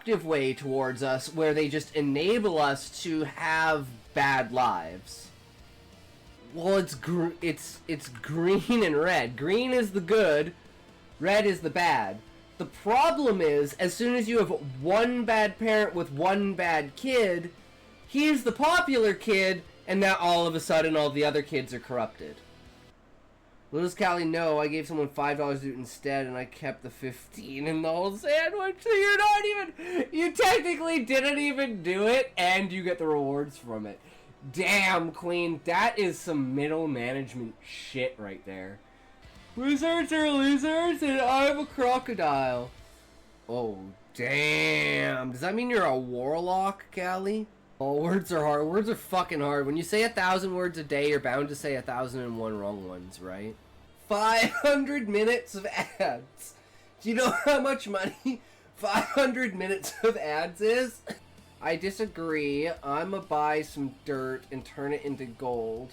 destructive way towards us where they just enable us to have bad lives. Well, it's green and red. Green is the good, red is the bad. The problem is, as soon as you have one bad parent with one bad kid, he's the popular kid, and now all of a sudden all the other kids are corrupted. Little does Callie know, I gave someone $5 to do it instead, and I kept the 15 in the whole sandwich. So you're not even, you technically didn't even do it, and you get the rewards from it. Damn, Queen, that is some middle management shit right there. Wizards are losers, and I'm a crocodile. Oh, damn. Does that mean you're a warlock, Callie? Oh, words are hard. Words are fucking hard. When you say 1,000 words a day, you're bound to say 1,001 wrong ones, right? 500 minutes of ads. Do you know how much money 500 minutes of ads is? I disagree. I'ma buy some dirt and turn it into gold.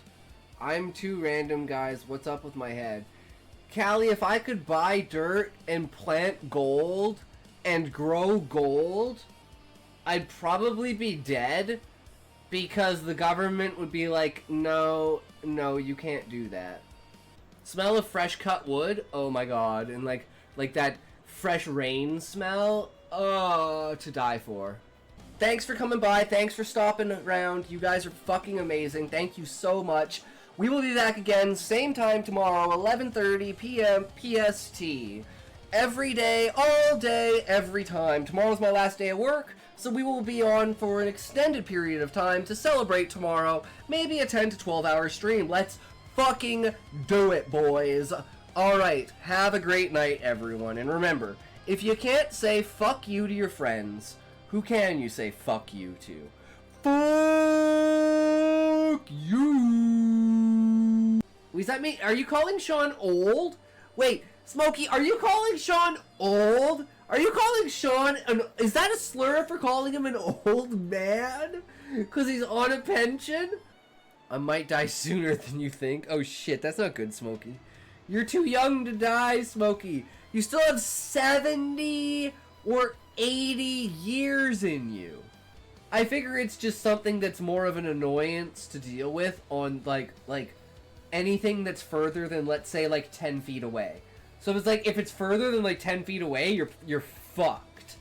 I'm too random, guys. What's up with my head? Callie, if I could buy dirt and plant gold and grow gold, I'd probably be dead because the government would be like, no, you can't do that. Smell of fresh cut wood? Oh my god. And like that fresh rain smell? Oh, to die for. Thanks for coming by. Thanks for stopping around. You guys are fucking amazing. Thank you so much. We will be back again, same time tomorrow, 11:30 p.m. PST. Every day, all day, every time. Tomorrow's my last day of work, so we will be on for an extended period of time to celebrate tomorrow. Maybe a 10 to 12 hour stream. Let's fucking do it, boys. Alright, have a great night, everyone. And remember, if you can't say fuck you to your friends, who can you say fuck you to? Fuck you. Is that me? Are you calling Sean old? Wait, Smokey, are you calling Sean old? Are you calling Sean is that a slur for calling him an old man? Because he's on a pension? I might die sooner than you think. Oh shit, that's not good, Smokey. You're too young to die, Smokey. You still have 70 or 80 years in you. I figure it's just something that's more of an annoyance to deal with on like anything that's further than, let's say, like 10 feet away. So it's like, if it's further than like 10 feet away, you're fucked,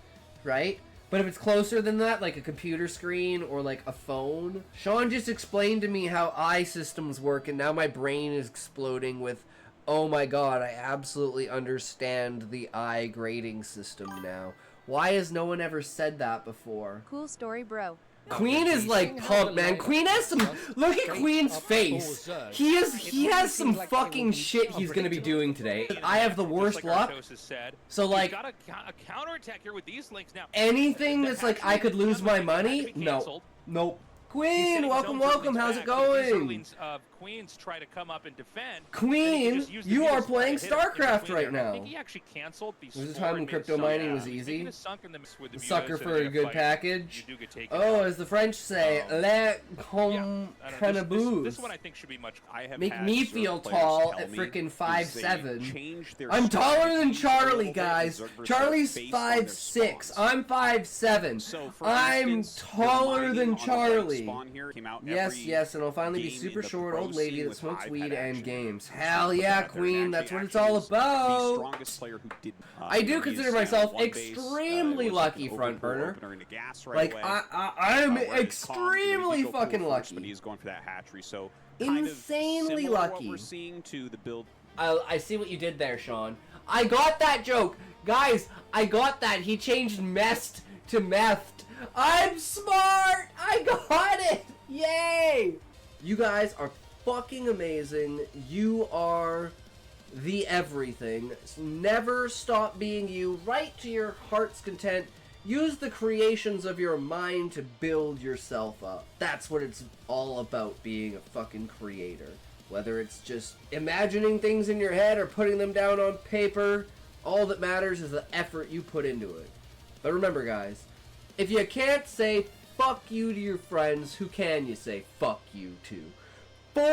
right? But if it's closer than that, like a computer screen or like a phone. Sean just explained to me how eye systems work, and now my brain is exploding with, oh my god, I absolutely understand the eye grading system now. Why has no one ever said that before? Cool story, bro. Queen is like pumped, man. Queen has some. Look at Queen's face. He has some fucking shit he's gonna be doing today. I have the worst luck. So like, anything that's like I could lose my money. No, nope. Queen, welcome. How's it going? Queens try to come up and defend. Queen, you are playing StarCraft right now. I think he actually canceled There's a time when crypto mining was easy. Sucker for a good package. Oh, as the French say, le comprenne-bouze. This one I think should be much. Make me feel tall at frickin' 5'7". I'm taller than Charlie, guys. Charlie's 5'6". I'm 5'7". I'm taller than Charlie. Yes, and I'll finally be super short old lady that smokes weed and games. Hell yeah, Queen, that's what it's all about. I do consider myself extremely lucky, front burner. Like, I'm extremely fucking lucky. Insanely lucky. I see what you did there, Sean. I got that joke. Guys, I got that. He changed messed to meth. I'm smart! I got it! Yay! You guys are fucking amazing. You are the everything. Never stop being you. Right to your heart's content. Use the creations of your mind to build yourself up. That's what it's all about, being a fucking creator. Whether it's just imagining things in your head or putting them down on paper, all that matters is the effort you put into it. But remember, guys, if you can't say fuck you to your friends, who can you say fuck you to? Fuck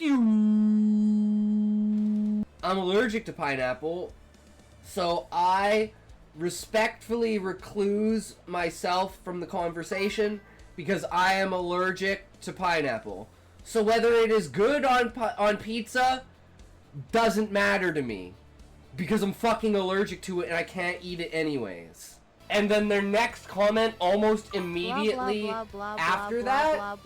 you! I'm allergic to pineapple. So I respectfully recluse myself from the conversation because I am allergic to pineapple. So whether it is good on pizza doesn't matter to me because I'm fucking allergic to it and I can't eat it anyways. And then their next comment almost immediately after that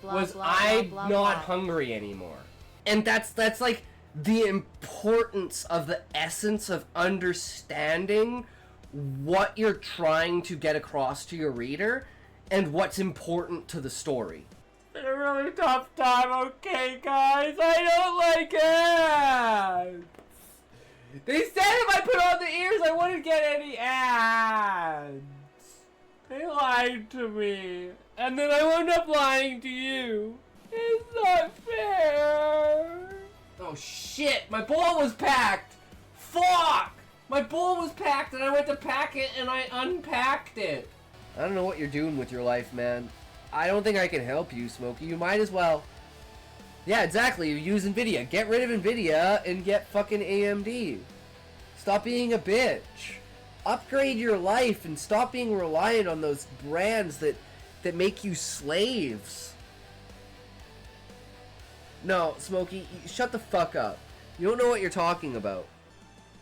was I'm not hungry anymore. And that's like the importance of the essence of understanding what you're trying to get across to your reader and what's important to the story. It's been a really tough time, okay, guys? I don't like ads. They said if I put on the ears, I wouldn't get any ads. They lied to me. And then I wound up lying to you. It's not fair. Oh shit, my bowl was packed. Fuck! My bowl was packed and I went to pack it and I unpacked it. I don't know what you're doing with your life, man. I don't think I can help you, Smokey. You might as well. Yeah, exactly. You use NVIDIA. Get rid of NVIDIA and get fucking AMD. Stop being a bitch. Upgrade your life and stop being reliant on those brands that make you slaves. No, Smokey, shut the fuck up. You don't know what you're talking about.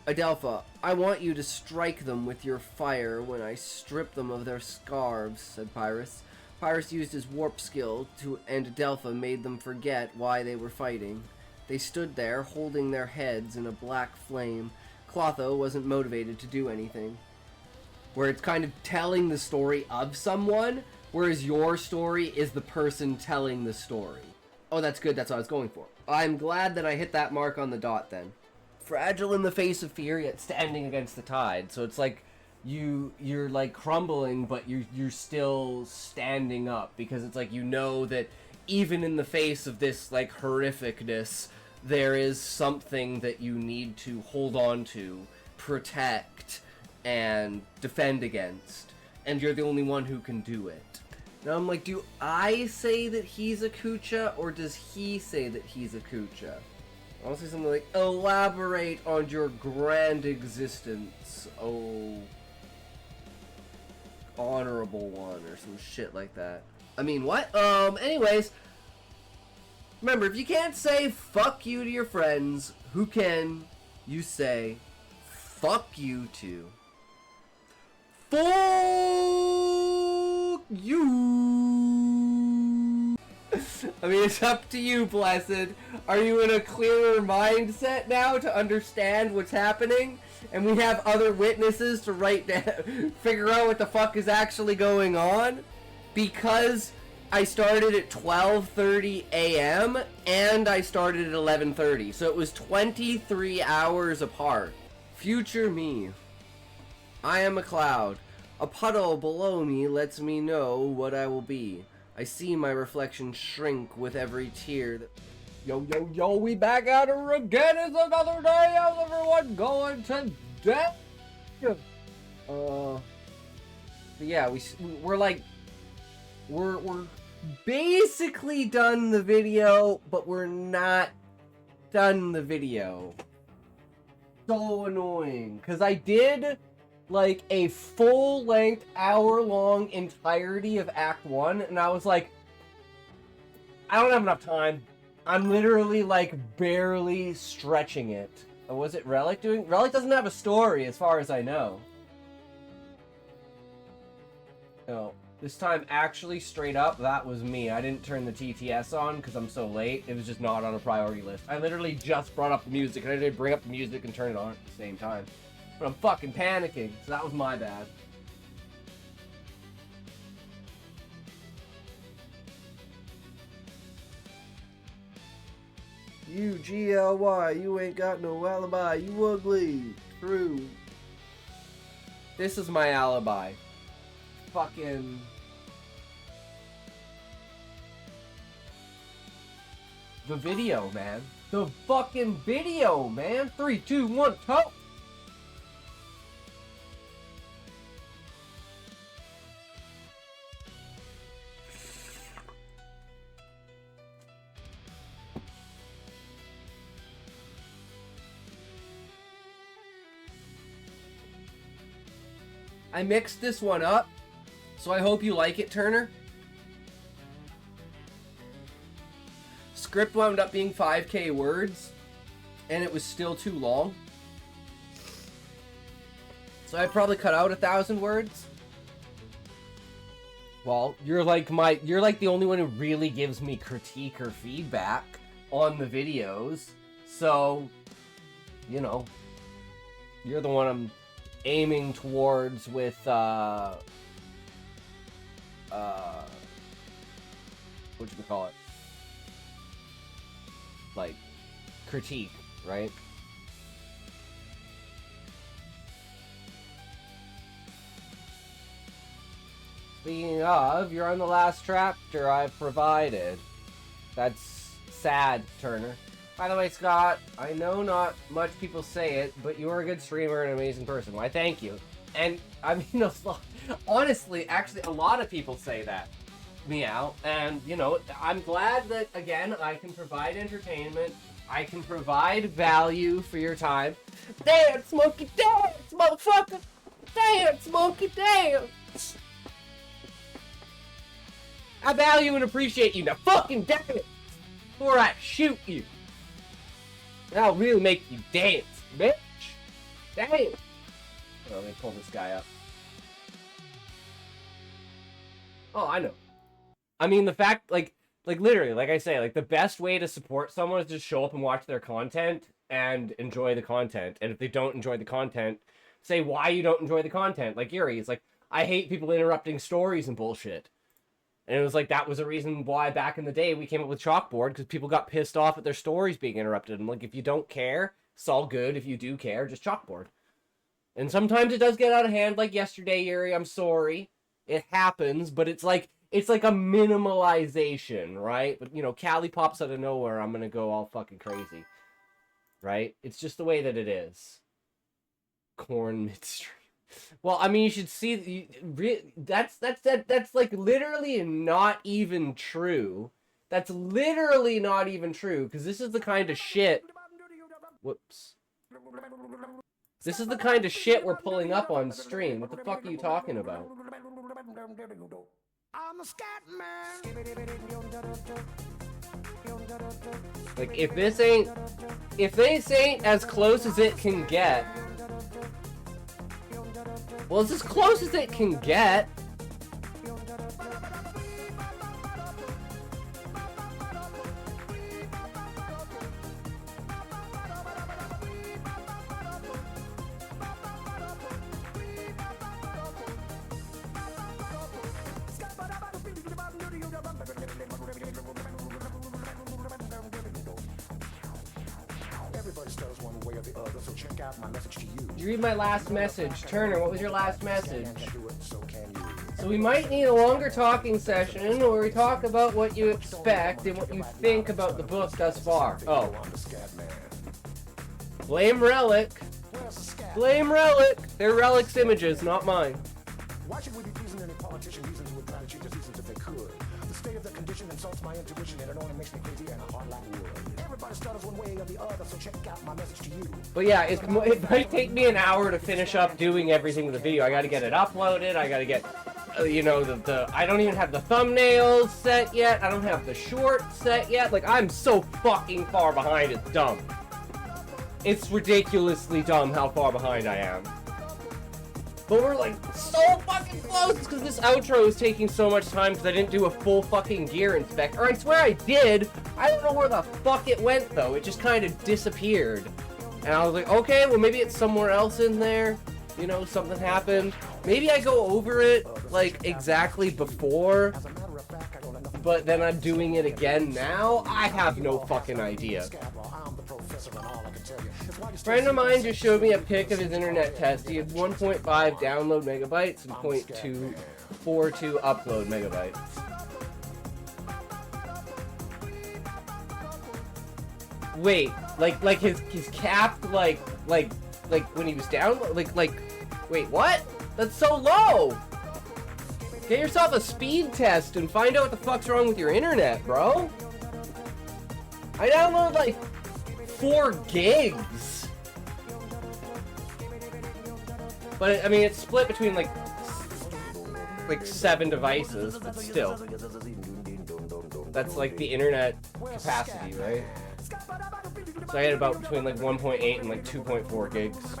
Adelpha, I want you to strike them with your fire when I strip them of their scarves, said Pyrrhus. Pyrrhus used his warp skill and Adelpha made them forget why they were fighting. They stood there, holding their heads in a black flame. Clotho wasn't motivated to do anything. Where it's kind of telling the story of someone, whereas your story is the person telling the story. Oh, that's good. That's what I was going for. I'm glad that I hit that mark on the dot then. Fragile in the face of fear, yet standing against the tide. So it's like you're like crumbling, but you're still standing up because it's like you know that even in the face of this like horrificness, there is something that you need to hold on to, protect, and defend against, and you're the only one who can do it. Now I'm like, do I say that he's a Kucha, or does he say that he's a Kucha? I'll say something like, elaborate on your grand existence, oh honorable one, or some shit like that. I mean, what? Anyways, remember, if you can't say fuck you to your friends, who can you say fuck you to? Fuck you! I mean, it's up to you, Blessed. Are you in a clearer mindset now to understand what's happening? And we have other witnesses to write down, figure out what the fuck is actually going on? Because I started at 12:30 a.m. and I started at 11:30, so it was 23 hours apart. Future me. I am a cloud. A puddle below me lets me know what I will be. I see my reflection shrink with every tear. Yo, yo, yo, we back at her again. It's another day. How's everyone going today? But yeah, we're like, we're basically done the video, but we're not done the video. So annoying, because I did like a full-length, hour-long entirety of Act 1, and I was like, I don't have enough time. I'm literally like barely stretching it. Or was it Relic doing? Relic doesn't have a story as far as I know. No. This time, actually, straight up, that was me. I didn't turn the TTS on because I'm so late. It was just not on a priority list. I literally just brought up the music, and I did bring up the music and turn it on at the same time. But I'm fucking panicking, so that was my bad. You, GLY, you ain't got no alibi. You ugly. True. This is my alibi. Fucking... the video, man. The fucking video, man. 3, 2, 1, go! I mixed this one up, so I hope you like it, Turner. Script wound up being 5K words, and it was still too long. So I probably cut out 1,000 words. Well, you're like the only one who really gives me critique or feedback on the videos. So, you know, you're the one I'm aiming towards with what you call it? Like critique, right? Speaking of, you're on the last chapter I've provided. That's sad, Turner. By the way, Scott, I know not much people say it, but you're a good streamer and an amazing person. Why, thank you. And, I mean, honestly, actually, a lot of people say that. Meow. And, you know, I'm glad that, again, I can provide entertainment. I can provide value for your time. Dance, monkey, dance, motherfucker! Dance, monkey, dance! I value and appreciate you. Now fucking dance before I shoot you. I'll really make you dance, bitch. Dance. Oh, let me pull this guy up. Oh, I know. I mean, the fact, like literally, like I say, like the best way to support someone is just show up and watch their content and enjoy the content. And if they don't enjoy the content, say why you don't enjoy the content. Like Yuri, it's like, I hate people interrupting stories and bullshit. And it was like, that was a reason why back in the day we came up with Chalkboard, because people got pissed off at their stories being interrupted. And like, if you don't care, it's all good. If you do care, just Chalkboard. And sometimes it does get out of hand, like yesterday, Yuri, I'm sorry. It happens, but it's like a minimalization, right? But, you know, Callie pops out of nowhere, I'm gonna go all fucking crazy. Right? It's just the way that it is. Corn midstream. Well, I mean, you should see, that's like literally not even true. That's literally not even true, because this is the kind of shit, whoops. This is the kind of shit we're pulling up on stream. What the fuck are you talking about? Like, if this ain't as close as it can get, well, it's as close as it can get. Did you read my last message? Turner, what was your last message? So we might need a longer talking session where we talk about what you expect and what you think about the book thus far. Oh. Blame Relic. Blame Relic. They're Relic's images, not mine. Why should we be pleasing any politician reasons who would try to cheat the seasons if they could? The state of the condition insults my intuition and it only makes me crazy and a hard like wood. Everybody stutters one way or the other, so check out my message to you. But yeah, it might take me an hour to finish up doing everything with the video. I gotta get it uploaded, I gotta get, you know, I don't even have the thumbnails set yet, I don't have the short set yet. Like, I'm so fucking far behind, it's dumb. It's ridiculously dumb how far behind I am. But we're like so fucking close because this outro is taking so much time because I didn't do a full fucking gear inspect. Or I swear I did. I don't know where the fuck it went though. It just kind of disappeared. And I was like, okay, well maybe it's somewhere else in there. You know, something happened. Maybe I go over it like exactly before. But then I'm doing it again now? I have no fucking idea. A friend of mine just showed me a pic of his internet test. He had 1.5 download megabytes and 0.242 upload megabytes. Wait, like his cap, like when he was down, wait, what? That's so low! Get yourself a speed test and find out what the fuck's wrong with your internet, bro. I download like 4 gigs. But I mean, it's split between like like 7 devices, but still. That's like the internet capacity, right? So I had about between like 1.8 and like 2.4 gigs.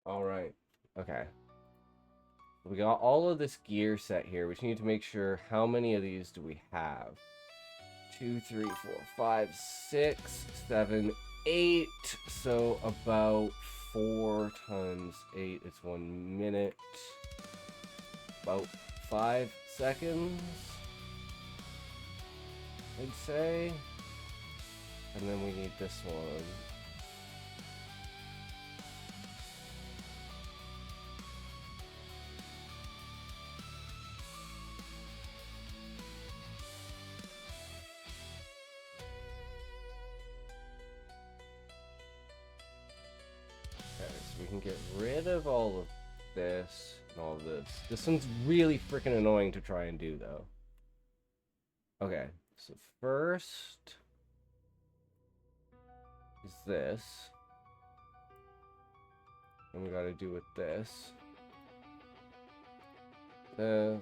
Alright, okay. We got all of this gear set here. We just need to make sure how many of these do we have. 2, 3, 4, 5, 6, 7, 8. So about 4 times 8 is 1 minute. About 5 seconds, I'd say. And then we need this one. We can get rid of all of this and all of this. This one's really freaking annoying to try and do, though. Okay, so first is this. And we gotta do with this. This.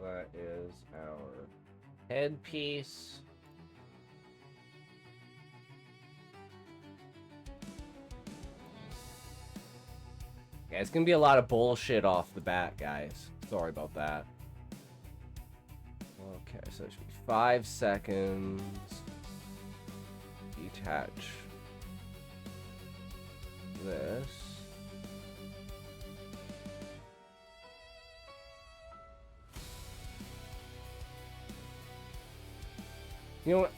That is our headpiece. Yeah, it's gonna be a lot of bullshit off the bat, guys. Sorry about that. Okay, so it should be 5 seconds. Detach this. You know what?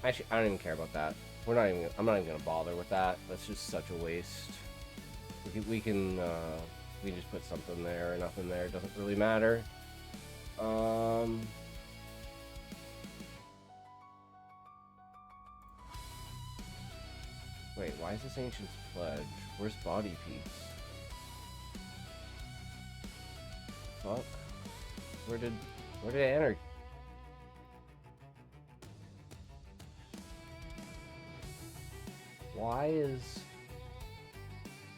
Actually, I don't even care about that. I'm not even gonna bother with that. That's just such a waste. We can just put something there or nothing there. It doesn't really matter. Wait, why is this Ancient's Pledge? Where's Body Piece? Fuck. Where did it enter? Why is...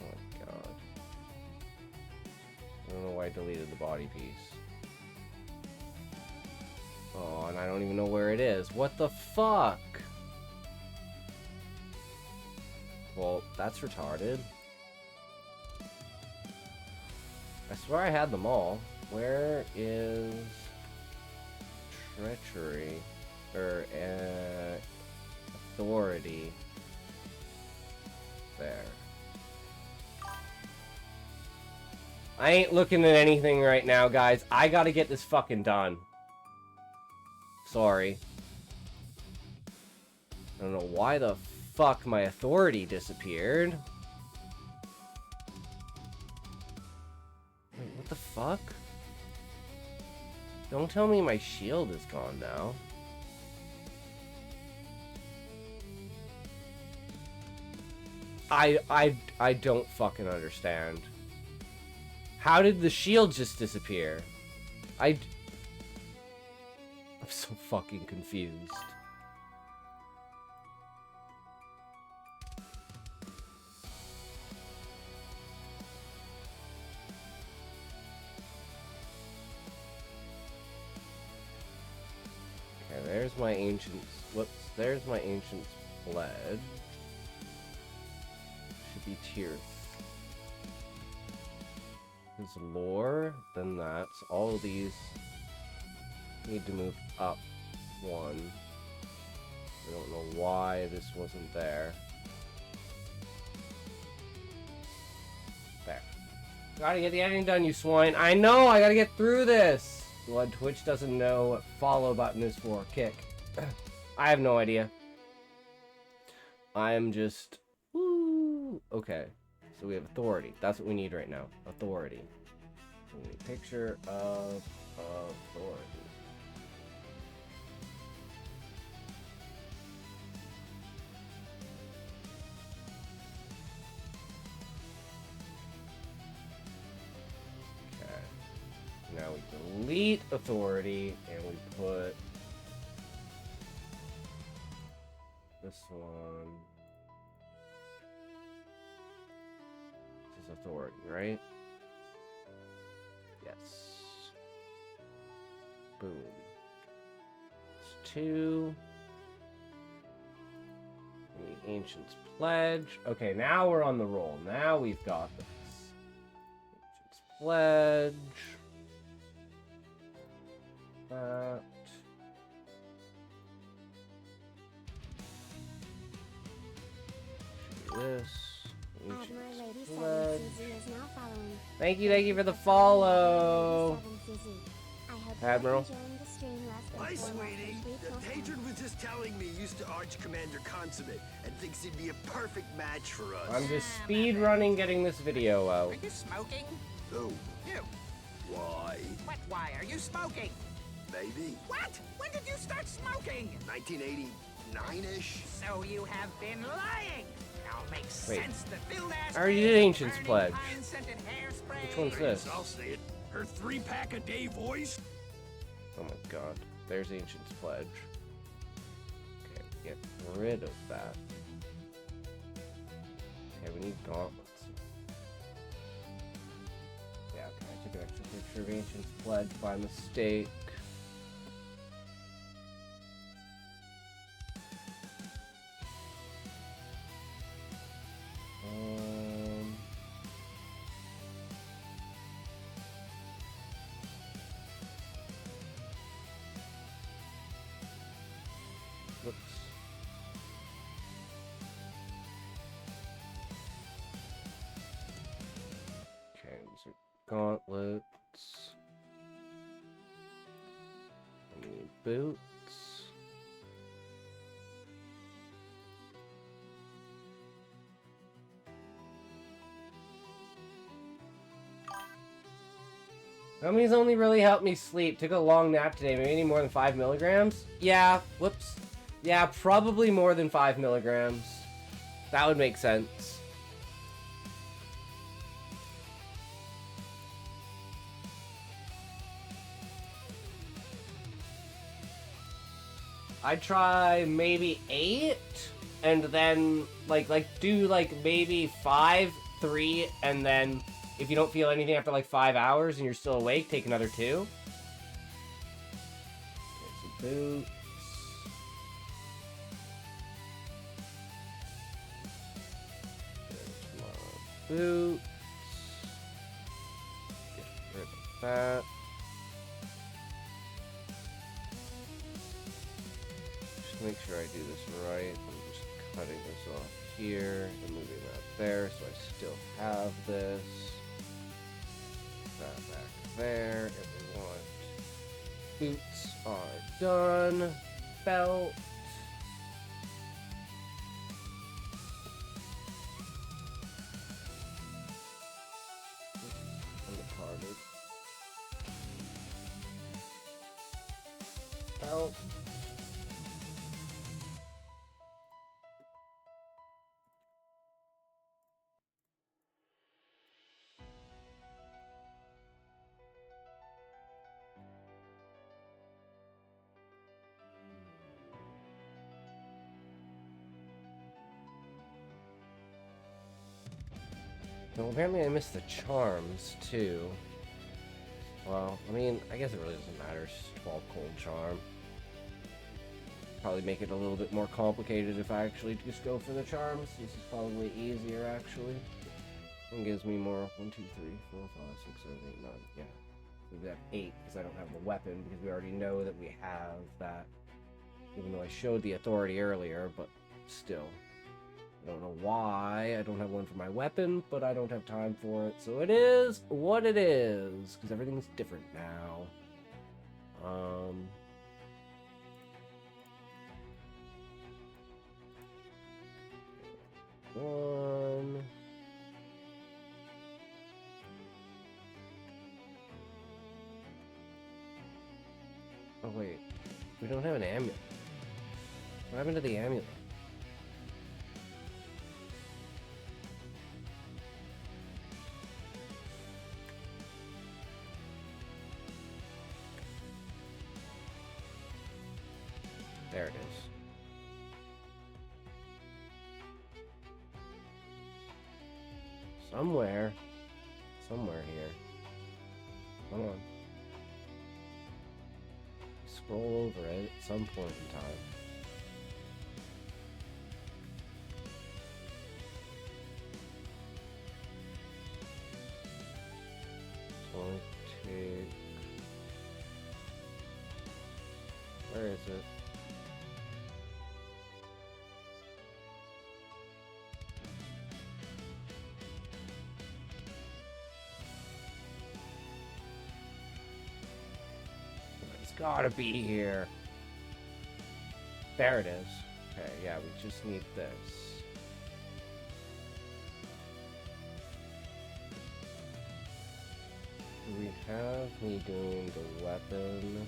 Oh my god. I don't know why I deleted the body piece. Oh, and I don't even know where it is. What the fuck? Well, that's retarded. I swear I had them all. Where is... Treachery? Or, authority? There. I ain't looking at anything right now, guys. I gotta get this fucking done. Sorry. I don't know why the fuck my authority disappeared. Wait, what the fuck? Don't tell me my shield is gone now. I don't fucking understand. How did the shield just disappear? I'm so fucking confused. Okay, there's my ancient's... Whoops, there's my ancient's pledge. Should be tier 3. His lore, then that's all of these need to move up 1. I don't know why this wasn't there. There. Gotta get the editing done, you swine. I know, I gotta get through this. Blood Twitch doesn't know what follow button is for. Kick. I have no idea. I'm just... Woo. Okay. So we have authority. That's what we need right now. Authority. We need a picture of authority. Now we delete authority and we put this one. This is authority, right? Yes. Boom. It's 2. We need Ancient's Pledge. Okay, now we're on the roll. Now we've got this. Ancient's Pledge. That. This. Thank you for the follow. Admiral. Hi, sweetie. The patron was just telling me used to Arch Commander Consummate and thinks it'd be a perfect match for us. I'm just speed running getting this video out. Are you smoking? Who? You. Why? What? Why are you smoking? Maybe. What? When did you start smoking? 1989-ish? So you have been lying. Now makes Wait. sense. The build ass. I already did Ancient's Pledge. Which Which one's this? I'll say it. Her 3-pack a day voice? Oh my god. There's Ancient's Pledge. Okay, get rid of that. Okay, we need gauntlets. Yeah, okay, I took an extra picture of Ancient's Pledge by mistake. Whoops. Okay, these are gauntlets. I need boots. Gummies only really helped me sleep. Took a long nap today. Maybe any more than 5 milligrams? Yeah. Whoops. Yeah, probably more than 5 milligrams. That would make sense. I'd try maybe 8, and then like do like maybe 5, 3, and then if you don't feel anything after like 5 hours and you're still awake, take another 2. There's a boot. Boots. Get rid of that. Just make sure I do this right. I'm just cutting this off here and moving that there so I still have this. That back there. And we want boots are done. Belt. Belt. Well, apparently I missed the charms, too. Well, I mean, I guess it really doesn't matter. It's just 12 cold charm. Probably make it a little bit more complicated if I actually just go for the charms. This is probably easier, actually. One gives me more. 1, 2, 3, 4, 5, 6, 7, 8, 9. Yeah. We've got 8 because I don't have the weapon, because we already know that we have that. Even though I showed the authority earlier, but still. I don't know why I don't have one for my weapon, but I don't have time for it. So it is what it is, because everything's different now. One. Oh wait, we don't have an amulet. What happened to the amulet? There it is. Somewhere here. Come on. Scroll over it at some point in time. So take... Where is it? It's gotta be here. There it is. Okay, yeah, we just need this. Do we have me doing the weapon?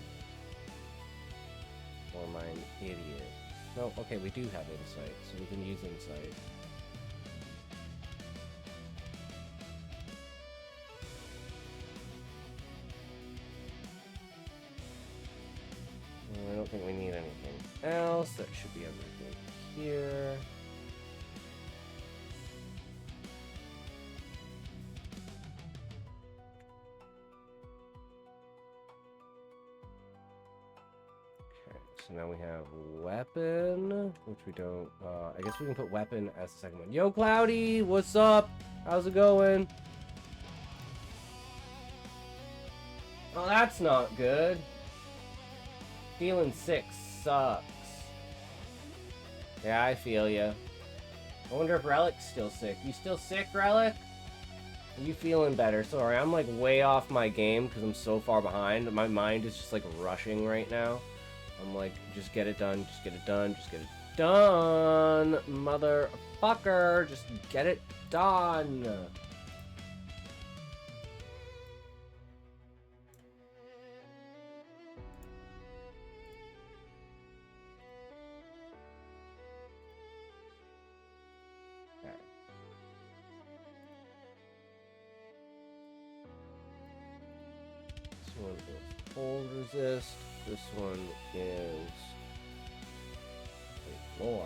Or am I an idiot? No, okay, we do have insight, so we can use insight. I don't think we need anything else. That should be everything here. Okay, so now we have weapon, which we don't, I guess we can put weapon as the second one. Yo, Cloudy, what's up? How's it going? Oh, that's not good. Feeling sick sucks. Yeah, I feel ya. I wonder if Relic's still sick. You still sick, Relic? Are you feeling better? Sorry, I'm like way off my game because I'm so far behind. My mind is just like rushing right now. I'm like, just get it done, just get it done, just get it done, motherfucker. Just get it done. This one is cold resist. This one is floor.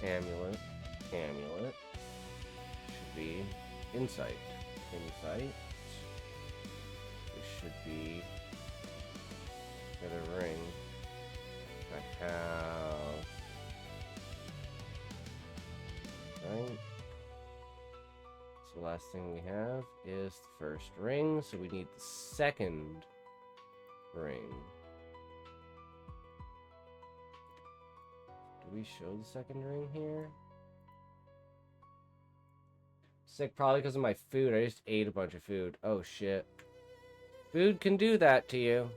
Amulet. Amulet. Should be insight. Insight. This should be the ring. I have... Right. So the last thing we have is the first ring, so we need the second ring. Do we show the second ring here? Sick probably because of my food. I just ate a bunch of food. Oh shit. Food can do that to you.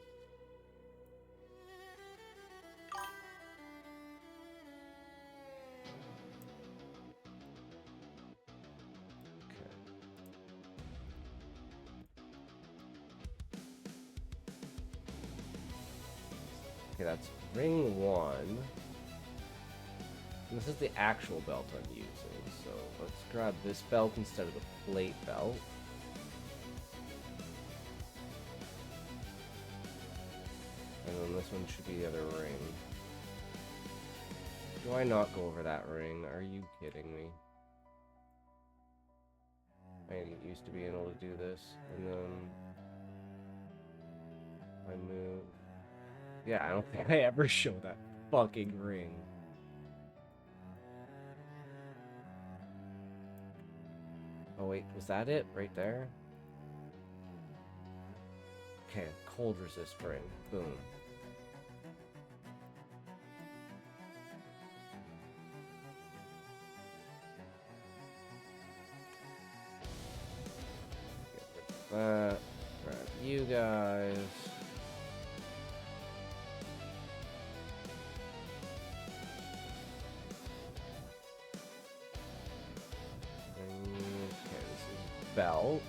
Okay, that's ring 1. And this is the actual belt I'm using, so let's grab this belt instead of the plate belt. And then this one should be the other ring. Do I not go over that ring? Are you kidding me? I used to be able to do this, and then I move. Yeah, I don't think I ever show that fucking ring. Oh wait, was that it? Right there? Okay, cold resist ring. Boom. Grab you guys. Okay, this is belt.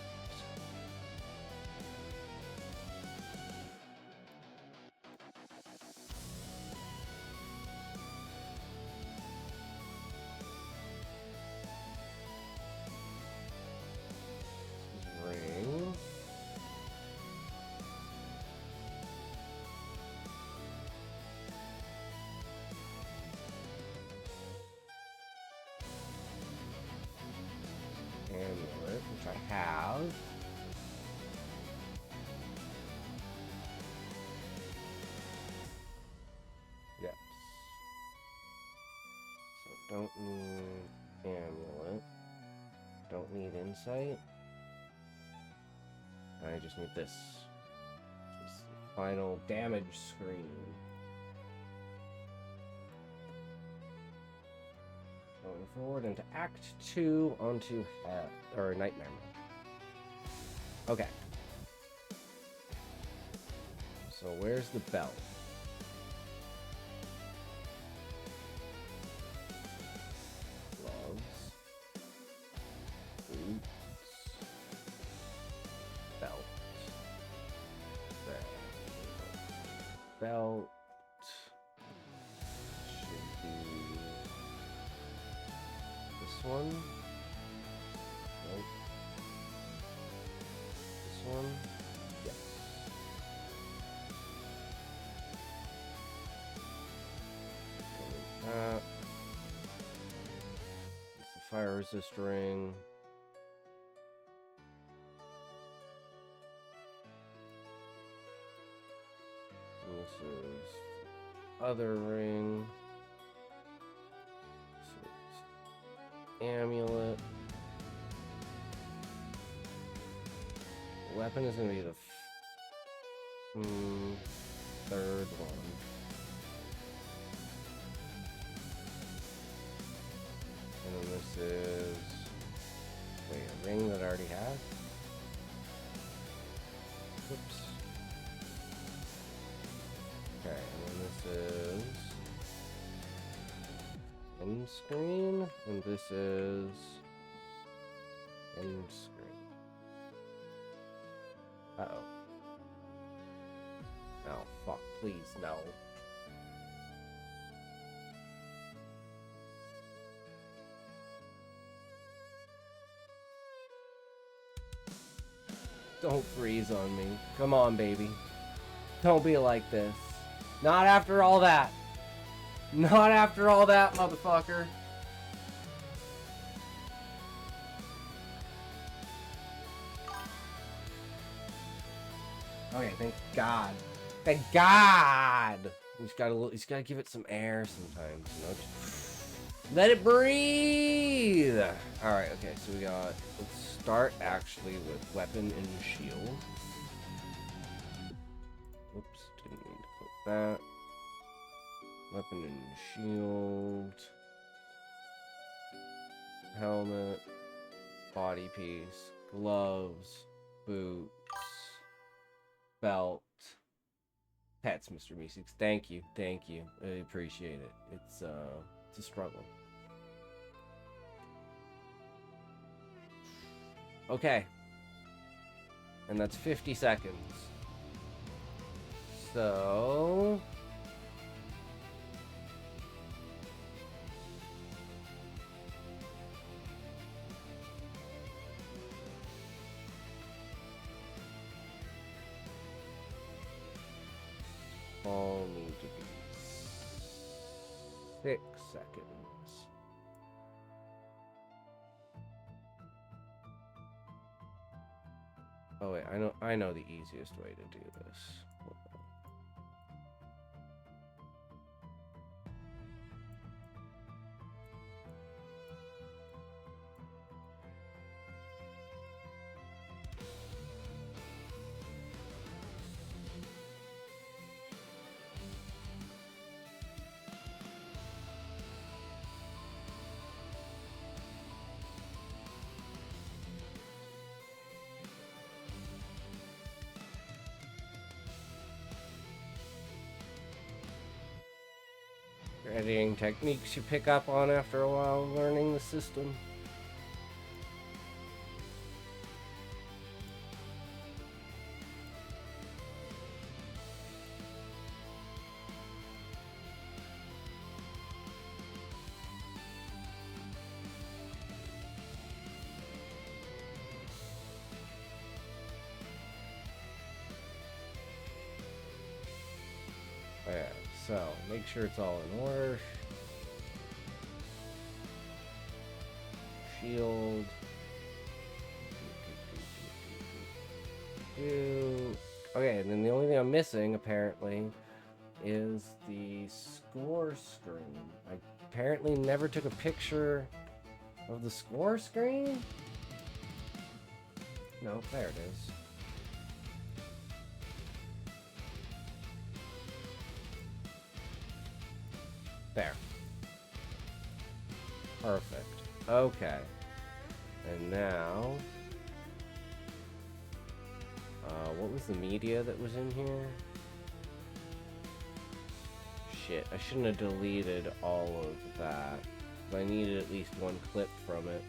Ring. Amulet, which I have. Yes. So don't need amulet. Don't need insight. I just need this. Just final damage screen. Going forward into Act 2 onto Nightmare Mode. Okay. So where's the belt? Gloves. Boots. Belt. Belt. Should be this one. Nope. This one. Yes. That. It's the fire resist ring. This is the other ring. This is amulet. Weapon is going to be the third one. And then this is... Wait, a ring that I already have? Whoops. Okay, and then this is end screen, and this is end screen. Uh-oh. No, fuck, please, no. Don't freeze on me. Come on, baby. Don't be like this. Not after all that. Not after all that, motherfucker. Okay, thank God. Thank God. You just gotta give it some air sometimes, you know. Just let it breathe. All right. Okay. So we got. Let's start actually with weapon and shield. Oops, didn't mean to put that. Weapon and shield. Helmet. Body piece. Gloves. Boots. Belt. Pets, Mr. Meeseeks. Thank you. Thank you. I appreciate it. It's a struggle. Okay. And that's 50 seconds. So... all need to be 6 seconds. Oh wait, I know the easiest way to do this. editing techniques you pick up on after a while learning the system. Yeah, so make sure it's all in order. Shield. Okay, and then the only thing I'm missing, apparently, is the score screen. I apparently never took a picture of the score screen? No, there it is. There. Perfect. Okay. And now... what was the media that was in here? Shit, I shouldn't have deleted all of that. I needed at least one clip from it.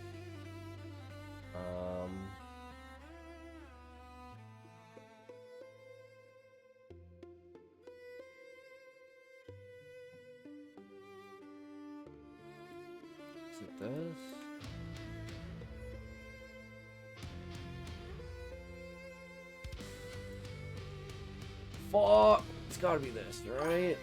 Is it this? Fuck! It's gotta be this, right?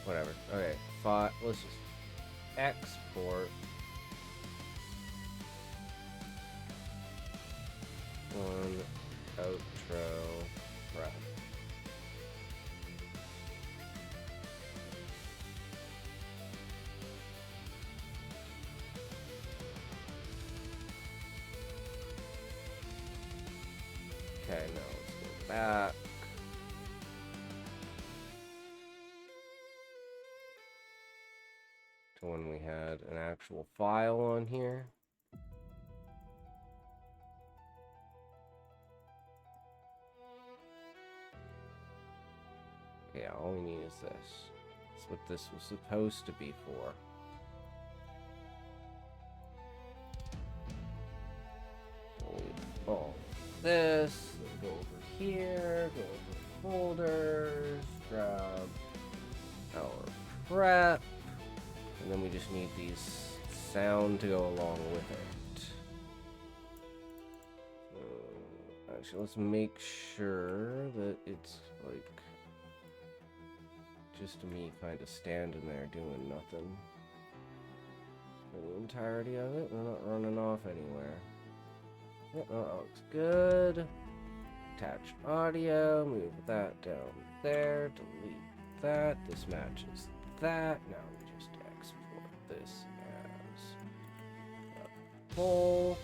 Whatever. Okay, let's just export. One outro rep. Okay, now let's go back. To when we had an actual file on here. Yeah, all we need is this. That's what this was supposed to be for. Delete all this. Go over here. Go over folders. Grab our prep. And then we just need these sound to go along with it. Actually, let's make sure that it's like just me kind of standing there doing nothing for the entirety of it. We're not running off anywhere. Yep, that looks good. Attach audio, move that down there, delete that. This matches that. Now we just export this as a whole.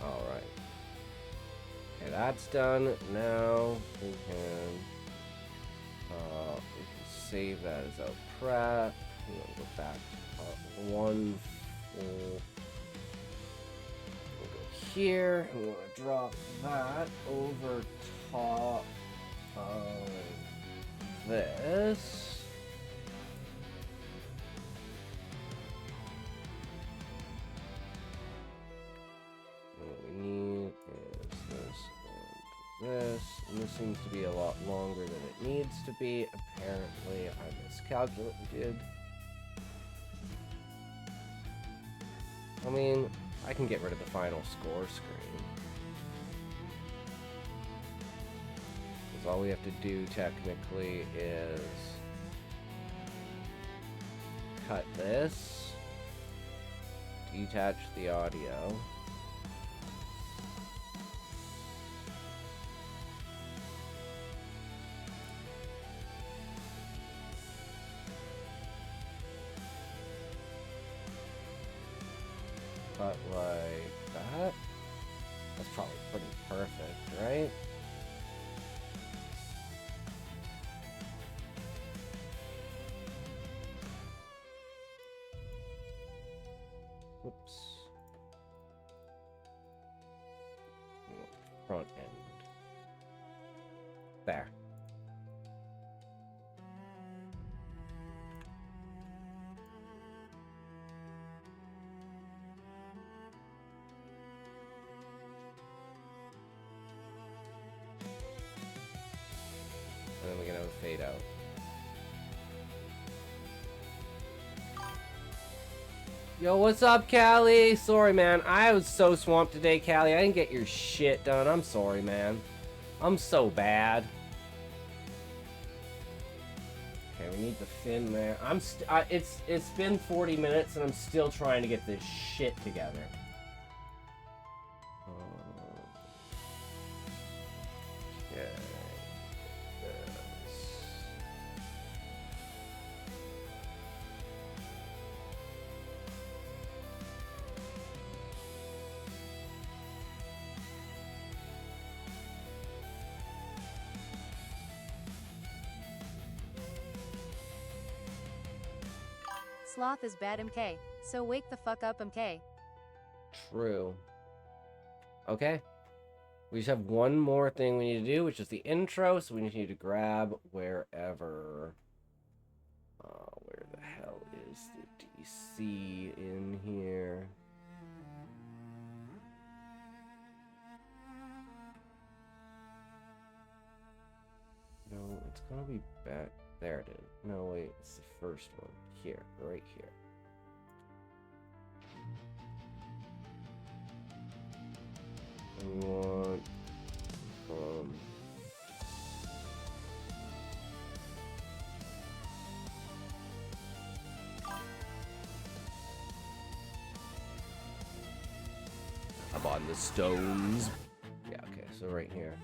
Alright. Okay, that's done. Now we can save that as our prep. We'll go back to part 1 full. We'll go here. We want to drop that over top of this. And this seems to be a lot longer than it needs to be. Apparently, I miscalculated. I mean, I can get rid of the final score screen. Because all we have to do technically is cut this, detach the audio. Cut like that, That's probably pretty perfect, right? Whoops. Front end. There. And then we're gonna fade out. Yo, what's up, Callie? Sorry, man. I was so swamped today, Callie. I didn't get your shit done. I'm sorry, man. I'm so bad. Okay, we need the fin there. It's been 40 minutes and I'm still trying to get this shit together. Okay. Sloth is bad MK, so wake the fuck up MK. True. Okay. We just have one more thing we need to do, which is the intro, so we need to grab wherever... where the hell is the DC in here? No, it's gonna be back... There it is. No, wait, it's the first one. Here, right here. And we want from I'm on the stones. Yeah, okay, so right here.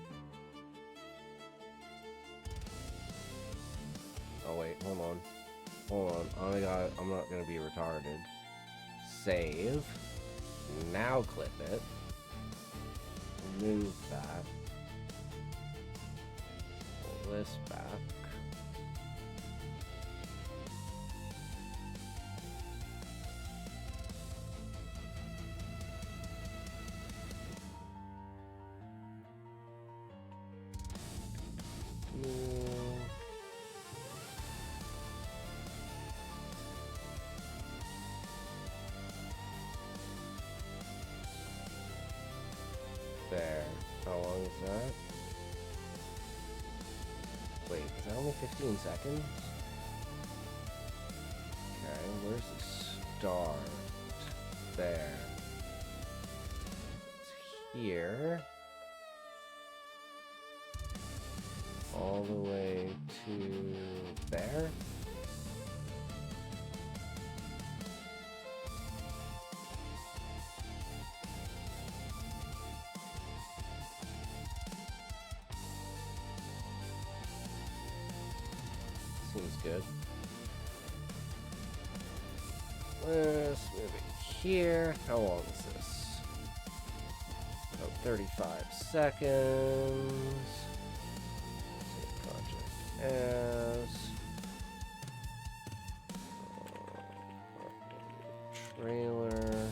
Oh wait, hold on. Hold on. Oh my god, I'm not gonna be retarded. Save. Now clip it. Remove that. Pull this back. There. How long is that? Wait, is that only 15 seconds? Okay, where's the start? There. It's here. All the way to there. Seems good. Let's move it here. How long is this? About 35 seconds. Save project as. Trailer.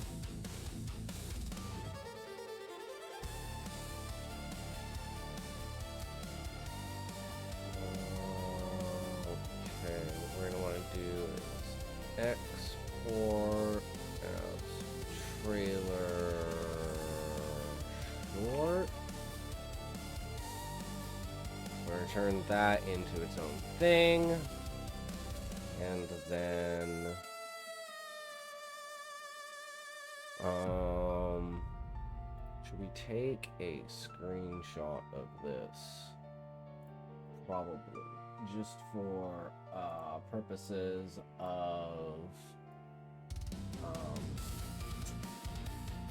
Export as trailer short. We're going to turn that into its own thing. And then should we take a screenshot of this? Probably. Just for purposes of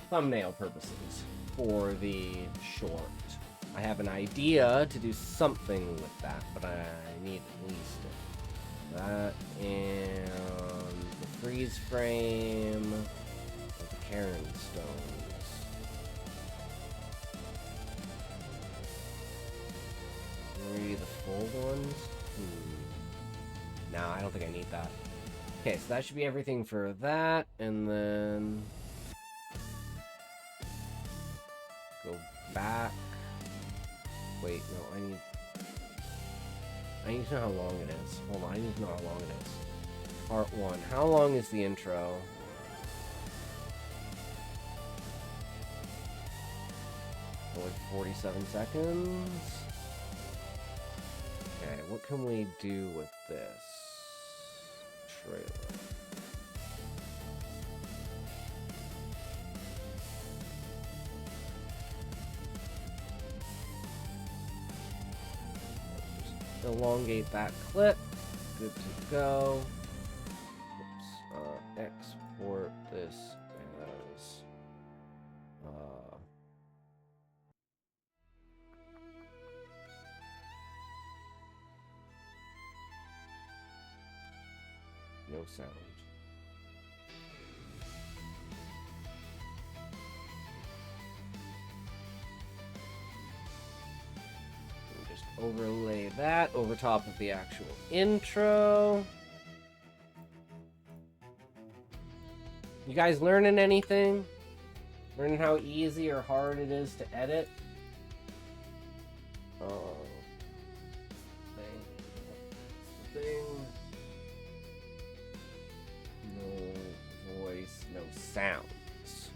thumbnail purposes for the short. I have an idea to do something with that, but I need at least that and the freeze frame of the Karen stones. ones. No, I don't think I need that. Okay, so that should be everything for that, and then go back. Wait, no, I need to know how long it is. Hold on, I need to know how long it is. Part 1. How long is the intro? Like 47 seconds. Okay, what can we do with this trailer? Just elongate that clip. Good to go. Oops. Export this as no sound. And just overlay that over top of the actual intro. You guys learning anything? Learning how easy or hard it is to edit? Oh. Thing. No voice, no sounds.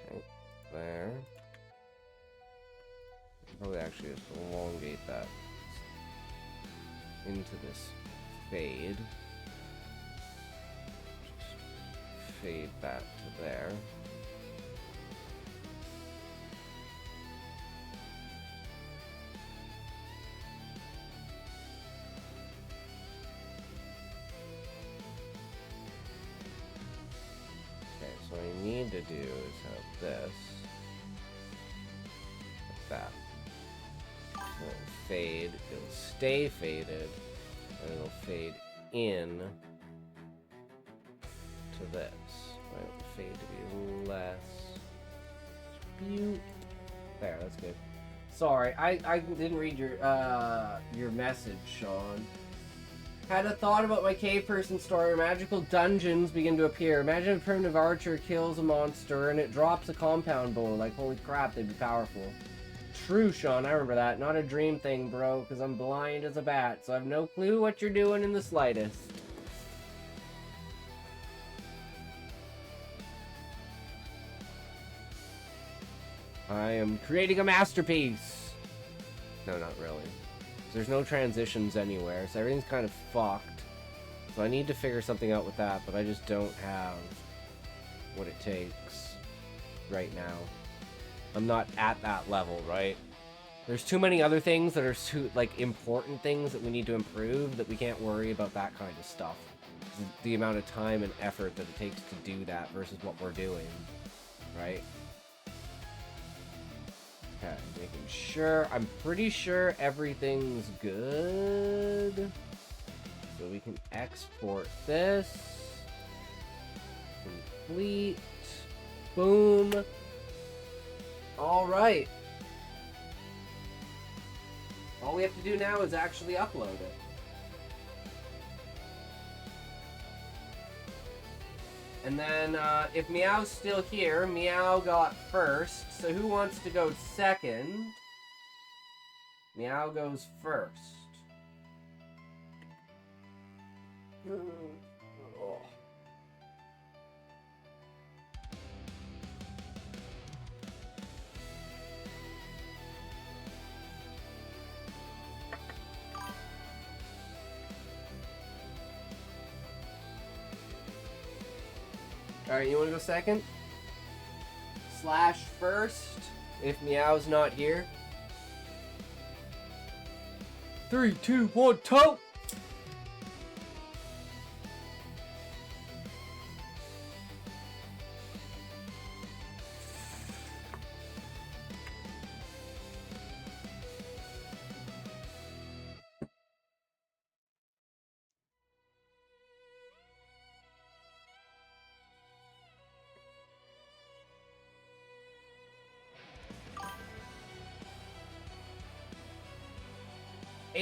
Okay, there. Probably actually just elongate that into this fade. Just fade that to there. Okay, so what I need to do is have this like that. So it'll fade, it'll stay faded, and it'll fade in to this. I want the fade to be less. There, that's good. Sorry, I didn't read your message, Sean. Had a thought about my cave person story. Magical dungeons begin to appear. Imagine a primitive archer kills a monster and it drops a compound bow. Like, holy crap, they'd be powerful. True, Sean, I remember that. Not a dream thing, bro, because I'm blind as a bat, so I have no clue what you're doing in the slightest. I am creating a masterpiece. No, not really. There's no transitions anywhere, so everything's kind of fucked. So I need to figure something out with that, but I just don't have what it takes right now. I'm not at that level, right? There's too many other things that are like important things that we need to improve that we can't worry about that kind of stuff. The amount of time and effort that it takes to do that versus what we're doing, right? Okay, making sure. I'm pretty sure everything's good. So we can export this. Complete. Boom. All right. All we have to do now is actually upload it. And then, if Meow's still here, Meow got first. So who wants to go second? Meow goes first. Oh. Alright, you want to go second? Slash first, if Meow's not here. 3, 2, 1, toe!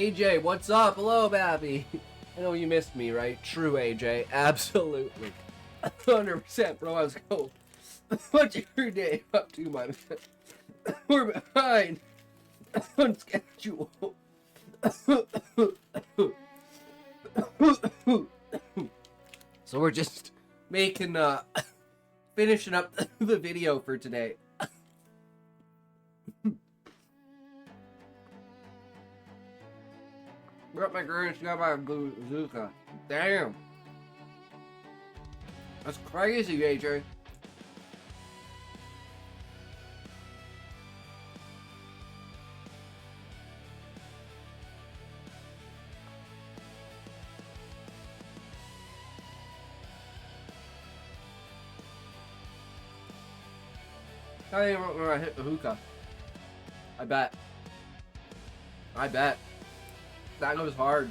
AJ, what's up? Hello, Babby. I know you missed me, right? True, AJ. Absolutely. 100%, bro. I was cold. What's your day up to, my man? We're behind on schedule. So we're just making, finishing up the video for today. Got my girl, she got my bazooka. Damn. That's crazy, AJ. I didn't remember I hit the hookah. I bet. That goes hard.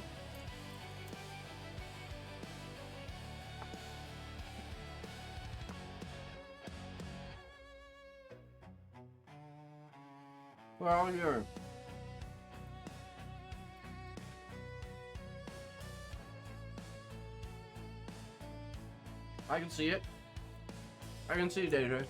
Where are you? I can see it. I can see it, AJ.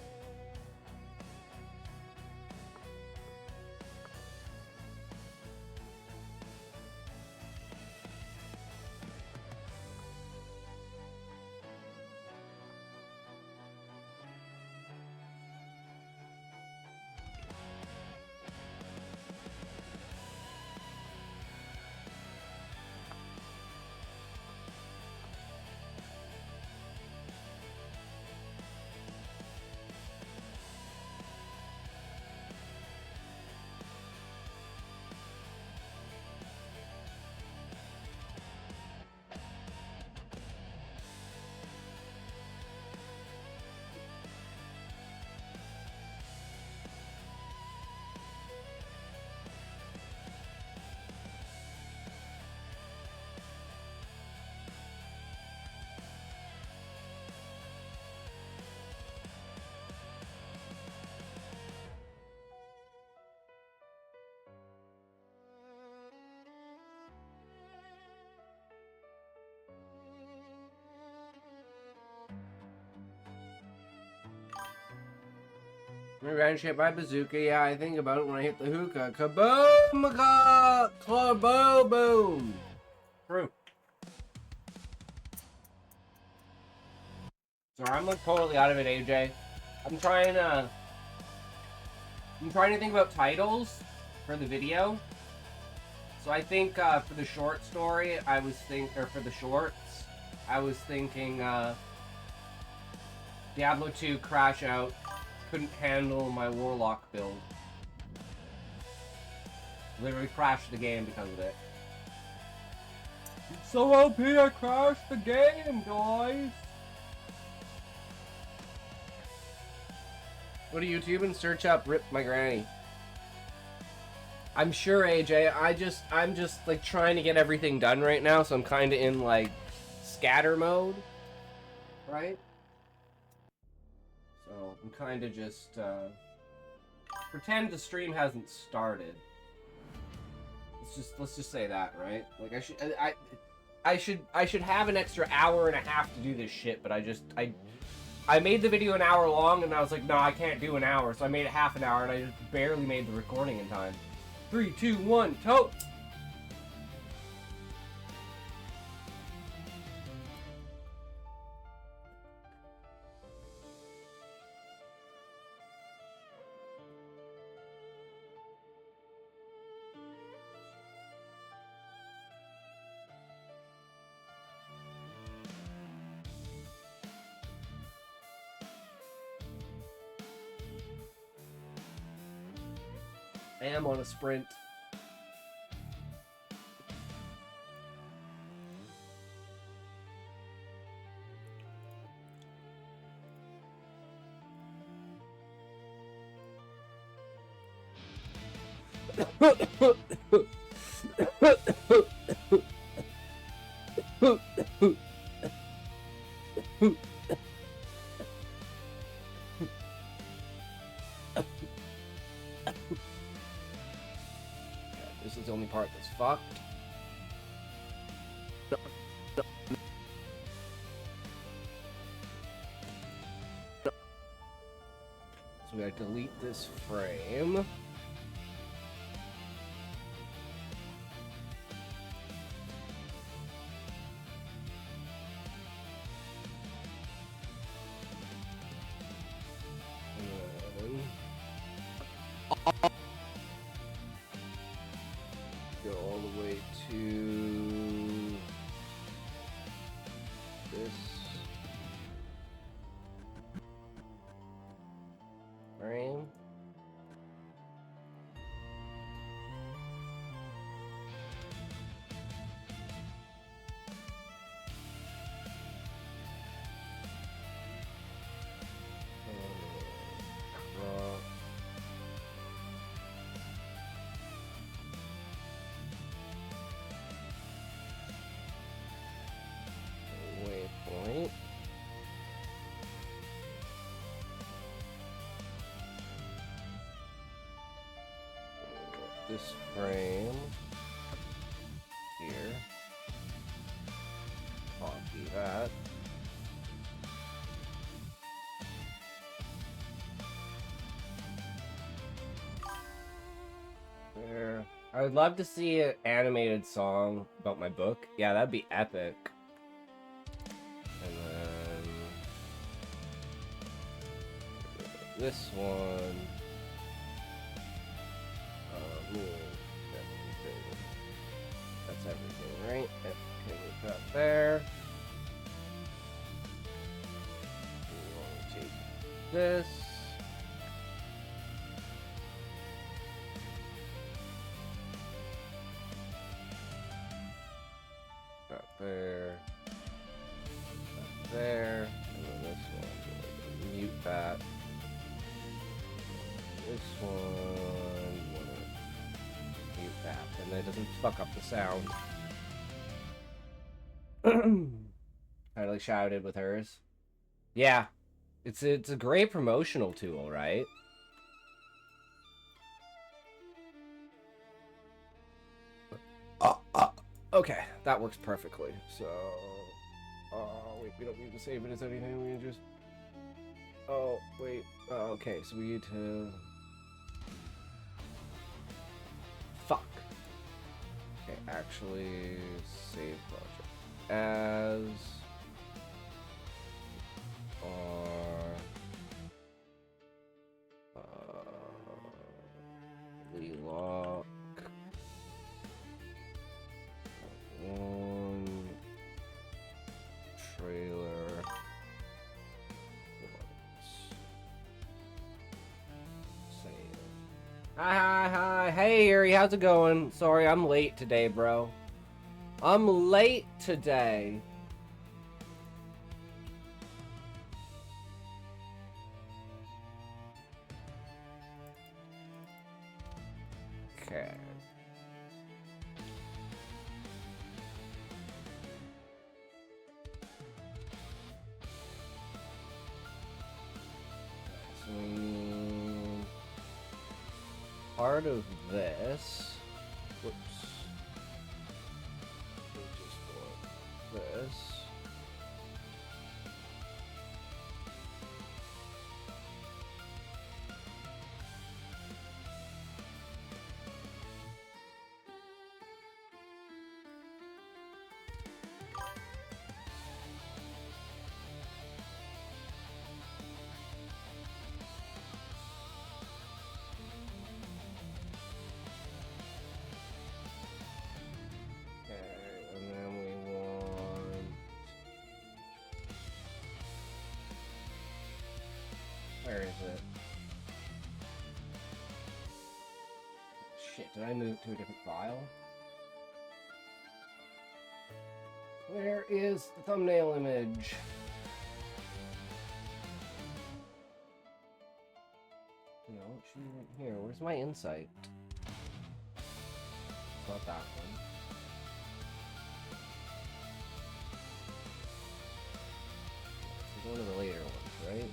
I ran shit by bazooka. Yeah, I think about it when I hit the hookah. Kaboom! Kaboom! True. Sorry, I'm like totally out of it, AJ. I'm trying to think about titles for the video. So I think for the short story, for the shorts, I was thinking Diablo 2 Crash Out. Couldn't handle my Warlock build. Literally crashed the game because of it. It's so OP, I crashed the game, guys! Go to YouTube and search up Rip My Granny. I'm sure, AJ, I'm just like trying to get everything done right now, so I'm kinda in like scatter mode. Right? So I'm kind of just pretend the stream hasn't started. Let's just say that, right? Like I should have an extra hour and a half to do this shit, but I made the video an hour long and I was like, no, I can't do an hour, so I made it half an hour and I just barely made the recording in time. 3, 2, 1, tote. I am on a sprint. This is the only part that's fucked. I delete this frame. Go all the way to this frame. Crop. Waypoint. This frame here. Copy that. There. I would love to see an animated song about my book. Yeah, that'd be epic. And then this one. Move everything. That's everything, right? Okay, we've got there. We want to take this. Got there. Got there. And then this one. Mute that. This one. Mute that. And that doesn't fuck up the sound. I like shouted with hers. Yeah. It's a great promotional tool, right? Okay, that works perfectly. So, wait, we don't need to save it as anything. We can just. Oh, wait. Okay, so we need to. Fuck. Okay, actually, save project as. Lock. One trailer. Save. Hi. Hey, Erie, how's it going? Sorry, I'm late today, bro. I'm late today. Okay. So we need part of this. Whoops. We just want this. And then we want. Where is it? Shit, did I move to a different file? Where is the thumbnail image? No, it should be right here. Where's my insight? It's not that one. It's one of the later ones, right?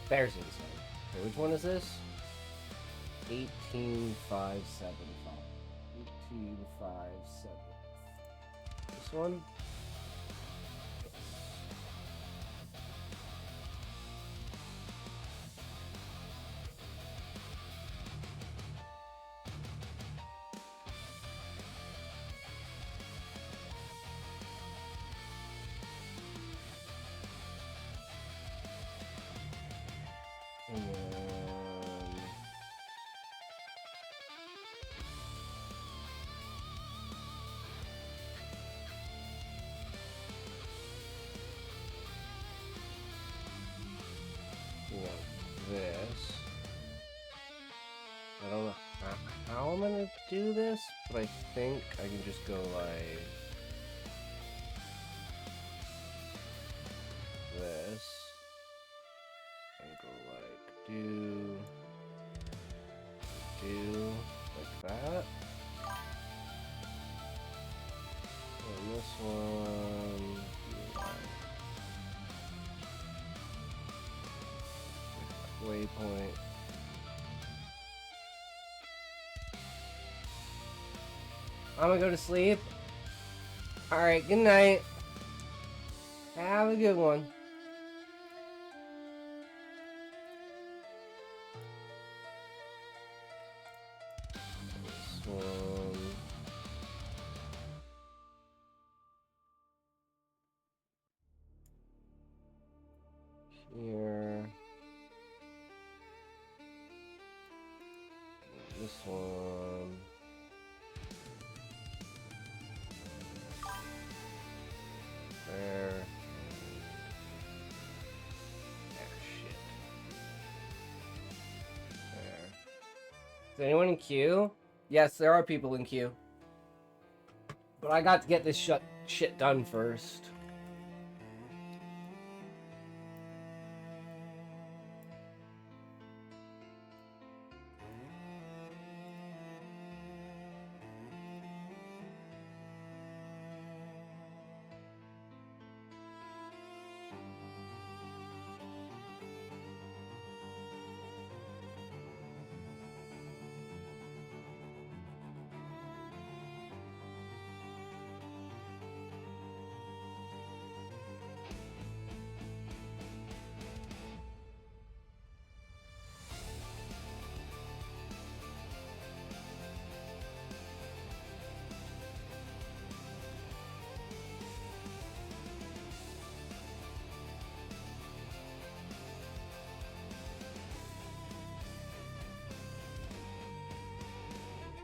There's insight. Okay, which one is this? 18575. 18575. This one? And then... we want this. I don't know how I'm gonna do this, but I think I can just go like this and go like do like that. And this one do like waypoint. I'm gonna go to sleep. Alright, good night. Have a good one. This one. Here. This one. There. Shit. There. Is anyone in queue? Yes, there are people in queue. But I got to get this shit done first.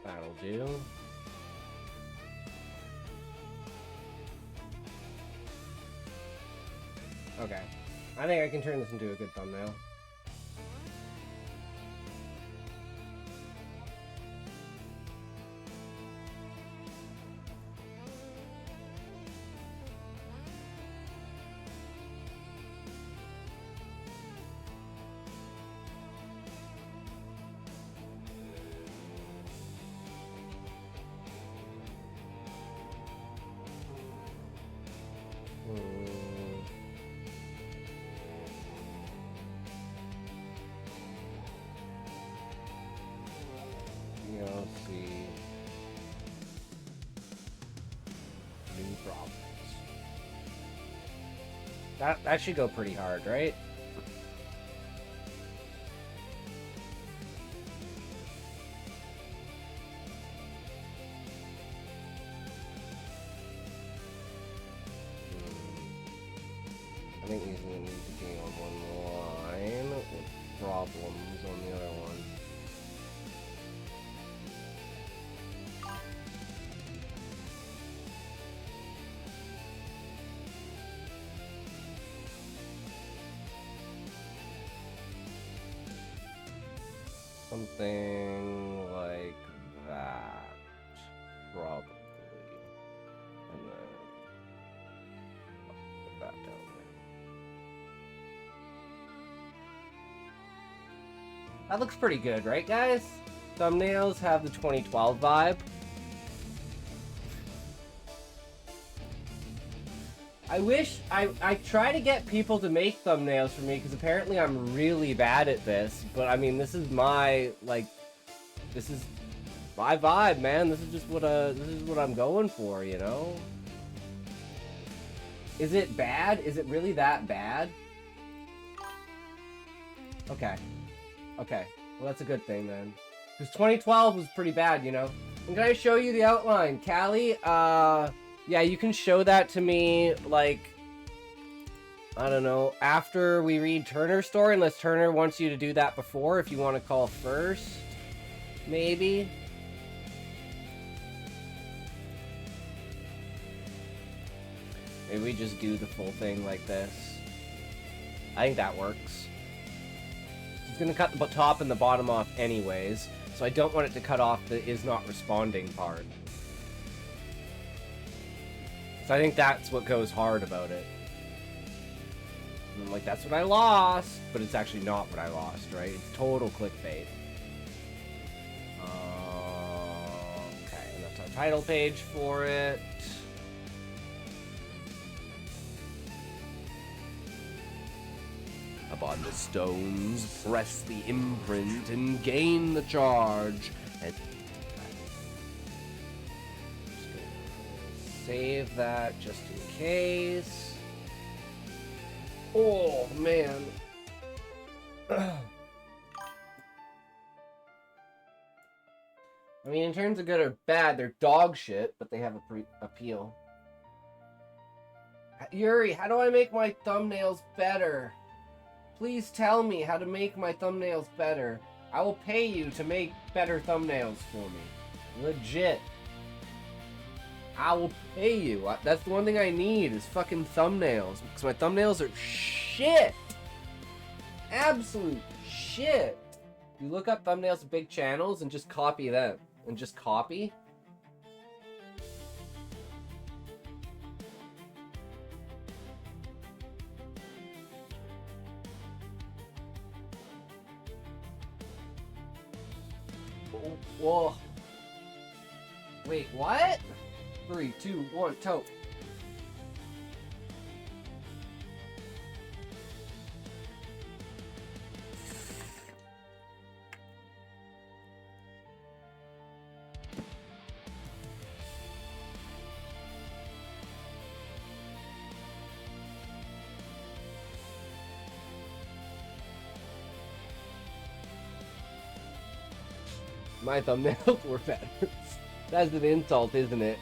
That'll do. Okay. I think I can turn this into a good thumbnail. You'll see new problems. That should go pretty hard, right? I think these are going to need to be on one line with problems on the other one. Something like that, probably. And then put that down there. That looks pretty good, right, guys? Thumbnails have the 2012 vibe. I wish I try to get people to make thumbnails for me because apparently I'm really bad at this. But I mean, this is my this is my vibe, man. This is just what I'm going for, you know. Is it bad? Is it really that bad? Okay. Okay. Well, that's a good thing then. Because 2012 was pretty bad, you know? And can I show you the outline? Callie, yeah, you can show that to me, like, I don't know, after we read Turner's story, unless Turner wants you to do that before, if you want to call first. Maybe. Maybe we just do the full thing like this. I think that works. It's gonna cut the top and the bottom off anyways, so I don't want it to cut off the is not responding part. So I think that's what goes hard about it. And I'm like, that's what I lost, but it's actually not what I lost, right? It's total clickbait. Okay, and that's our title page for it. Upon the stones, press the imprint and gain the charge. And save that just in case. Oh, man. I mean, in terms of good or bad, they're dog shit, but they have a appeal. Yuri, how do I make my thumbnails better? Please tell me how to make my thumbnails better. I will pay you to make better thumbnails for me. Legit. I will pay you. That's the one thing I need is fucking thumbnails. Because my thumbnails are shit. Absolute shit. You look up thumbnails of big channels and just copy them. And just copy. Whoa. Wait, what? 3, 2, 1, toe. My thumbnails were better. That's an insult, isn't it?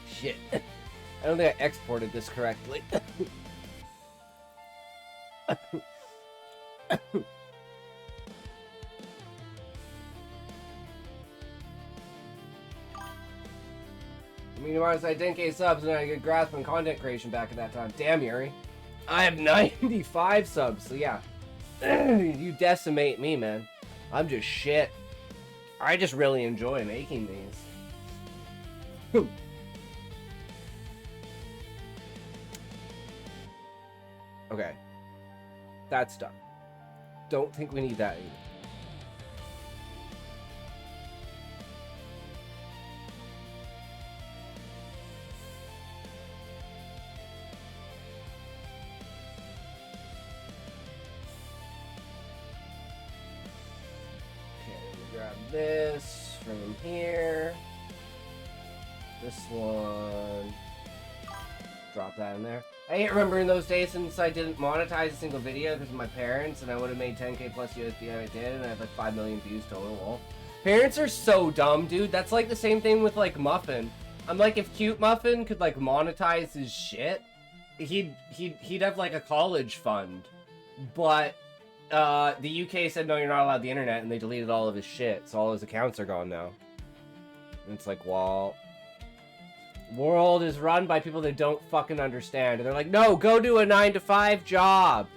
Shit. I don't think I exported this correctly. I mean, honest, I had 10k subs and I had a good grasp on content creation back at that time. Damn, Yuri. I have 95 subs, so yeah. You decimate me, man. I'm just shit. I just really enjoy making these. Okay. That's done. Don't think we need that either. This from here. This one. Drop that in there. I hate remembering those days since I didn't monetize a single video because of my parents, and I would have made 10k plus USD if I did, and I have like 5 million views total. Well, parents are so dumb, dude. That's like the same thing with like Muffin. I'm like, if Cute Muffin could like monetize his shit, he'd have like a college fund, but the UK said, no, you're not allowed the internet, and they deleted all of his shit, so all his accounts are gone now. And it's like, well, world is run by people that don't fucking understand. And they're like, no, go do a 9-to-5 job.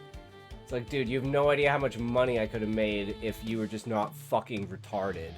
It's like, dude, you have no idea how much money I could have made if you were just not fucking retarded.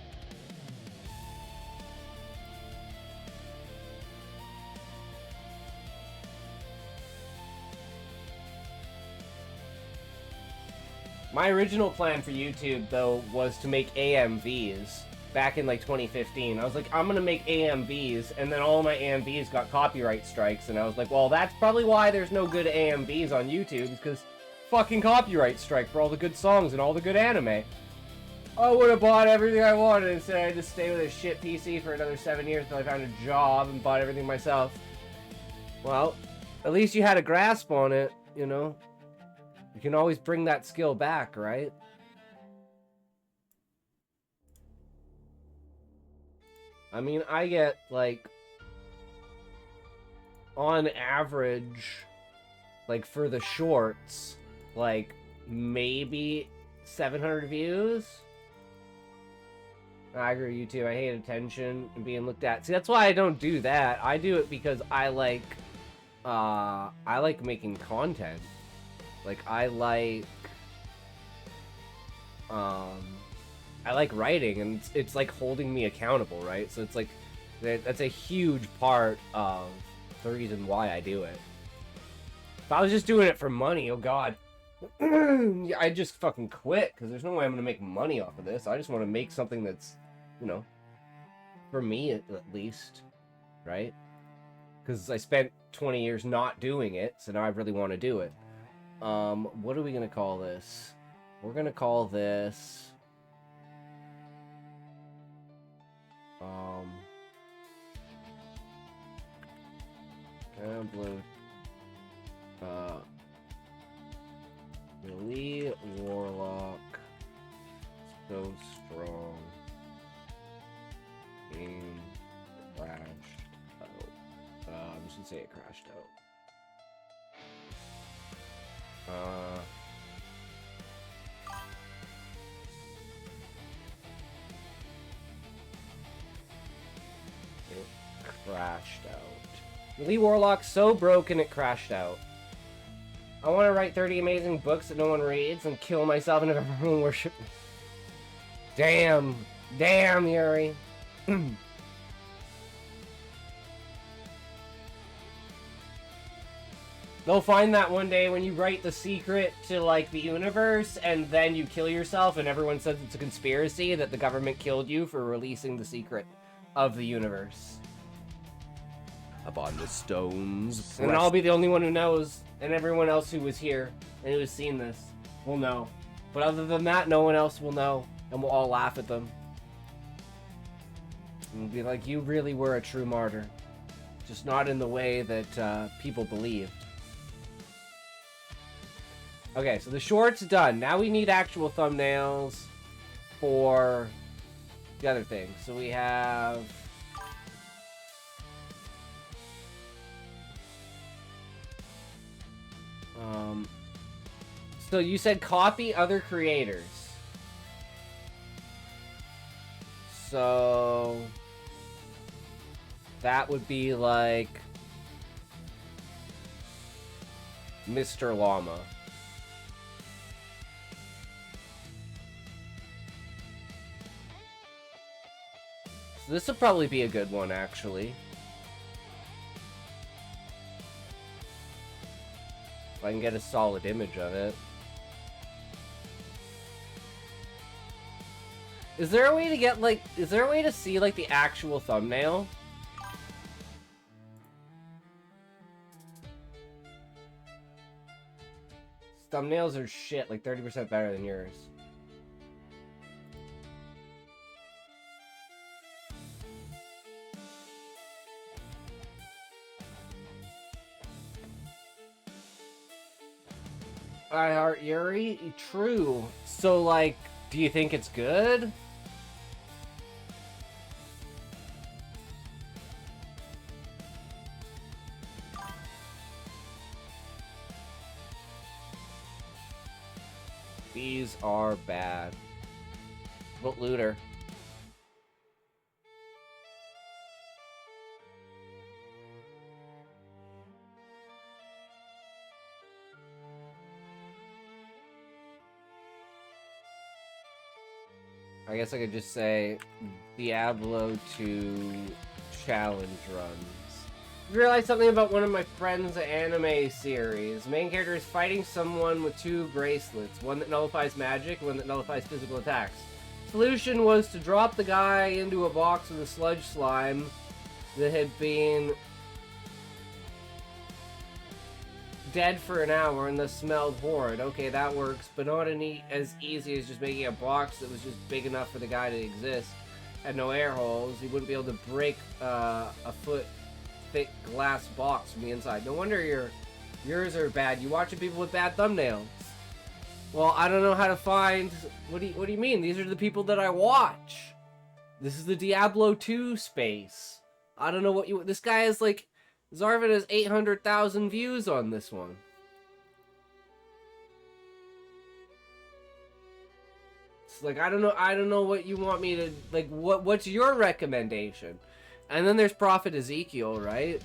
My original plan for YouTube, though, was to make AMVs. back in like 2015. I was like, I'm gonna make AMVs, and then all my AMVs got copyright strikes, and I was like, well, that's probably why there's no good AMVs on YouTube, because fucking copyright strike for all the good songs and all the good anime. I would have bought everything I wanted instead I had to stay with a shit PC for another 7 years until I found a job and bought everything myself. Well, at least you had a grasp on it, you know? You can always bring that skill back, right? I mean, I get, like, on average, like, for the shorts, like, maybe 700 views? I agree with you too. I hate attention and being looked at. See, that's why I don't do that. I do it because I like making content. Like, I like writing, and it's like holding me accountable, right? So it's like, that's a huge part of the reason why I do it. If I was just doing it for money, oh god, I'd just fucking quit, because there's no way I'm gonna make money off of this. I just want to make something that's, you know, for me at least, right? Because I spent 20 years not doing it, so now I really want to do it. What are we gonna call this? We're gonna call this blue Melee Warlock, so strong, game crashed out. I'm just gonna say it crashed out. It crashed out. Melee Warlock so broken it crashed out. I want to write 30 amazing books that no one reads and kill myself and never everyone worship me. Damn. Damn, Yuri. They'll find that one day when you write the secret to, like, the universe, and then you kill yourself, and everyone says it's a conspiracy that the government killed you for releasing the secret of the universe. Upon the stones. And I'll be the only one who knows, and everyone else who was here and who has seen this will know. But other than that, no one else will know, and we'll all laugh at them. And be like, you really were a true martyr. Just not in the way that people believed. Okay, so the short's done. Now we need actual thumbnails for the other things. So we have... so you said copy other creators. So... that would be like... Mr. Llama. So this would probably be a good one, actually. If I can get a solid image of it. Is there a way to get, like... is there a way to see, like, the actual thumbnail? Thumbnails are shit, like 30% better than yours. I heart Yuri. True. So, like, do you think it's good? These are bad. Vote looter. I guess I could just say Diablo 2 challenge runs. I realized something about one of my friends' anime series. Main character is fighting someone with two bracelets. One that nullifies magic, one that nullifies physical attacks. Solution was to drop the guy into a box with a sludge slime that had been dead for an hour and thus smelled horrid. Okay, that works, but not as easy as just making a box that was just big enough for the guy to exist. Had no air holes. He wouldn't be able to break a foot thick glass box from the inside. No wonder yours are bad. You watching people with bad thumbnails. Well, I don't know how to find... What do you mean? These are the people that I watch. This is the Diablo 2 space. I don't know what you... This guy is like... Zarvin has 800,000 views on this one. It's like, I don't know what you want me to... Like, what's your recommendation? And then there's Prophet Ezekiel, right?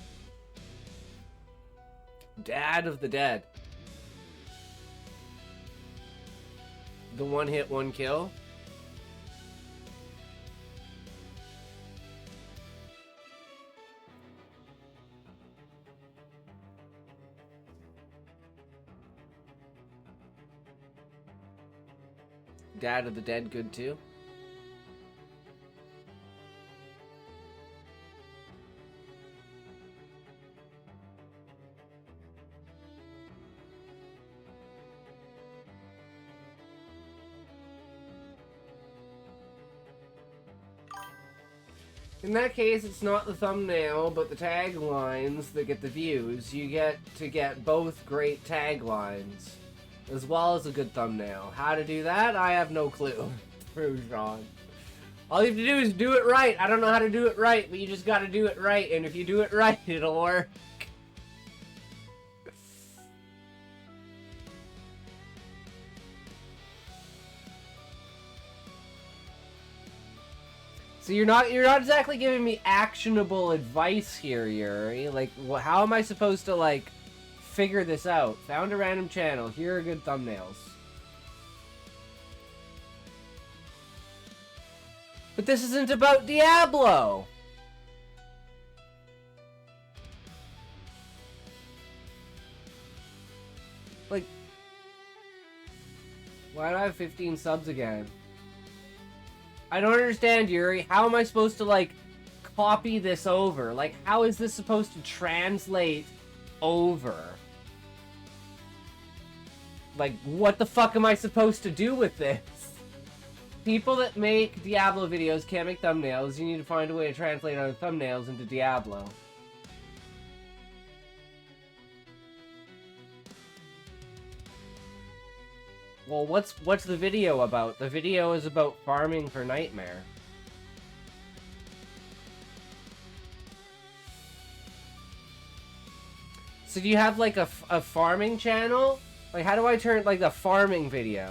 Dad of the Dead. The one hit, one kill. Dad of the Dead, good too. In that case, it's not the thumbnail, but the taglines that get the views. You get to get both great taglines, as well as a good thumbnail. How to do that? I have no clue. Through Sean. All you have to do is do it right. I don't know how to do it right, but you just gotta do it right, and if you do it right, it'll work. So you're not exactly giving me actionable advice here, Yuri. Like, how am I supposed to, like, figure this out? Found a random channel. Here are good thumbnails. But this isn't about Diablo! Like, why do I have 15 subs again? I don't understand, Yuri. How am I supposed to, like, copy this over? Like, how is this supposed to translate over? Like, what the fuck am I supposed to do with this? People that make Diablo videos can't make thumbnails. You need to find a way to translate our thumbnails into Diablo. Well, what's the video about? The video is about farming for Nightmare. So do you have, like, a farming channel? Like, how do I turn, like, the farming video?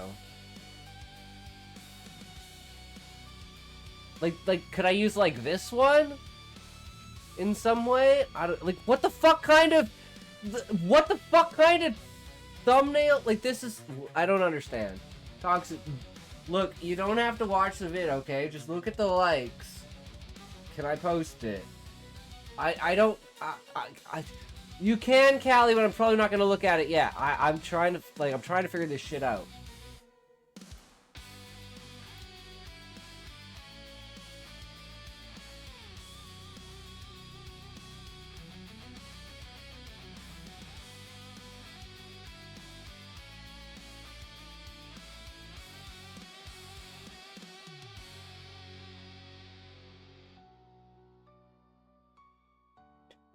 Like, could I use, like, this one? In some way? I don't, like, what the fuck kind of thumbnail? Like, this is... I don't understand. Toxic... Look, you don't have to watch the vid, okay? Just look at the likes. Can I post it? I don't... You can, Callie, but I'm probably not gonna look at it yet. I'm trying to figure this shit out.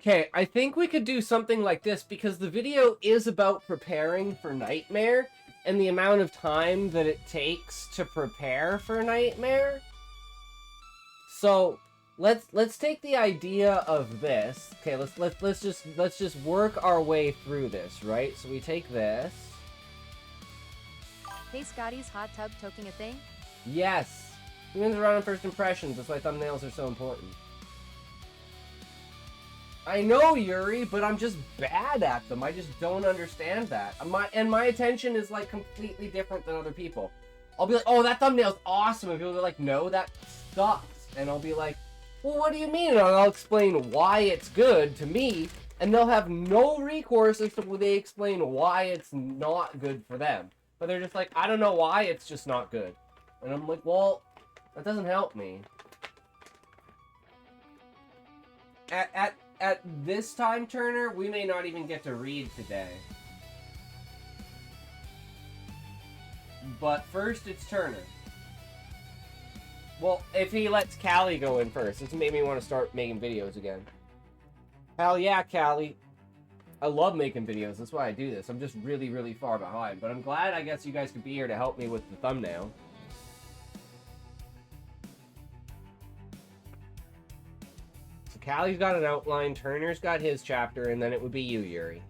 Okay, I think we could do something like this because the video is about preparing for Nightmare and the amount of time that it takes to prepare for Nightmare. So let's take the idea of this. Okay, let's just work our way through this, right? So we take this. Hey Scotty's hot tub toking a thing? Yes. Humans around on first impressions. That's why thumbnails are so important. I know, Yuri, but I'm just bad at them. I just don't understand that. My attention is, like, completely different than other people. I'll be like, oh, that thumbnail's awesome. And people are like, no, that sucks. And I'll be like, well, what do you mean? And I'll explain why it's good to me. And they'll have no recourse except they explain why it's not good for them. But they're just like, I don't know why, it's just not good. And I'm like, well, That doesn't help me. At this time, Turner, we may not even get to read today. But first, it's Turner. Well, if he lets Callie go in first, it's made me want to start making videos again. Hell yeah, Callie. I love making videos. That's why I do this. I'm just really, really far behind. But I'm glad, I guess, you guys could be here to help me with the thumbnail. So Callie's got an outline, Turner's got his chapter, and then it would be you, Yuri.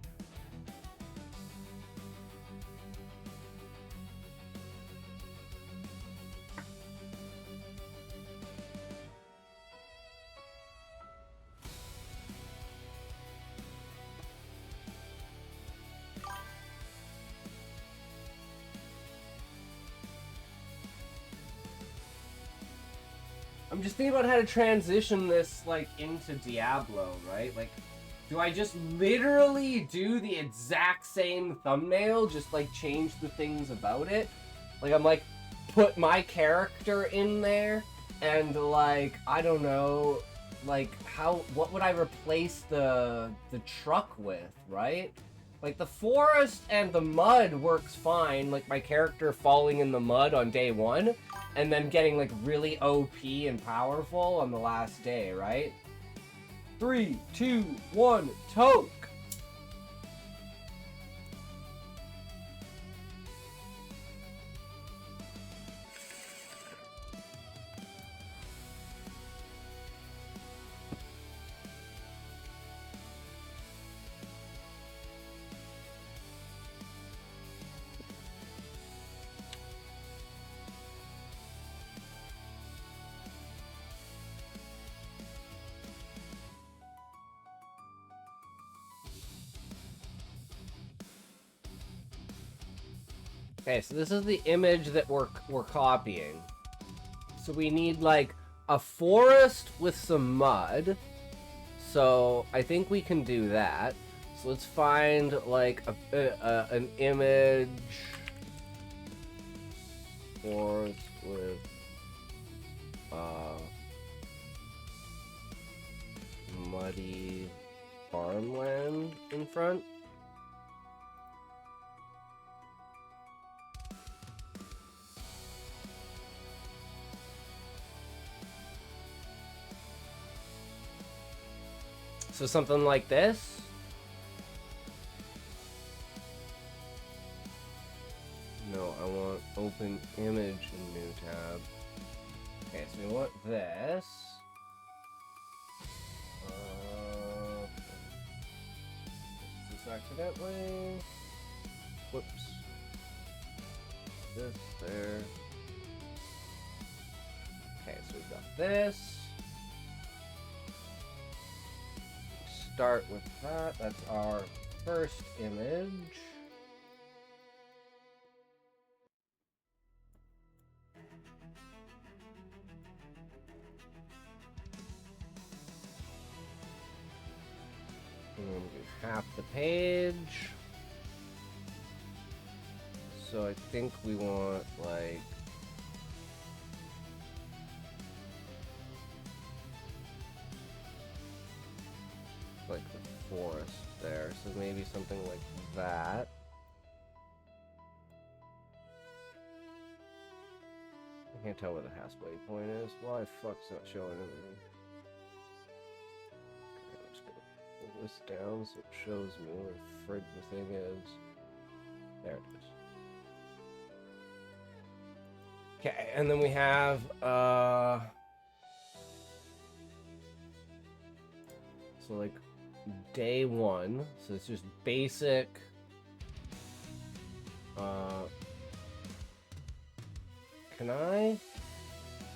I'm just thinking about how to transition this, like, into Diablo, right? Like, do I just literally do the exact same thumbnail, just, like, change the things about it? Like, I'm, like, put my character in there, and, like, I don't know, like, what would I replace the truck with, right? Like, the forest and the mud works fine, like, my character falling in the mud on day 1, and then getting, like, really OP and powerful on the last day, right? 3, 2, 1, toke! Okay, so this is the image that we're copying. So we need, like, a forest with some mud. So I think we can do that. So let's find, like, an image. Forest with muddy farmland in front. So something like this. No, I want open image in new tab. Okay, so we want this. This accidentally. Whoops. This there. Okay, so we've got this. Start with that. That's our first image. And then do half the page. So I think we want, like, the forest there, so maybe something like that. I can't tell where the halfway point is. Why fuck's not showing anything? Okay, I'm just gonna pull this down so it shows me where the frig the thing is. There it is. Okay, and then we have so like day 1, so it's just basic can I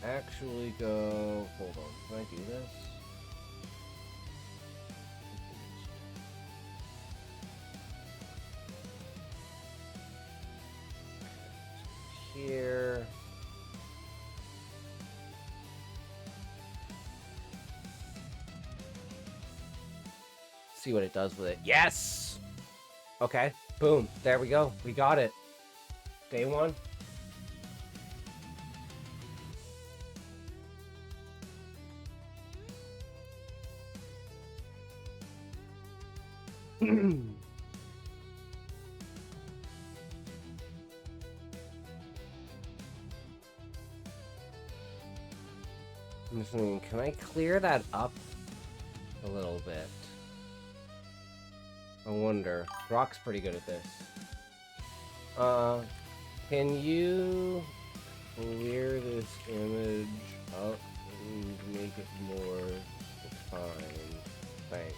actually go, hold on, can I do this? Here. See what it does with it. Yes! Okay, boom, there we go. We got it. Day 1. I'm just thinking, can I clear that up a little bit? I wonder. Rock's pretty good at this. Can you clear this image up and make it more defined? Thanks.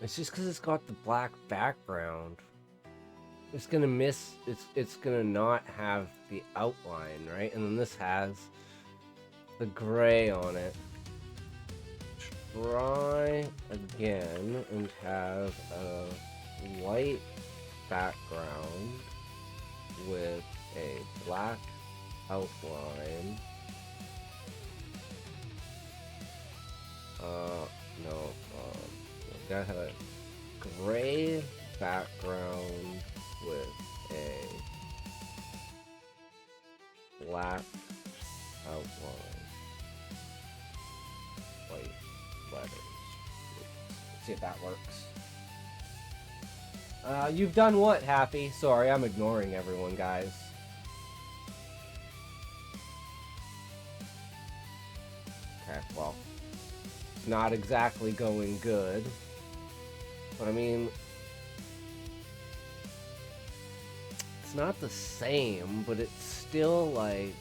It's just because it's got the black background. It's gonna miss. It's gonna not have the outline, right? And then this has the gray on it. Try again and have a white background with a black outline. No. Gotta have a gray background with a black outline. White letters. Let's see if that works. You've done what, Happy? Sorry, I'm ignoring everyone, guys. Okay, well. It's not exactly going good. But I mean, it's not the same, but it's still like...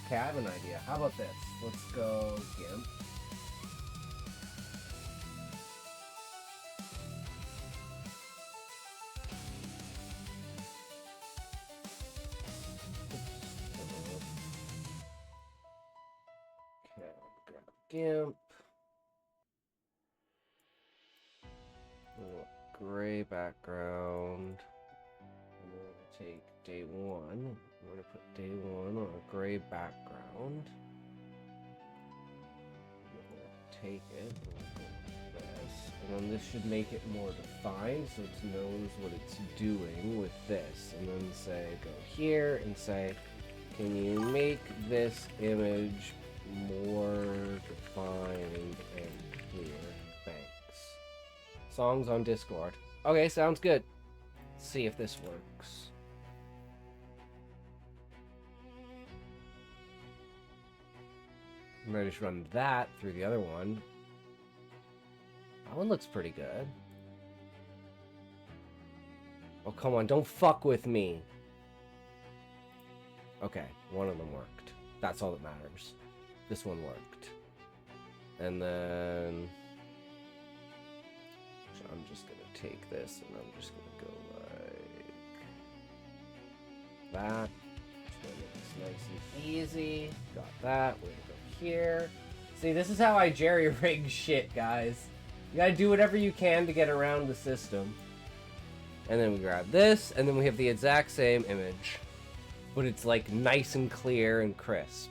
Okay, I have an idea. How about this? Let's go GIMP. GIMP. Gray background. I'm going to take day one. I'm going to put day one on a gray background. I'm going to take it and this. And then this should make it more defined so it knows what it's doing with this. And then say, go here and say, can you make this image more defined and clear? Thanks. Songs on Discord. Okay, sounds good. Let's see if this works. I'm ready to run that through the other one. That one looks pretty good. Oh, come on, don't fuck with me. Okay, one of them worked. That's all that matters. This one worked. And then... so I'm just going to take this and I'm just going to go like... that. Just going to make this nice and easy. Got that. We're going to go here. See, this is how I jerry-rig shit, guys. You gotta do whatever you can to get around the system. And then we grab this, and then we have the exact same image. But it's like nice and clear and crisp.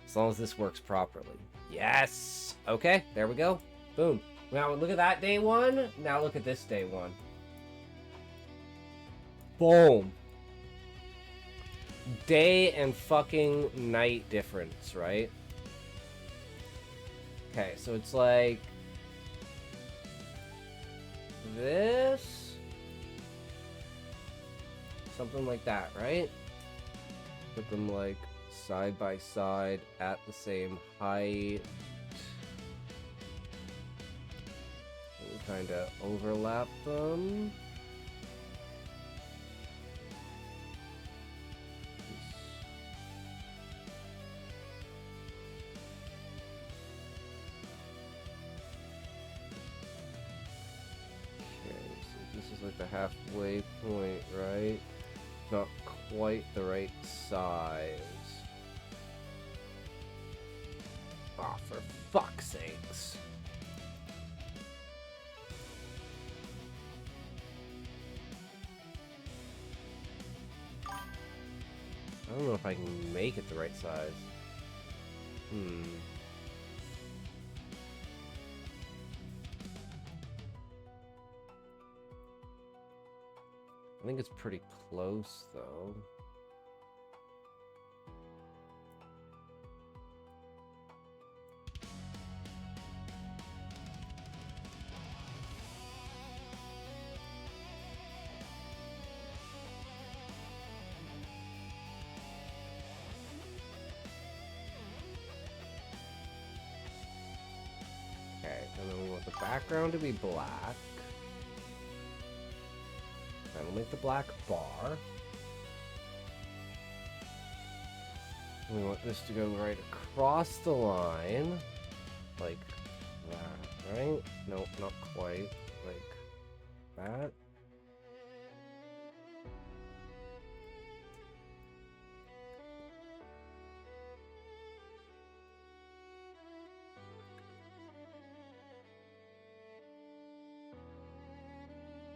As long as this works properly. Yes! Okay, there we go. Boom. Now look at that day one. Now look at this day one. Boom. Day and fucking night difference, right? Okay, so it's like... this? Something like that, right? Put them like side by side at the same height. And kind of overlap them. Like the halfway point, right? Not quite the right size. Oh, for fuck's sakes. I don't know if I can make it the right size. I think it's pretty close, though. Okay, and then we want the background to be black. And we'll make the black bar. And we want this to go right across the line. Like that, right? Nope, not quite. Like that.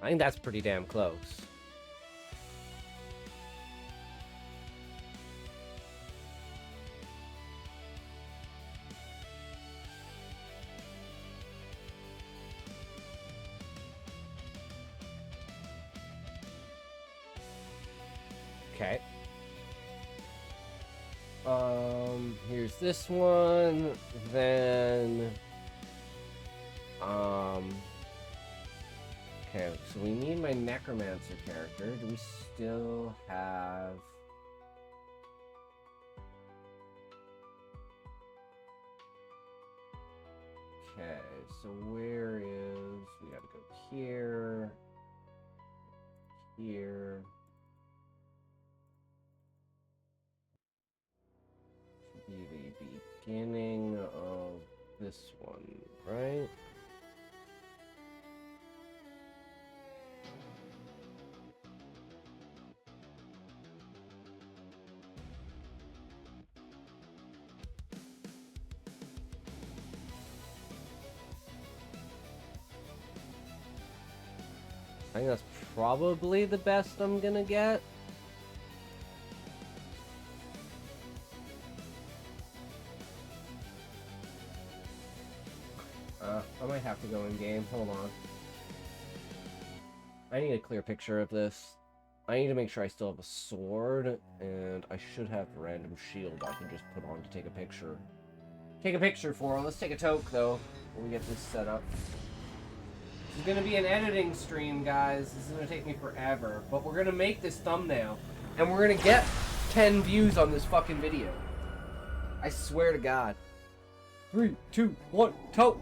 I think that's pretty damn close. Okay. Here's this one, then, okay, so we need my Necromancer character. Do we still have... Okay, so where is... We gotta go here, here... Be the beginning of this one, right? I think that's probably the best I'm gonna get. I might have to go in game. Hold on. I need a clear picture of this. I need to make sure I still have a sword, and I should have a random shield I can just put on to take a picture. Take a picture for it. Let's take a toke, though, when we get this set up. This is going to be an editing stream, guys. This is going to take me forever, but we're going to make this thumbnail, and we're going to get 10 views on this fucking video. I swear to God. 3, 2, 1, toke!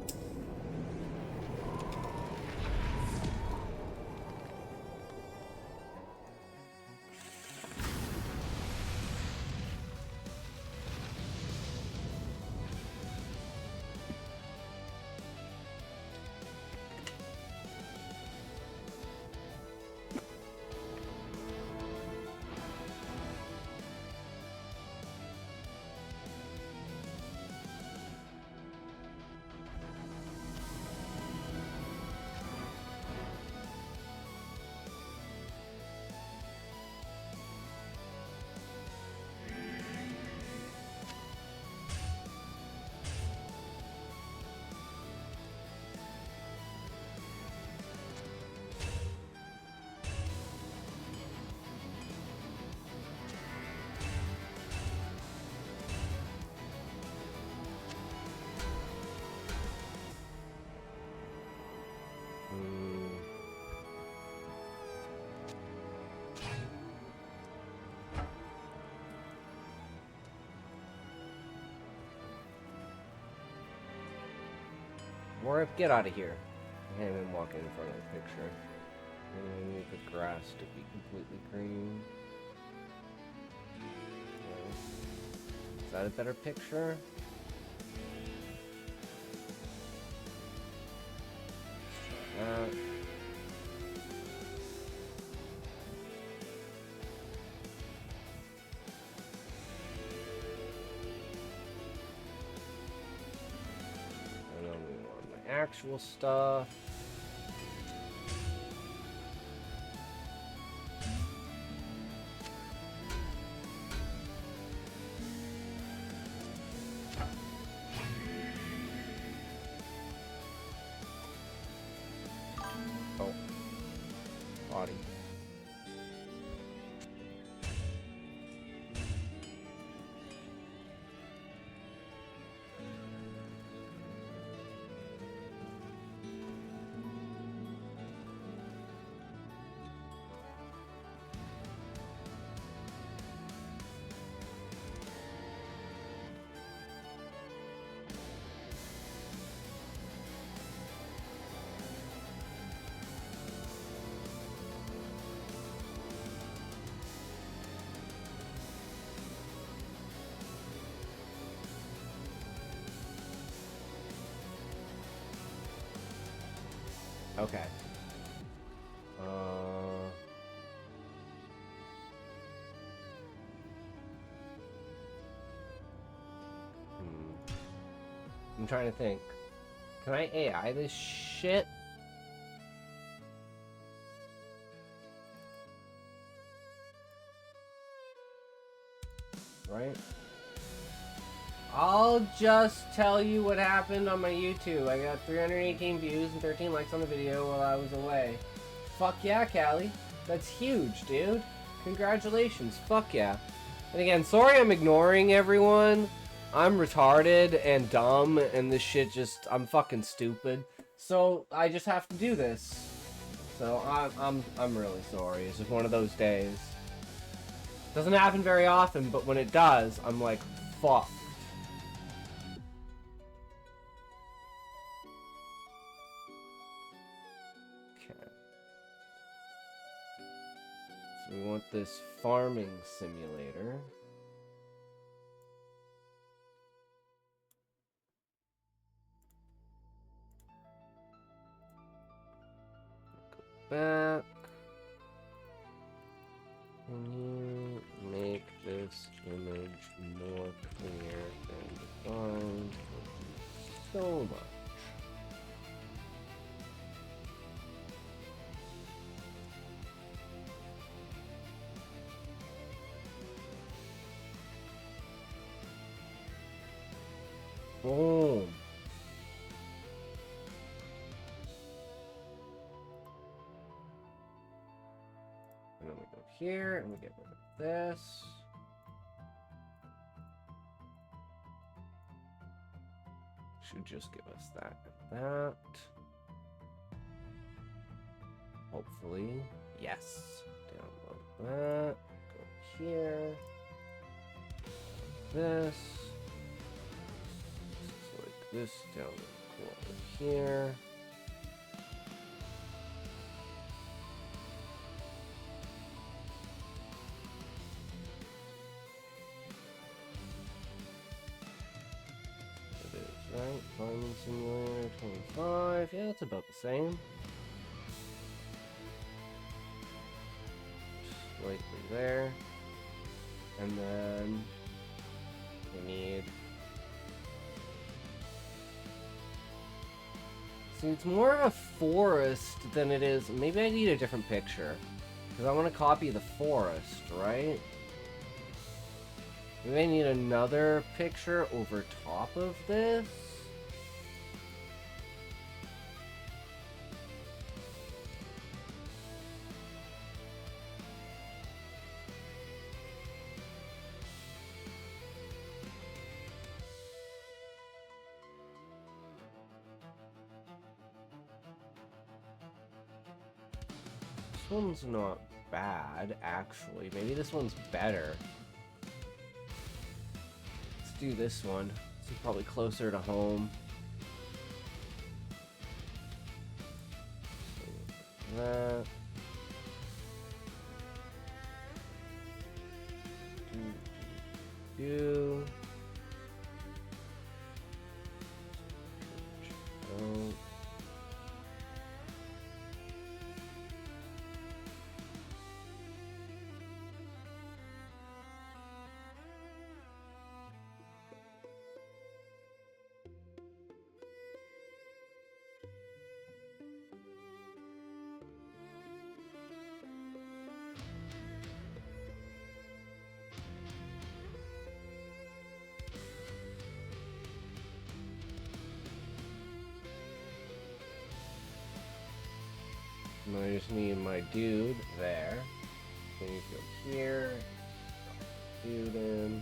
Or get out of here. I can't even walk in front of the picture. And I need the grass to be completely green. Okay. Is that a better picture? Let's try that. Actual stuff. body. Okay. I'm trying to think. Can I AI this shit? Right? I'll just tell you what happened on my YouTube. I got 318 views and 13 likes on the video while I was away. Fuck yeah, Callie. That's huge, dude. Congratulations. Fuck yeah. And again, sorry I'm ignoring everyone. I'm retarded and dumb, and this shit just... I'm fucking stupid. So, I just have to do this. So, I'm really sorry. It's just one of those days. Doesn't happen very often, but when it does, I'm like, fuck. Okay. So we want this farming simulator. Go back. Can you make this image more clear and defined? So much. Boom. And then we go here and we get rid of this. Should just give us that and that. Hopefully. Yes. Download that. Go here. This. Select this down the corner here. Right, Farming Simulator 25. Yeah, it's about the same. Slightly there. And then we need... See, it's more of a forest than it is... Maybe I need a different picture. Because I want to copy the forest, right? Maybe I need another picture over top of this. This one's not bad, actually. Maybe this one's better. Do this one. This is probably closer to home. That. Do. Oh. And I just need my dude there. So you go here. Dude in.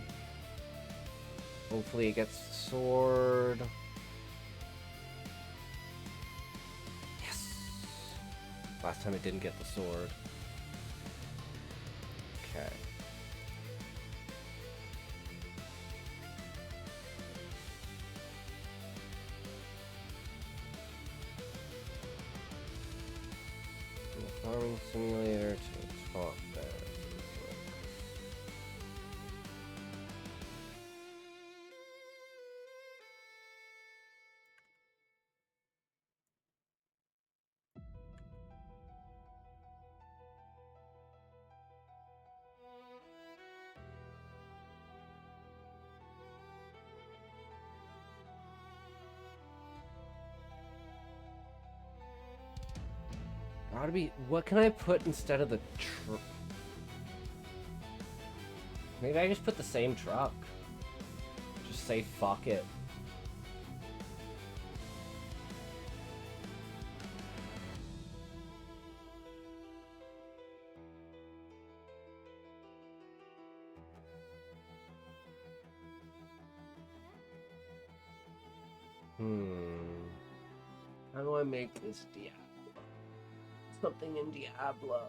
Hopefully it gets the sword. Yes! Last time it didn't get the sword. Okay. Farming simulator to the top there. Gotta be. What can I put instead of the truck? Maybe I just put the same truck. Just say fuck it. How do I make this Diablo? Something in Diablo.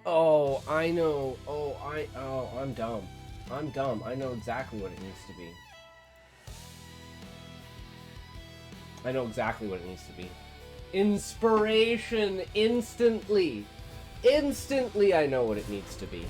Oh, I know. I'm dumb. I'm dumb. I know exactly what it needs to be. I know exactly what it needs to be. Inspiration! Instantly! Instantly I know what it needs to be.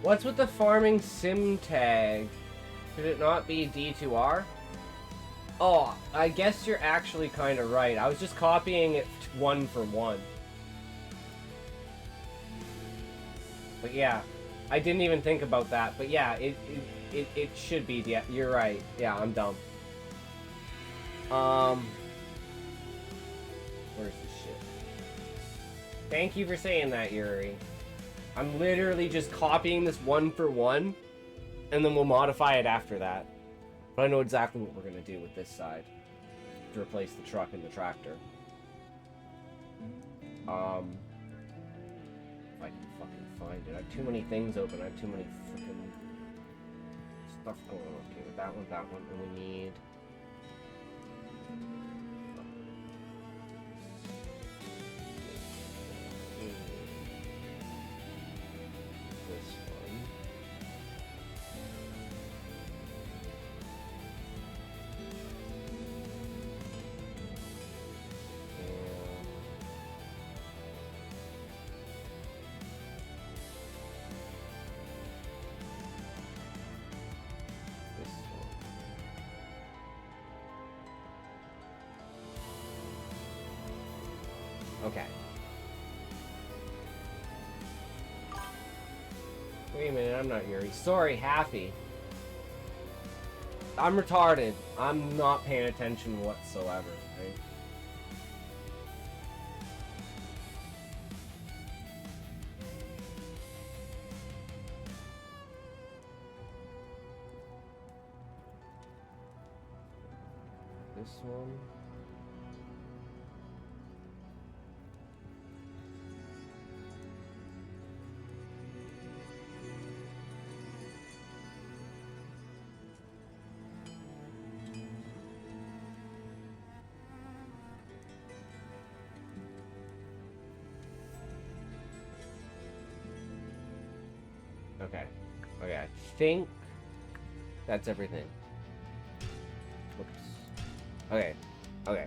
What's with the farming sim tag? Could it not be D2R? Oh, I guess you're actually kind of right. I was just copying it one for one. But yeah, I didn't even think about that. But yeah, it should be. Yeah, you're right. Yeah, I'm dumb. Where's the shit? Thank you for saying that, Yuri. I'm literally just copying this one for one, and then we'll modify it after that. But I know exactly what we're going to do with this side to replace the truck and the tractor. If I can fucking find it. I have too many things open. I have too many freaking stuff going on. Okay, with that one, and we need... this one. Okay. Wait a minute, I'm not Yuri. Sorry, Happy. I'm retarded. I'm not paying attention whatsoever, right? This one. Okay. Okay, I think that's everything. Whoops. Okay. Okay.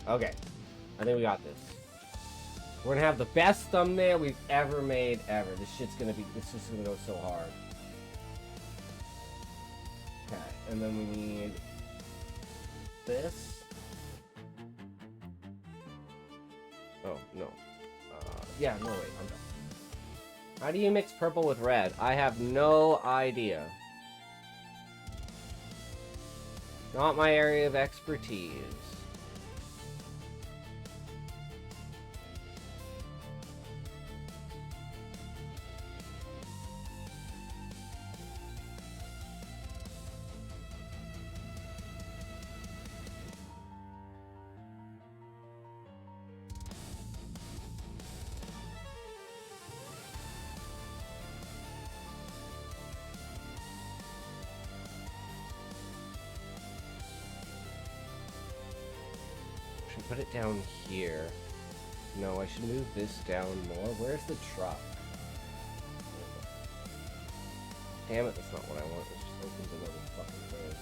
Okay. I think we got this. We're gonna have the best thumbnail we've ever made ever. This is just gonna go so hard. Okay, and then we need this. Oh, no. Yeah, no, wait, I'm done. How do you mix purple with red? I have no idea. Not my area of expertise. Should put it down here. No, I should move this down more. Where's the truck? Damn it, that's not what I want. It just opens another fucking thing.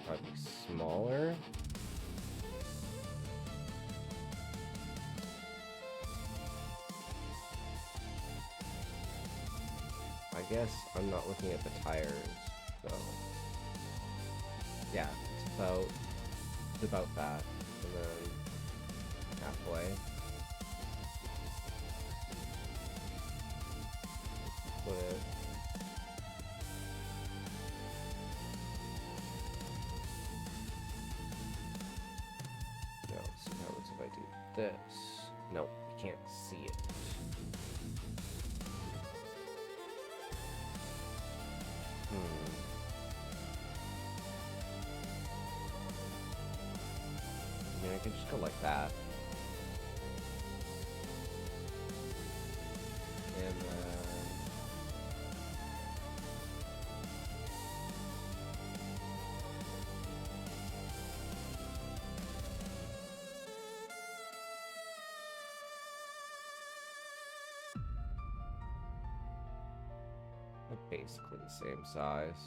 Probably smaller. I guess I'm not looking at the tires, so yeah, it's about that, and then halfway. Put it. No, so how looks if I do this? Nope, you can't see it. I mean, I could just go like that. And they're basically the same size.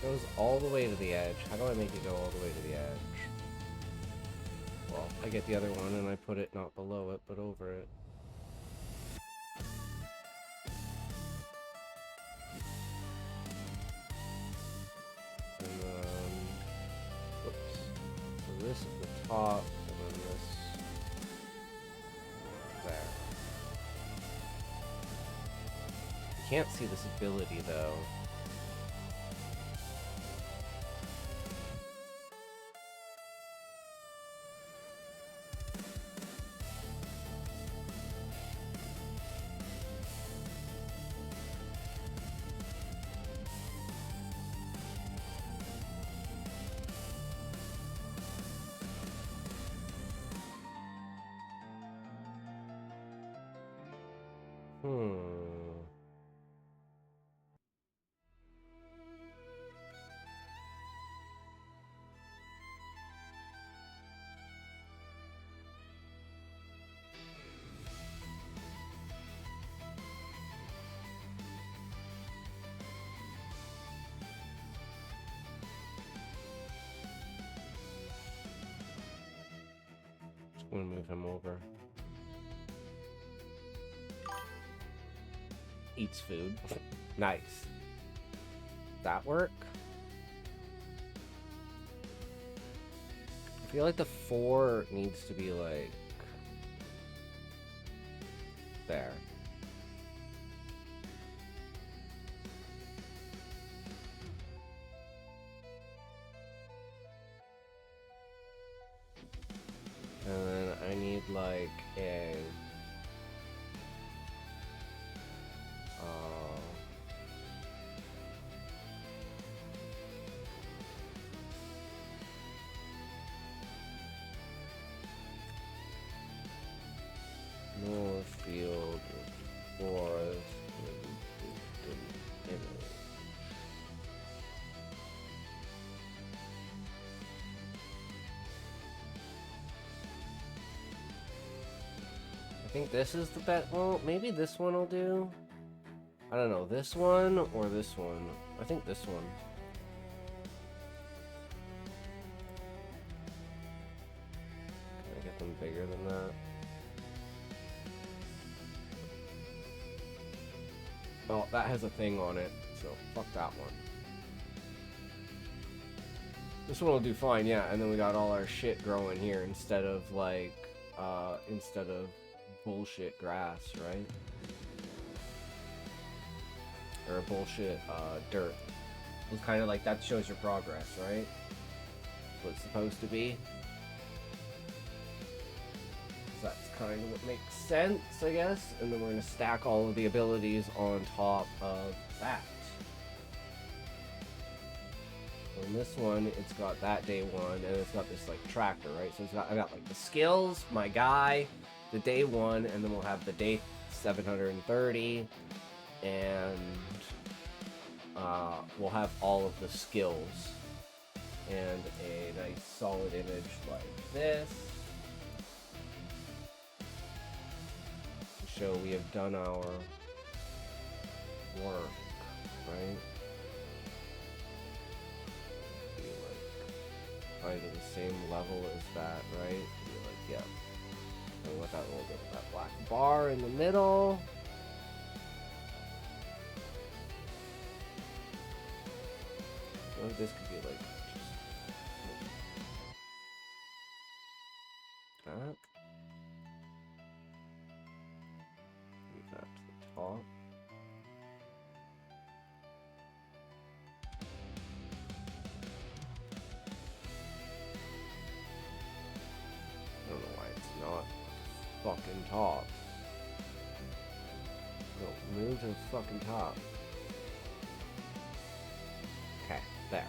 Goes all the way to the edge. How do I make it go all the way to the edge? Well, I get the other one and I put it not below it, but over it. And then, whoops. So this is the top, and then this there. You can't see this ability though. Just gonna move him over. Eats food. Nice. That work? I feel like the 4 needs to be like there. And then like a Northfield Forest image. I think this is the best. Well, maybe this one will do. I don't know, this one or this one. I think this one. Can I get them bigger than that? Oh, that has a thing on it, so fuck that one. This one will do fine, yeah, and then we got all our shit growing here instead of like, instead of bullshit grass, right? Or bullshit, dirt. It's kind of like, that shows your progress, right? That's what it's supposed to be. So that's kind of what makes sense, I guess. And then we're going to stack all of the abilities on top of that. On this one, it's got that day one, and it's got this like tracker, right? So I got like the skills, my guy, the day one, and then we'll have the day 730, and we'll have all of the skills and a nice solid image like this to show we have done our work, right? Be like kind of the same level as that, right? Be like, yeah. And with that little bit of that black bar in the middle. I think this could be like just that. Move that to the top. I don't know why it's not fucking top. No, move to the fucking top. Okay, there.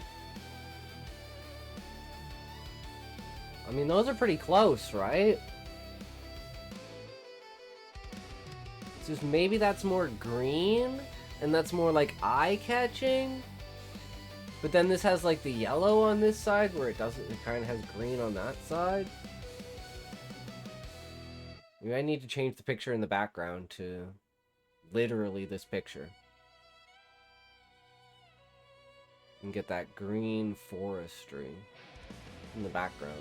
I mean, those are pretty close, right? It's just maybe that's more green, and that's more like eye-catching. But then this has like the yellow on this side, where it doesn't, it kind of has green on that side. Maybe I need to change the picture in the background to literally this picture. And get that green forestry in the background.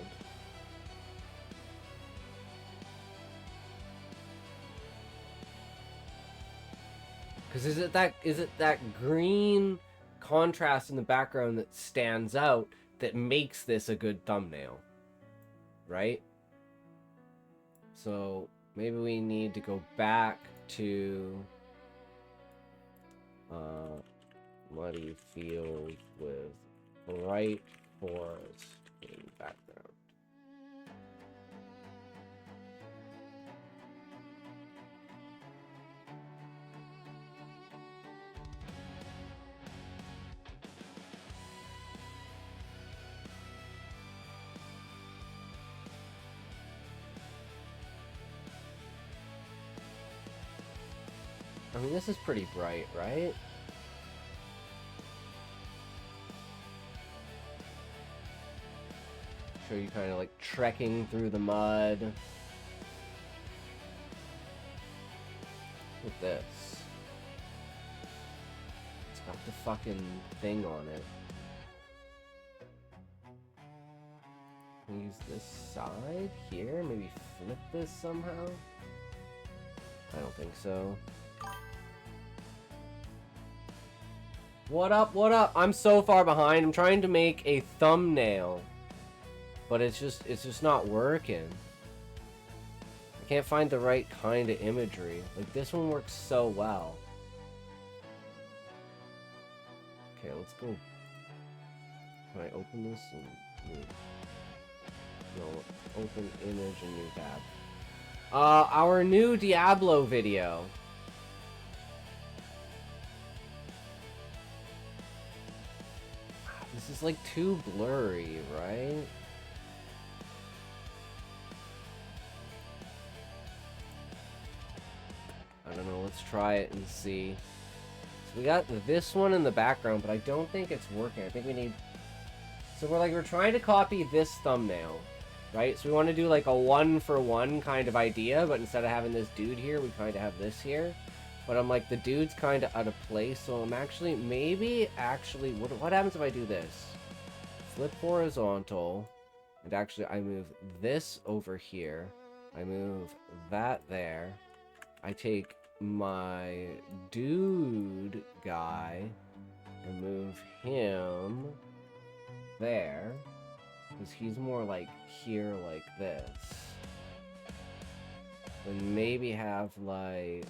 Because is it that green contrast in the background that stands out that makes this a good thumbnail, right? So maybe we need to go back to muddy field with bright forest in the background. I mean, this is pretty bright, right? Show you kind of like trekking through the mud. Look at this. It's got the fucking thing on it. Use this side here? Maybe flip this somehow? I don't think so. What up, what up? I'm so far behind. I'm trying to make a thumbnail. But it's just not working. I can't find the right kind of imagery. Like, this one works so well. Okay, let's go. Can I open this and move? No, open image and new tab. Our new Diablo video. This is like too blurry, right? I don't know, let's try it and see. So we got this one in the background, but I don't think it's working. I think we need... So we're trying to copy this thumbnail, right? So we want to do like a one-for-one kind of idea, but instead of having this dude here, we kind of have this here. But I'm like, the dude's kind of out of place, so I'm actually, what happens if I do this? Flip horizontal, and actually I move this over here. I move that there. I take my dude guy and move him there, because he's more like here like this. And maybe have like...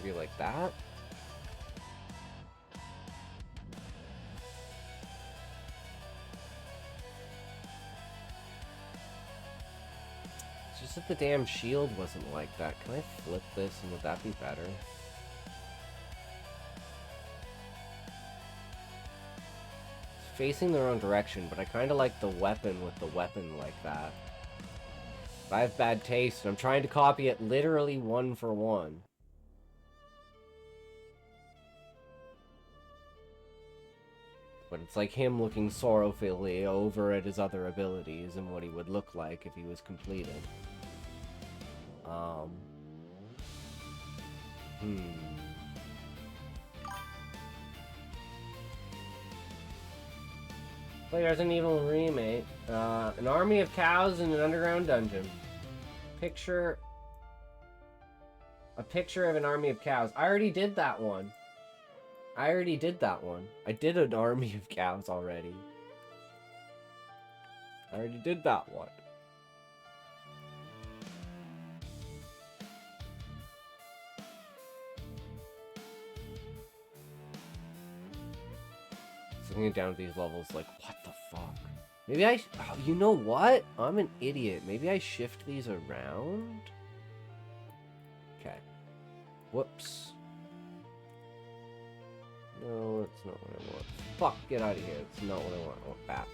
maybe like that? It's just that the damn shield wasn't like that. Can I flip this and would that be better? It's facing the wrong direction, but I kind of like the weapon with the weapon like that. But I have bad taste, and I'm trying to copy it literally one for one. But it's like him looking sorrowfully over at his other abilities and what he would look like if he was completed. Play Resident Evil Remake. An army of cows in an underground dungeon. A picture of an army of cows. I already did that one. I did an army of cows already. I already did that one. Looking down at these levels like, what the fuck? Maybe I... Oh, you know what? I'm an idiot. Maybe I shift these around? Okay. Whoops. No, that's not what I want. Fuck, get out of here. That's not what I want. I want back.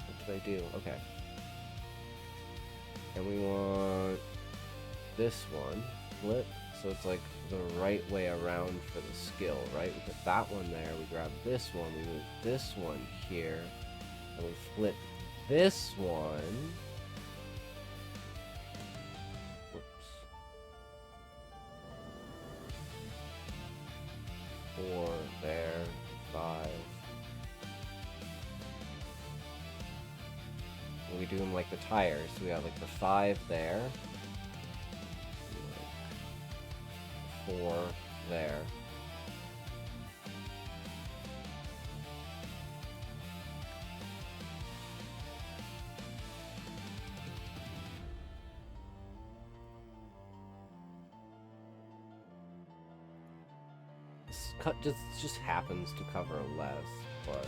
What did I do? Okay. And we want this one. Flip. So it's like the right way around for the skill, right? We put that one there, we grab this one, we move this one here, and we flip this one. Whoops. 4 there, 5. And we do them like the tires, so we got like the 5 there. 4 there. This cut just happens to cover less, but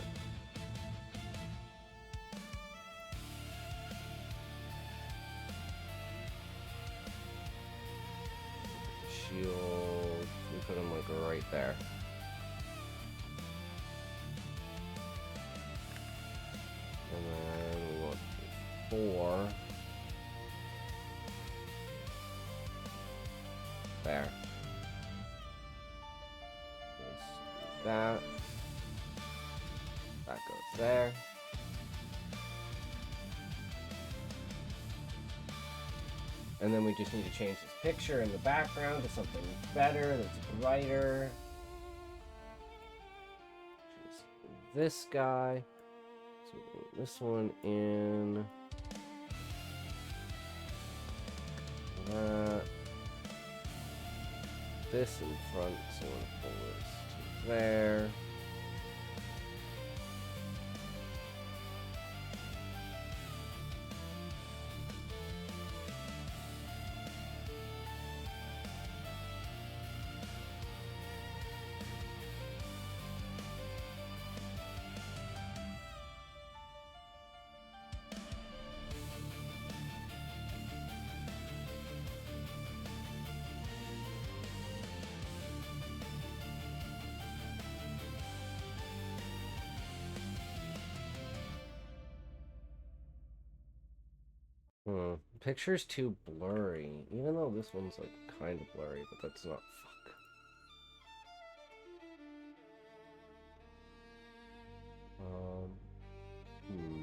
shield, we put him like right there. And then we want 4 there. That goes there. And then we just need to change this picture in the background to something better, that's brighter. Choose this guy. So we put this one in. That. This in front, so I'm gonna pull this to there. Picture's too blurry. Even though this one's like kind of blurry, but that's not. Fuck. Hmm.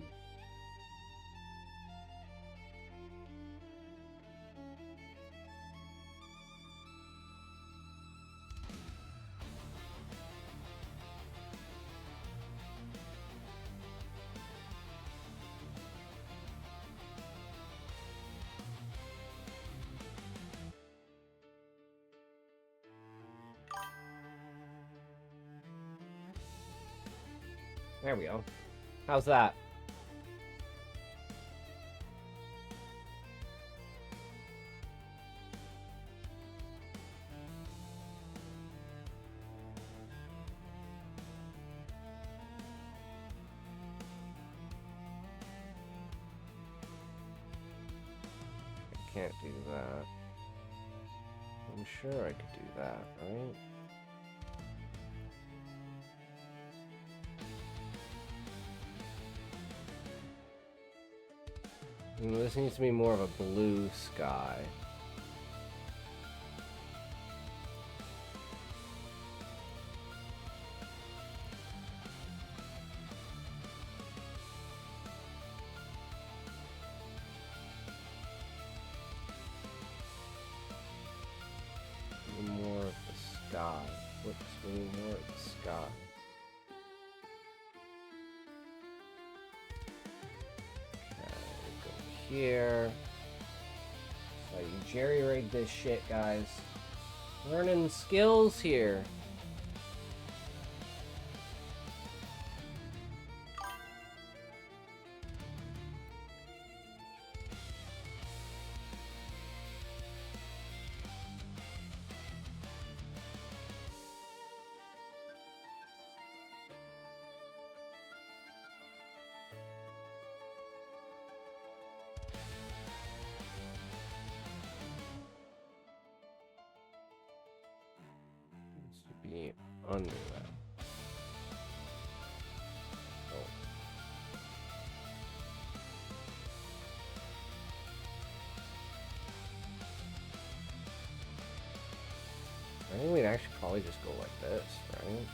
There we go. How's that? I can't do that. I'm sure I could do that, right? This needs to be more of a blue sky. More of the sky. Whoops, we need more of the sky. Here. So you jerry-rig this shit, guys. Learning skills here. Be under that. Oh. I think we'd actually probably just go like this, right?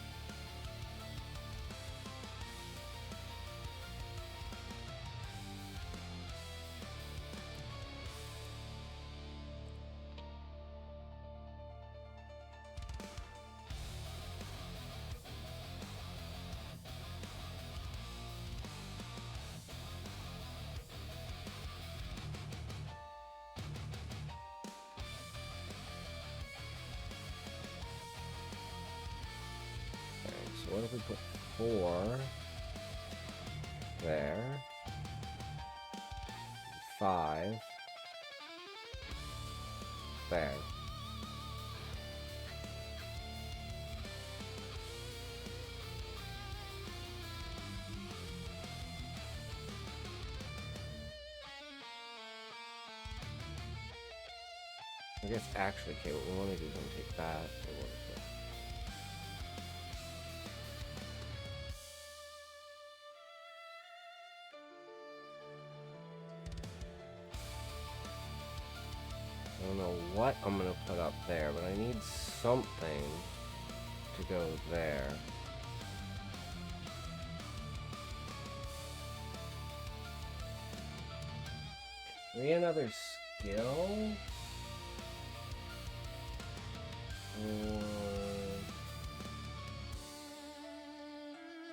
So what if we put 4 there, 5 there. I guess actually, okay, what we want to do is we want to take that and what is it? I don't know what I'm gonna put up there, but I need something to go there. Maybe another skill?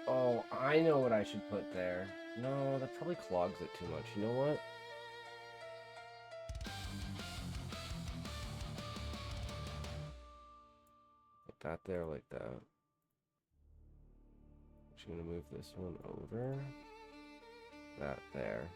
Oh, I know what I should put there. No, that probably clogs it too much. You know what? Put that there like that. Just gonna move this one over. That there.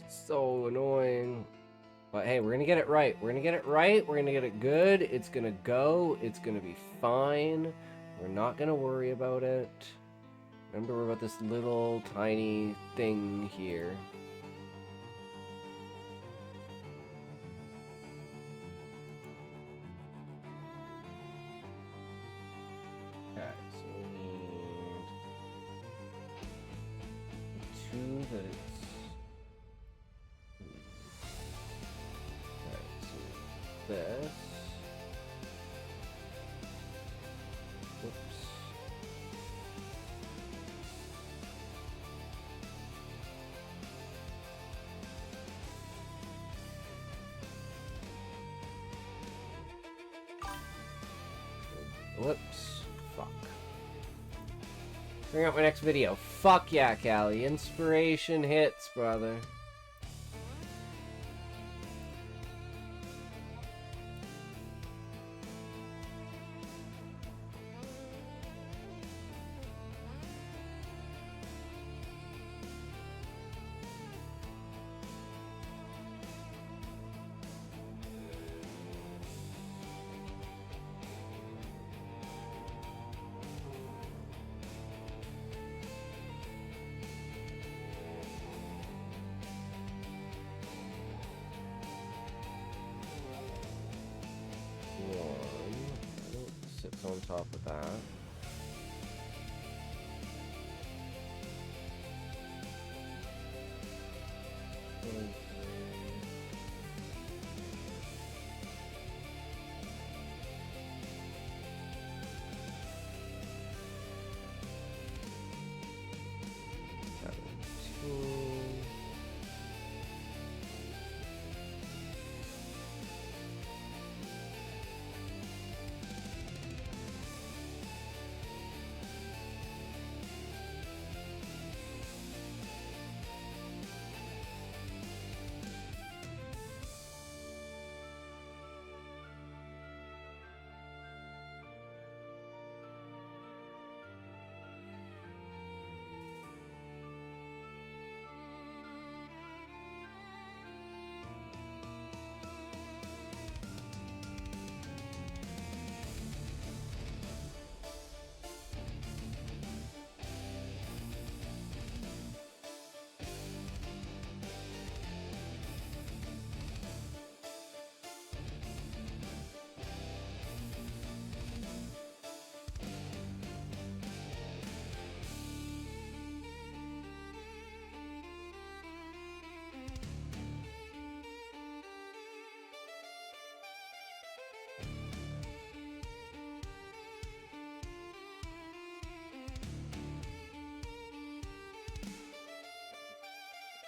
So annoying. But hey, we're gonna get it right. We're gonna get it right. We're gonna get it good. It's gonna go. It's gonna be fine. We're not gonna worry about it. Remember about this little tiny thing here. Okay, so we need two that it's. Okay, so this. Whoops. Whoops. Fuck. Bring out my next video. Fuck yeah, Callie. Inspiration hits, brother. Sits on top of that.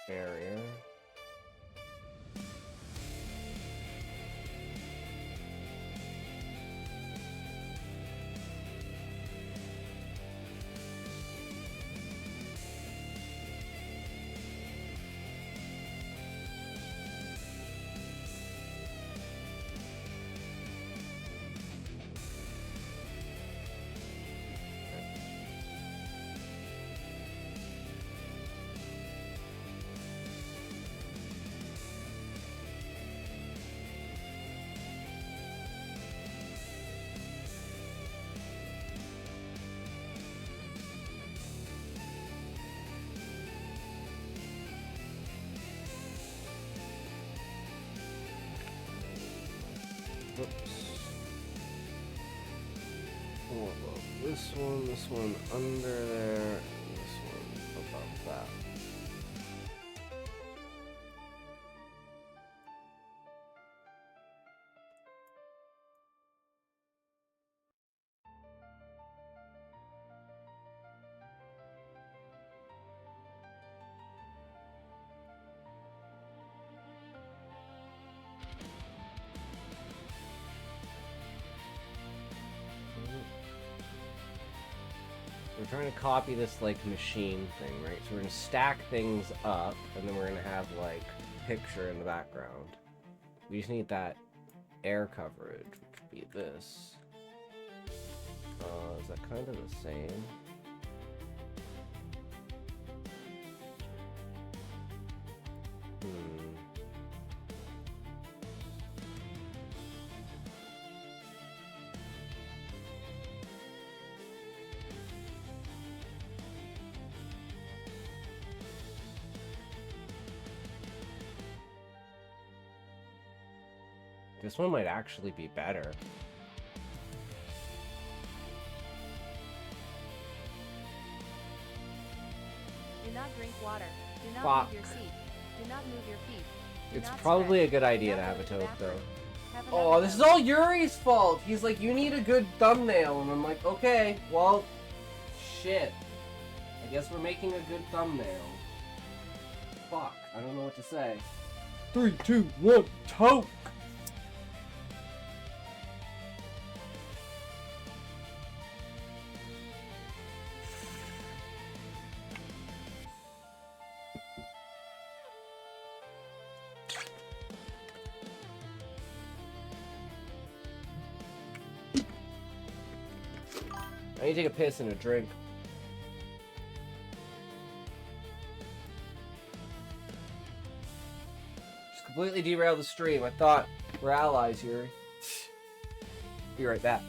Barrier. Oops. Hold up. This one under there, and this one above that. We're trying to copy this like machine thing, right? So we're gonna stack things up, and then we're gonna have like picture in the background. We just need that air coverage, which would be this. Is that kind of the same? This one might actually be better. Do not drink water. Do not Fuck. move your seat. Do not move your feet. Do It's not probably stretch. a good idea Do to not have go a to the tote, though. bathroom. Have another Oh, this is tote. all Yuri's fault. He's like, you need a good thumbnail. And I'm like, okay, well, shit. I guess we're making a good thumbnail. Fuck, I don't know what to say. 3, 2, 1, tote! I need to take a piss and a drink. Just completely derailed the stream. I thought we're allies, Yuri. Be right back.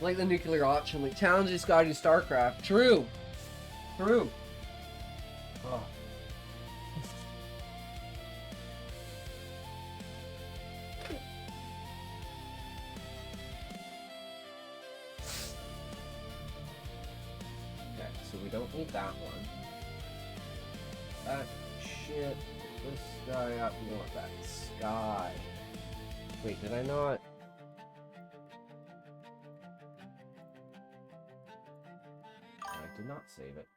Like the nuclear option, like challenging Scotty to StarCraft. True. True. Oh. Okay, so we don't need that one. That shit. This guy up. We want that sky. Wait, did I not? I did not save it.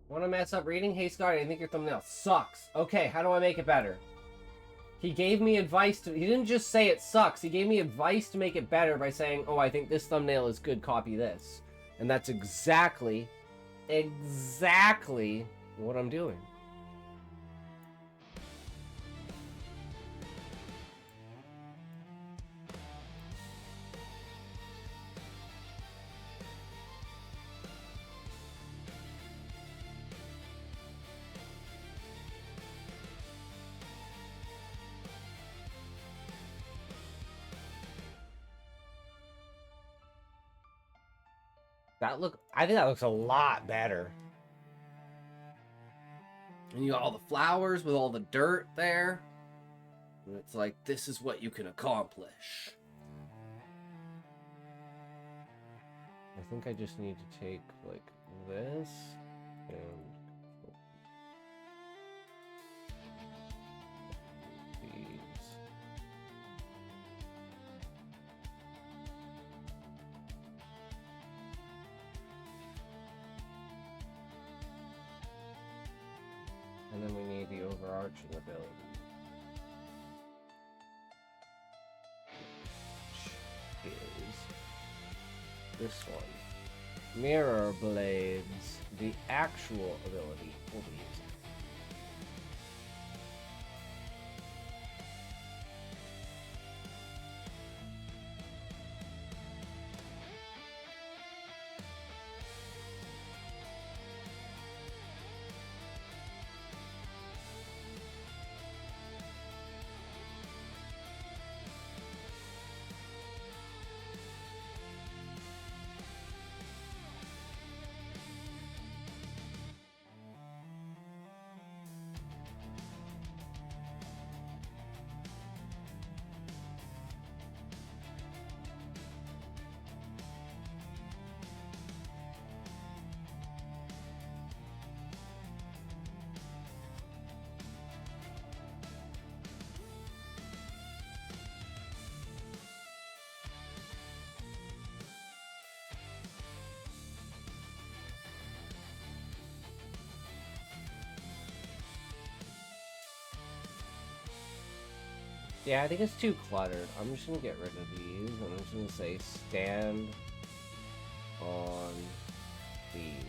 Want to mess up reading? Hey Scotty, I think your thumbnail sucks. Okay, how do I make it better? He gave me advice to... He didn't just say it sucks. He gave me advice to make it better by saying, oh, I think this thumbnail is good, copy this. And that's exactly what I'm doing. I think that looks a lot better. And you got all the flowers with all the dirt there. And it's like, this is what you can accomplish. I think I just need to take, like, this and these. And then we need the overarching ability. Which is this one. Mirror Blades, the actual ability we'll be using. Yeah, I think it's too cluttered. I'm just gonna get rid of these. I'm just gonna say stand on these.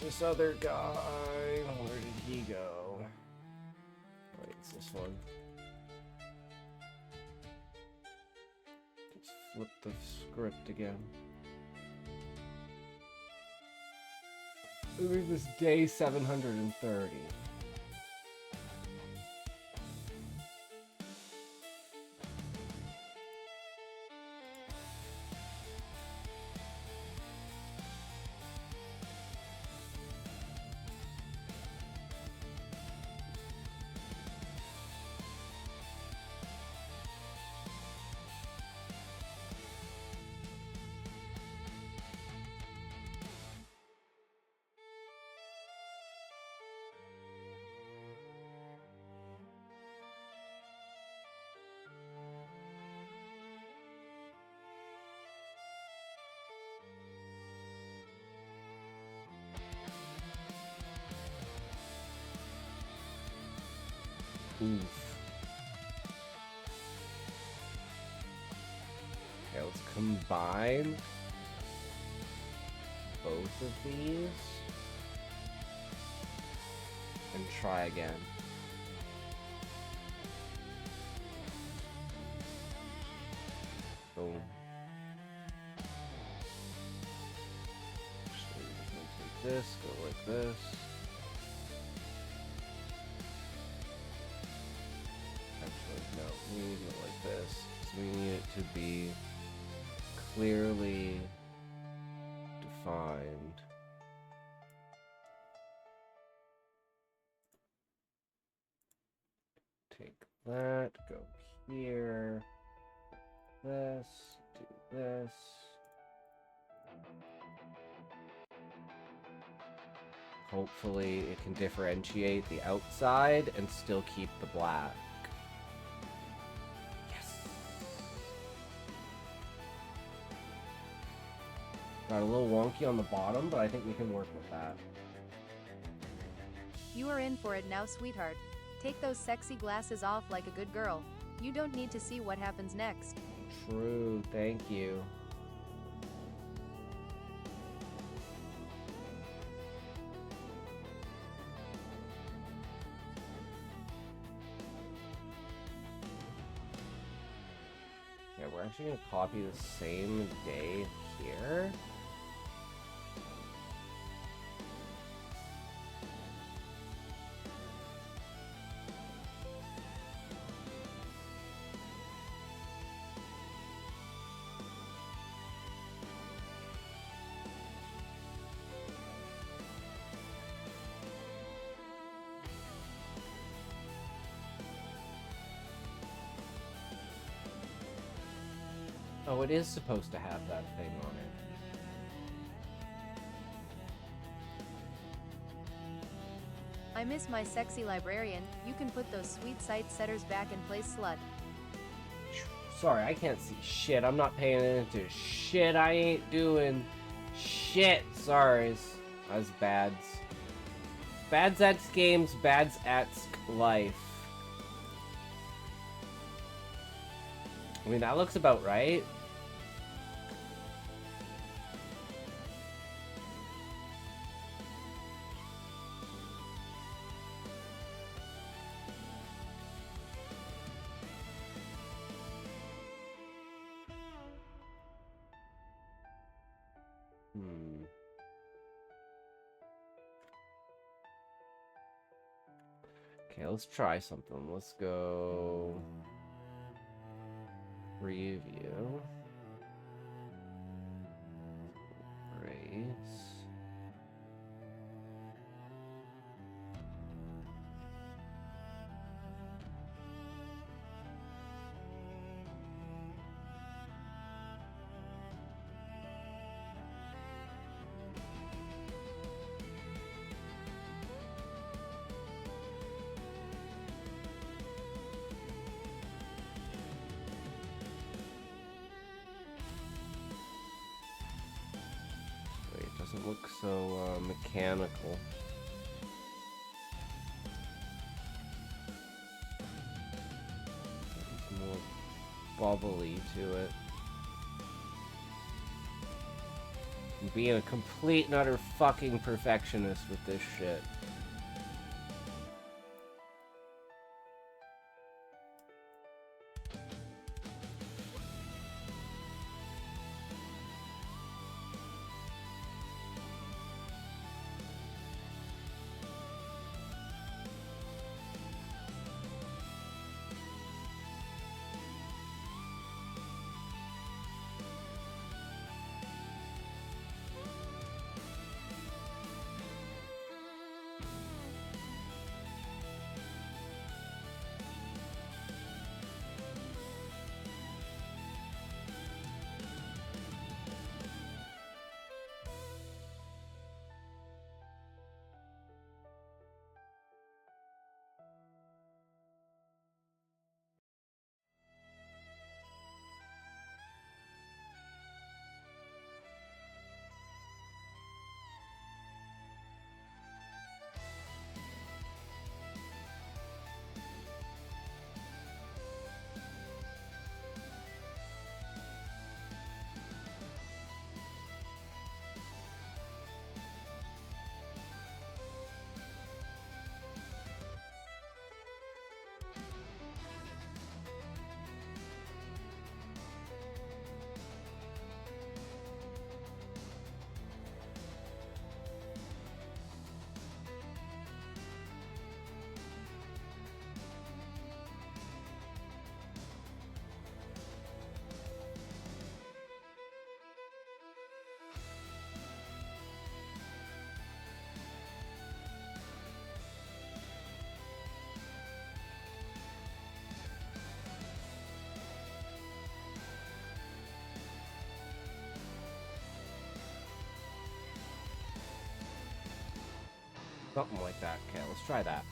This other guy, where did he go? Wait, it's this one. Let's flip the script again. I think this day 730. Oof. Okay, let's combine both of these and try again. Boom. So we're gonna take this, go like this. Actually, no, we need it like this. So we need it to be clearly defined. Take that, go here, this, do this. Hopefully it can differentiate the outside and still keep the black. Yes! Got a little wonky on the bottom, but I think we can work with that. You are in for it now, sweetheart. Take those sexy glasses off like a good girl. You don't need to see what happens next. True, thank you. Yeah, we're actually gonna copy the same day here. Oh, it is supposed to have that thing on it. I miss my sexy librarian. You can put those sweet sight setters back in place, slut. Sorry, I can't see shit. I'm not paying attention to shit. I ain't doing shit. Sorry. I was bads. Bads at games, bads at life. I mean, that looks about right. Okay, let's try something. Let's go preview. Race. doesn't look so mechanical. It's more bubbly to it. I'm being a complete and utter fucking perfectionist with this shit. Something like that. Okay, let's try that.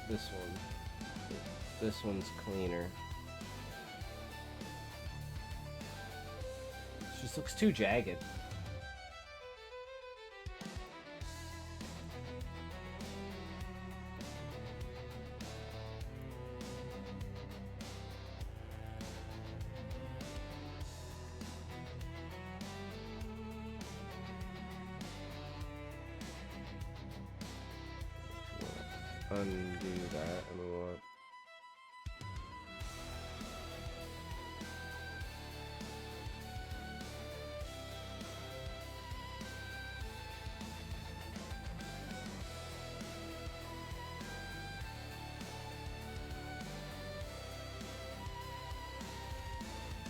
This one. This one's cleaner. It just looks too jagged. Undo that and we want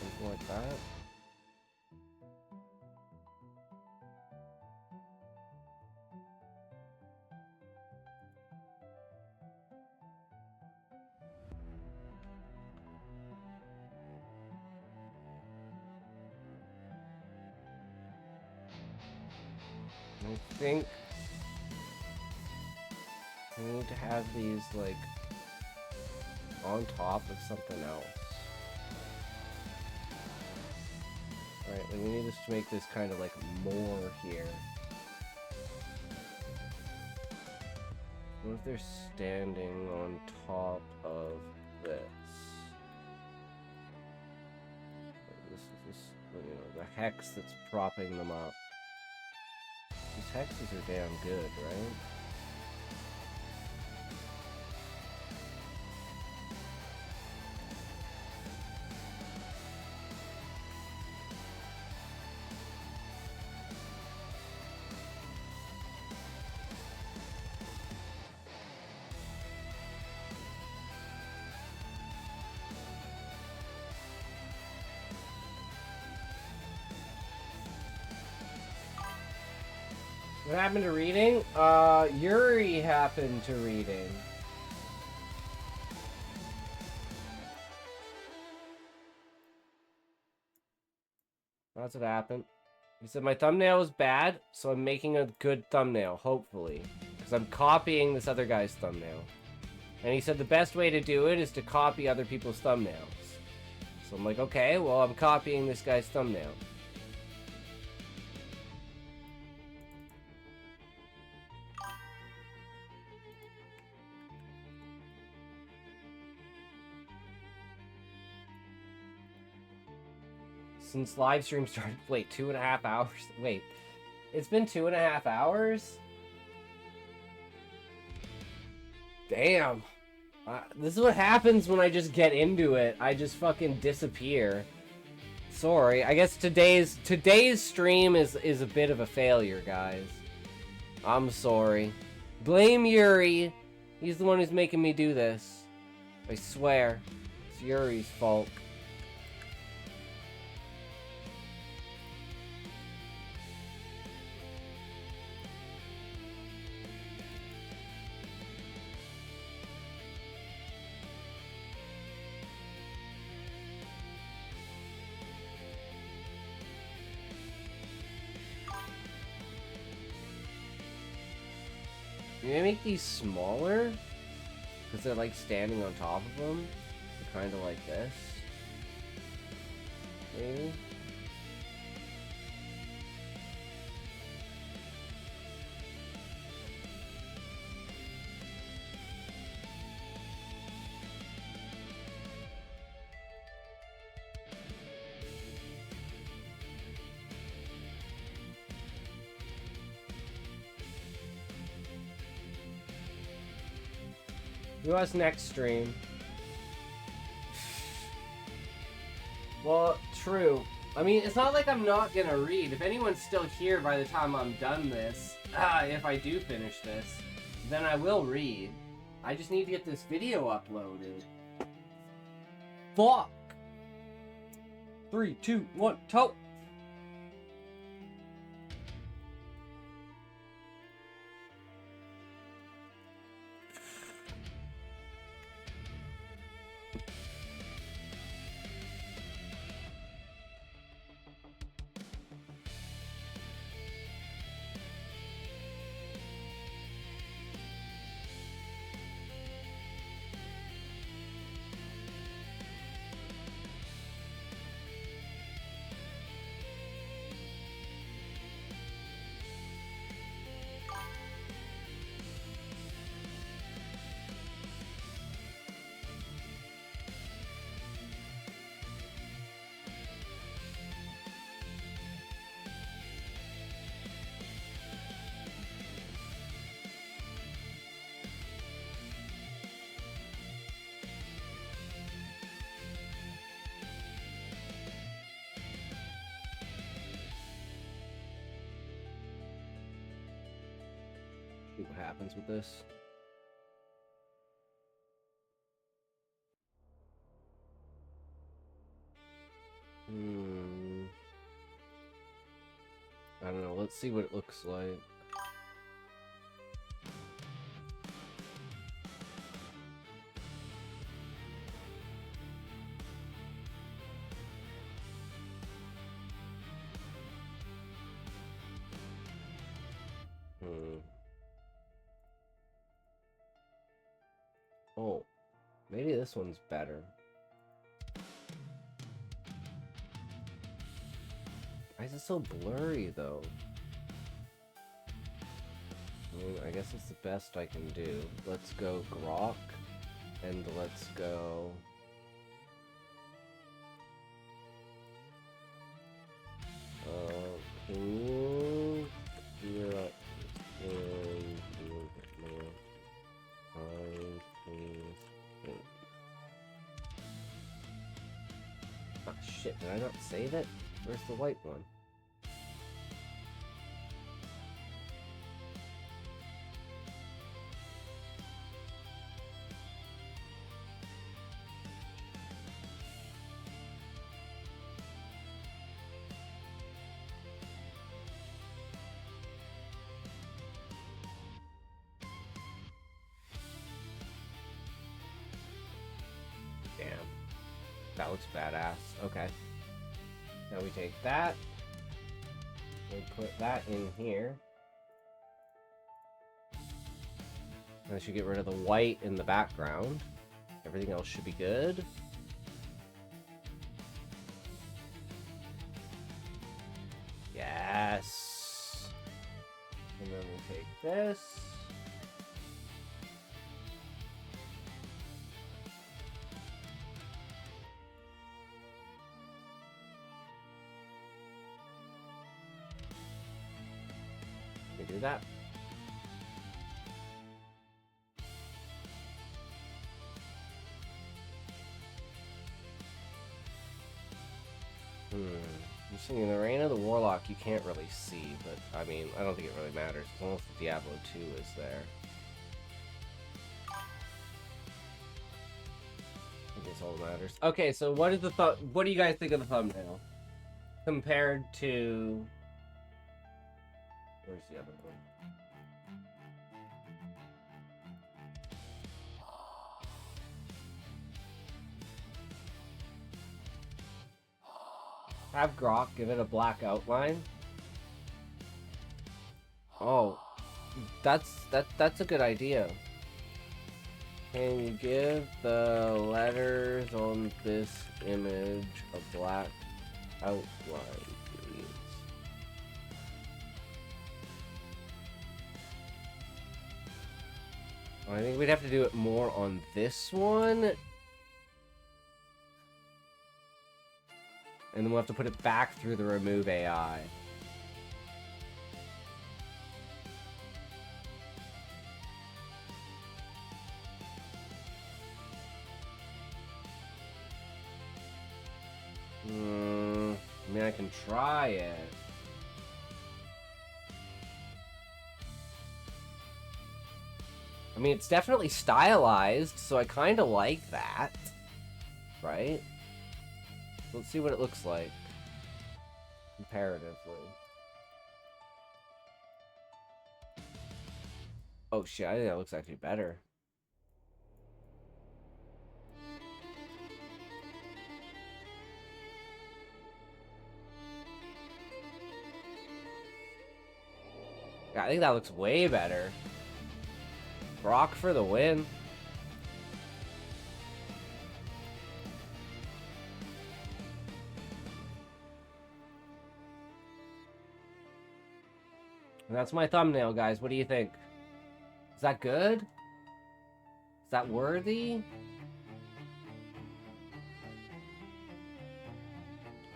something like that. I think we need to have these like on top of something else. Right, like we need this to make this kind of like more here. What if they're standing on top of this? This is, you know, the hex that's propping them up. These hexes are damn good, right? What happened to reading? Yuri happened to reading. That's what happened. He said my thumbnail was bad, so I'm making a good thumbnail, hopefully. Because I'm copying this other guy's thumbnail. And he said the best way to do it is to copy other people's thumbnails. So I'm like, okay, well, I'm copying this guy's thumbnail. Since live stream started, wait, 2.5 hours? Wait, it's been 2.5 hours? Damn. This is what happens when I just get into it. I just fucking disappear. Sorry. I guess today's stream is a bit of a failure, guys. I'm sorry. Blame Yuri. He's the one who's making me do this. I swear. It's Yuri's fault. Maybe make these smaller? Because they're like standing on top of them. They're kind of like this. Maybe? Do us next stream. Well, true. I mean, it's not like I'm not gonna read. If anyone's still here by the time I'm done this, if I do finish this, then I will read. I just need to get this video uploaded. Fuck! 3, 2, 1, toe! See what happens with this. I don't know. Let's see what it looks like. Oh, maybe this one's better. Why is it so blurry, though? I mean, I guess it's the best I can do. Let's go Grok, and let's go... can you gear up this thing a little bit more? Please. Ah, shit, did I not save it? Where's the white one? Damn. That looks badass. Okay. Now we take that, we put that in here. And I should get rid of the white in the background. Everything else should be good. Yes. And then we'll take this. We do that. I'm thinking the Reign of the Warlock you can't really see, but I mean, I don't think it really matters as long as the Diablo 2 is there. I think that's all that matters. Okay, so what is the what do you guys think of the thumbnail compared to? Where's the other one? Have Grok give it a black outline. Oh, that's a good idea. Can you give the letters on this image a black outline, please? I think we'd have to do it more on this one. And then we'll have to put it back through the remove AI. I mean, I can try it. I mean, it's definitely stylized, so I kind of like that. Right? Let's see what it looks like comparatively. Oh shit, I think that looks actually better. Yeah, I think that looks way better. Brock for the win. And that's my thumbnail, guys. What do you think? Is that good? Is that worthy?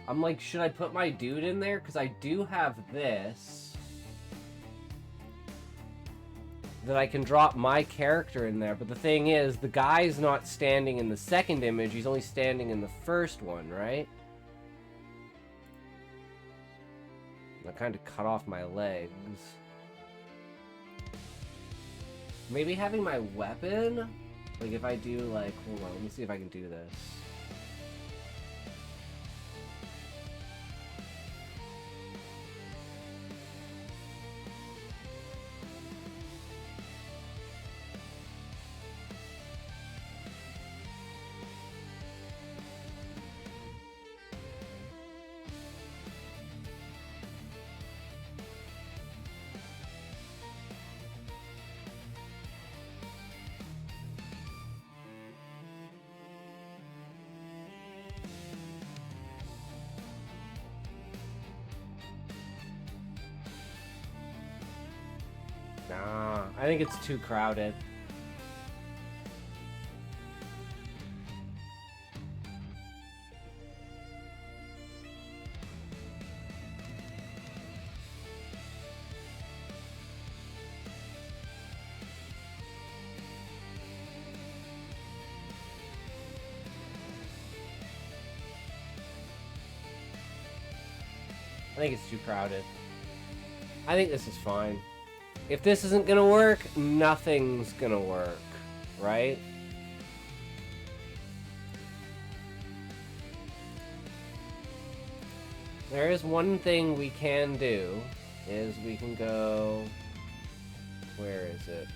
I'm like, should I put my dude in there? Because I do have this. That I can drop my character in there. But the thing is, the guy's not standing in the second image. He's only standing in the first one, right? I kind of cut off my legs. Maybe having my weapon? Like if I do like, hold on, let me see if I can do this. Nah, I think it's too crowded. I think it's too crowded. I think this is fine. If this isn't gonna work, nothing's gonna work, right? There is one thing we can do, is we can go... Where is it?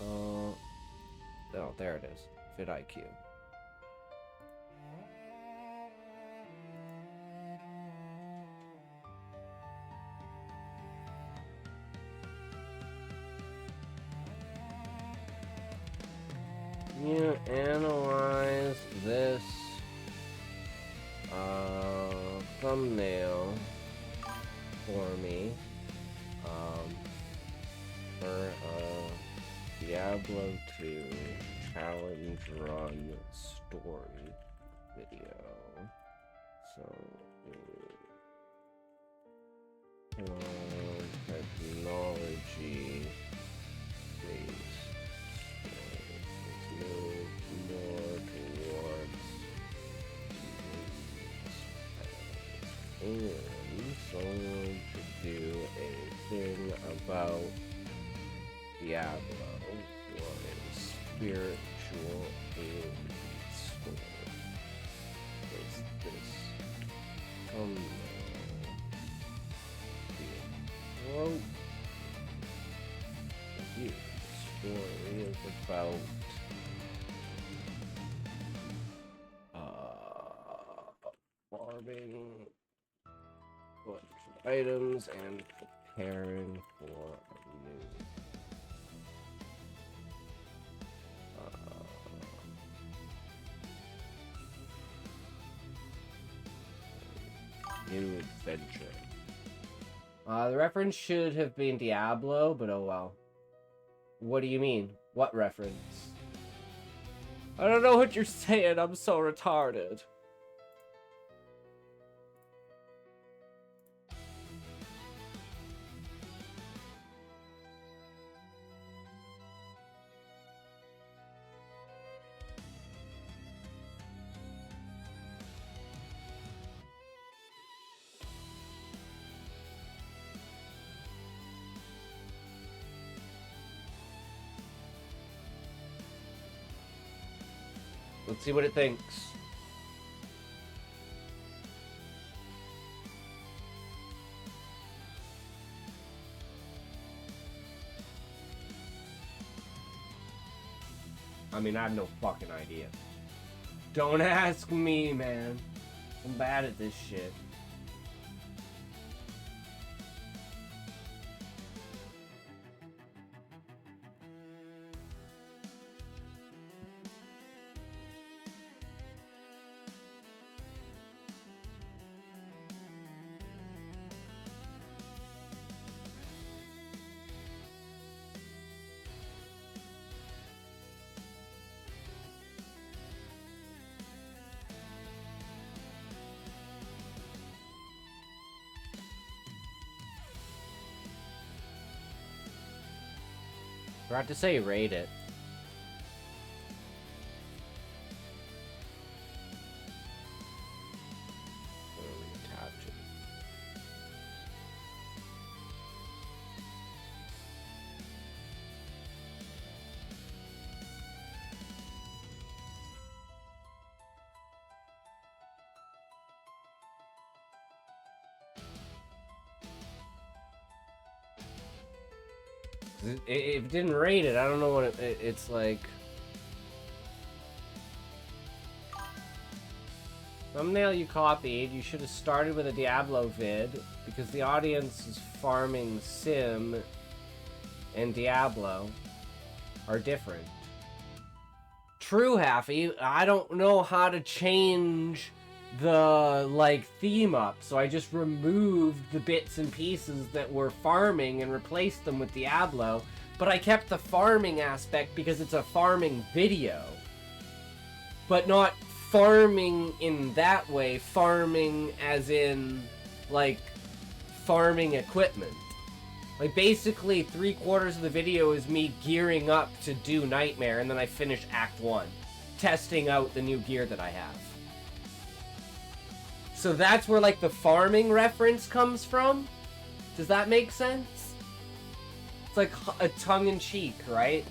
Oh, there it is. Fit IQ. You analyze this thumbnail for me for a Diablo 2 challenge run story video. So, technology based story. Let's move more towards and someone to do a thing about Diablo for a spiritual alien story. Is this thumbnail the approach? The story is about farming items and preparing for a new adventure. The reference should have been Diablo, but oh well. What do you mean? What reference? I don't know what you're saying, I'm so retarded. Let's see what it thinks. I mean, I have no fucking idea. Don't ask me, man. I'm bad at this shit. Forgot to say rate it. If it didn't rate it, I don't know what it's like. Thumbnail you copied. You should have started with a Diablo vid because the audience is farming Sim and Diablo are different. True, Haffy. I don't know how to change the theme up, so I just removed the bits and pieces that were farming and replaced them with Diablo, but I kept the farming aspect because it's a farming video, but not farming in that way, farming as in farming equipment. Basically 3/4 of the video is me gearing up to do Nightmare, and then I finish Act 1 testing out the new gear that I have. So that's where, the farming reference comes from? Does that make sense? It's like a tongue-in-cheek, right?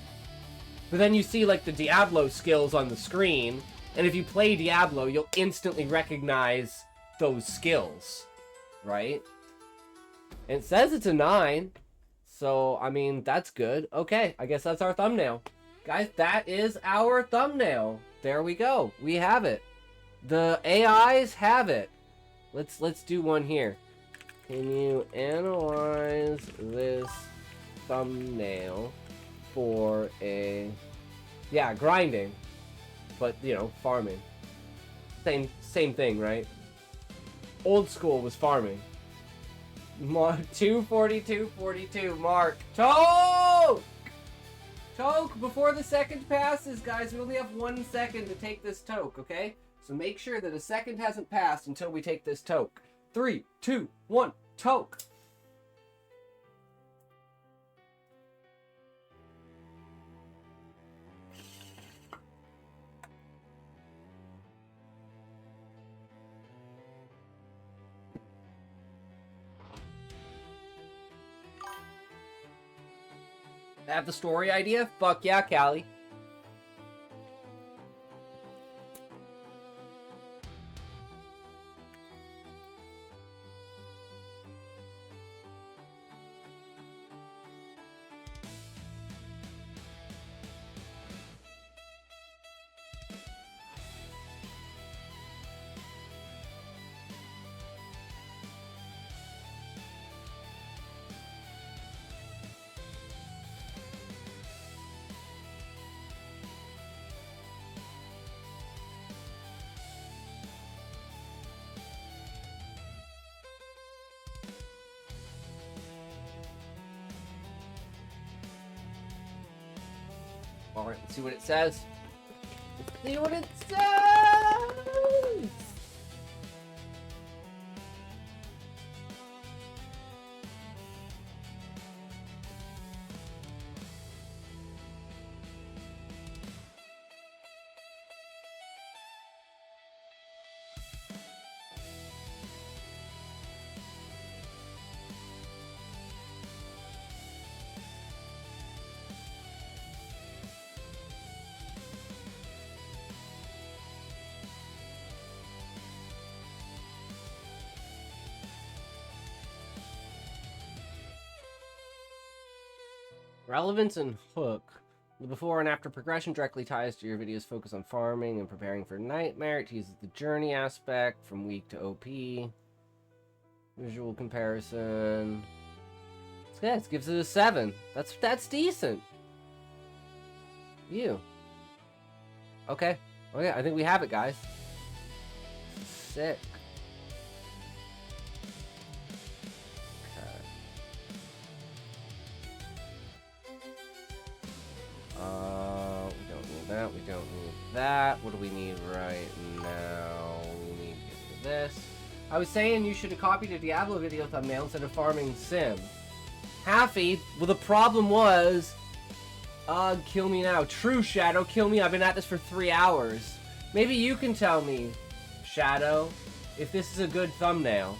But then you see, the Diablo skills on the screen, and if you play Diablo, you'll instantly recognize those skills, right? And it says it's a 9, so, I mean, that's good. Okay, I guess that's our thumbnail. Guys, that is our thumbnail. There we go. We have it. The AIs have it. Let's do one here. Can you analyze this thumbnail for a... Yeah, grinding. But, farming. Same thing, right? Old school was farming. 242.42. Mark. Toke! Toke, before the second passes, guys, we only have 1 second to take this toke, okay? So make sure that a second hasn't passed until we take this toke. 3, 2, 1, toke! Have the story idea? Fuck yeah, Callie. Alright, let's see what it says. Let's see what it says! Relevance and hook. The before and after progression directly ties to your video's focus on farming and preparing for Nightmare. It uses the journey aspect from weak to OP. Visual comparison. Yeah, it gives it a 7. That's decent. You. Okay. Okay, I think we have it, guys. Sick. We don't need that. We don't need that. What do we need right now? We need to get to this. I was saying you should have copied a Diablo video thumbnail instead of farming Sim. Halfy, well, the problem was... kill me now. True, Shadow, kill me. I've been at this for 3 hours. Maybe you can tell me, Shadow, if this is a good thumbnail.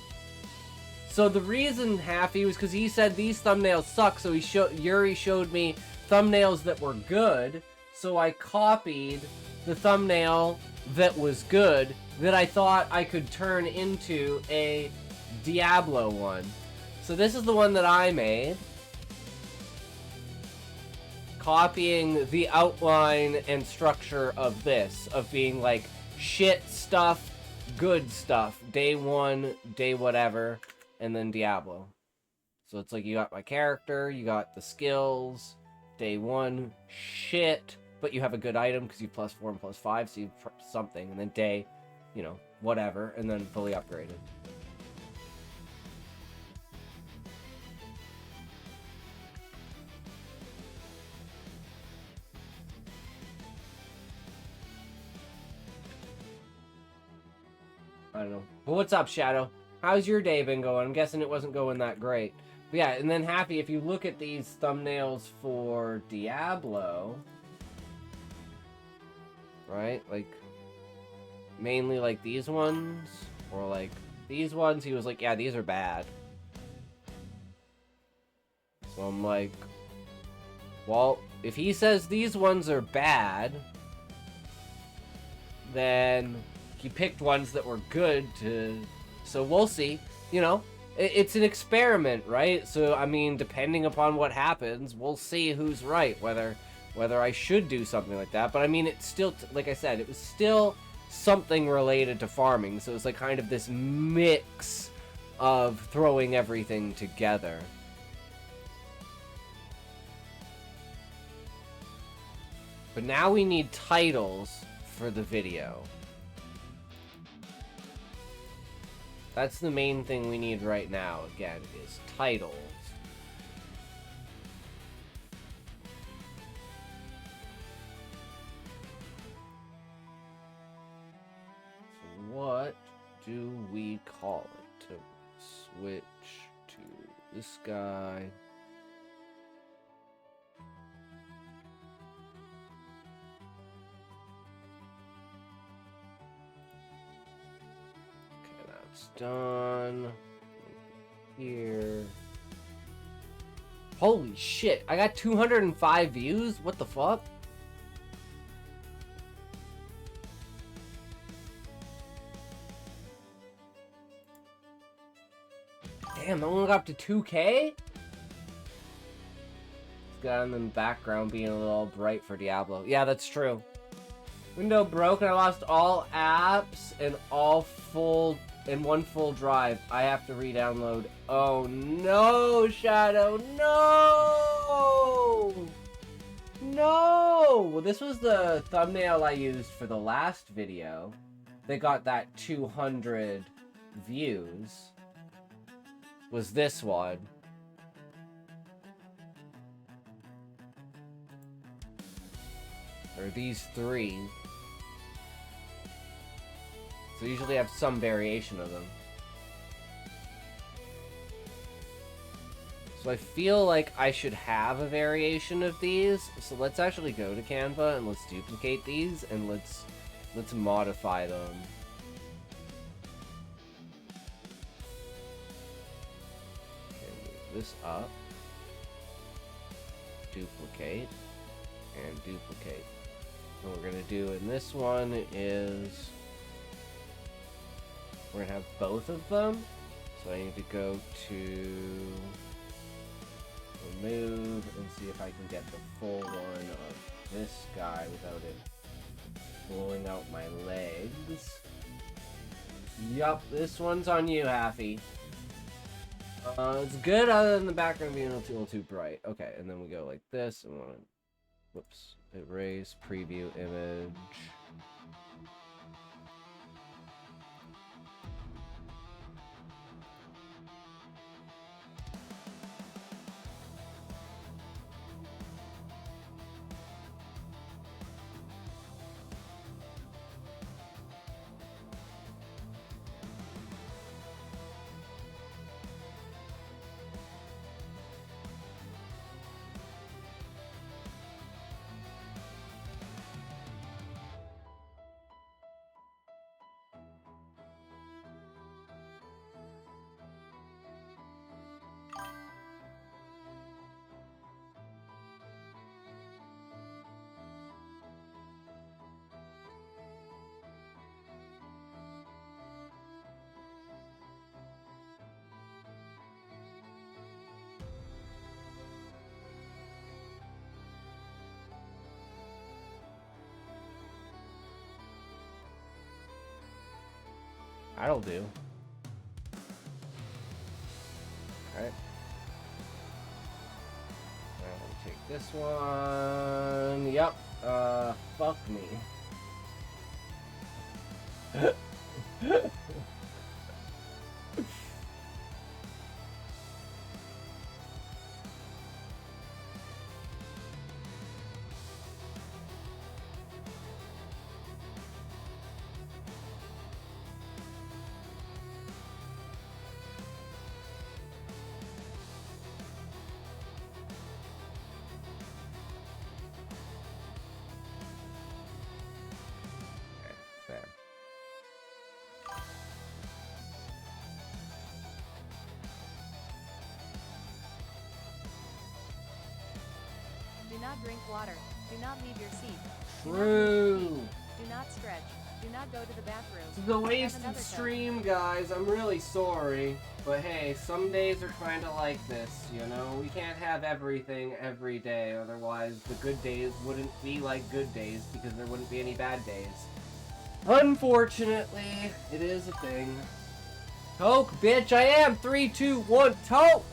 So the reason, Halfy, was because he said these thumbnails suck, so Yuri showed me thumbnails that were good, so I copied the thumbnail that was good that I thought I could turn into a Diablo one. So this is the one that I made. Copying the outline and structure of this, of being like shit stuff, good stuff, day one, day whatever, and then Diablo. So it's like you got my character, you got the skills, day one, shit, but you have a good item because you +4 and +5, so you something, and then day, you know, whatever, and then fully upgraded. I don't know. But what's up, Shadow? How's your day been going? I'm guessing it wasn't going that great. But yeah, and then Happy, if you look at these thumbnails for Diablo, right? Like, mainly like these ones, or like these ones, he was like, yeah, these are bad. So I'm like, well, if he says these ones are bad, then he picked ones that were good to... So we'll see. You know, it's an experiment, right? So, I mean, depending upon what happens, we'll see who's right, whether I should do something like that. But I mean, it's still, like I said, it was still something related to farming. So it's like kind of this mix of throwing everything together. But now we need titles for the video. That's the main thing we need right now, again, is titles. So what do we call it? To switch to this guy. It's done. Here. Holy shit, I got 205 views? What the fuck? Damn, that one got up to 2K? It's got in the background being a little bright for Diablo. Yeah, that's true. Window broke and I lost all apps and all full in one full drive. I have to re-download. Oh no, Shadow, no! No! Well, this was the thumbnail I used for the last video. They got that 200 views. Was this one. Or these three. So they usually have some variation of them. So I feel like I should have a variation of these. So let's actually go to Canva and let's duplicate these and let's modify them. Okay, move this up. Duplicate. And duplicate. What we're gonna do in this one is we're gonna have both of them. So I need to go to remove and see if I can get the full one of this guy without it blowing out my legs. Yup, this one's on you, Haffy. It's good other than the background being a little too bright. Okay, and then we go like this and want to, whoops, erase, preview, image. That'll do. Alright. I'll take this one. Yep. Fuck me. There. Do not drink water. Do not leave your seat. True. Do not stretch. Do not go to the bathroom. This is a Have wasted another stream, guys. I'm really sorry. But hey, some days are kind of like this, you know? We can't have everything every day, otherwise the good days wouldn't be like good days because there wouldn't be any bad days. Unfortunately, it is a thing. Toke, bitch, I am! 3, 2, 1, toke!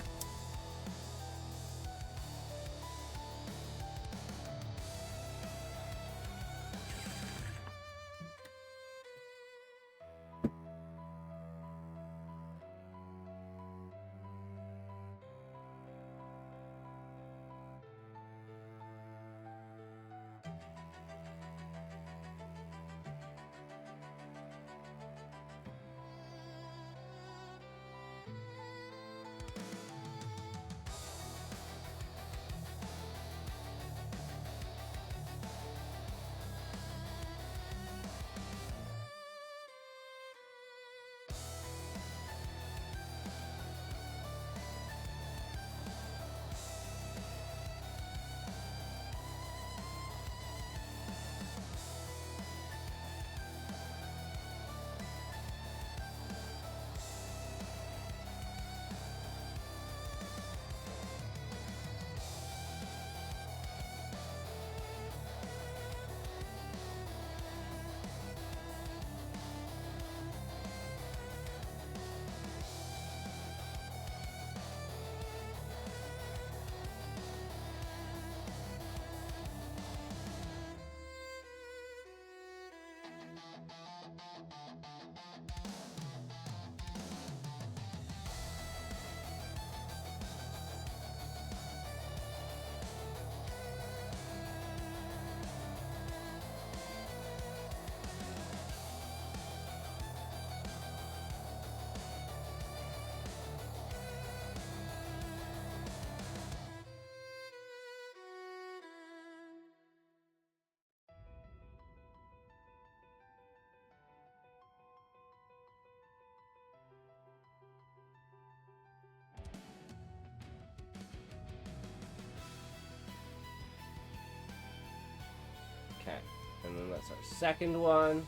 that's our second one.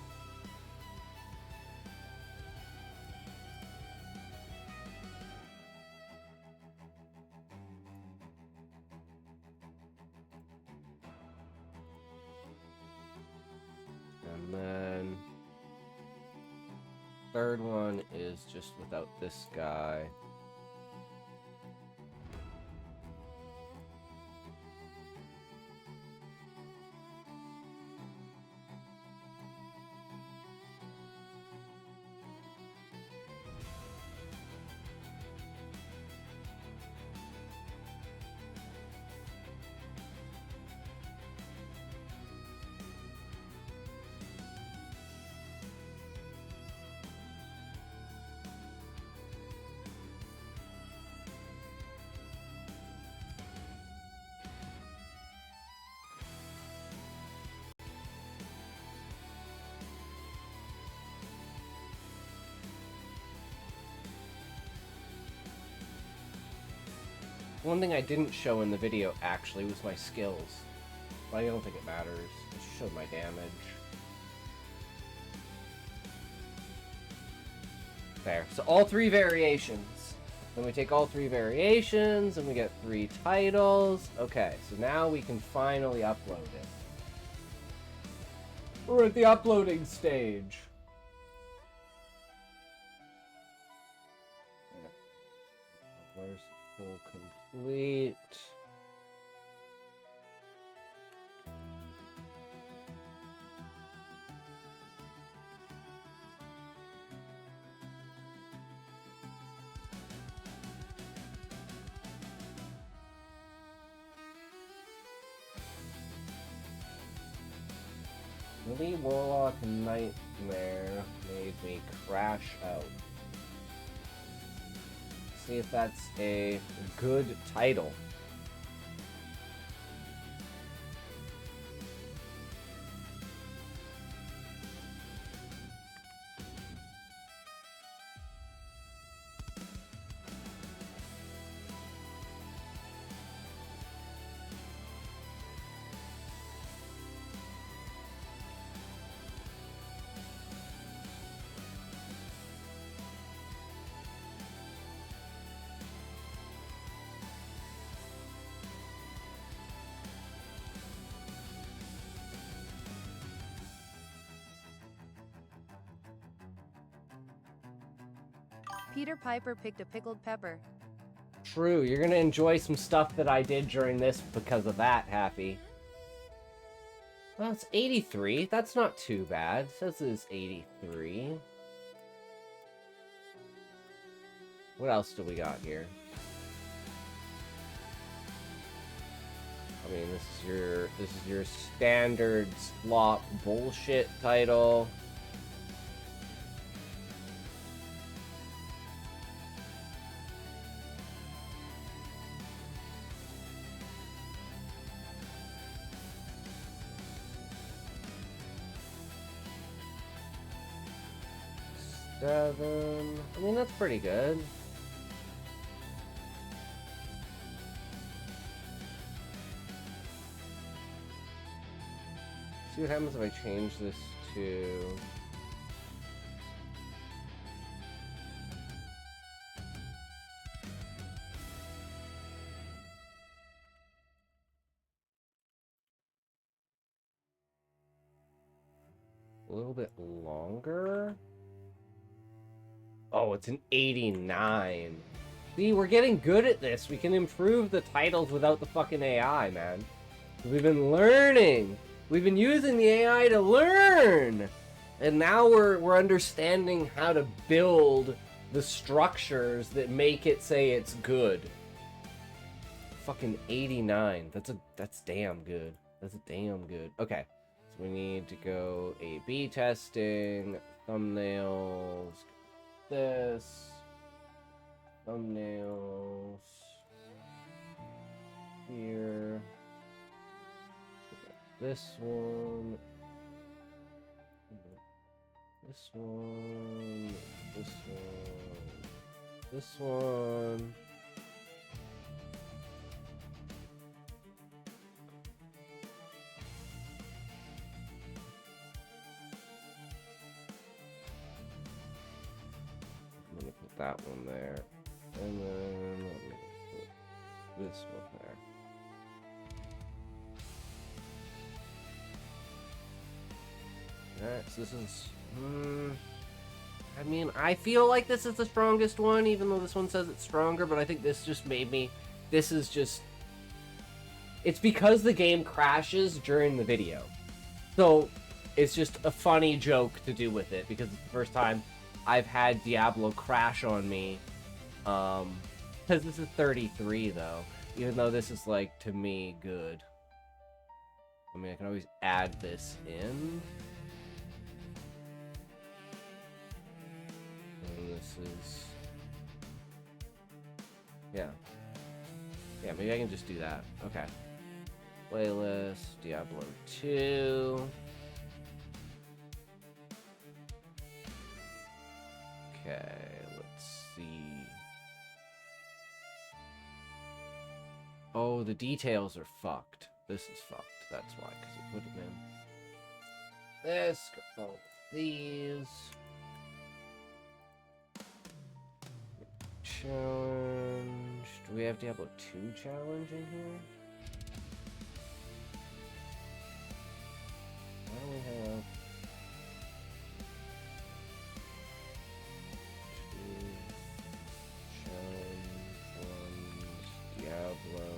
And then third one is just without this guy. One thing I didn't show in the video, actually, was my skills. But I don't think it matters. I just showed my damage. There. So all 3 variations. Then we take all 3 variations, and we get 3 titles. Okay, so now we can finally upload it. We're at the uploading stage. Where's the full complete? Really, Warlock Nightmare made me crash out. See if that's a good title. Peter Piper picked a pickled pepper. True, you're gonna enjoy some stuff that I did during this because of that, Happy. Well, it's 83. That's not too bad. It says it's 83. What else do we got here? I mean, this is your standard slop bullshit title. Seven. I mean, that's pretty good. See what happens if I change this to... a little bit longer? Oh, it's an 89. See, we're getting good at this. We can improve the titles without the fucking AI, man. We've been learning. We've been using the AI to learn. And now we're understanding how to build the structures that make it say it's good. Fucking 89. That's damn good. That's damn good. Okay. So we need to go A/B testing, thumbnails, this, thumbnails, here, this one, this one, this one, this one. that one there. And then let me put this one there. Alright, so this is... I mean, I feel like this is the strongest one, even though this one says it's stronger, but I think this just made me... This is just... It's because the game crashes during the video. So, it's just a funny joke to do with it, because it's the first time I've had Diablo crash on me. Because this is 33, though. Even though this is, like, to me, good. I mean, I can always add this in. And this is... Yeah. Yeah, maybe I can just do that. Okay. Playlist, Diablo 2. Okay, let's see. Oh, the details are fucked. This is fucked. That's why, because it put them in. This, oh, these. Challenge. Do we have Diablo 2 challenge in here? Why do we have... Diablo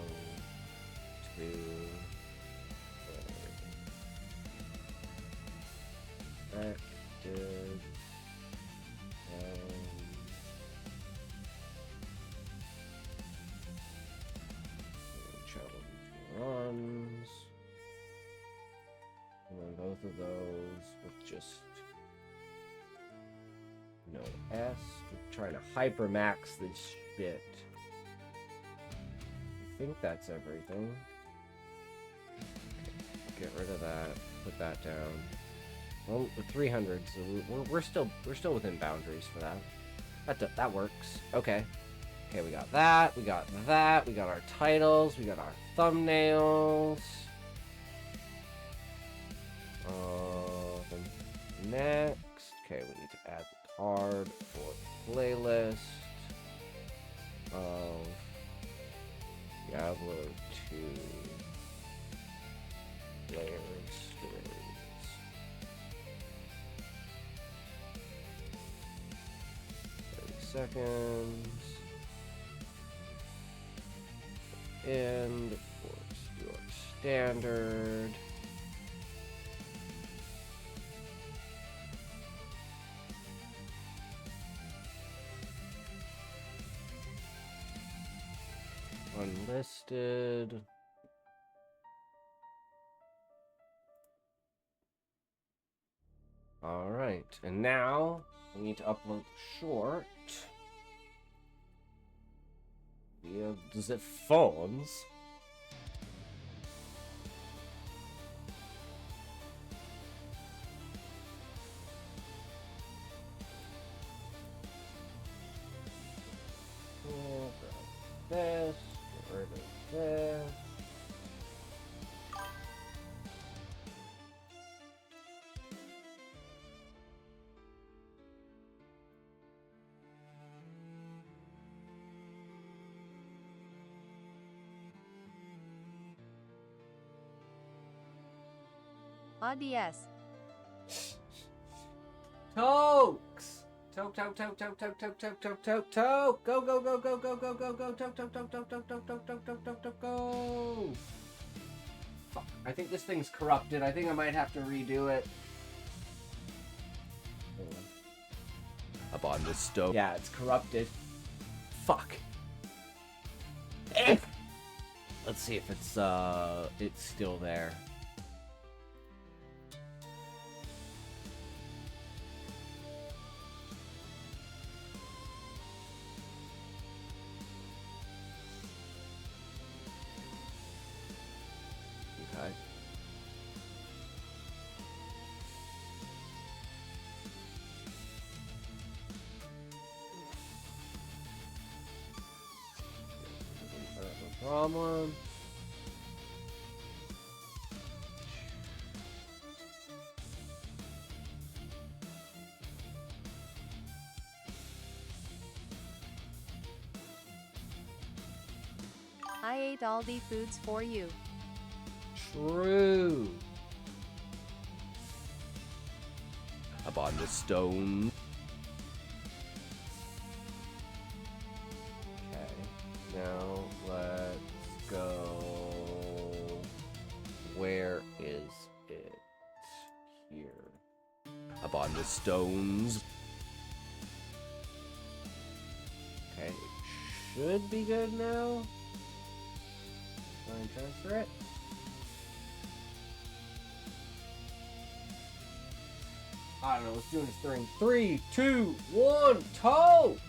2 active challenge runs, and then both of those with just no S. We're trying to hypermax this shit. I think that's everything. Get rid of that. Put that down. Well, with 300, so we're still within boundaries for that. That works. Okay. Okay, we got that. We got that. We got our titles. We got our thumbnails. Next. Okay, we need to add the card for playlist of Diablo 2 player stories. Seconds. And of course, do our standard. Unlisted. All right, and now we need to upload the short. Yeah, does it phones? This, get rid of this. ODS. Tokes! Toke, toke, toke, toke, toke, toke, toke, toke, toke, toke! Go, go, go, go, go, go, go, go! Toke, toke, toke, toke, toke, toke, toke, toke, toke, toke, toke, go! Fuck, I think this thing's corrupted. I think I might have to redo it. Up on this stove. Yeah, it's corrupted. Fuck. Let's see if it's still there. Okay. No problem. I ate all the foods for you. True. Up on the stone. Okay. Now let's go. Where is it? Here. Up on the stones. Okay. Should be good now. Try and transfer it. I don't know, let's do this thing. 3, 2, 1, toke!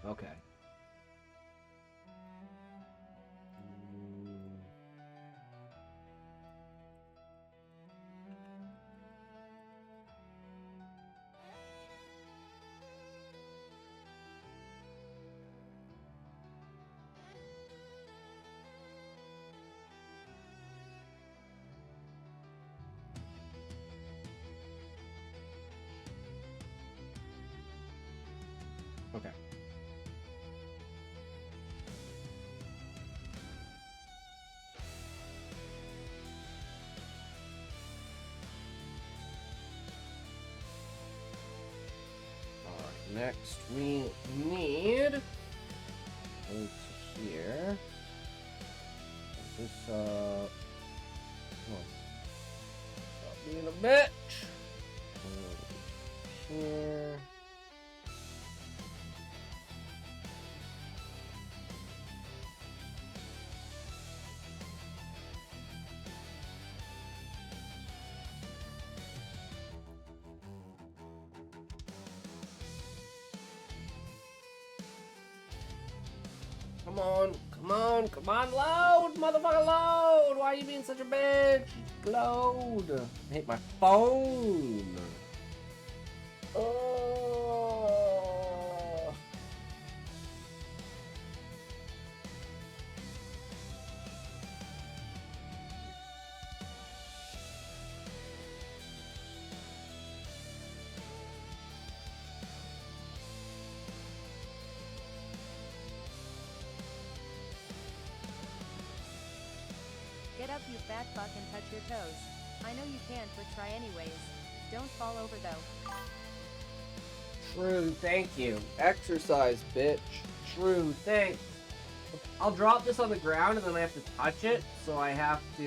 Okay. Okay. Alright, next we need go to here. This come on. Stop being a bitch. Here. Come on, come on, come on, load, motherfucker, load! Why are you being such a bitch? Load! I hate my phone. Oh. Get up, you fat fuck, and touch your toes. I know you can't, but try anyways. Don't fall over though. True, thank you. Exercise, bitch. True, thanks. I'll drop this on the ground and then I have to touch it, so I have to,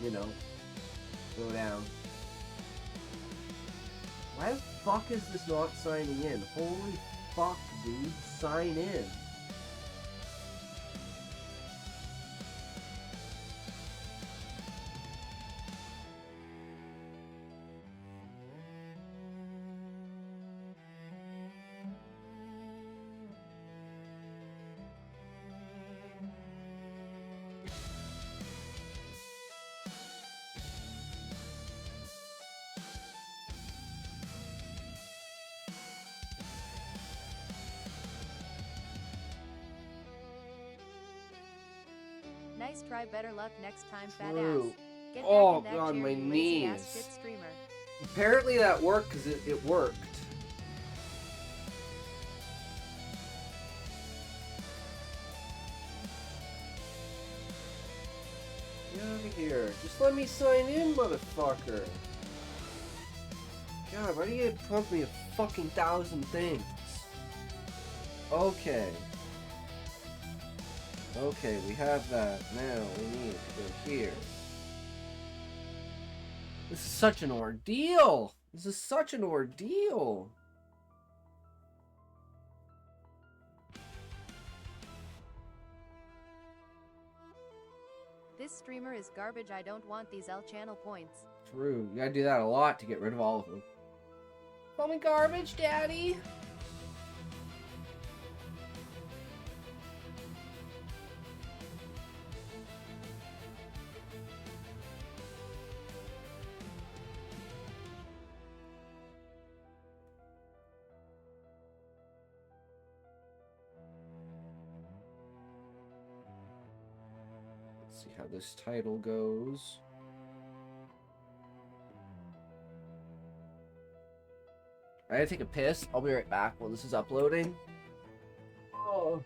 you know, go down. Why the fuck is this not signing in? Holy fuck, dude. Sign in. Nice try, better luck next time, fat True. ass. Get Oh, back in that God, chair, my you lazy ass knees. shit streamer. Apparently that worked because it worked. Get over here. Just let me sign in, motherfucker. God, why do you prompt me a fucking 1,000 things? Okay. Okay, we have that. Now we need to go here. This is such an ordeal. This is such an ordeal. This streamer is garbage. I don't want these L channel points. True. You gotta do that a lot to get rid of all of them. Call me garbage, daddy. Let's see how this title goes. I gotta take a piss. I'll be right back while this is uploading. Oh.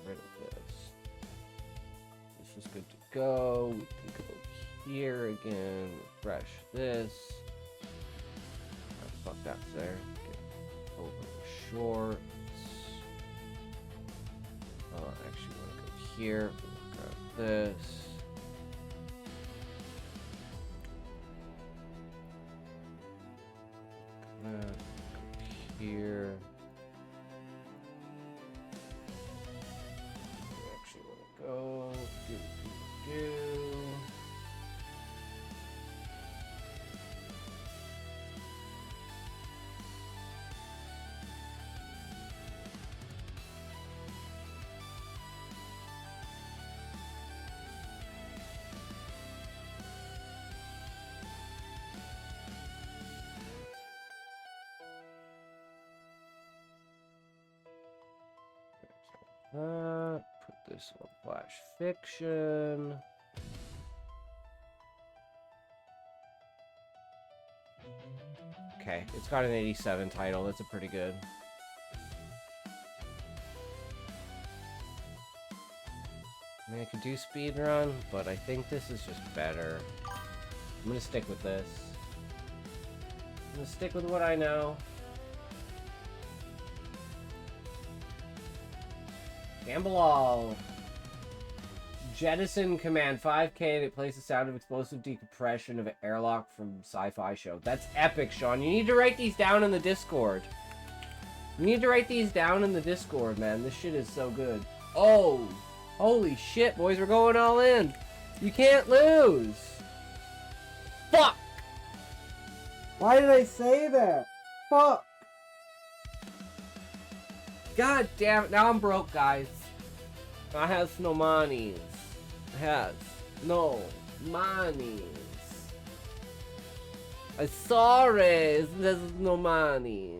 Rid of this. This is good to go. We can go here again. Refresh this. Oh, fuck, that's there. Get over the shorts. Oh, I actually want to go here. Grab this. Go here. Actually want to go do. Put this on Flash Fiction. Okay, it's got an 87 title. That's a pretty good. I mean, I could do speedrun, but I think this is just better. I'm gonna stick with this. I'm gonna stick with what I know. Gamble all. Jettison command 5K that plays the sound of explosive decompression of an airlock from sci-fi show. That's epic, Sean. You need to write these down in the Discord. You need to write these down in the Discord, man. This shit is so good. Oh, holy shit, boys. We're going all in. You can't lose. Fuck. Why did I say that? Fuck. God damn it. Now I'm broke, guys. I has no monies. I has no monies. I'm sorry. There's no monies.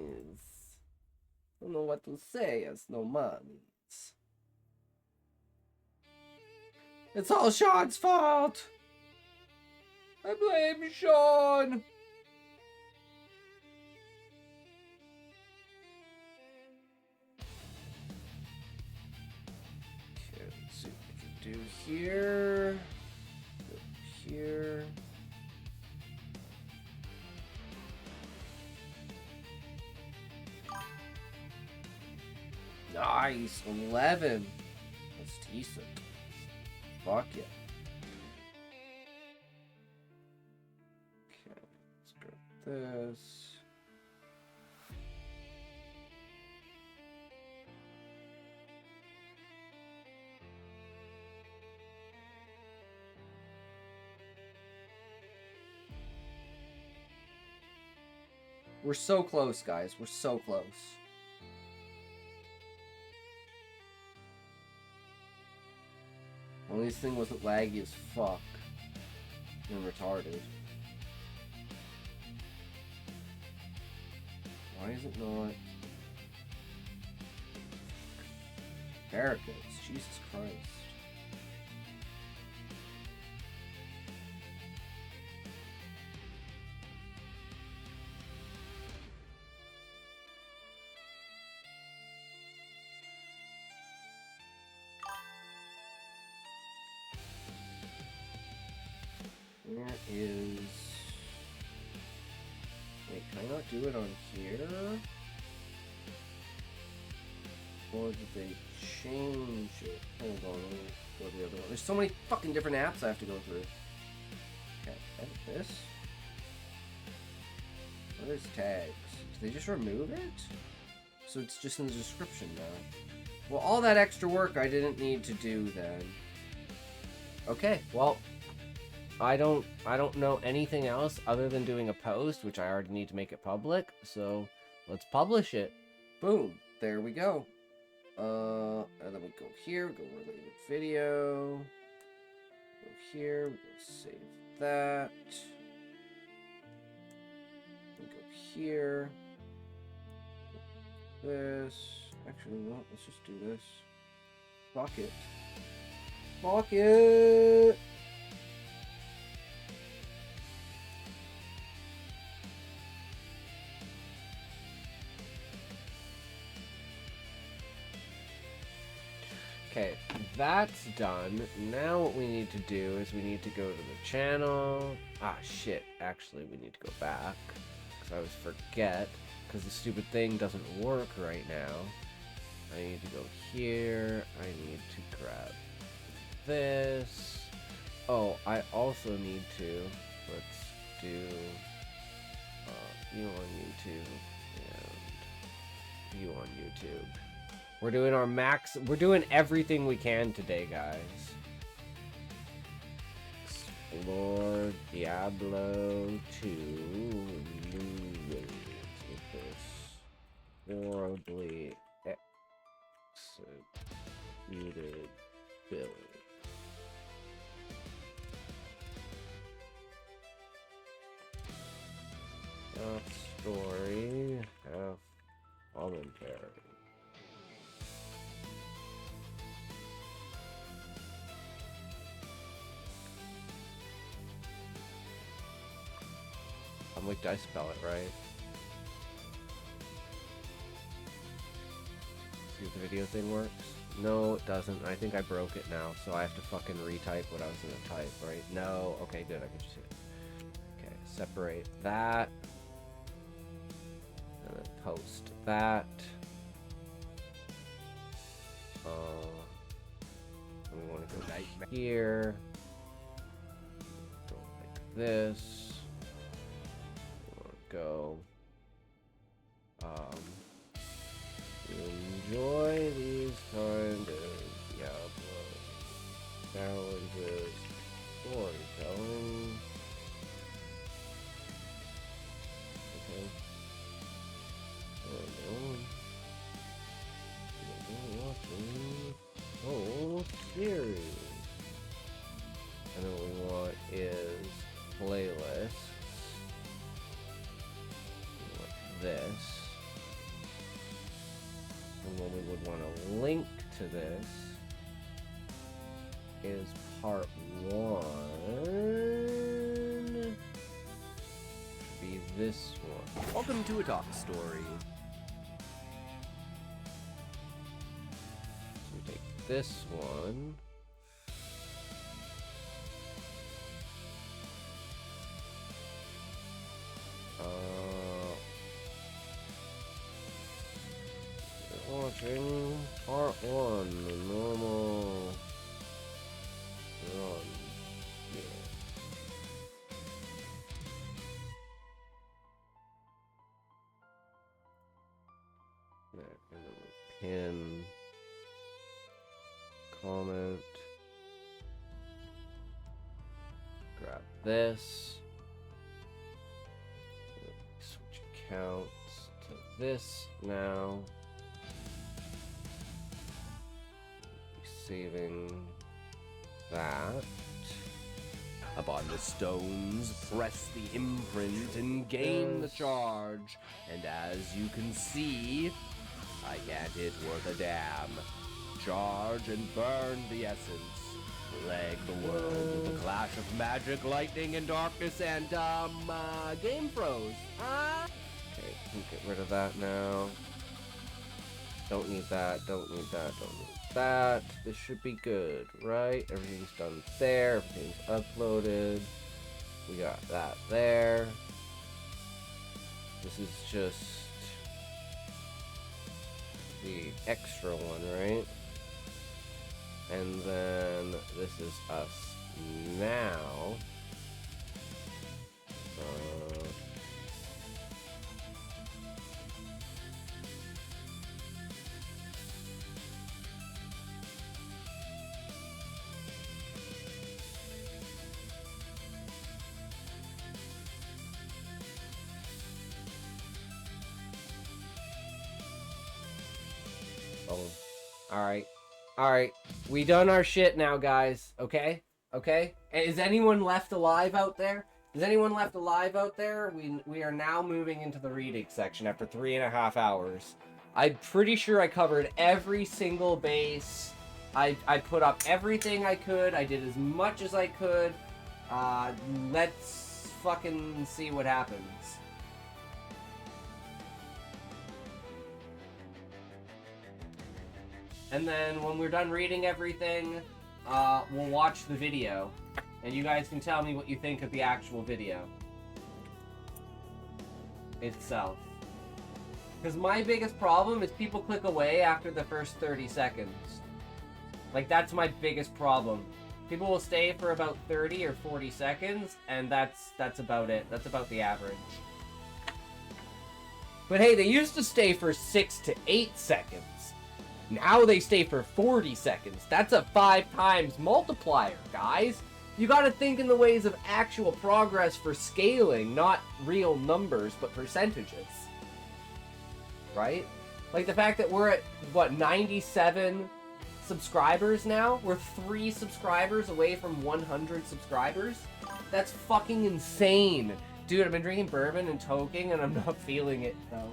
I don't know what to say. There's no monies. It's all Sean's fault. I blame Sean. Okay, let's see what we can do here. here. Nice, 11. That's decent. Fuck yeah. Okay, let's go with this. We're so close, guys. We're so close. Only this thing wasn't laggy as fuck. And retarded. Why is it not? Barricades. Jesus Christ. Where is... Wait, can I not do it on here? Or did they change it? Hold on, let me go to the other one. There's so many fucking different apps I have to go through. Okay, edit this. What is tags? Did they just remove it? So it's just in the description now. Well, all that extra work I didn't need to do then. Okay, well... I don't know anything else other than doing a post, which I already need to make it public, so let's publish it. Boom. There we go. And then we go here, go related video. Go here, we go save that. We go here. This. Actually, no, let's just do this. Fuck it. Fuck it! Okay, that's done. Now what we need to do is we need to go to the channel. Ah, shit. Actually, we need to go back. Because I always forget. Because the stupid thing doesn't work right now. I need to go here. I need to grab this. Oh, I also need to... Let's do... you on YouTube. And you on YouTube. We're doing our max. We're doing everything we can today, guys. Explore Diablo 2 new release with this horribly executed build. Story have commentary. I'm like, did I spell it right? See if the video thing works. No, it doesn't. I think I broke it now, so I have to fucking retype what I was gonna type, right? No. Okay, good. I can just see it. Okay, separate that. And then post that. And we want to go back here. Go like this. Go. Enjoy these kind of Diablo challenges, storytelling. Okay. Whole series. And then what we want is playlists. This, and what we would want to link to this is part 1 be this one. Welcome to a talk story. So we take this one, Watching part 1, the normal run. Yeah. There, and then we pin, comment, grab this, switch accounts to this now. Saving that. Upon the stones, press the imprint and gain the charge. And as you can see, I can't hit worth a damn. Charge and burn the essence. Plague the world with a clash of magic, lightning, and darkness, and, game froze. Okay, can get rid of that now. Don't need that, don't need that, don't need that. This should be good, right? Everything's done there, everything's uploaded. We got that there. This is just the extra one, right? And then this is us now. Alright. We done our shit now, guys. Okay? Okay? Is anyone left alive out there? Is anyone left alive out there? We are now moving into the reading section after 3.5 hours. I'm pretty sure I covered every single base. I put up everything I could. I did as much as I could. Let's fucking see what happens. And then when we're done reading everything, we'll watch the video. And you guys can tell me what you think of the actual video itself. Because my biggest problem is people click away after the first 30 seconds. Like, that's my biggest problem. People will stay for about 30 or 40 seconds, and that's about it. That's about the average. But hey, they used to stay for 6 to 8 seconds. Now they stay for 40 seconds. That's a 5 times multiplier, guys. You gotta think in the ways of actual progress for scaling, not real numbers, but percentages. Right? Like the fact that we're at, what, 97 subscribers now? We're 3 subscribers away from 100 subscribers? That's fucking insane. Dude, I've been drinking bourbon and toking, and I'm not feeling it, though.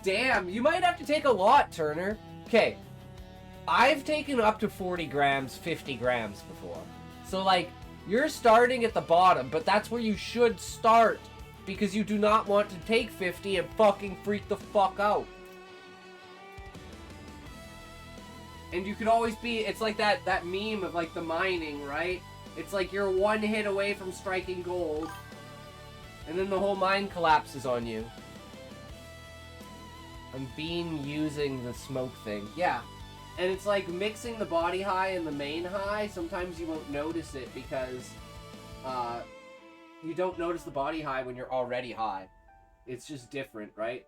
Damn, you might have to take a lot, Turner. Okay, I've taken up to 40 grams, 50 grams before. So, like, you're starting at the bottom, but that's where you should start. Because you do not want to take 50 and fucking freak the fuck out. And you could always be, it's like that meme of, like, the mining, right? It's like you're 1 hit away from striking gold. And then the whole mine collapses on you. I'm using the smoke thing. Yeah. And it's like mixing the body high and the main high. Sometimes you won't notice it because you don't notice the body high when you're already high. It's just different, right?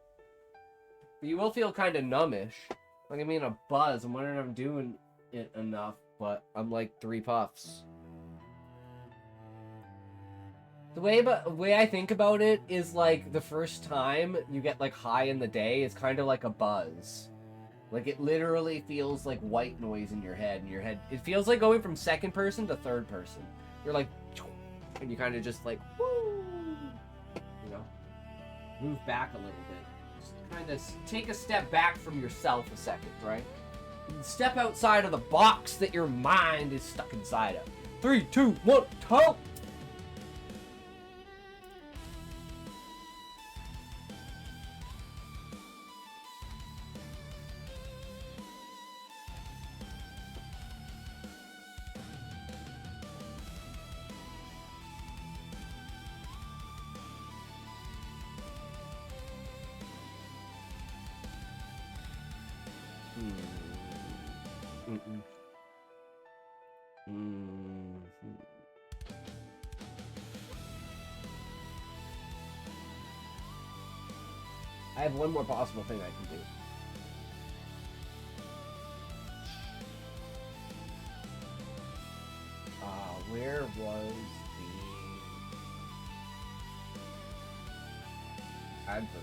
But you will feel kind of numbish. Like I'm in a buzz. I'm wondering if I'm doing it enough, but I'm like 3 puffs. The way I think about it is like the first time you get like high in the day is kind of like a buzz. Like it literally feels like white noise in your head. It feels like going from second person to third person. You're like, and you kind of just like, woo, you know, move back a little bit. Just kind of take a step back from yourself a second, right? Step outside of the box that your mind is stuck inside of. 3, 2, 1, toe! I have one more possible thing I can do. Where was the advertising?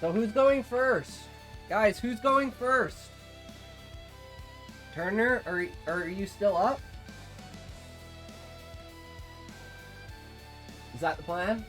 So who's going first? Guys, who's going first? Turner, are you still up? Is that the plan?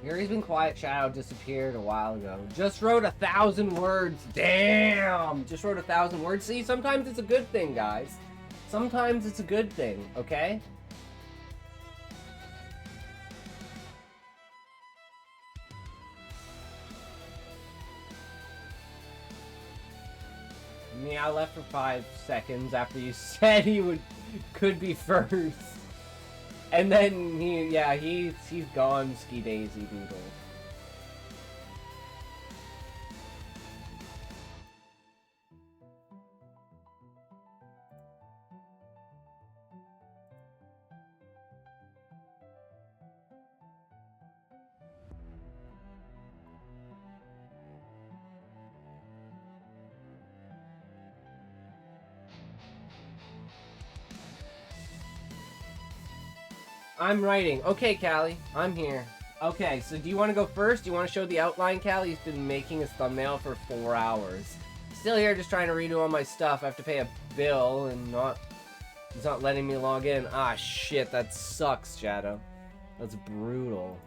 Gary's been quiet. Shadow disappeared a while ago. Just wrote 1,000 words. Damn! Just wrote 1,000 words. See, sometimes it's a good thing, guys. Sometimes it's a good thing, okay? Yeah, I left for 5 seconds after you said he could be first. And then he's gone ski daisy doodle. I'm writing. Okay, Callie, I'm here. Okay, so do you want to go first? Do you want to show the outline, Callie? He's been making his thumbnail for 4 hours. Still here just trying to redo all my stuff. I have to pay a bill and he's not letting me log in. Ah, shit, that sucks, Shadow. That's brutal.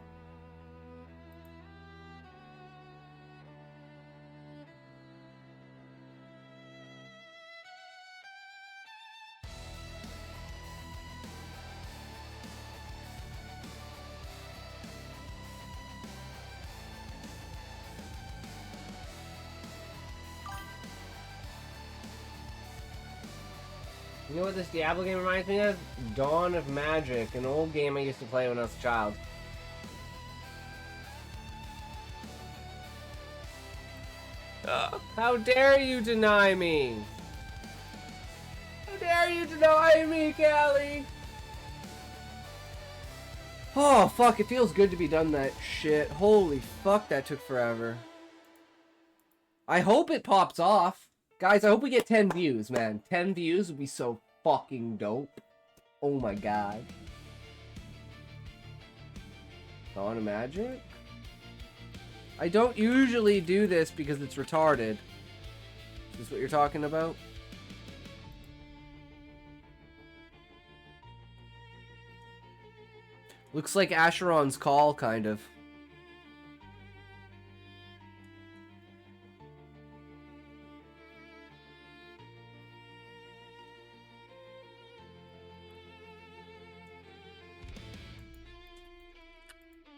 You know what this Diablo game reminds me of? Dawn of Magic, an old game I used to play when I was a child. How dare you deny me? How dare you deny me, Callie? Oh, fuck, it feels good to be done that shit. Holy fuck, that took forever. I hope it pops off. Guys, I hope we get 10 views, man. 10 views would be so fucking dope. Oh my god. Dawn of Magic? I don't usually do this because it's retarded. Is this what you're talking about? Looks like Asheron's Call, kind of.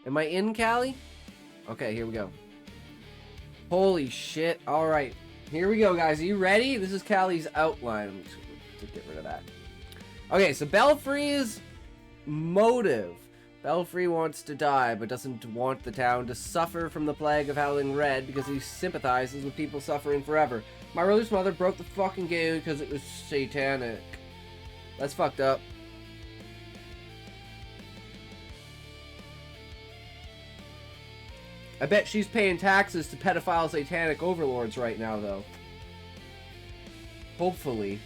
Am I in, Callie? Okay, here we go. Holy shit. Alright. Here we go, guys. Are you ready? This is Callie's outline. I'm just going to get rid of that. Okay, so Belfry's motive. Belfry wants to die, but doesn't want the town to suffer from the plague of Howling Red because he sympathizes with people suffering forever. My brother's mother broke the fucking game because it was satanic. That's fucked up. I bet she's paying taxes to pedophile satanic overlords right now, though. Hopefully.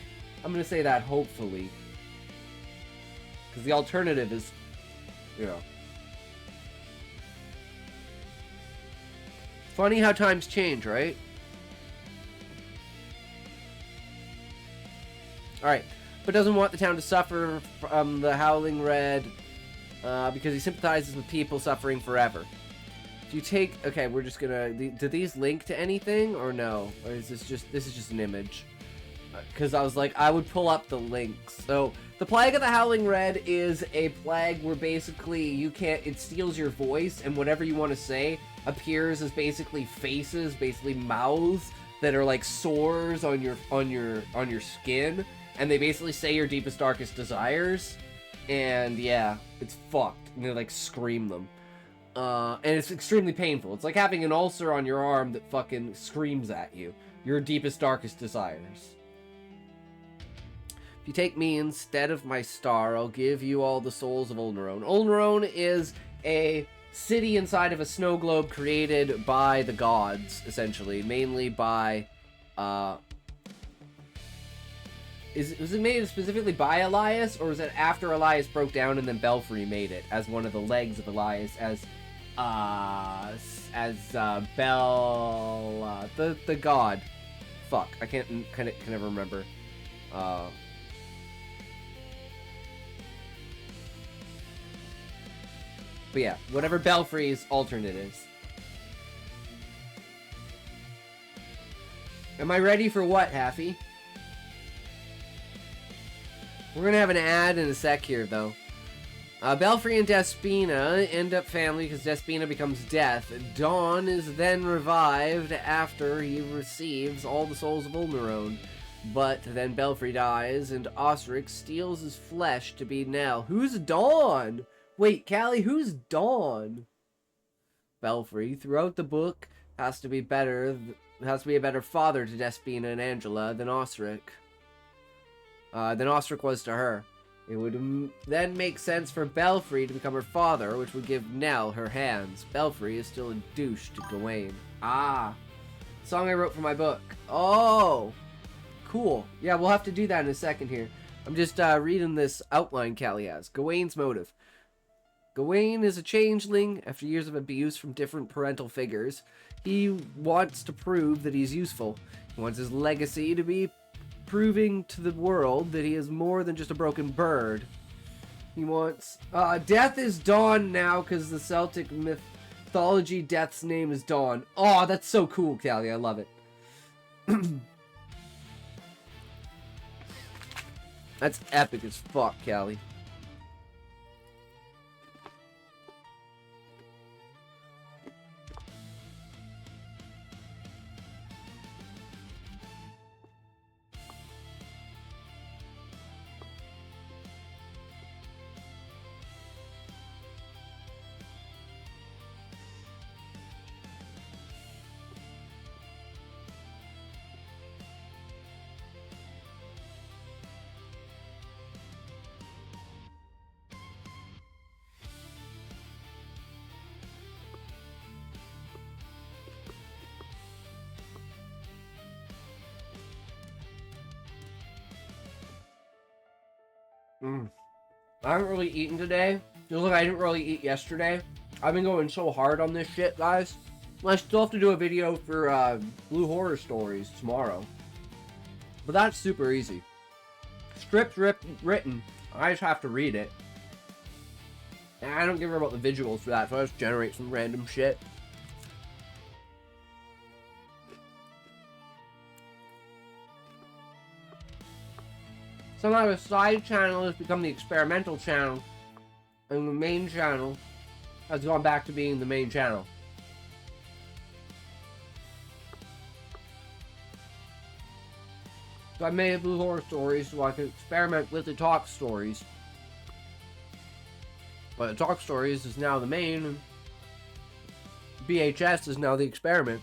I'm gonna say that hopefully. Because the alternative is, you know. Funny how times change, right? Alright. But doesn't want the town to suffer from the Howling Red because he sympathizes with people suffering forever. If you take... Okay, we're just gonna... Do these link to anything or no? Or is this is just an image? Because I was like, I would pull up the links. So, the Plague of the Howling Red is a plague where basically you can't... It steals your voice, and whatever you want to say appears as basically faces, basically mouths that are like sores on your skin, and they basically say your deepest, darkest desires. And yeah, it's fucked. And they like scream them. And it's extremely painful. It's like having an ulcer on your arm that fucking screams at you. Your deepest, darkest desires. If you take me instead of my star, I'll give you all the souls of Ulnaron. Ulnaron is a city inside of a snow globe created by the gods, essentially. Mainly by, was it made specifically by Elias, or was it after Elias broke down and then Belfry made it as one of the legs of Elias, the god. Fuck, I can never remember. But yeah, whatever Belfry's alternate is. Am I ready for what, Haffy? We're gonna have an ad in a sec here, though. Belfry and Despina end up family because Despina becomes Death. Dawn is then revived after he receives all the souls of Ulnaron. But then Belfry dies, and Osric steals his flesh to be Nell. Who's Dawn? Wait, Callie, who's Dawn? Belfry, throughout the book, has to be a better father to Despina and Angela than Osric. Was to her. It would then make sense for Belfry to become her father, which would give Nell her hands. Belfry is still a douche to Gawain. Ah. Song I wrote for my book. Oh. Cool. Yeah, we'll have to do that in a second here. I'm just reading this outline Callie has. Gawain's motive. Gawain is a changeling after years of abuse from different parental figures. He wants to prove that he's useful. He wants his legacy to be proving to the world that he is more than just a broken bird. He wants... Death is Dawn now, because the Celtic mythology Death's name is Dawn. Oh, that's so cool, Callie. I love it. That's epic as fuck, Callie. I haven't really eaten today. Just like I didn't really eat yesterday. I've been going so hard on this shit, guys. I still have to do a video for Blue Horror Stories tomorrow. But that's super easy. Script written. I just have to read it. And I don't give a about the visuals for that, so I just generate some random shit. Somehow the side channel has become the experimental channel, and the main channel has gone back to being the main channel. So I made Blue Horror Stories so I could experiment with the Talk Stories. But the Talk Stories is now the main, and BHS is now the experiment.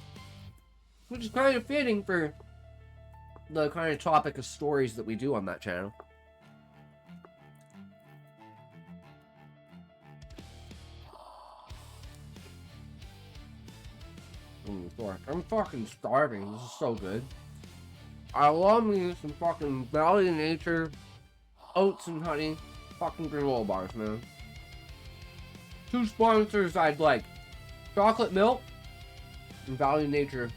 Which is kind of fitting for the kind of topic of stories that we do on that channel. I'm fucking starving. This is so good. I love me some fucking Valley of Nature, oats and honey, fucking granola bars, man. 2 sponsors I'd like. Chocolate milk and Valley of Nature.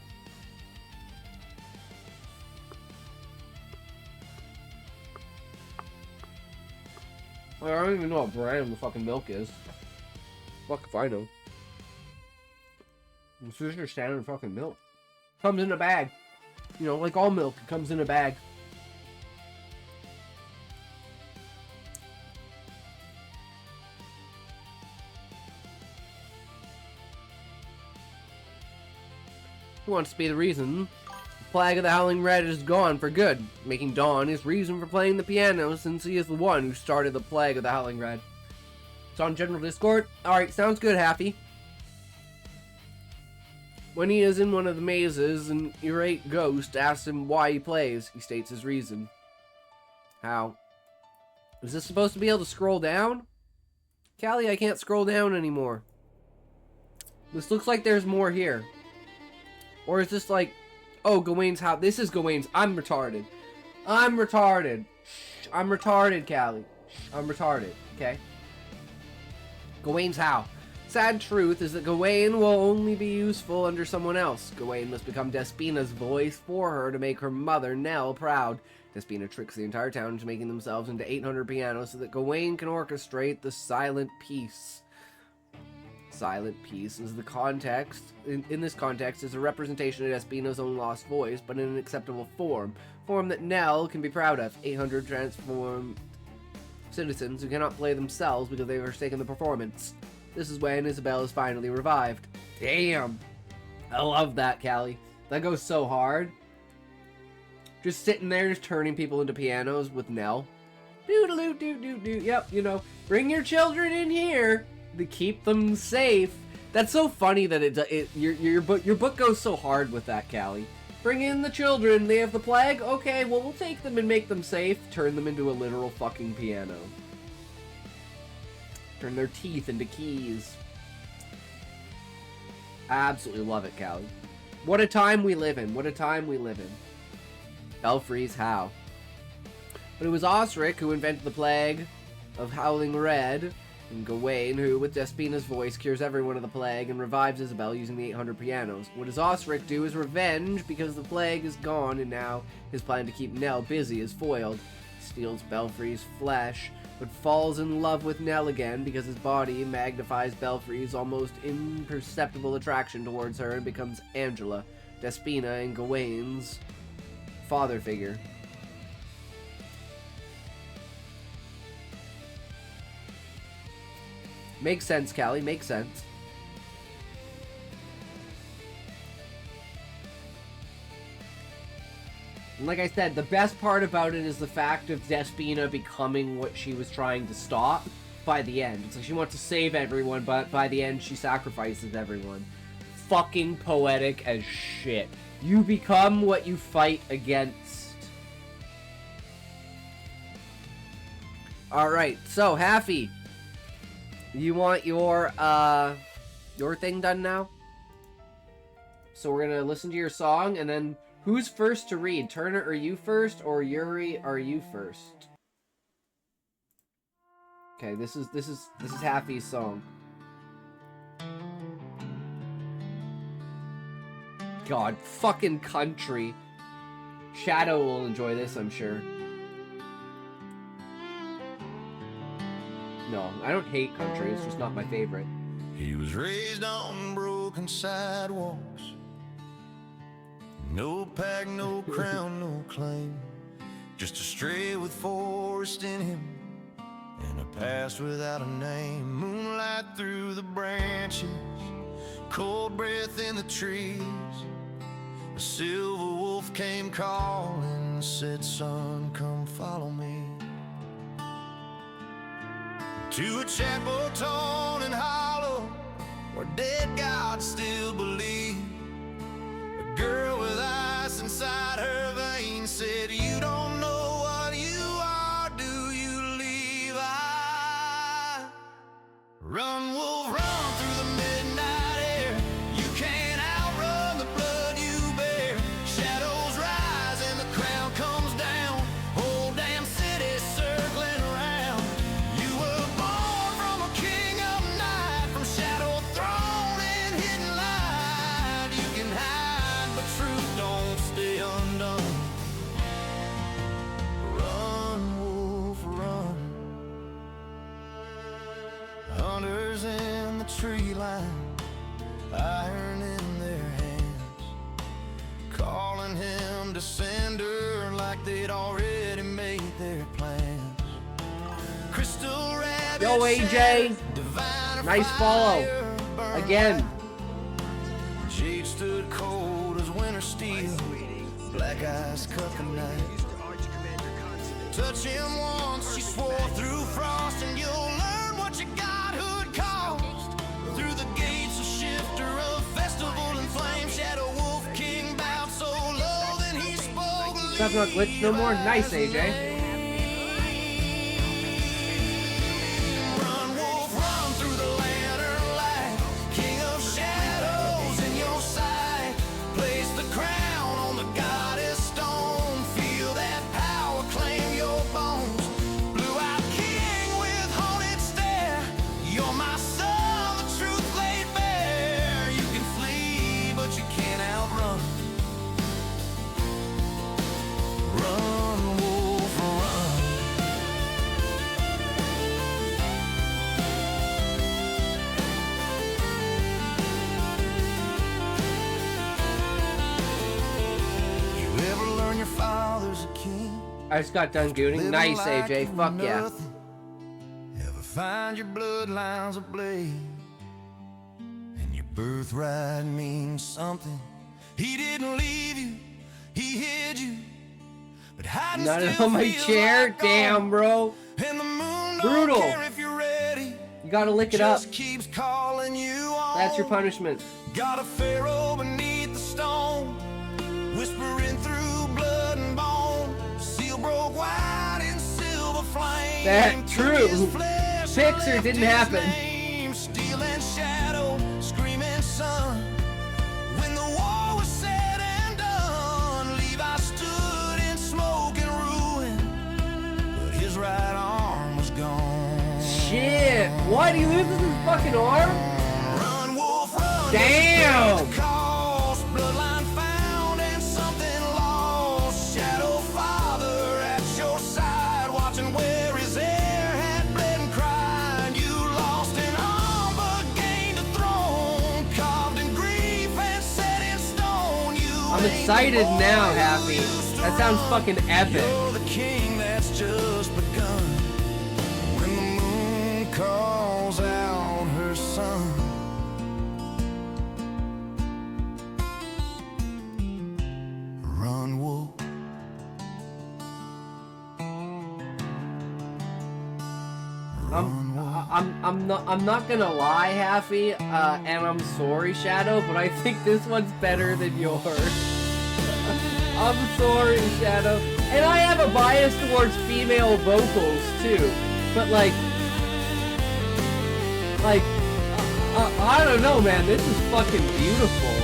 I don't even know what brand the fucking milk is. Fuck if I know. It's just your standard fucking milk. Comes in a bag. You know, like all milk, it comes in a bag. Who wants to be the reason the Plague of the Howling Red is gone for good, making Dawn his reason for playing the piano since he is the one who started the Plague of the Howling Red. It's on general Discord. Alright, sounds good, Happy. When he is in one of the mazes, an irate ghost asks him why he plays. He states his reason. How? Is this supposed to be able to scroll down? Callie, I can't scroll down anymore. This looks like there's more here. Or is this like... Oh, Gawain's house. This is Gawain's. I'm retarded. I'm retarded. Shh, I'm retarded, Callie. Shh, I'm retarded, okay? Gawain's house. Sad truth is that Gawain will only be useful under someone else. Gawain must become Despina's voice for her to make her mother, Nell, proud. Despina tricks the entire town into making themselves into 800 pianos so that Gawain can orchestrate the silent peace. Silent peace is the context. In this context is a representation of Despina's own lost voice, but in an acceptable form. Form that Nell can be proud of. 800 transformed citizens who cannot play themselves because they have forsaken the performance. This is when Isabel is finally revived. Damn. I love that, Callie. That goes so hard. Just sitting there, just turning people into pianos with Nell. Doo-doo-doo-doo-doo. Yep, you know. Bring your children in here to keep them safe. That's so funny that your book goes so hard with that, Callie. Bring in the children. They have the plague? Okay, well, we'll take them and make them safe. Turn them into a literal fucking piano. Turn their teeth into keys. I absolutely love it, Callie. What a time we live in. What a time we live in. Belfry's how. But it was Osric who invented the plague of Howling Red, and Gawain who, with Despina's voice, cures everyone of the plague and revives Isabel using the 800 pianos. What does Osric do is revenge because the plague is gone and now his plan to keep Nell busy is foiled. He steals Belfry's flesh, but falls in love with Nell again because his body magnifies Belfry's almost imperceptible attraction towards her and becomes Angela, Despina and Gawain's father figure. Makes sense, Callie, makes sense. And like I said, the best part about it is the fact of Despina becoming what she was trying to stop by the end. It's like she wants to save everyone, but by the end she sacrifices everyone. Fucking poetic as shit. You become what you fight against. Alright, so Haffy, you want your thing done now? So we're gonna listen to your song, and then who's first to read? Turner, are you first, or Yuri, are you first? Okay, this is Haffy's song. God, fucking country. Shadow will enjoy this, I'm sure. No, I don't hate country, it's just not my favorite. He was raised on broken sidewalks. No pack, no crown, no claim. Just a stray with forest in him. in a past without a name. Moonlight through the branches, cold breath in the trees. A silver wolf came calling, said, son, come follow me. To a chapel torn and hollow, where dead gods still believe. A girl with ice inside her veins said, you don't know what you are, do you leave? I run, wolf, run through the midnight air. You can't outrun the blood you bear. Shadows rise and the crown comes down. Whole damn city circling around. You were born from a king of night, from shadow throne and hidden light. You can hide, but truth don't stay undone. Run, wolf, run. Hunters in the tree line, iron in their hands, calling him to sender like they'd already made their plans. Crystal rabbit, Yo, AJ. Nice follow. Again. Jade stood cold as winter steel, black eyes cut the night. Used to Arch Commander Consummate. Touch him once, she swore through frost, and you'll learn what your godhood cost. Through the gates, a shifter of festival and flame. Shadow Wolf King bowed so low, then he spoke. Stuff not glitched no more. Nice, AJ. Run, wolf, run through the lantern light. King of shadows in your sight. Place the crown on the goddess stone. Feel that power claim your bones. Blue-eyed king with haunted stare. You're my son, the truth laid bare. You can flee, but you can't outrun. Run, wolf, run. You ever learn your father's a king? I just got done gooning. Nice, AJ. Fuck yeah. Ever find your bloodlines ablaze, and your birthright means something? He didn't leave you, he hid you, but hiding Not still on my feels chair. like Damn, home. bro. And the moon Brutal. don't care if you're ready, You gotta lick it up. just keeps calling you on. That's your punishment. Got a pharaoh beneath the stone, whispering through blood and bone. Seal broke white in silver flame. That true. Took his flesh, Pixar left didn't his happen. name. Steel and shadow, screaming sun. When the war was said and done, Levi stood in smoke and ruin, but his right arm was gone. Shit. What? He loses his fucking arm? Run, wolf, run. Damn. The cost, bloodline found and something lost. Shadow father at your side, watching where his hair had bled and cried. You lost an arm but gained a throne, carved in grief and set in stone. I'm excited now, Happy. That sounds fucking epic. You're the king that's just begun. When the moon calls out her son. Run, wolf. I'm not gonna lie, Happy, and I'm sorry, Shadow, but I think this one's better than yours. I'm sorry, Shadow. And I have a bias towards female vocals, too. But, I don't know, man. This is fucking beautiful.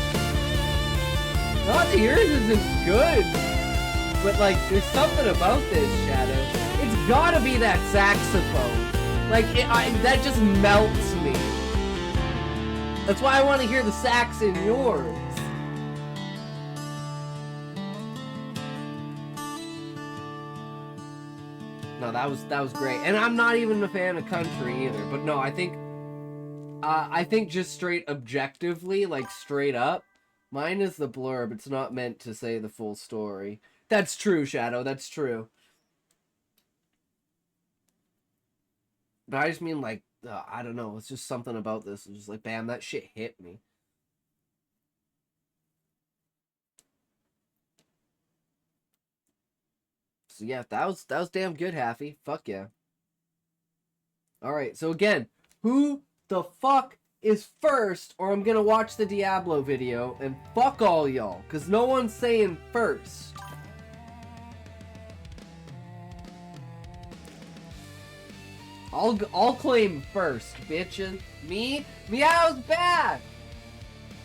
Not that yours isn't good. But, there's something about this, Shadow. It's gotta be that saxophone. That just melts me. That's why I want to hear the sax in yours. No, that was great. And I'm not even a fan of country either. But no, I think just straight objectively, straight up, mine is the blurb. It's not meant to say the full story. That's true, Shadow. That's true. But I just mean, like, I don't know. It's just something about this. It's just like, bam, that shit hit me. So yeah, that was damn good, Haffy. Fuck yeah. Alright, so again, who the fuck is first, or I'm gonna watch the Diablo video, and fuck all y'all, because no one's saying first. I'll claim first, bitches. Me? Meow's bad!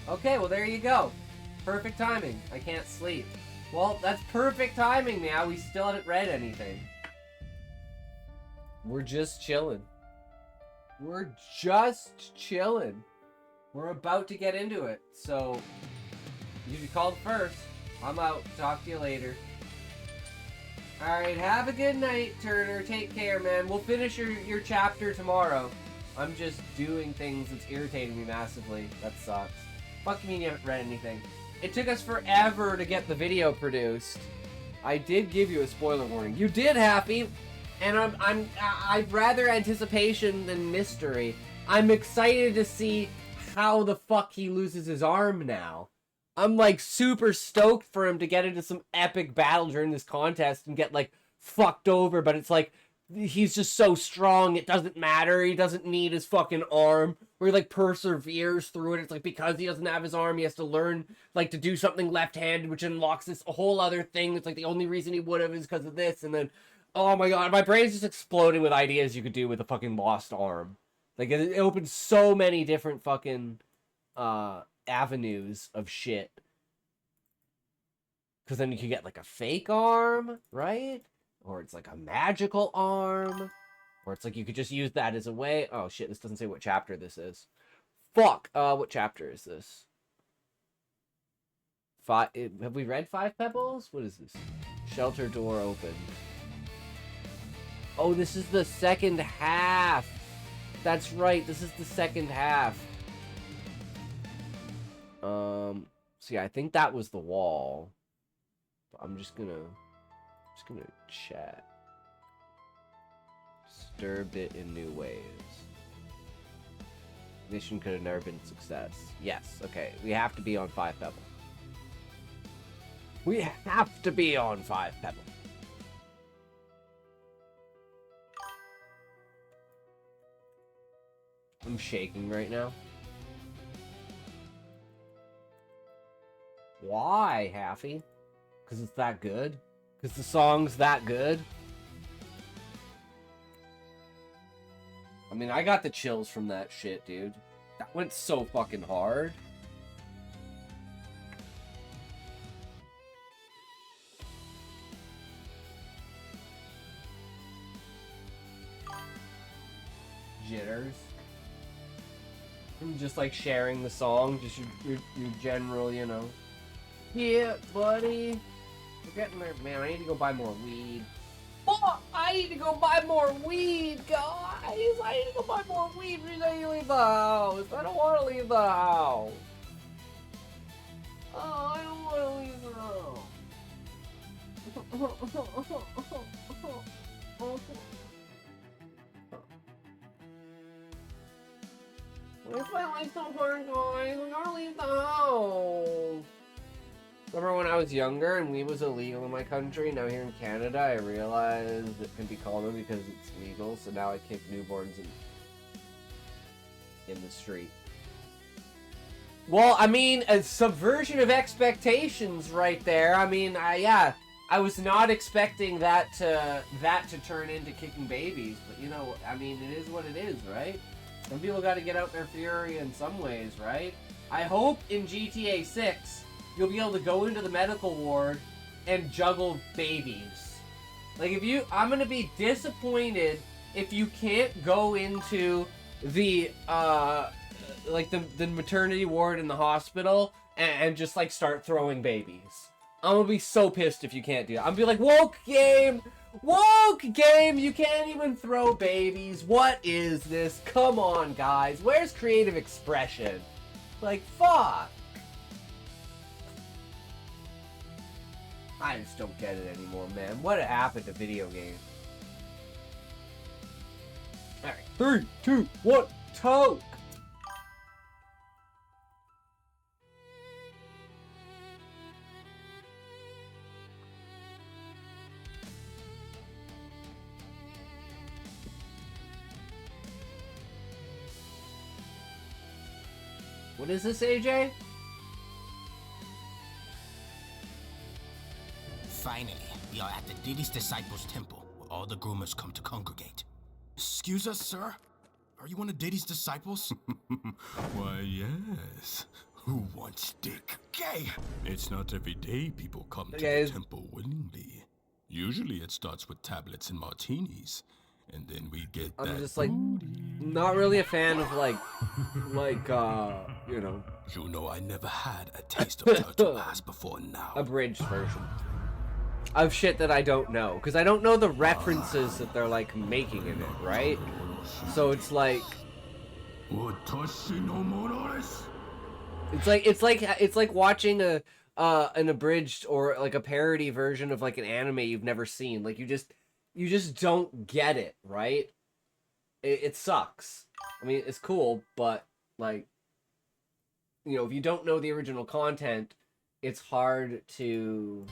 Okay, well there you go. Perfect timing. I can't sleep. Well, that's perfect timing, Meow. We still haven't read anything. We're just chilling. We're just chilling. We're about to get into it, so you called first. I'm out. Talk to you later. Alright, have a good night, Turner. Take care, man. We'll finish your chapter tomorrow. I'm just doing things that's irritating me massively. That sucks. Fuck you mean you haven't read anything. It took us forever to get the video produced. I did give you a spoiler warning. You did, Happy. And I'd rather anticipation than mystery. I'm excited to see how the fuck he loses his arm now. I'm like super stoked for him to get into some epic battle during this contest and get like fucked over, but it's like he's just so strong it doesn't matter. He doesn't need his fucking arm. Or he like perseveres through it. It's like because he doesn't have his arm, he has to learn like to do something left-handed, which unlocks this whole other thing. It's like the only reason he would have is because of this, and then oh my god, my brain's just exploding with ideas you could do with a fucking lost arm. Like, it opens so many different fucking, avenues of shit. Because then you could get, like, a fake arm, right? Or it's, like, a magical arm. Or it's, like, you could just use that as a way... Oh, shit, this doesn't say what chapter this is. Fuck! What chapter is this? Have we read 5 Pebbles? What is this? Shelter door open. Oh, this is the second half. That's right. This is the second half. See, I think that was the wall. But I'm just gonna chat. Disturbed it in new ways. Mission could have never been a success. Yes. Okay. We have to be on 5 Pebble. We have to be on 5 Pebble. I'm shaking right now. Why, Haffy? Because it's that good? Because the song's that good? I mean, I got the chills from that shit, dude. That went so fucking hard. Jitters. Just like sharing the song, just your general, you know. Yeah, buddy. We're getting there. Man, I need to go buy more weed. Fuck! I need to go buy more weed, guys! I need to go buy more weed before I leave the house. I don't want to leave the house. Oh, I don't want to leave the house. Why is my life so hard, guys? I gotta leave the house. Remember when I was younger and weed was illegal in my country? Now here in Canada, I realize it can be common because it's legal. So now I kick newborns in the street. Well, I mean, a subversion of expectations right there. I mean, yeah, I was not expecting that to turn into kicking babies. But you know, I mean, it is what it is, right? Some people got to get out their fury in some ways, right? I hope in GTA 6 you'll be able to go into the medical ward and juggle babies. Like, I'm gonna be disappointed if you can't go into the like the maternity ward in the hospital and just like start throwing babies. I'm gonna be so pissed if you can't do that. I'm gonna be like, woke game, you can't even throw babies. What is this? Come on, guys. Where's creative expression? Like, fuck. I just don't get it anymore, man. What happened to video games? Alright. 3, 2, 1, toke! What is this, AJ? Finally, we are at the Diddy's Disciples Temple, where all the groomers come to congregate. Excuse us, sir? Are you one of Diddy's disciples? Why, yes. Who wants dick? Gay! It's not every day people come to Okay. the temple willingly. Usually it starts with tablets and martinis, and then we get I'm that just like, booty. not really a fan of you know, You know, I never had a taste of turtle ass before now. abridged version of shit that I don't know, because I don't know the references that they're like making in it, right? So it's like, Watashi no Morales. it's like watching an abridged or like a parody version of like an anime you've never seen. Like you just don't get it, right? It sucks. I mean, it's cool, but like, you know, if you don't know the original content, it's hard to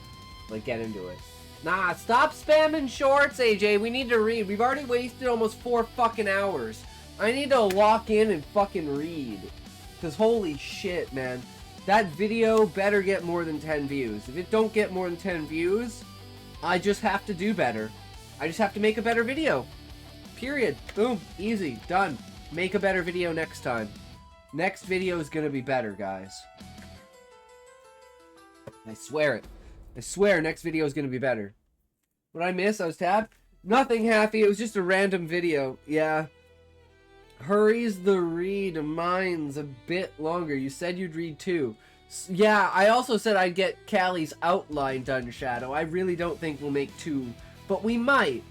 like get into it. Nah, stop spamming shorts, AJ. We need to read. We've already wasted almost 4 fucking hours. I need to lock in and fucking read. Cause holy shit, man. That video better get more than 10 views. If it don't get more than 10 views, I just have to do better. I just have to make a better video. Period. Boom. Easy. Done. Make a better video next time. Next video is gonna be better, guys. I swear it. I swear next video is gonna be better. What I miss? I was tabbed? Nothing, Happy. It was just a random video. Yeah. Hurries the read. Mine's a bit longer. You said you'd read 2. Yeah, I also said I'd get Callie's outline done, Shadow. I really don't think we'll make 2. But we might.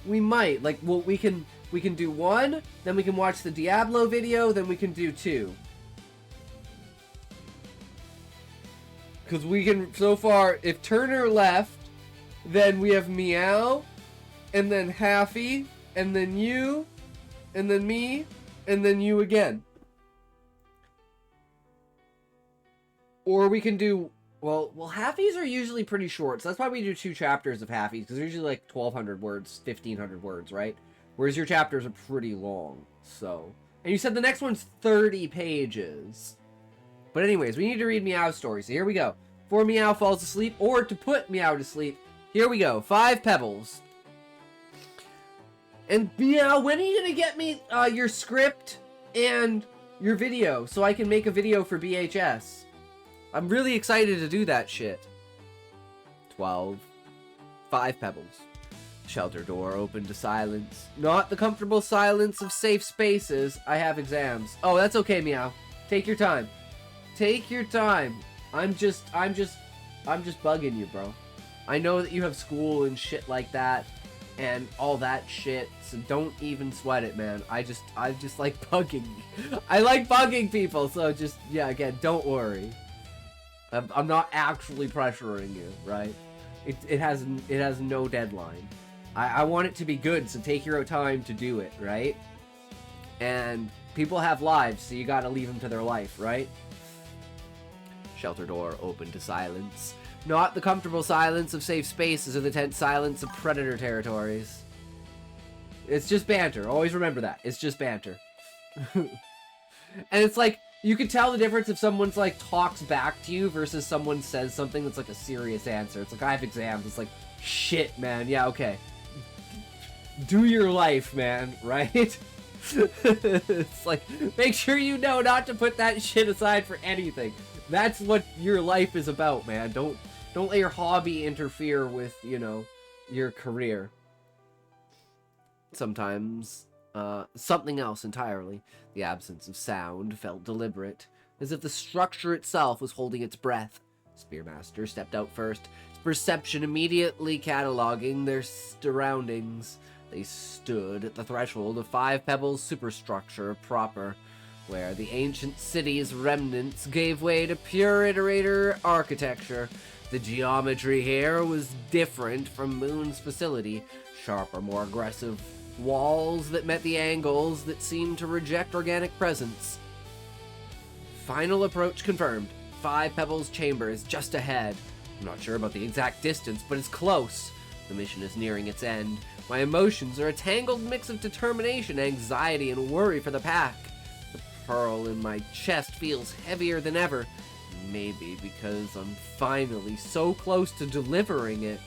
We might. Like, well, we can do 1, then we can watch the Diablo video, then we can do 2. Because we can, so far, if Turner left, then we have Meow, and then Haffy, and then you, and then me, and then you again. Or we can do, well, Haffies are usually pretty short, so that's why we do 2 chapters of Haffies, because they're usually like 1,200 words, 1,500 words, right? Whereas your chapters are pretty long, so. And you said the next one's 30 pages. But anyways, we need to read Meow stories, so here we go. Before Meow falls asleep, or to put Meow to sleep, here we go. 5 pebbles. And Meow, when are you gonna get me your script and your video, so I can make a video for BHS? I'm really excited to do that shit. 12. 5 pebbles. Shelter door open to silence. Not the comfortable silence of safe spaces. I have exams. Oh, that's okay, Meow. Take your time. Take your time. I'm just bugging you, bro. I know that you have school and shit like that and all that shit, so don't even sweat it, man. I just like bugging. I like bugging people, so just, yeah, again, don't worry. I'm not actually pressuring you, right? It has no deadline. I want it to be good, so take your time to do it, right? And people have lives, so you gotta leave them to their life, right? Shelter door open to silence. Not the comfortable silence of safe spaces or the tense silence of predator territories. It's just banter. Always remember that. It's just banter. And it's like, you can tell the difference if someone's like talks back to you versus someone says something that's like a serious answer. It's like, I have exams. It's like, shit, man. Yeah, okay. Do your life, man, right? It's like, make sure you know not to put that shit aside for anything. That's what your life is about, man. Don't let your hobby interfere with, you know, your career. Sometimes, something else entirely. The absence of sound felt deliberate, as if the structure itself was holding its breath. Spearmaster stepped out first, his perception immediately cataloging their surroundings. They stood at the threshold of 5 Pebbles superstructure proper, where the ancient city's remnants gave way to pure iterator architecture. The geometry here was different from Moon's facility, sharper, more aggressive walls that met the angles that seemed to reject organic presence. Final approach confirmed. 5 Pebbles chamber is just ahead. I'm not sure about the exact distance, but it's close. The mission is nearing its end. My emotions are a tangled mix of determination, anxiety, and worry for the pack. The pearl in my chest feels heavier than ever. Maybe because I'm finally so close to delivering it.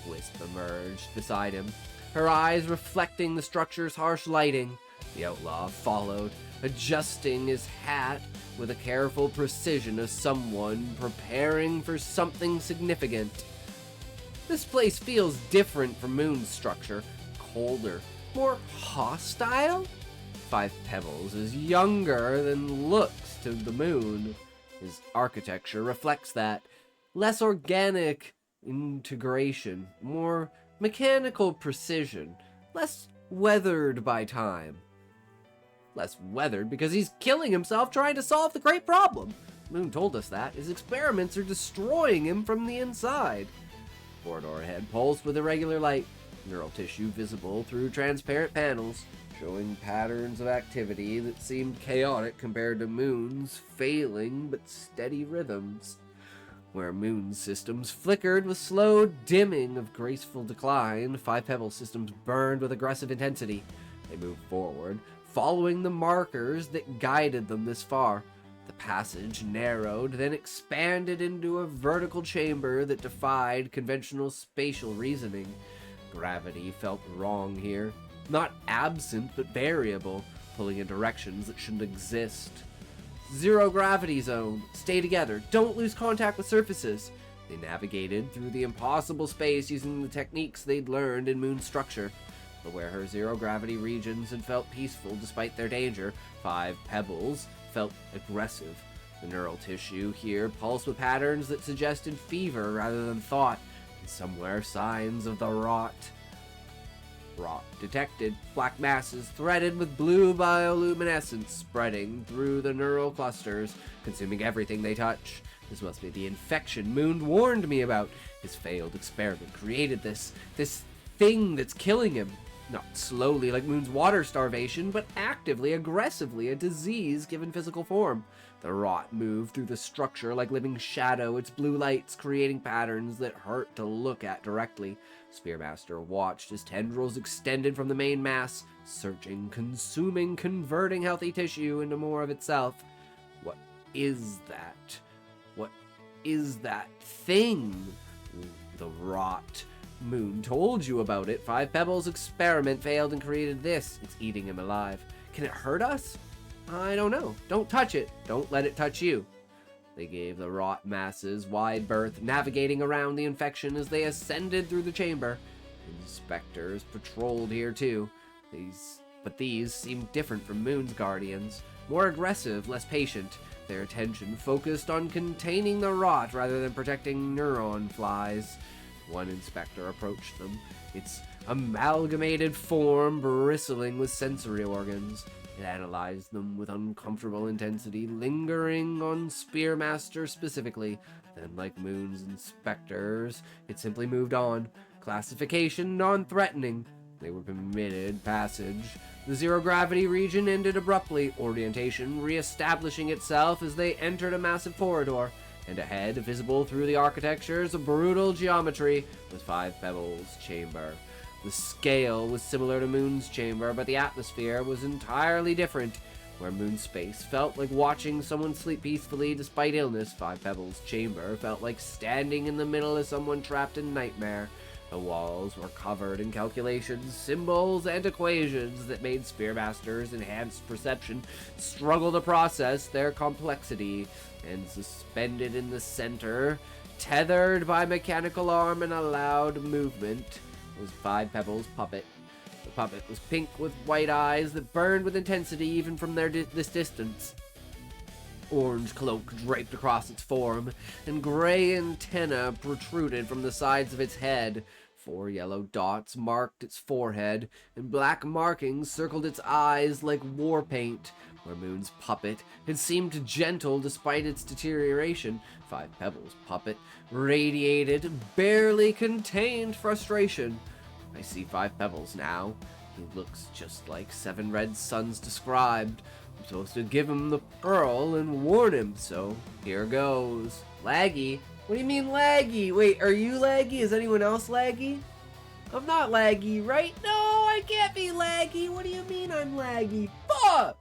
Wisp emerged beside him, her eyes reflecting the structure's harsh lighting. The outlaw followed, adjusting his hat with a careful precision of someone preparing for something significant. This place feels different from Moon's structure, colder, more hostile. 5 Pebbles is younger than looks to the Moon. His architecture reflects that. Less organic integration, more mechanical precision, less weathered by time. Less weathered because he's killing himself trying to solve the great problem. Moon told us that. His experiments are destroying him from the inside. Corridor ahead pulsed with irregular light, neural tissue visible through transparent panels, showing patterns of activity that seemed chaotic compared to Moon's failing but steady rhythms. Where Moon's systems flickered with slow dimming of graceful decline, 5 Pebble systems burned with aggressive intensity. They moved forward, following the markers that guided them this far. The passage narrowed, then expanded into a vertical chamber that defied conventional spatial reasoning. Gravity felt wrong here. Not absent, but variable, pulling in directions that shouldn't exist. Zero gravity zone. Stay together. Don't lose contact with surfaces. They navigated through the impossible space using the techniques they'd learned in Moon's structure. But where her zero gravity regions had felt peaceful despite their danger, 5 Pebbles felt aggressive. The neural tissue here pulsed with patterns that suggested fever rather than thought, and somewhere signs of the rot. Rot detected. Black masses threaded with blue bioluminescence spreading through the neural clusters, consuming everything they touch. This must be the infection Moon warned me about. His failed experiment created this thing that's killing him. Not slowly like Moon's water starvation, but actively, aggressively, a disease given physical form. The rot moved through the structure like living shadow, its blue lights creating patterns that hurt to look at directly. Spearmaster watched as tendrils extended from the main mass, searching, consuming, converting healthy tissue into more of itself. What is that? What is that thing? The rot. Moon told you about it. 5 Pebbles experiment failed and created this. It's eating him alive. Can it hurt us? I don't know. Don't touch it. Don't let it touch you. They gave the rot masses wide berth, navigating around the infection as they ascended through the chamber. Inspectors patrolled here too. But these seemed different from Moon's guardians. More aggressive, less patient. Their attention focused on containing the rot rather than protecting neuron flies. One inspector approached them, its amalgamated form bristling with sensory organs. It analyzed them with uncomfortable intensity, lingering on Spearmaster specifically. Then, like Moon's inspectors, it simply moved on. Classification non-threatening. They were permitted passage. The zero-gravity region ended abruptly, orientation re-establishing itself as they entered a massive corridor. And ahead, visible through the architecture's brutal geometry, was 5 Pebbles' chamber. The scale was similar to Moon's chamber, but the atmosphere was entirely different. Where Moon's space felt like watching someone sleep peacefully despite illness, 5 Pebbles' chamber felt like standing in the middle of someone trapped in nightmare. The walls were covered in calculations, symbols, and equations that made Spearmaster's enhanced perception struggle to process their complexity. And suspended in the center, tethered by mechanical arm and allowed movement, was 5 Pebbles' puppet. The puppet was pink with white eyes that burned with intensity even from this distance. Orange cloak draped across its form, and gray antennae protruded from the sides of its head. 4 yellow dots marked its forehead, and black markings circled its eyes like war paint. Where Moon's puppet had seemed gentle despite its deterioration, 5 Pebbles' puppet radiated barely contained frustration. I see 5 Pebbles now. He looks just like Seven Red Suns described. I'm supposed to give him the pearl and warn him, so here goes. Laggy? What do you mean laggy? Wait, are you laggy? Is anyone else laggy? I'm not laggy, right? No, I can't be laggy. What do you mean I'm laggy? Fuck!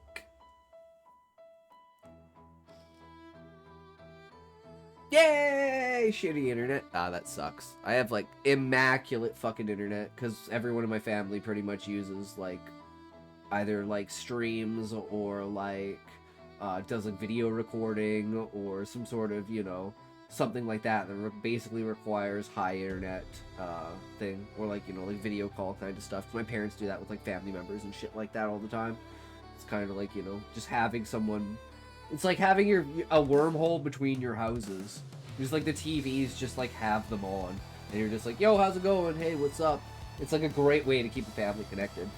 Yay! Shitty internet. Ah, that sucks. I have, like, immaculate fucking internet, because everyone in my family pretty much uses, like, either, like, streams or, like, does, like, video recording or some sort of, you know, something like that that basically requires high internet thing, or, like, you know, like, video call kind of stuff. My parents do that with, like, family members and shit like that all the time. It's kind of like, you know, just having someone... It's like having a wormhole between your houses. Just like the TVs just like have them on. And you're just like, yo, how's it going? Hey, what's up? It's like a great way to keep the family connected.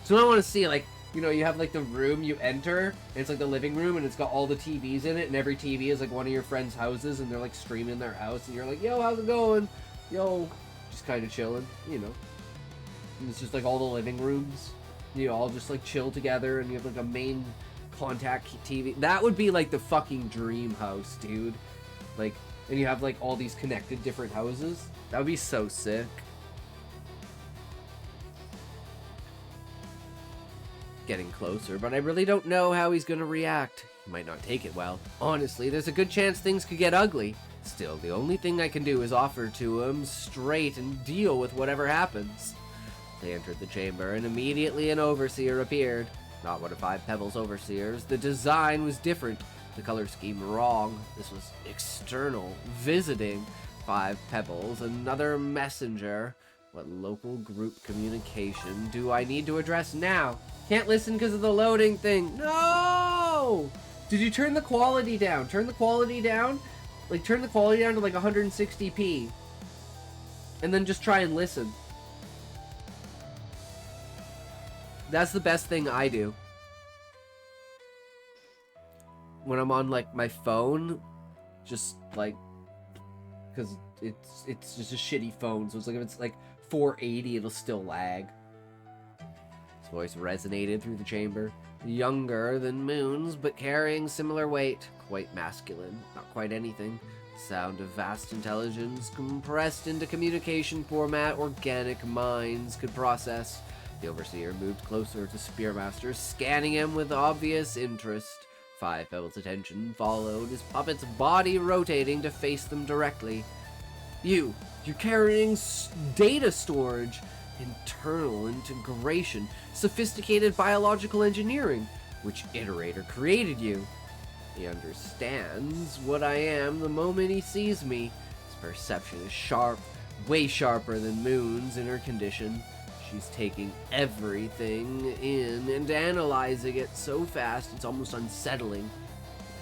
So I want to see, like, you know, you have like the room you enter, and it's like the living room, and it's got all the TVs in it, and every TV is like one of your friends' houses, and they're like streaming their house, and you're like, yo, how's it going? Yo, just kind of chilling, you know. And it's just like all the living rooms. You all just like chill together, and you have like a main contact TV. That would be like the fucking dream house, dude. Like, and you have like all these connected different houses. That would be so sick. Getting closer, but I really don't know how he's gonna react. He might not take it well. Honestly, there's a good chance things could get ugly. Still, the only thing I can do is offer to him straight and deal with whatever happens. They entered the chamber, and immediately an overseer appeared. Not one of Five Pebbles' overseers. The design was different. The color scheme wrong. This was external. Visiting. Five Pebbles. Another messenger. What local group communication do I need to address now? Can't listen because of the loading thing. No! Did you turn the quality down? Turn the quality down? Like, turn the quality down to like 160p. And then just try and listen. That's the best thing I do. When I'm on, like, my phone, just, like, because it's just a shitty phone, so it's like, if it's, like, 480, it'll still lag. His voice resonated through the chamber. Younger than Moon's, but carrying similar weight. Quite masculine, not quite anything. Sound of vast intelligence compressed into communication format organic minds could process. The Overseer moved closer to Spearmaster, scanning him with obvious interest. Five Pebbles' attention followed, his puppet's body rotating to face them directly. You're carrying data storage, internal integration, sophisticated biological engineering. Which iterator created you? He understands what I am the moment he sees me. His perception is sharp, way sharper than Moon's in her condition. She's taking everything in and analyzing it so fast it's almost unsettling.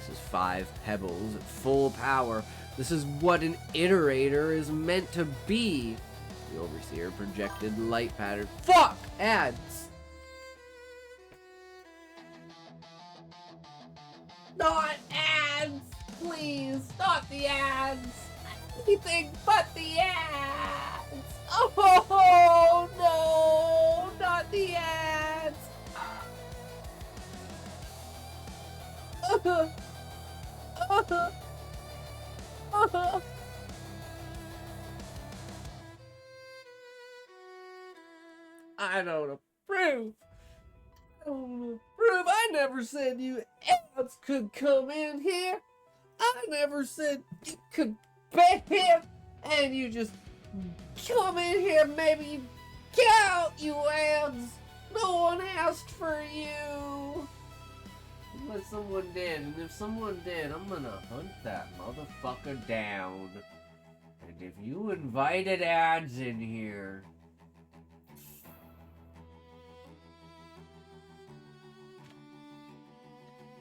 This is Five Pebbles at full power. This is what an iterator is meant to be. The Overseer projected light pattern. Fuck! Ads! Not ads! Please, not the ads! Anything but the ads! Oh no! Not the ads! I don't approve. I never said you ads could come in here. I never said you could be here. And you just come in here, maybe get out, you ads. No one asked for you. Unless someone did, and if someone did, I'm gonna hunt that motherfucker down. And if you invited ads in here,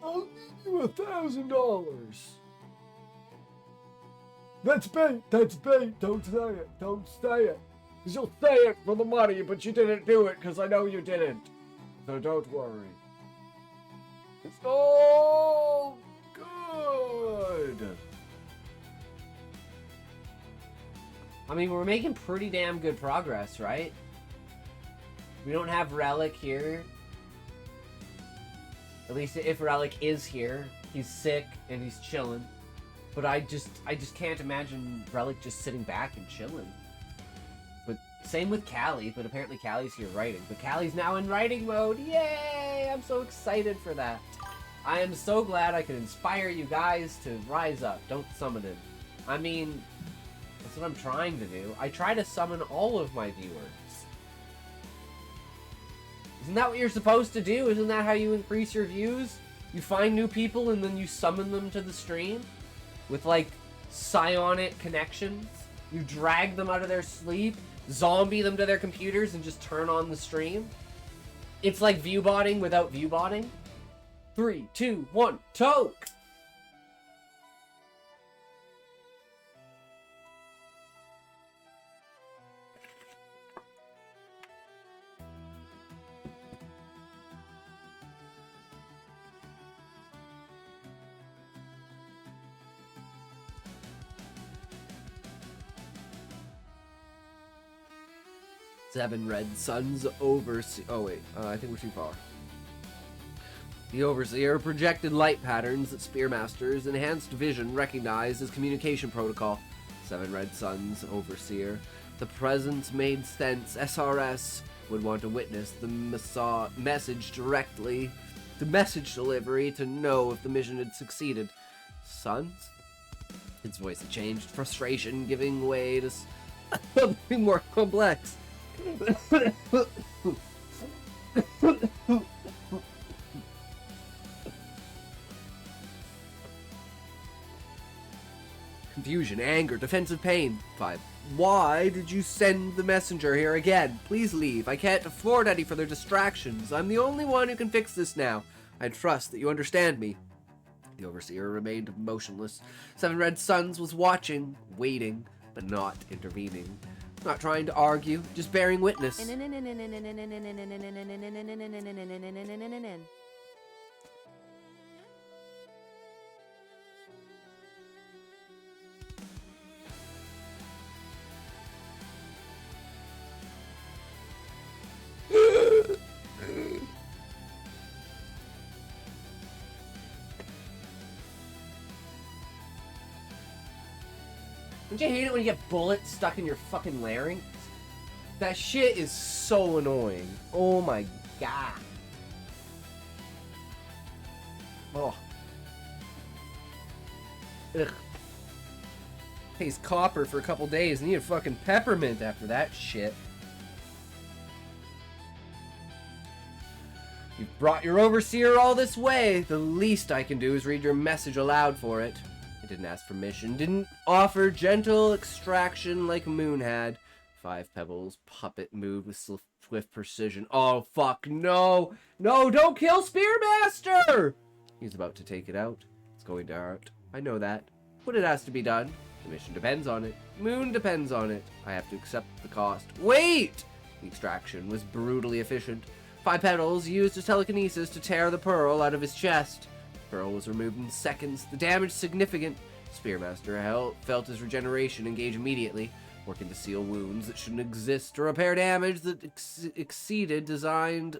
I'll give you $1,000. That's bait, don't say it, don't say it. Because you'll say it for the money, but you didn't do it, because I know you didn't. So don't worry. It's all good. I mean, we're making pretty damn good progress, right? We don't have Relic here. At least if Relic is here. He's sick and he's chilling. But I just can't imagine Relic just sitting back and chilling. But same with Callie, but apparently Callie's here writing. But Callie's now in writing mode. Yay! I'm so excited for that. I am so glad I could inspire you guys to rise up. Don't summon him. I mean, that's what I'm trying to do. I try to summon all of my viewers. Isn't that what you're supposed to do? Isn't that how you increase your views? You find new people and then you summon them to the stream? With, like, psionic connections? You drag them out of their sleep, zombie them to their computers, and just turn on the stream? It's like viewbotting without viewbotting? 3, 2, 1, toke! Seven Red Suns Overseer. Oh wait, I think we're too far. The Overseer projected light patterns that Spearmaster's enhanced vision recognized as communication protocol. Seven Red Suns Overseer. The presence made sense. SRS would want to witness the message directly. The message delivery to know if the mission had succeeded. Sons? His voice had changed. Frustration giving way to something more complex. Confusion, anger, defensive pain. 5. Why did you send the messenger here again? Please leave. I can't afford any further distractions. I'm the only one who can fix this now. I trust that you understand me. The Overseer remained motionless. Seven Red Suns was watching, waiting, but not intervening. Not trying to argue, just bearing witness. Don't you hate it when you get bullets stuck in your fucking larynx? That shit is so annoying. Oh my god. Oh. Ugh. Tastes copper for a couple days. Need a fucking peppermint after that shit. You've brought your Overseer all this way. The least I can do is read your message aloud for it. I didn't ask permission. Didn't offer gentle extraction like Moon had. 5 Pebbles. Puppet moved with swift precision. Oh, fuck. No. No, don't kill Spearmaster! He's about to take it out. It's going to hurt. I know that. But it has to be done. The mission depends on it. Moon depends on it. I have to accept the cost. Wait! The extraction was brutally efficient. 5 Petals used his telekinesis to tear the pearl out of his chest. The pearl was removed in seconds. The damage significant. Spearmaster felt his regeneration engage immediately, working to seal wounds that shouldn't exist to repair damage that exceeded designed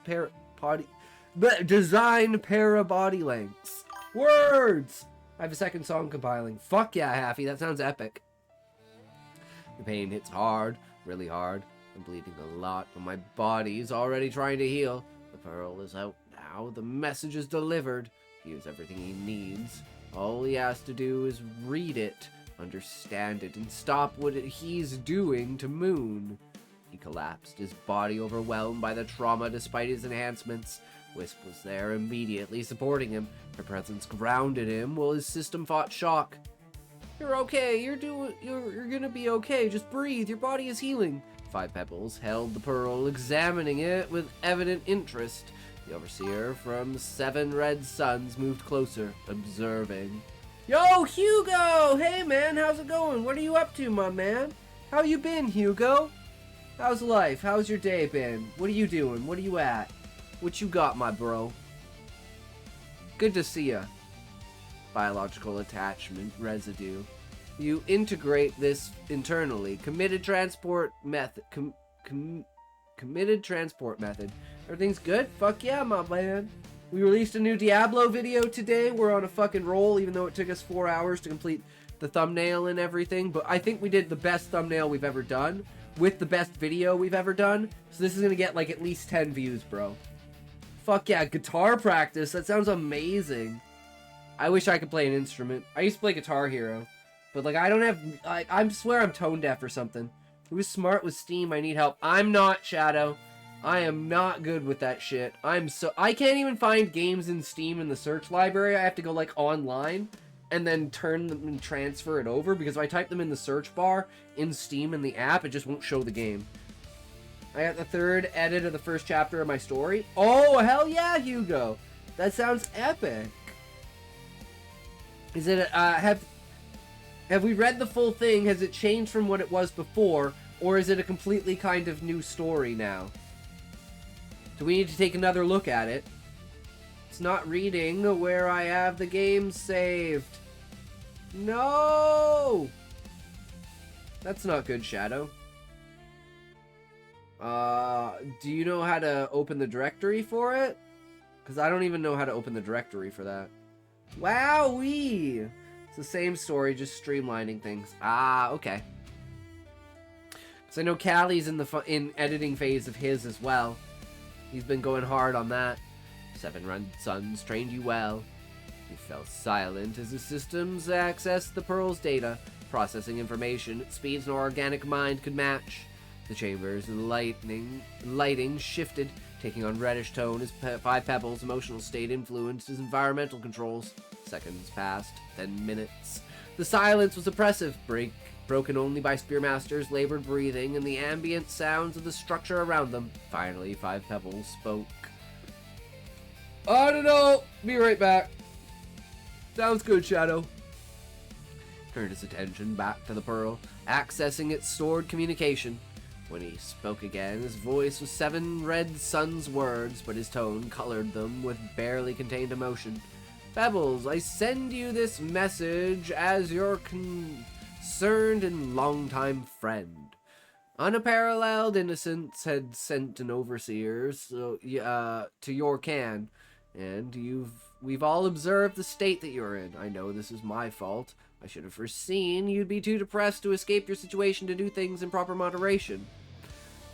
para-body lengths. Words! I have a second song compiling. Fuck yeah, Haffy, that sounds epic. The pain hits hard, really hard. I'm bleeding a lot, but my body's already trying to heal. The pearl is out now. The message is delivered. He has everything he needs. All he has to do is read it, understand it, and stop what he's doing to Moon. He collapsed, his body overwhelmed by the trauma despite his enhancements. Wisp was there, immediately supporting him. Her presence grounded him while his system fought shock. You're okay, you're gonna be okay, just breathe, your body is healing. 5 Pebbles held the pearl, examining it with evident interest. The Overseer from 7 Red Suns moved closer, observing. Yo, Hugo! Hey, man, how's it going? What are you up to, my man? How you been, Hugo? How's life? How's your day been? What are you doing? What are you at? What you got, my bro? Good to see ya. Biological attachment, residue. You integrate this internally. Committed transport method. committed transport method. Everything's good? Fuck yeah, my man. We released a new Diablo video today. We're on a fucking roll, even though it took us 4 hours to complete the thumbnail and everything. But I think we did the best thumbnail we've ever done with the best video we've ever done. So this is gonna get like at least 10 views, bro. Fuck yeah, guitar practice. That sounds amazing. I wish I could play an instrument. I used to play Guitar Hero. But like I don't have, I swear I'm tone deaf or something. Who's smart with Steam? I need help. I'm not, Shadow. I am not good with that shit. I can't even find games in Steam in the search library. I have to go like online and then turn them and transfer it over, because if I type them in the search bar in Steam in the app, it just won't show the game. I got the 3rd edit of the 1st chapter of my story. Oh, hell yeah, Hugo. That sounds epic. Is it, have we read the full thing? Has it changed from what it was before? Or is it a completely kind of new story now? Do we need to take another look at it? It's not reading where I have the game saved. No! That's not good, Shadow. Do you know how to open the directory for it? Because I don't even know how to open the directory for that. Wowee! It's the same story, just streamlining things. Ah, okay. So I know Callie's in the editing phase of his as well. He's been going hard on that. 7 red suns trained you well. You fell silent as the systems accessed the Pearl's data, processing information at speeds no organic mind could match. The chambers and lighting shifted, taking on reddish tone as 5 Pebbles' emotional state influenced his environmental controls. Seconds passed, then minutes. The silence was oppressive, broken only by Spearmaster's labored breathing and the ambient sounds of the structure around them. Finally, 5 Pebbles spoke. I don't know. Be right back. Sounds good, Shadow. Turned his attention back to the Pearl, accessing its stored communication. When he spoke again, his voice was 7 red suns' words, but his tone colored them with barely contained emotion. Pebbles, I send you this message as your concerned and longtime friend. Unparalleled innocence had sent an overseer to your can, and we've all observed the state that you're in. I know this is my fault. I should have foreseen you'd be too depressed to escape your situation to do things in proper moderation.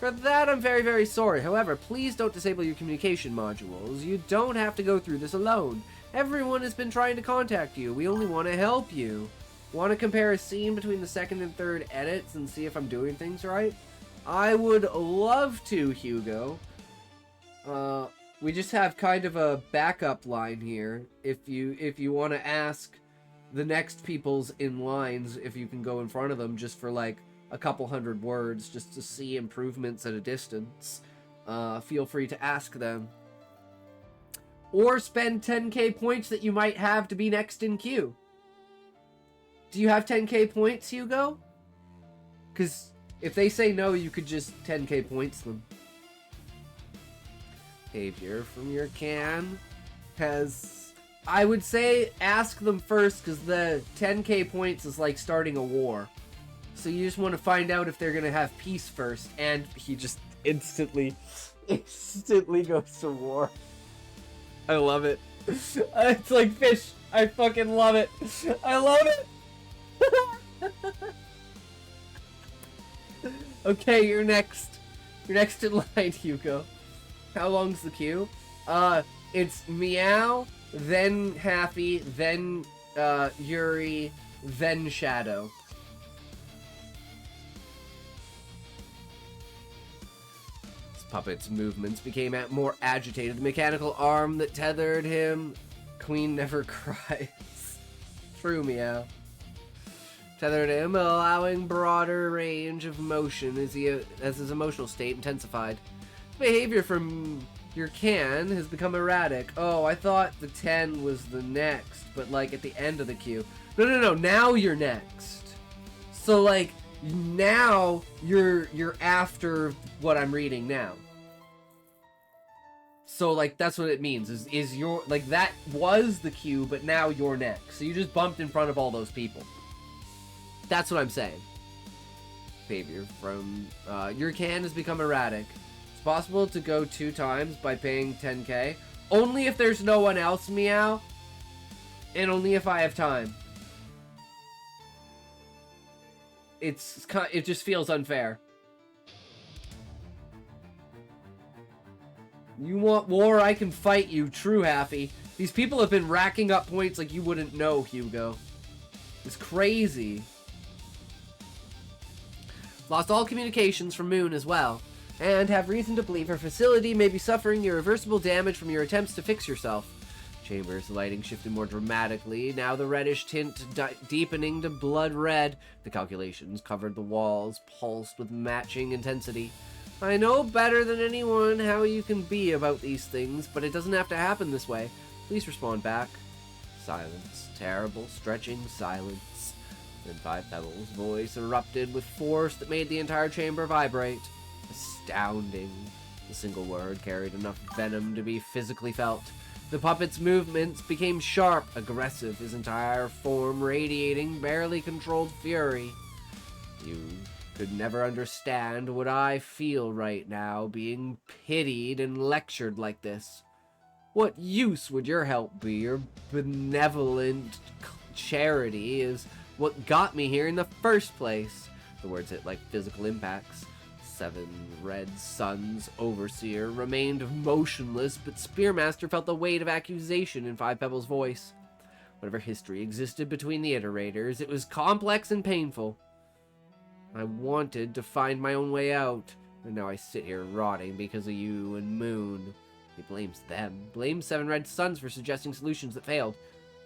For that, I'm very, very sorry. However, please don't disable your communication modules. You don't have to go through this alone. Everyone has been trying to contact you. We only want to help you. Want to compare a scene between the 2nd and 3rd edits and see if I'm doing things right? I would love to, Hugo. We just have kind of a backup line here. If you want to ask the next people's in lines, if you can go in front of them just for like a couple 100 words, just to see improvements at a distance, feel free to ask them. Or spend 10k points that you might have to be next in queue. Do you have 10k points, Hugo? Because if they say no, you could just 10k points them. Behavior from your can has... I would say ask them first, because the 10k points is like starting a war. So you just want to find out if they're going to have peace first, and he just instantly goes to war. I love it. It's like fish. I fucking love it. I love it. Okay, you're next. You're next in line, Hugo. How long's the queue? It's Meow, then Happy, then Yuri, then Shadow. Puppet's movements became more agitated. The mechanical arm that tethered him. Queen never cries. True, Meow. Tethered him, allowing broader range of motion as his emotional state intensified. Behavior from your can has become erratic. Oh, I thought the 10 was the next, but like at the end of the queue. No. Now you're next. So like, now you're after what I'm reading now. So like that's what it means is your like that was the queue, but now you're next. So you just bumped in front of all those people. That's what I'm saying. Behavior from your can has become erratic. possible to go 2 times by paying 10k. Only if there's no one else, meow. And only if I have time. It just feels unfair. You want war? I can fight you, true Happy. These people have been racking up points like you wouldn't know, Hugo. It's crazy. Lost all communications from Moon as well, and have reason to believe her facility may be suffering irreversible damage from your attempts to fix yourself. Chamber's lighting shifted more dramatically, now the reddish tint deepening to blood red. The calculations covered the walls, pulsed with matching intensity. I know better than anyone how you can be about these things, but it doesn't have to happen this way. Please respond back. Silence. Terrible, stretching silence. Then Five Pebbles' voice erupted with force that made the entire chamber vibrate. Astounding. The single word carried enough venom to be physically felt. The puppet's movements became sharp, aggressive, his entire form radiating barely controlled fury. You could never understand what I feel right now, being pitied and lectured like this. What use would your help be? Your benevolent charity is what got me here in the first place. The words hit like physical impacts. 7 red suns, Overseer, remained motionless, but Spearmaster felt the weight of accusation in Five Pebbles' voice. Whatever history existed between the iterators, it was complex and painful. I wanted to find my own way out, and now I sit here rotting because of you and Moon. He blames them, blames 7 red suns for suggesting solutions that failed,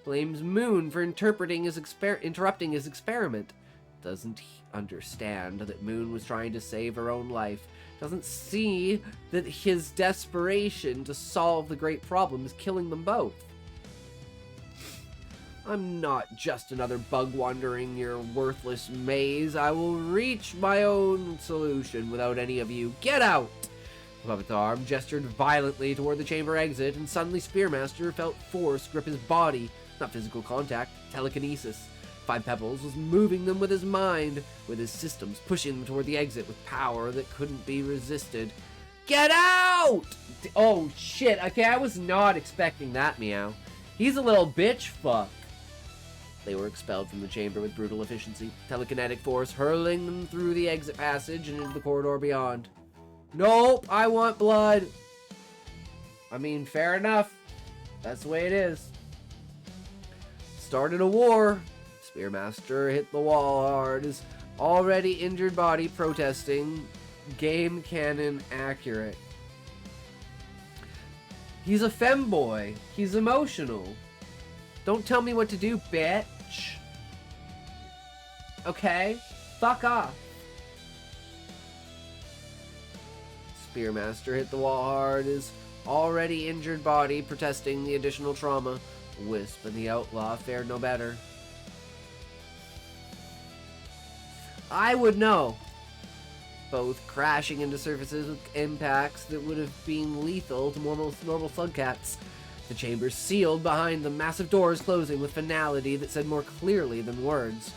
blames Moon for interrupting his experiment. Doesn't understand that Moon was trying to save her own life, doesn't see that his desperation to solve the great problem is killing them both. I'm not just another bug wandering your worthless maze. I will reach my own solution without any of you. Get out! The puppet's arm gestured violently toward the chamber exit, and suddenly Spearmaster felt force grip his body. Not physical contact, telekinesis. Five Pebbles was moving them with his mind, with his systems pushing them toward the exit with power that couldn't be resisted. Get out! Oh shit, okay, I was not expecting that, meow. He's a little bitch fuck. They were expelled from the chamber with brutal efficiency, telekinetic force hurling them through the exit passage and into the corridor beyond. Nope, I want blood. I mean, fair enough. That's the way it is. Started a war. Spearmaster hit the wall hard, his already injured body protesting. Game canon accurate. He's a femboy. He's emotional. Don't tell me what to do, bitch. Okay? Fuck off. Spearmaster hit the wall hard, his already injured body protesting the additional trauma. Wisp and the Outlaw fared no better. I would know. Both crashing into surfaces with impacts that would have been lethal to normal slugcats. The chamber sealed behind them, massive doors closing with finality that said more clearly than words.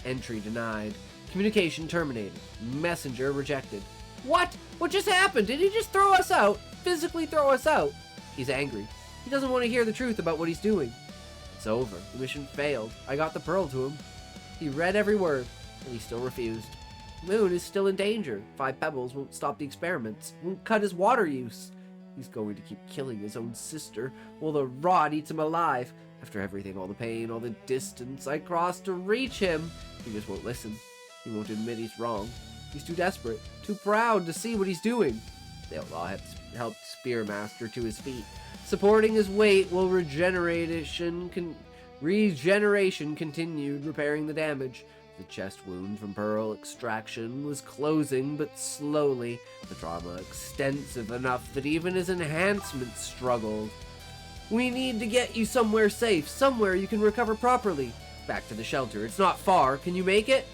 Entry denied. Communication terminated. Messenger rejected. What? What just happened? Did he just throw us out? Physically throw us out? He's angry. He doesn't want to hear the truth about what he's doing. It's over. The mission failed. I got the pearl to him. He read every word, and he still refused. Moon is still in danger. Five Pebbles won't stop the experiments, won't cut his water use. He's going to keep killing his own sister while the rod eats him alive. After everything, all the pain, all the distance I crossed to reach him, he just won't listen. He won't admit he's wrong. He's too desperate, too proud to see what he's doing. The Outlaw helped Spearmaster to his feet, supporting his weight while regeneration continued repairing the damage. The chest wound from pearl extraction was closing, but slowly. The trauma extensive enough that even his enhancements struggled. We need to get you somewhere safe, somewhere you can recover properly. Back to the shelter. It's not far. Can you make it?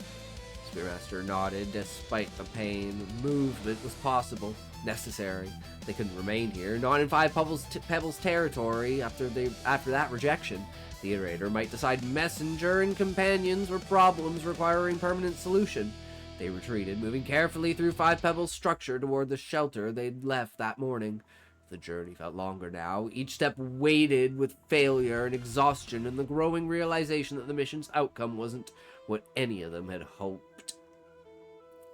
Spearmaster nodded. Despite the pain, movement was possible, necessary. They couldn't remain here, not in Five Pebbles territory after that rejection. The Iterator might decide Messenger and companions were problems requiring permanent solution. They retreated, moving carefully through Five Pebbles' structure toward the shelter they'd left that morning. The journey felt longer now, each step weighted with failure and exhaustion and the growing realization that the mission's outcome wasn't what any of them had hoped.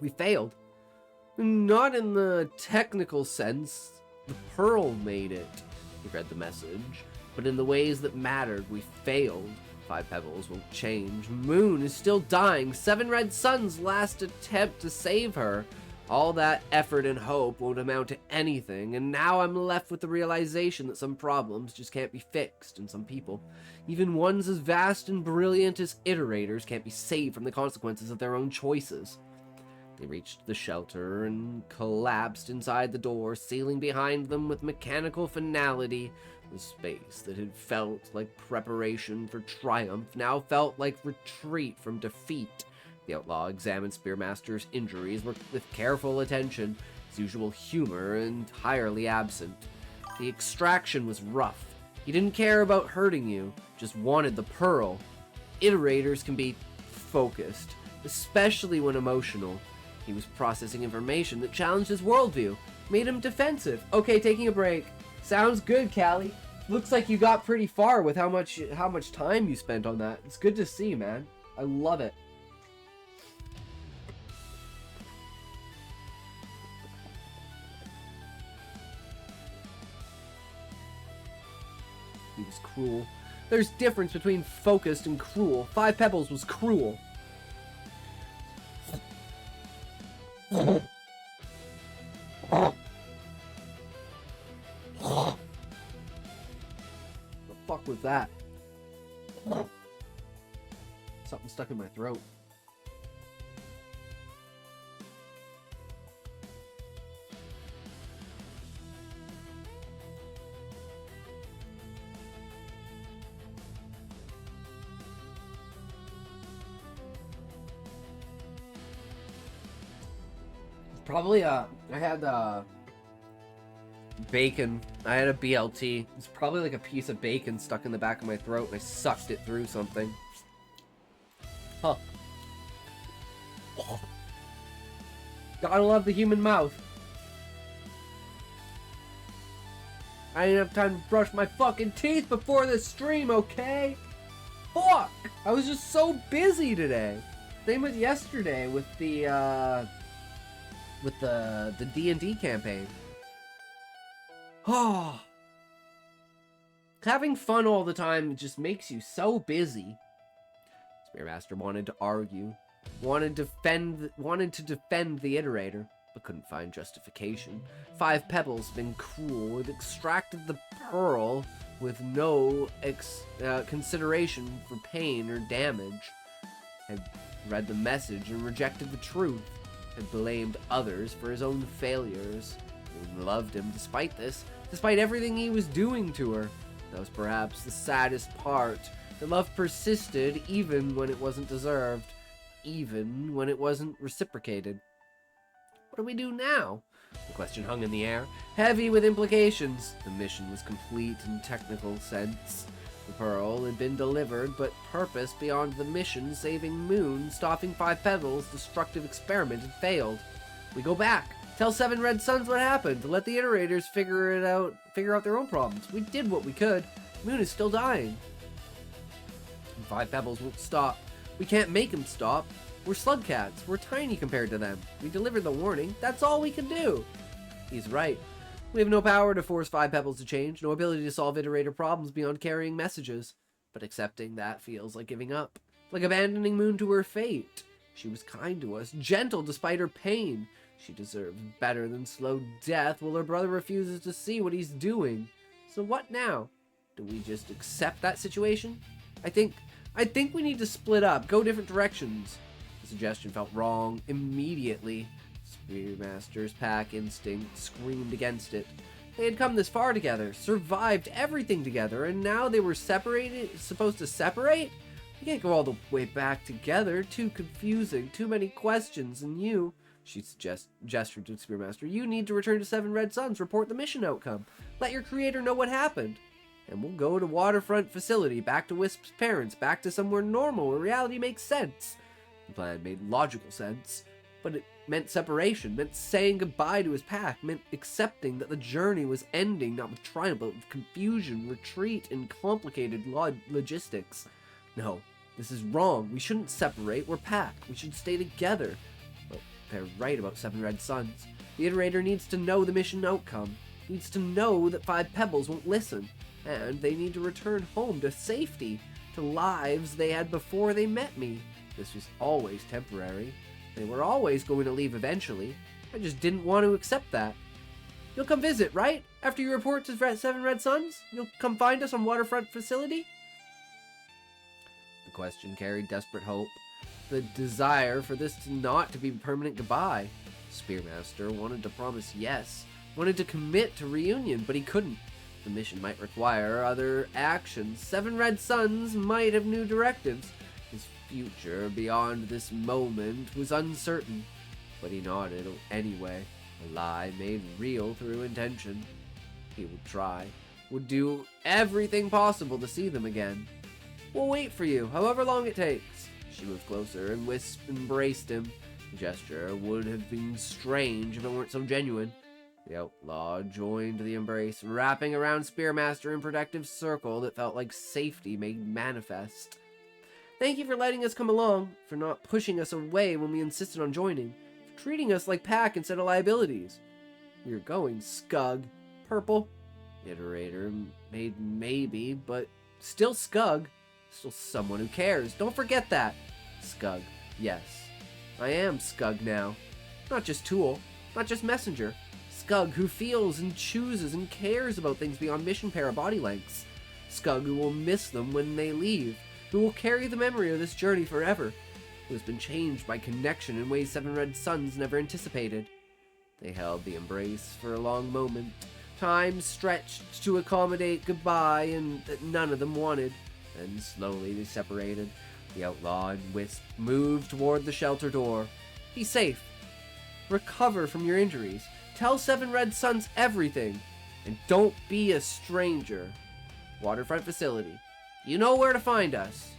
We failed. Not in the technical sense. The Pearl made it, he read the message, but in the ways that mattered, we failed. Five Pebbles won't change. Moon is still dying. Seven Red Sun's last attempt to save her. All that effort and hope won't amount to anything, and now I'm left with the realization that some problems just can't be fixed, and some people, even ones as vast and brilliant as iterators, can't be saved from the consequences of their own choices. They reached the shelter and collapsed inside the door, sealing behind them with mechanical finality. The space that had felt like preparation for triumph now felt like retreat from defeat. The outlaw examined Spearmaster's injuries with careful attention, his usual humor entirely absent. The extraction was rough. He didn't care about hurting you, just wanted the pearl. Iterators can be focused, especially when emotional. He was processing information that challenged his worldview, made him defensive. Okay, taking a break. Sounds good, Callie. Looks like you got pretty far with how much time you spent on that. It's good to see, man. I love it. He was cruel. There's difference between focused and cruel. Five Pebbles was cruel. The fuck was that? Something stuck in my throat. Probably, I had, bacon. I had a BLT. It's probably like a piece of bacon stuck in the back of my throat and I sucked it through something. Huh. Gotta love the human mouth. I didn't have time to brush my fucking teeth before this stream, okay? Fuck! I was just so busy today. Same with yesterday with the D&D campaign. Oh. Having fun all the time just makes you so busy. Spearmaster wanted to argue, wanted to defend the Iterator, but couldn't find justification. Five Pebbles, been cruel, had extracted the pearl with no consideration for pain or damage, had read the message and rejected the truth, had blamed others for his own failures. Moon loved him despite this, despite everything he was doing to her. That was perhaps the saddest part. The love persisted even when it wasn't deserved, even when it wasn't reciprocated. What do we do now? The question hung in the air, heavy with implications. The mission was complete in technical sense. The pearl had been delivered, but purpose beyond the mission, saving Moon, stopping Five Pebbles' destructive experiment, had failed. We go back. Tell Seven Red Suns what happened. Let the Iterators figure out their own problems. We did what we could. Moon is still dying. And Five Pebbles won't stop. We can't make him stop. We're slugcats. We're tiny compared to them. We delivered the warning. That's all we can do. He's right. We have no power to force Five Pebbles to change, no ability to solve Iterator problems beyond carrying messages. But accepting that feels like giving up. Like abandoning Moon to her fate. She was kind to us, gentle despite her pain. She deserves better than slow death while her brother refuses to see what he's doing. So what now? Do we just accept that situation? I think we need to split up, go different directions. The suggestion felt wrong immediately. Spearmaster's pack instinct screamed against it. They had come this far together, survived everything together, and now they were supposed to separate? You can't go all the way back together. Too confusing, too many questions, and you... She gestured to Spearmaster. You need to return to Seven Red Suns, report the mission outcome. Let your creator know what happened. And we'll go to Waterfront Facility, back to Wisp's parents, back to somewhere normal where reality makes sense. The plan made logical sense. But it meant separation, meant saying goodbye to his pack, meant accepting that the journey was ending not with triumph, but with confusion, retreat, and complicated logistics. No, this is wrong. We shouldn't separate. We're pack. We should stay together. But they're right about Seven Red Suns. The Iterator needs to know the mission outcome. Needs to know that Five Pebbles won't listen. And they need to return home to safety, to lives they had before they met me. This was always temporary. They were always going to leave eventually. I just didn't want to accept that. You'll come visit, right? After you report to Seven Red Suns? You'll come find us on Waterfront Facility? The question carried desperate hope. The desire for this not to be a permanent goodbye. Spearmaster wanted to promise yes. Wanted to commit to reunion, but he couldn't. The mission might require other actions. Seven Red Suns might have new directives. His future beyond this moment was uncertain, but he nodded anyway, a lie made real through intention. He would try, would do everything possible to see them again. We'll wait for you, however long it takes. She moved closer and embraced him. The gesture would have been strange if it weren't so genuine. The outlaw joined the embrace, wrapping around Spearmaster in a protective circle that felt like safety made manifest. Thank you for letting us come along, for not pushing us away when we insisted on joining, for treating us like pack instead of liabilities. You're going, Scug. Purple. Iterator made maybe, but still Scug. Still someone who cares. Don't forget that. Scug. Yes. I am Scug now. Not just tool. Not just messenger. Scug who feels and chooses and cares about things beyond mission para body lengths. Scug who will miss them when they leave. Who will carry the memory of this journey forever, who has been changed by connection in ways Seven Red Suns never anticipated. They held the embrace for a long moment. Time stretched to accommodate goodbye and that none of them wanted. Then slowly they separated. The outlaw and Wisp moved toward the shelter door. Be safe. Recover from your injuries. Tell Seven Red Suns everything. And don't be a stranger. Waterfront Facility. You know where to find us.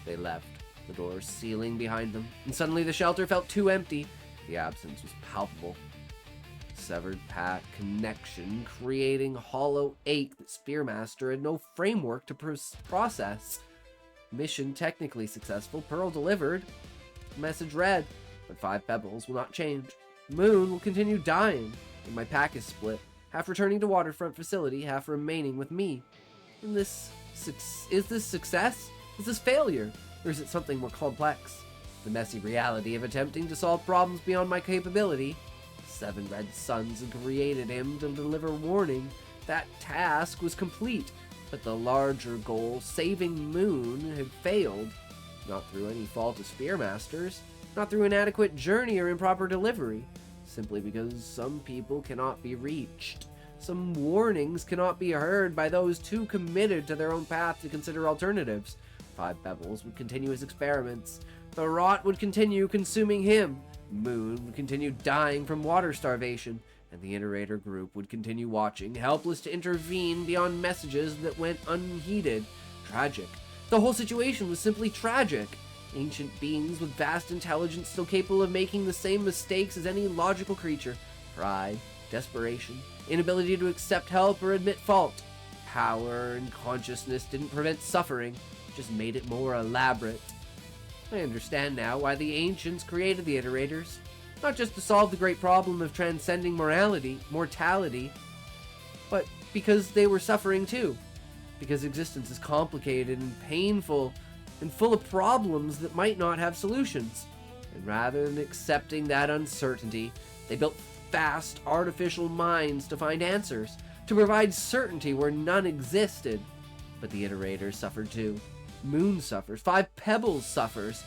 They left, the doors sealing behind them, and suddenly the shelter felt too empty. The absence was palpable. Severed pack connection, creating hollow ache that Spearmaster had no framework to process. Mission technically successful, Pearl delivered. Message read, but Five Pebbles will not change. Moon will continue dying, and my pack is split, half returning to Waterfront Facility, half remaining with me. And is this success? Is this failure? Or is it something more complex? The messy reality of attempting to solve problems beyond my capability. Seven Red Suns had created him to deliver warning. That task was complete, but the larger goal, saving Moon, had failed. Not through any fault of Spearmaster's, not through inadequate journey or improper delivery, simply because some people cannot be reached. Some warnings cannot be heard by those too committed to their own path to consider alternatives. Five Pebbles would continue his experiments. The rot would continue consuming him. Moon would continue dying from water starvation. And the Iterator group would continue watching, helpless to intervene beyond messages that went unheeded. Tragic. The whole situation was simply tragic. Ancient beings with vast intelligence still capable of making the same mistakes as any logical creature. Pride, desperation, inability to accept help or admit fault. Power and consciousness didn't prevent suffering, just made it more elaborate. I understand now why the ancients created the Iterators. Not just to solve the great problem of transcending mortality, but because they were suffering too. Because existence is complicated and painful and full of problems that might not have solutions. And rather than accepting that uncertainty, they built fast artificial minds to find answers, to provide certainty where none existed. But the Iterators suffered too. Moon suffers, Five Pebbles suffers,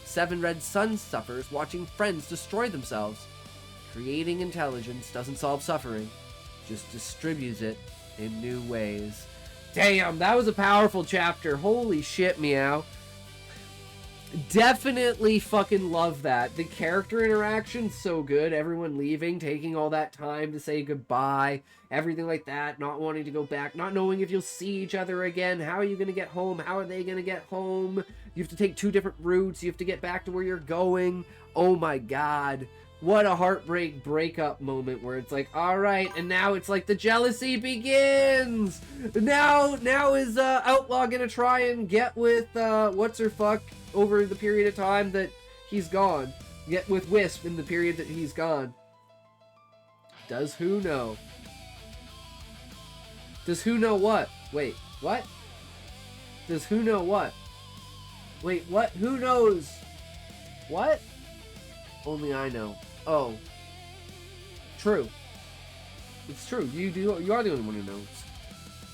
Seven Red Suns suffers watching friends destroy themselves. Creating intelligence doesn't solve suffering, just distributes it in new ways. Damn, that was a powerful chapter. Holy shit, Meow. Definitely fucking love that. The character interaction's so good. Everyone leaving, taking all that time to say goodbye, everything like that, not wanting to go back, not knowing if you'll see each other again. How are you going to get home? How are they going to get home? You have to take 2 different routes. You have to get back to where you're going. Oh my god. What a heartbreak breakup moment where it's like, all right, and now it's like the jealousy begins. Now is Outlaw gonna try and get with what's her fuck over the period of time that he's gone. Get with Wisp in the period that he's gone. Does who know? Does who know what? Wait, what? Does who know what? Wait, what? Who knows? What? Only I know. Oh. True. It's true. You are the only one who knows.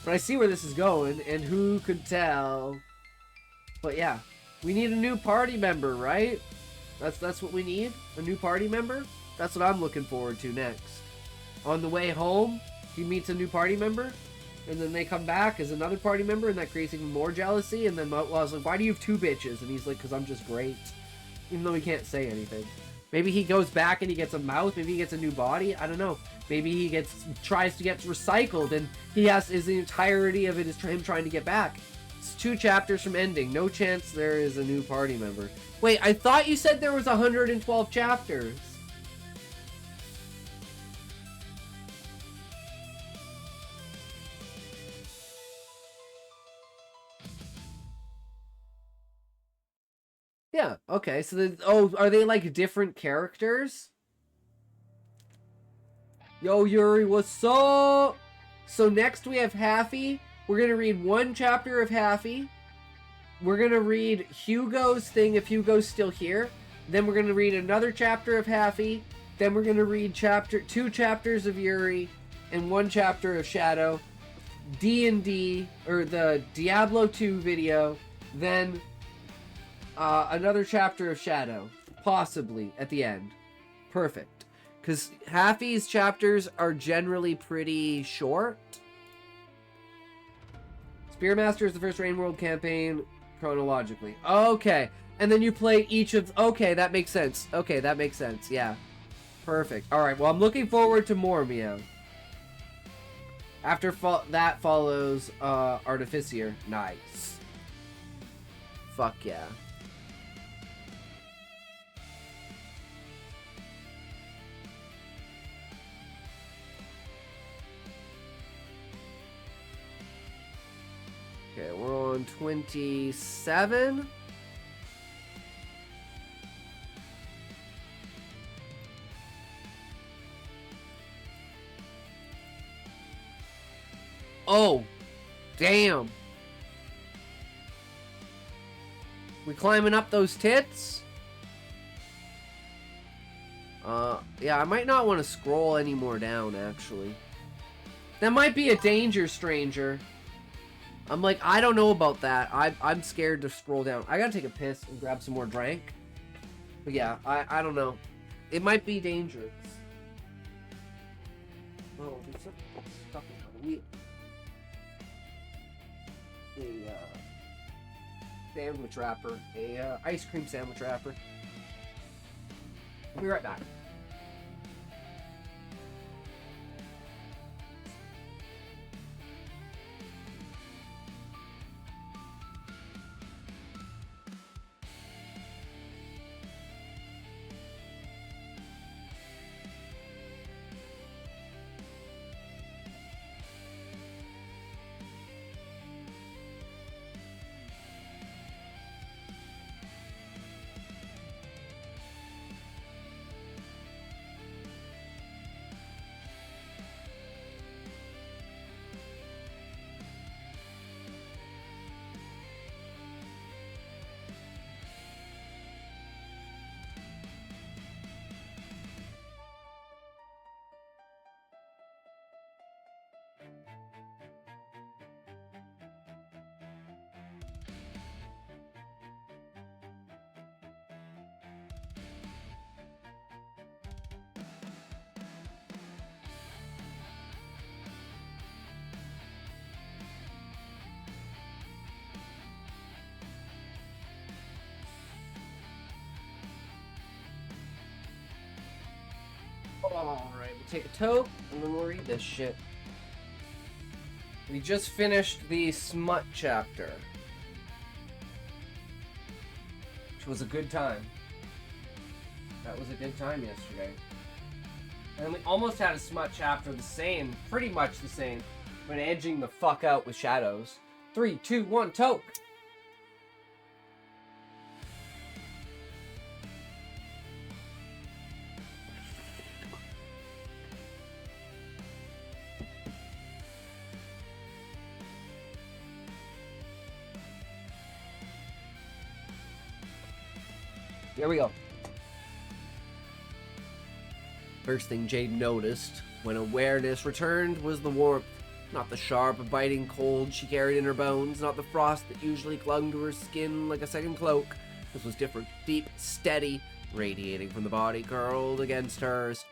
But I see where this is going, and who could tell? But yeah. We need a new party member, right? That's what we need? A new party member? That's what I'm looking forward to next. On the way home, he meets a new party member, and then they come back as another party member, and that creates even more jealousy, and then Outlaw's like, why do you have 2 bitches? And he's like, because I'm just great. Even though he can't say anything. Maybe he goes back and he gets a mouth. Maybe he gets a new body. I don't know. Maybe he tries to get recycled, and he is the entirety of it is him trying to get back. It's 2 chapters from ending. No chance there is a new party member. Wait, I thought you said there was 112 chapters. Yeah, okay, so are they like different characters? Yo, Yuri, what's up? So next we have Haffy. We're gonna read 1 chapter of Haffy. We're gonna read Hugo's thing if Hugo's still here. Then we're gonna read another chapter of Haffy. Then we're gonna read 2 chapters of Yuri and 1 chapter of Shadow. D&D, or the Diablo 2 video. Then another chapter of Shadow, possibly, at the end. Perfect. Because Haffy's chapters are generally pretty short. Spearmaster is the first Rain World campaign chronologically. Okay. And then you play each of... Okay, that makes sense. Okay, that makes sense. Yeah. Perfect. Alright, well, I'm looking forward to more, Meow. After that follows Artificier. Nice. Fuck yeah. Okay, we're on 27. Oh, damn. We climbing up those tits? Yeah, I might not want to scroll any more down, actually. That might be a danger, stranger. I'm like, I don't know about that. I'm scared to scroll down. I gotta take a piss and grab some more drink. But yeah, I don't know. It might be dangerous. Oh, there's something stuck in my wheel. A sandwich wrapper. A ice cream sandwich wrapper. I'll be right back. Alright, we'll take a toke, and then we'll read this shit. We just finished the smut chapter. Which was a good time. That was a good time yesterday. And then we almost had a smut chapter the same, pretty much the same, but edging the fuck out with shadows. 3, 2, 1, toke! Here we go. First thing Jade noticed when awareness returned was the warmth. Not the sharp, biting cold she carried in her bones, not the frost that usually clung to her skin like a second cloak. This was different, deep, steady, radiating from the body curled against hers.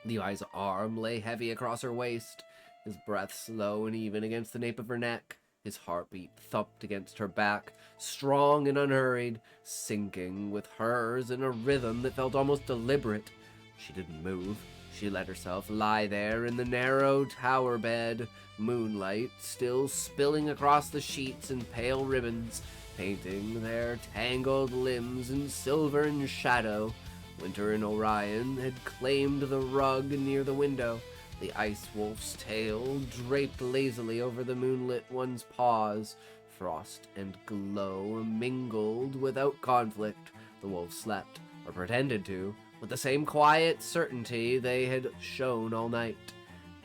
Levi's arm lay heavy across her waist, his breath slow and even against the nape of her neck. His heartbeat thumped against her back, strong and unhurried, syncing with hers in a rhythm that felt almost deliberate. She didn't move. She let herself lie there in the narrow tower bed, moonlight still spilling across the sheets in pale ribbons, painting their tangled limbs in silver and shadow. Winter and Orion had claimed the rug near the window. The ice wolf's tail draped lazily over the moonlit one's paws. Frost and glow mingled without conflict. The wolf slept, or pretended to, with the same quiet certainty they had shown all night.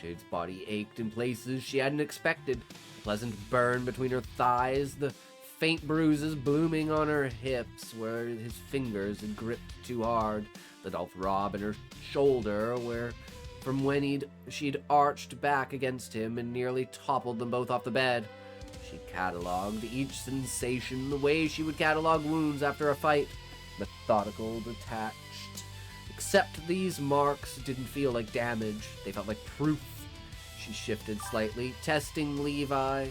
Jade's body ached in places she hadn't expected. A pleasant burn between her thighs, the faint bruises blooming on her hips where his fingers had gripped too hard, the dull throb in her shoulder where from when she'd arched back against him and nearly toppled them both off the bed. She catalogued each sensation the way she would catalog wounds after a fight, methodical, detached. Except these marks didn't feel like damage, they felt like proof. She shifted slightly, testing. Levi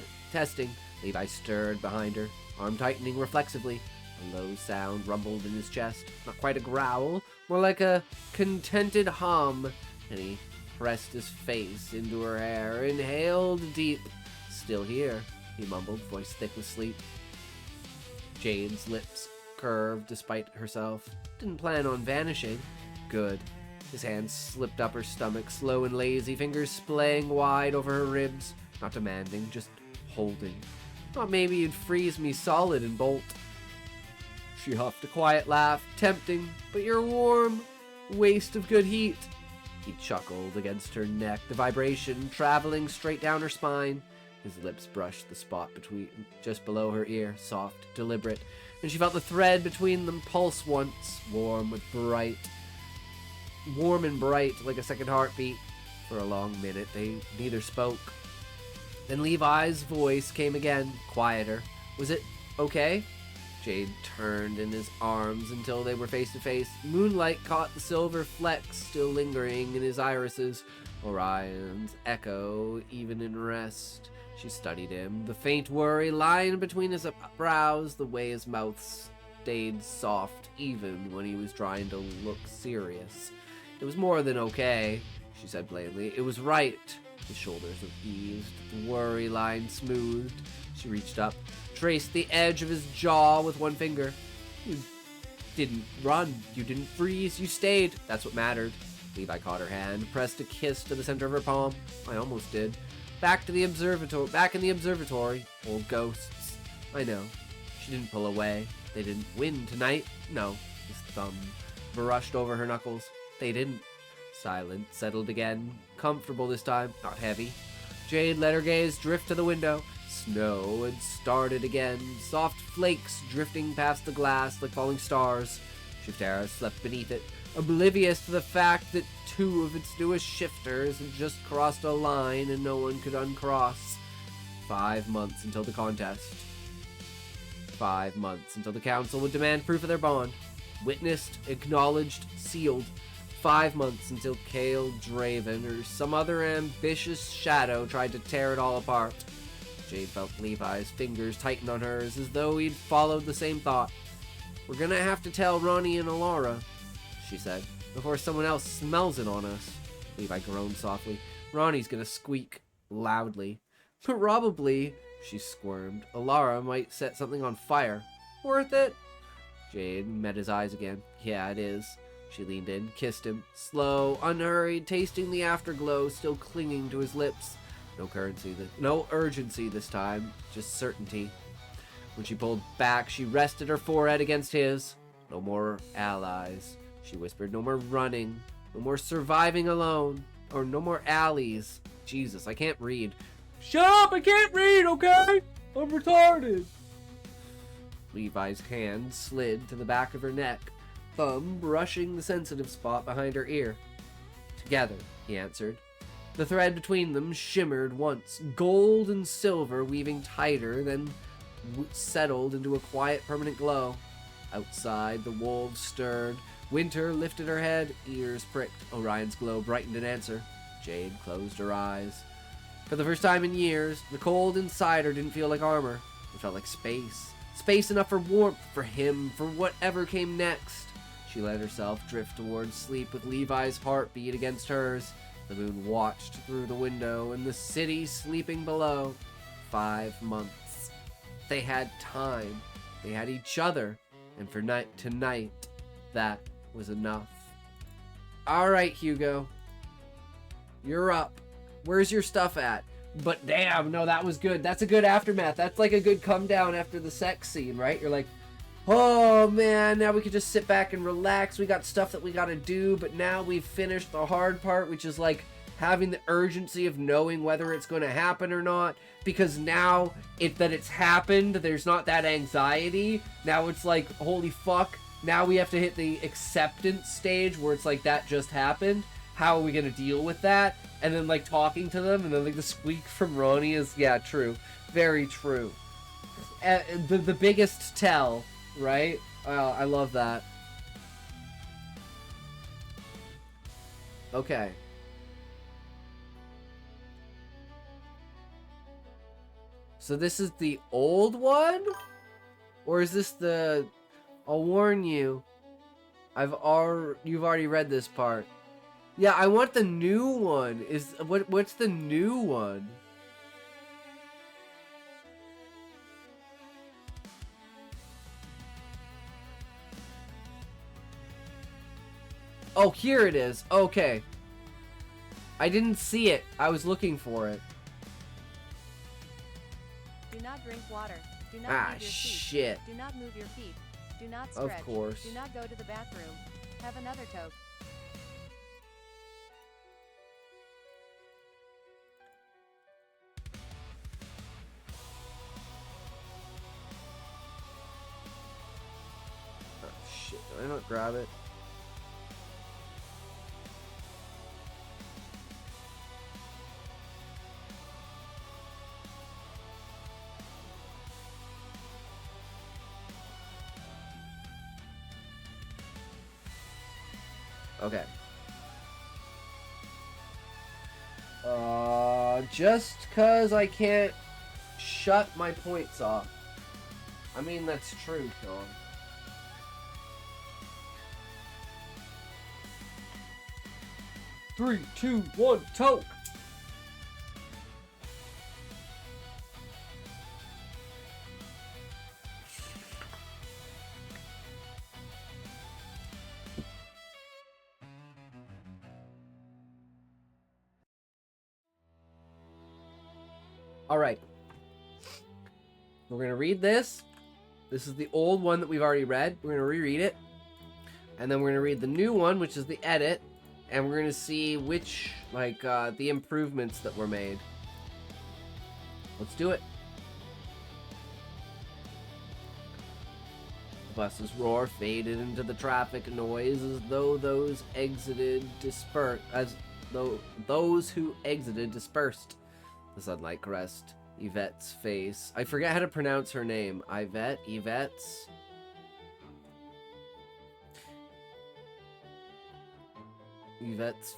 stirred behind her, arm tightening reflexively. A low sound rumbled in his chest, not quite a growl, more like a contented hum. And he pressed his face into her hair, inhaled deep. Still here, he mumbled, voice thick with sleep. Jade's lips curved despite herself. Didn't plan on vanishing. Good. His hands slipped up her stomach, slow and lazy, fingers splaying wide over her ribs. Not demanding, just holding. Thought maybe you'd freeze me solid and bolt. She huffed a quiet laugh, tempting, but you're warm. Waste of good heat. He chuckled against her neck, the vibration traveling straight down her spine. His lips brushed the spot just below her ear, soft, deliberate, and she felt the thread between them pulse once, warm and bright like a second heartbeat. For a long minute, they neither spoke. Then Levi's voice came again, quieter. Was it okay? Jade turned in his arms until they were face to face. Moonlight caught the silver flecks still lingering in his irises. Orion's echo, even in rest. She studied him, the faint worry line between his brows, the way his mouth stayed soft even when he was trying to look serious. It was more than okay, she said plainly. It was right. His shoulders were eased, the worry line smoothed. She reached up, traced the edge of his jaw with one finger. You didn't run. You didn't freeze. You stayed. That's what mattered. Levi caught her hand, pressed a kiss to the center of her palm. I almost did. Back in the observatory. Old ghosts. I know. She didn't pull away. They didn't win tonight. No. His thumb brushed over her knuckles. They didn't. Silence settled again. Comfortable this time. Not heavy. Jade let her gaze drift to the window. Snow had started again, soft flakes drifting past the glass like falling stars. Shiftera slept beneath it, oblivious to the fact that two of its newest shifters had just crossed a line and no one could uncross. 5 months until the contest. 5 months until the council would demand proof of their bond. Witnessed, acknowledged, sealed. 5 months until Cale Draven or some other ambitious shadow tried to tear it all apart. Jade felt Levi's fingers tighten on hers as though he'd followed the same thought. We're gonna have to tell Ronnie and Alora, she said, before someone else smells it on us. Levi groaned softly. Ronnie's gonna squeak loudly. Probably, she squirmed. Alara might set something on fire. Worth it? Jade met his eyes again. Yeah, it is. She leaned in, kissed him, slow, unhurried, tasting the afterglow still clinging to his lips. No urgency this time, just certainty. When she pulled back, she rested her forehead against his. No more allies, she whispered. No more running. No more surviving alone. Or no more alleys. Jesus, I can't read. Shut up, I can't read, okay? I'm retarded. Levi's hand slid to the back of her neck, thumb brushing the sensitive spot behind her ear. Together, he answered. The thread between them shimmered once, gold and silver weaving tighter, then settled into a quiet, permanent glow. Outside, the wolves stirred. Winter lifted her head, ears pricked. Orion's glow brightened in answer. Jade closed her eyes. For the first time in years, the cold inside her didn't feel like armor. It felt like space. Space enough for warmth, for him, for whatever came next. She let herself drift towards sleep with Levi's heartbeat against hers. The moon watched through the window and the city sleeping below. 5 months. They had time. They had each other. And for tonight, that was enough. Alright, Hugo. You're up. Where's your stuff at? But damn, no, that was good. That's a good aftermath. That's like a good come down after the sex scene, right? You're like, oh man, now we can just sit back and relax. We got stuff that we gotta do, but now we've finished the hard part, which is like having the urgency of knowing whether it's going to happen or not. Because now that it's happened, there's not that anxiety. Now it's like, holy fuck, now we have to hit the acceptance stage where it's like, that just happened. How are we going to deal with that? And then like talking to them, and then like the squeak from Ronnie is, yeah, true. Very true. The biggest tell, right? I love that. Okay. So this is the old one? Or is this the... I'll warn you. You've already read this part. Yeah, I want the new one. What's the new one? Oh, here it is. Okay. I didn't see it. I was looking for it. Do not drink water. Do not Ah, move your feet. shit. Do not move your feet. Do not stretch. Of course. Do not go to the bathroom. Have another toke. Oh, shit. Did I not grab it? Okay. Just 'cause I can't shut my points off. I mean, that's true, Sean. Three, two, one, toke! Alright. We're going to read this. This is the old one that we've already read. We're going to reread it. And then we're going to read the new one, which is the edit. And we're going to see which, the improvements that were made. Let's do it. The bus's roar faded into the traffic noise as though those who exited dispersed. The sunlight caressed Yvette's face. I forget how to pronounce her name. Yvette's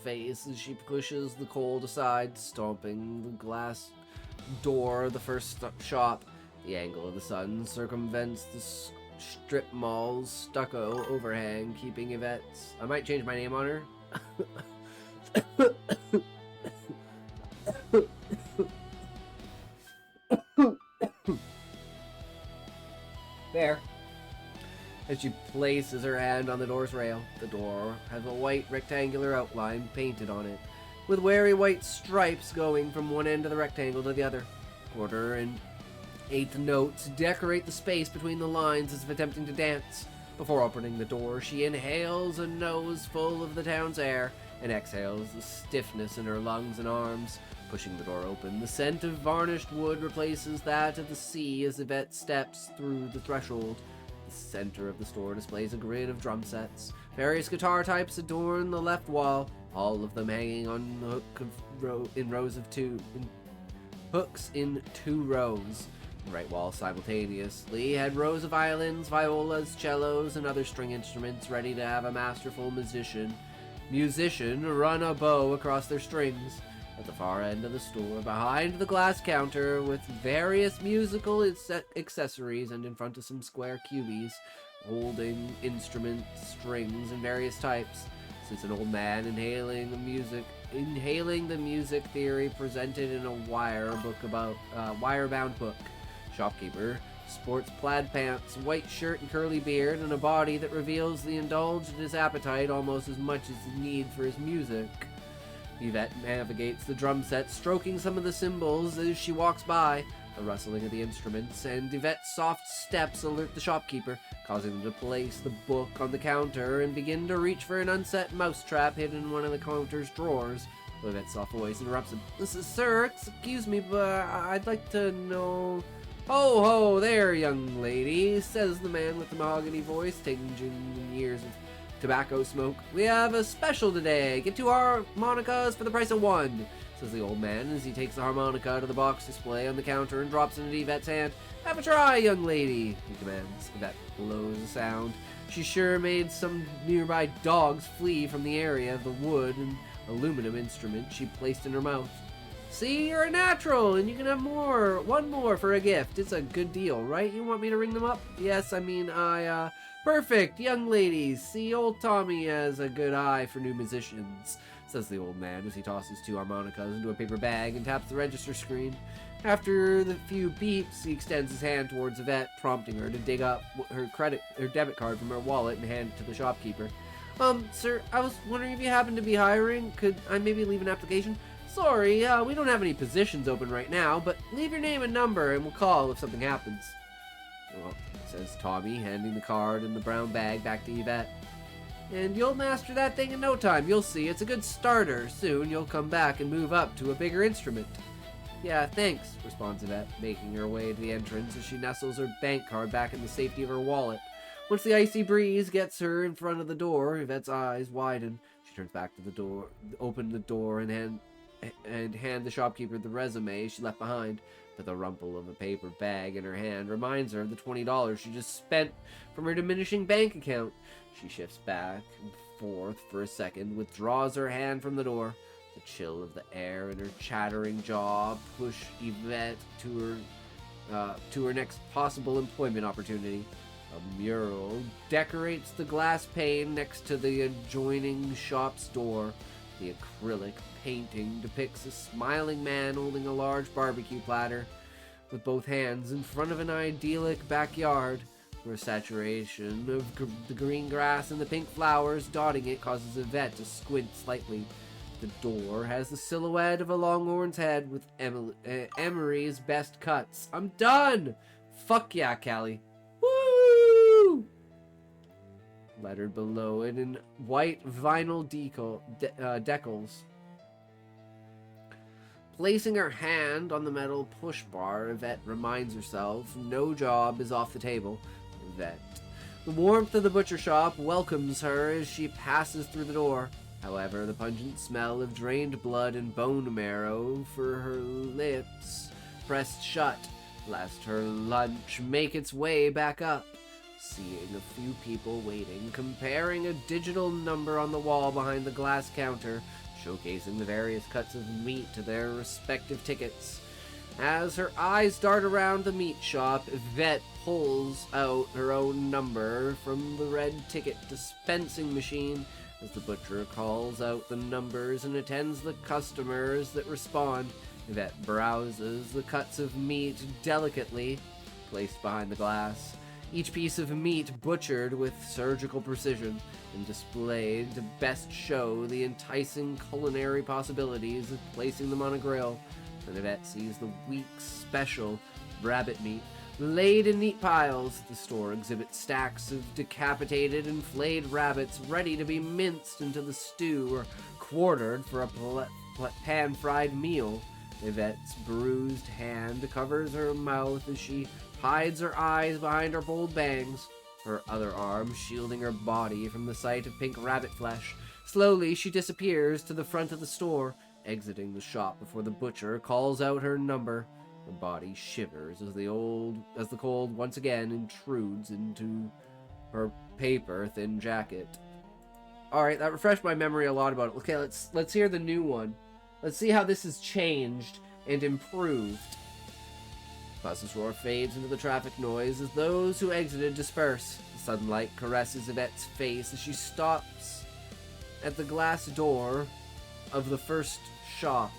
face as she pushes the cold aside, stomping the glass door of the first shop. The angle of the sun circumvents the strip mall's stucco overhang, keeping Yvette's... I might change my name on her. There. As she places her hand on the door's rail, the door has a white rectangular outline painted on it, with wary white stripes going from one end of the rectangle to the other. Quarter and eighth notes decorate the space between the lines as if attempting to dance. Before opening the door, she inhales a nose full of the town's air and exhales the stiffness in her lungs and arms. Pushing the door open, the scent of varnished wood replaces that of the sea as Yvette steps through the threshold. The center of the store displays a grid of drum sets. Various guitar types adorn the left wall, all of them hanging on the hooks in two rows. The right wall simultaneously had rows of violins, violas, cellos, and other string instruments ready to have a masterful musician run a bow across their strings. At the far end of the store, behind the glass counter with various musical accessories and in front of some square cubies holding instruments, strings, and various types, sits an old man inhaling the music theory presented in a wire-bound book. Shopkeeper sports plaid pants, white shirt and curly beard, and a body that reveals the indulge in his appetite almost as much as the need for his music. Yvette navigates the drum set, stroking some of the cymbals as she walks by, the rustling of the instruments, and Yvette's soft steps alert the shopkeeper, causing him to place the book on the counter and begin to reach for an unset mousetrap hidden in one of the counter's drawers. Yvette's soft voice interrupts him. Sir, excuse me, but I'd like to know... Ho, ho, there, young lady, says the man with the mahogany voice, tinging years of tobacco smoke. We have a special today. Get 2 harmonicas for the price of 1, says the old man as he takes the harmonica out of the box display on the counter and drops it into Yvette's hand. Have a try, young lady, he commands. Yvette blows a sound. She sure made some nearby dogs flee from the area of the wood and aluminum instrument she placed in her mouth. See, you're a natural, and you can have more. 1 more for a gift. It's a good deal, right? You want me to ring them up? Yes, I mean, Perfect, young ladies. See, old Tommy has a good eye for new musicians, says the old man as he tosses 2 harmonicas into a paper bag and taps the register screen. After the few beeps, he extends his hand towards Yvette, prompting her to dig up her debit card from her wallet and hand it to the shopkeeper. Sir, I was wondering if you happen to be hiring. Could I maybe leave an application? Sorry, we don't have any positions open right now, but leave your name and number and we'll call if something happens. Well, says Tommy, handing the card and the brown bag back to Yvette. And you'll master that thing in no time, you'll see. It's a good starter. Soon you'll come back and move up to a bigger instrument. Yeah, thanks, responds Yvette, making her way to the entrance as she nestles her bank card back in the safety of her wallet. Once the icy breeze gets her in front of the door, Yvette's eyes widen. She turns back to the door, open the door, and hand the shopkeeper the resume she left behind. But the rumple of a paper bag in her hand reminds her of the $20 she just spent from her diminishing bank account. She shifts back and forth for a second, withdraws her hand from the door. The chill of the air and her chattering jaw push Yvette to her next possible employment opportunity. A mural decorates the glass pane next to the adjoining shop's door. The acrylic painting depicts a smiling man holding a large barbecue platter with both hands in front of an idyllic backyard, where saturation of the green grass and the pink flowers dotting it causes Yvette to squint slightly. The door has the silhouette of a longhorn's head with Emery's best cuts. I'm done! Fuck yeah, Callie. Woo! Lettered below it in white vinyl decals. Placing her hand on the metal push bar, Yvette reminds herself no job is off the table. Yvette. The warmth of the butcher shop welcomes her as she passes through the door. However, the pungent smell of drained blood and bone marrow for her lips pressed shut, lest her lunch make its way back up. Seeing a few people waiting, comparing a digital number on the wall behind the glass counter, showcasing the various cuts of meat to their respective tickets. As her eyes dart around the meat shop, Yvette pulls out her own number from the red ticket dispensing machine As the butcher calls out the numbers and attends the customers that respond, Yvette browses the cuts of meat delicately placed behind the glass. Each piece of meat butchered with surgical precision and displayed to best show the enticing culinary possibilities of placing them on a grill. And Yvette sees the week's special rabbit meat laid in neat piles. The store exhibits stacks of decapitated and flayed rabbits ready to be minced into the stew or quartered for a pan-fried meal. Yvette's bruised hand covers her mouth as she hides her eyes behind her bold bangs, her other arm shielding her body from the sight of pink rabbit flesh. Slowly, she disappears to the front of the store, exiting the shop before the butcher calls out her number. Her body shivers as the cold once again intrudes into her paper-thin jacket. Alright, that refreshed my memory a lot about it. Okay, let's hear the new one. Let's see how this has changed and improved. Bus's roar fades into the traffic noise as those who exited disperse. The sunlight caresses Yvette's face as she stops at the glass door of the first shop.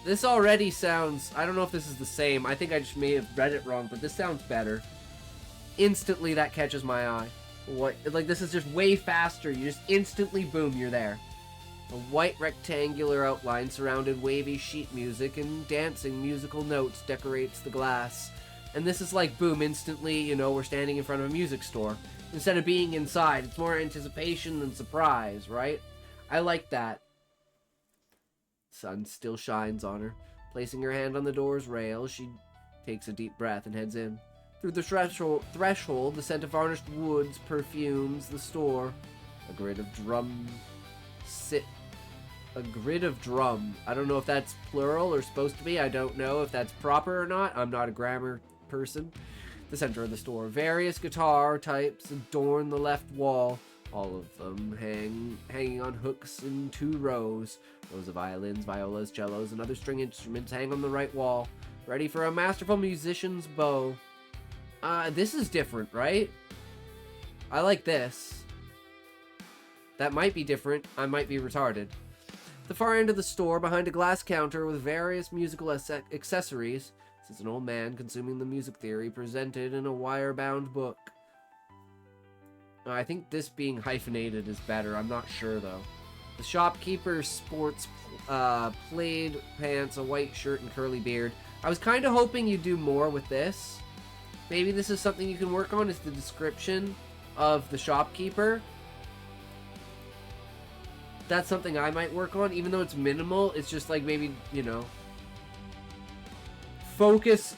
This already sounds... I don't know if this is the same. I think I just may have read it wrong, but this sounds better. Instantly, that catches my eye. What? Like, this is just way faster. You just instantly, boom, you're there. A white rectangular outline surrounded wavy sheet music and dancing musical notes decorates the glass. And this is like, boom, instantly, you know, we're standing in front of a music store. Instead of being inside, it's more anticipation than surprise, right? I like that. Sun still shines on her. Placing her hand on the door's rail, she takes a deep breath and heads in. Through the threshold, the scent of varnished woods perfumes the store. A grid of drum. I don't know if that's plural or supposed to be. I don't know if that's proper or not. I'm not a grammar person. The center of the store. Various guitar types adorn the left wall. All of them hanging on hooks in 2 rows. Rows of violins, violas, cellos, and other string instruments hang on the right wall, ready for a masterful musician's bow. This is different, right? I like this. That might be different. I might be retarded. The far end of the store, behind a glass counter with various musical accessories, sits an old man consuming the music theory presented in a wire-bound book. I think this being hyphenated is better. I'm not sure, though. The shopkeeper sports plaid pants, a white shirt, and curly beard. I was kind of hoping you'd do more with this. Maybe this is something you can work on, is the description of the shopkeeper. That's something I might work on, even though it's minimal. It's just like maybe, you know, focus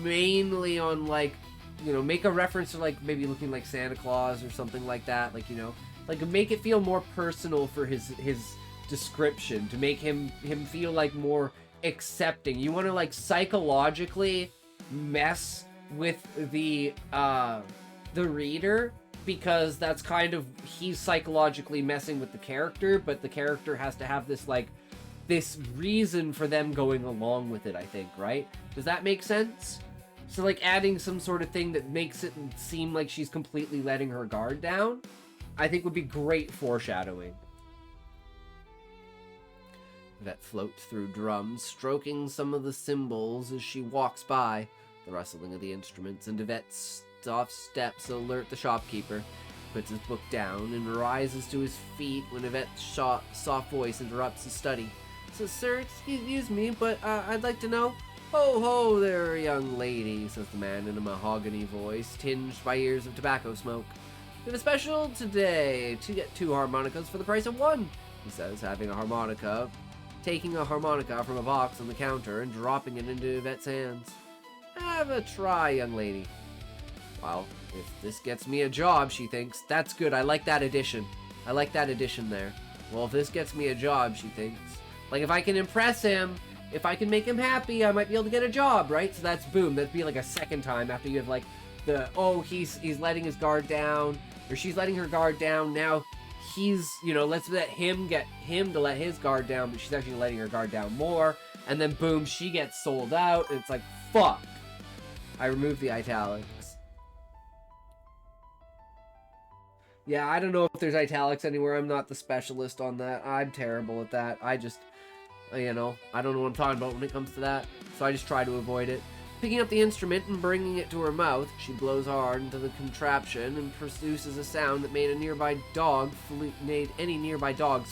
mainly on, like, you know, make a reference to, like, maybe looking like Santa Claus or something like that. Like, you know, like, make it feel more personal for his description, to make him feel, like, more accepting. You want to, like, psychologically mess with the reader, because that's kind of, he's psychologically messing with the character, but the character has to have this, like, this reason for them going along with it, I think, right? Does that make sense? So, like, adding some sort of thing that makes it seem like she's completely letting her guard down, I think would be great foreshadowing. That floats through drums, stroking some of the cymbals as she walks by. The rustling of the instruments and Yvette's soft steps alert the shopkeeper. He puts his book down and rises to his feet when Yvette's soft voice interrupts his study. Says, "Sir, excuse me, but I'd like to know..." "Ho, ho there, young lady," says the man in a mahogany voice, tinged by years of tobacco smoke. "We have a special today to get 2 harmonicas for the price of 1, he says, taking a harmonica from a box on the counter and dropping it into Yvette's hands. "Have a try, young lady." Well, if this gets me a job, she thinks. That's good, I like that addition. I like that addition there. Well, if this gets me a job, she thinks. Like, if I can impress him, if I can make him happy, I might be able to get a job, right? So that's boom. That'd be like a second time after you have, like, the, oh, he's letting his guard down, or she's letting her guard down. Now he's, you know, let's let him get him to let his guard down, but she's actually letting her guard down more. And then boom, she gets sold out. And it's like, fuck. I removed the italics. Yeah, I don't know if there's italics anywhere. I'm not the specialist on that. I'm terrible at that. I just, you know, I don't know what I'm talking about when it comes to that. So I just try to avoid it. Picking up the instrument and bringing it to her mouth, she blows hard into the contraption and produces a sound that made any nearby dogs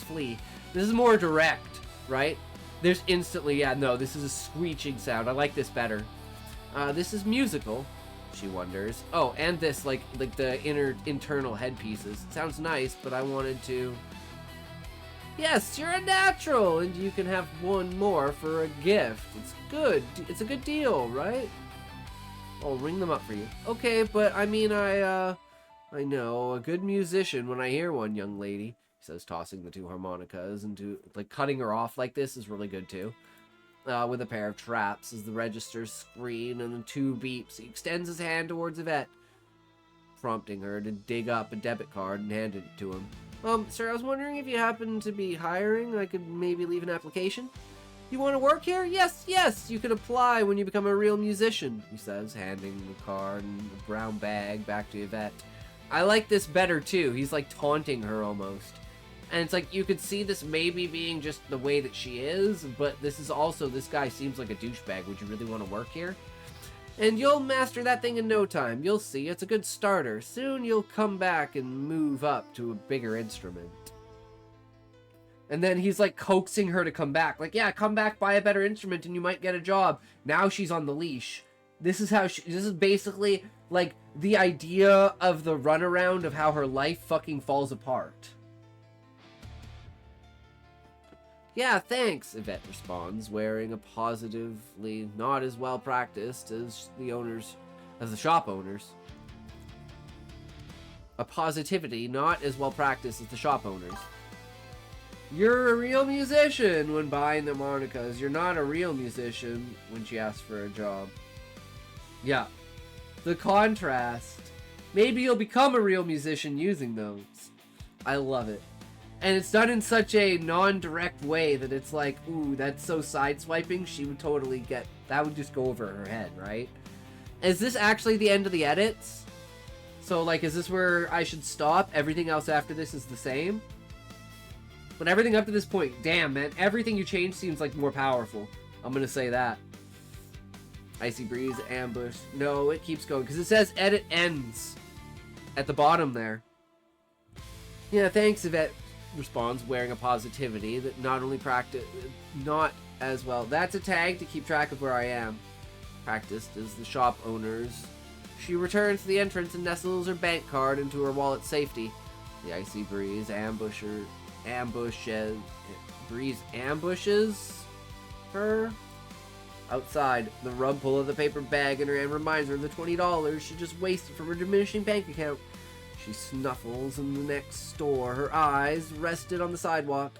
flee. This is more direct, right? There's instantly, yeah, no, this is a screeching sound. I like this better. This is musical, she wonders. Oh, and this, like the internal headpieces. It sounds nice, but I wanted to... Yes, you're a natural, and you can have one more for a gift. It's good. It's a good deal, right? I'll ring them up for you. Okay, but I mean, I know a good musician when I hear one, young lady. He says, tossing the two harmonicas into, like, cutting her off like this is really good too. With a pair of traps as the registers screen and the two beeps. He extends his hand towards Yvette, prompting her to dig up a debit card and hand it to him. Sir, I was wondering if you happen to be hiring. I could maybe leave an application. You want to work here? Yes, yes, you can apply when you become a real musician, he says, handing the card and the brown bag back to Yvette. I like this better, too. He's, like, taunting her almost. And it's like, you could see this maybe being just the way that she is, but this is also, this guy seems like a douchebag. Would you really want to work here? And you'll master that thing in no time. You'll see. It's a good starter. Soon you'll come back and move up to a bigger instrument. And then he's like coaxing her to come back. Like, yeah, come back, buy a better instrument, and you might get a job. Now she's on the leash. This is basically like the idea of the runaround of how her life fucking falls apart. Yeah, thanks, Yvette responds, wearing a positively not as well practiced as the shop owners. A positivity not as well practiced as the shop owners. You're a real musician when buying the harmonicas. You're not a real musician when she asks for a job. Yeah. The contrast. Maybe you'll become a real musician using those. I love it. And it's done in such a non-direct way that it's like, ooh, that's so sideswiping, she would totally get... That would just go over her head, right? Is this actually the end of the edits? So, like, is this where I should stop? Everything else after this is the same? But everything up to this point, damn, man, everything you change seems, like, more powerful. I'm gonna say that. Icy breeze, ambush. No, it keeps going, because it says edit ends at the bottom there. Yeah, thanks, Yvette responds, wearing a positivity that not as well. That's a tag to keep track of where I am. Practiced as the shop owners. She returns to the entrance and nestles her bank card into her wallet's safety. The icy breeze ambushes her. Outside, the rug pull of the paper bag in her hand reminds her of the $20 she just wasted from her diminishing bank account. She snuffles in the next store, her eyes rested on the sidewalk.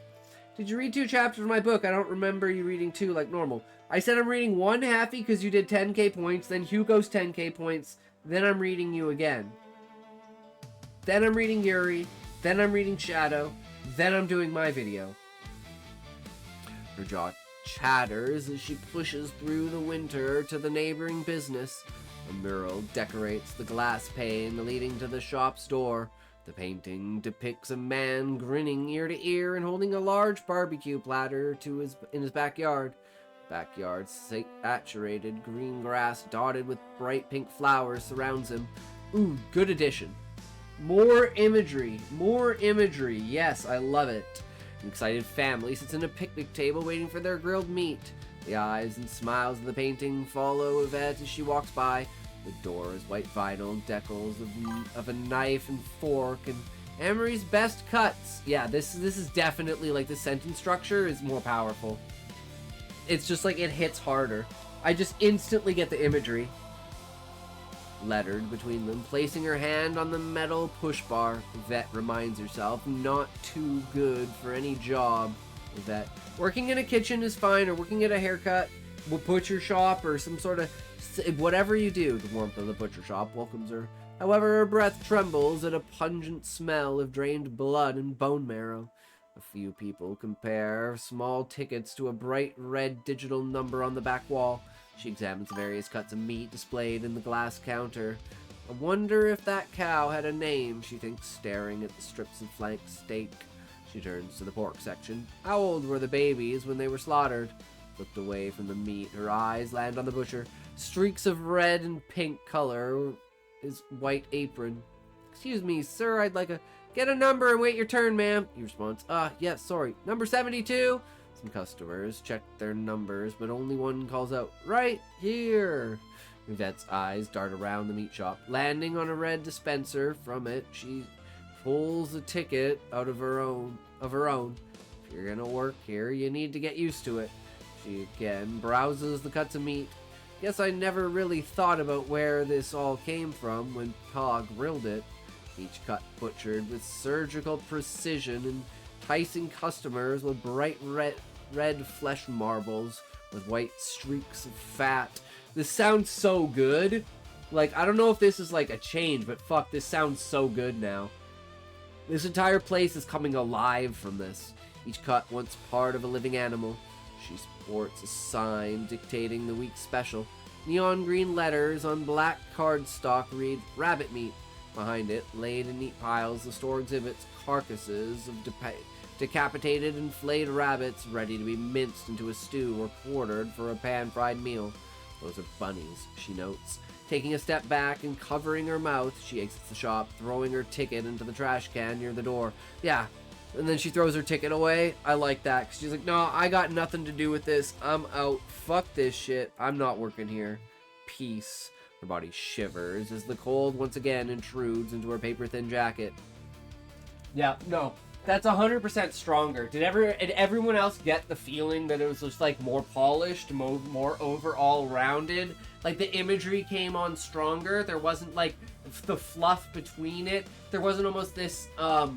Did you read 2 chapters of my book? I don't remember you reading 2 like normal. I said I'm reading 1 halfie because you did 10k points, then Hugo's 10k points, then I'm reading you again. Then I'm reading Yuri, then I'm reading Shadow, then I'm doing my video. Her jaw chatters as she pushes through the winter to the neighboring business. A mural decorates the glass pane leading to the shop's door. The painting depicts a man grinning ear to ear and holding a large barbecue platter in his backyard. Backyard saturated green grass dotted with bright pink flowers surrounds him. Ooh, good addition. More imagery. Yes, I love it. An excited family sits in a picnic table waiting for their grilled meat. The eyes and smiles of the painting follow Yvette as she walks by. The door is white vinyl, decals of a knife and fork, and Emery's best cuts. Yeah, this is definitely, like, the sentence structure is more powerful. It's just like it hits harder. I just instantly get the imagery. Lettered between them, placing her hand on the metal push bar, Yvette reminds herself, not too good for any job. Yvette, working in a kitchen is fine, or working at a haircut, butcher shop, or some sort of... Whatever you do, the warmth of the butcher shop welcomes her. However, her breath trembles at a pungent smell of drained blood and bone marrow. A few people compare small tickets to a bright red digital number on the back wall. She examines various cuts of meat displayed in the glass counter. I wonder if that cow had a name, she thinks, staring at the strips of flank steak. She turns to the pork section. How old were the babies when they were slaughtered? Looked away from the meat. Her eyes land on the butcher. Streaks of red and pink color. His white apron. Excuse me, sir, I'd like a... Get a number and wait your turn, ma'am. He responds, yes, sorry. Number 72? Some customers check their numbers, but only one calls out, right here. Yvette's eyes dart around the meat shop. Landing on a red dispenser from it, she pulls a ticket out of her own. If you're gonna work here, you need to get used to it. She again browses the cuts of meat. Guess I never really thought about where this all came from when Pa grilled it. Each cut butchered with surgical precision, enticing customers with bright red flesh marbles with white streaks of fat. This sounds so good. Like, I don't know if this is like a change, but fuck, this sounds so good now. This entire place is coming alive from this. Each cut once part of a living animal. She sports a sign dictating the week's special. Neon green letters on black cardstock read, rabbit meat. Behind it, laid in neat piles, the store exhibits carcasses of decapitated and flayed rabbits ready to be minced into a stew or quartered for a pan-fried meal. Those are bunnies, she notes. Taking a step back and covering her mouth, she exits the shop, throwing her ticket into the trash can near the door. Yeah, and then she throws her ticket away. I like that, because she's like, no, I got nothing to do with this. I'm out. Fuck this shit. I'm not working here. Peace. Her body shivers as the cold once again intrudes into her paper-thin jacket. Yeah, no, that's 100% stronger. Did everyone else get the feeling that it was just like more polished, more overall rounded? Like the imagery came on stronger. There wasn't like the fluff between it. There wasn't almost this I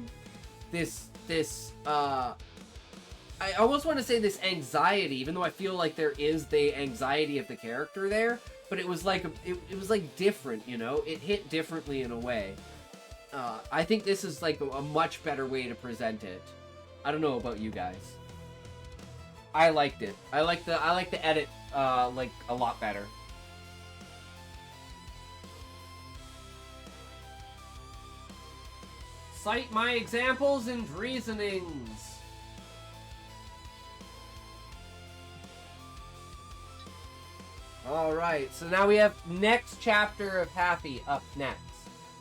almost want to say this anxiety, even though I feel like there is the anxiety of the character there. But it was like it was like different, you know. It hit differently in a way. I think this is like a much better way to present it. I don't know about you guys. I liked it. I like the edit like a lot better. Cite my examples and reasonings. Alright, so now we have next chapter of Happy up next.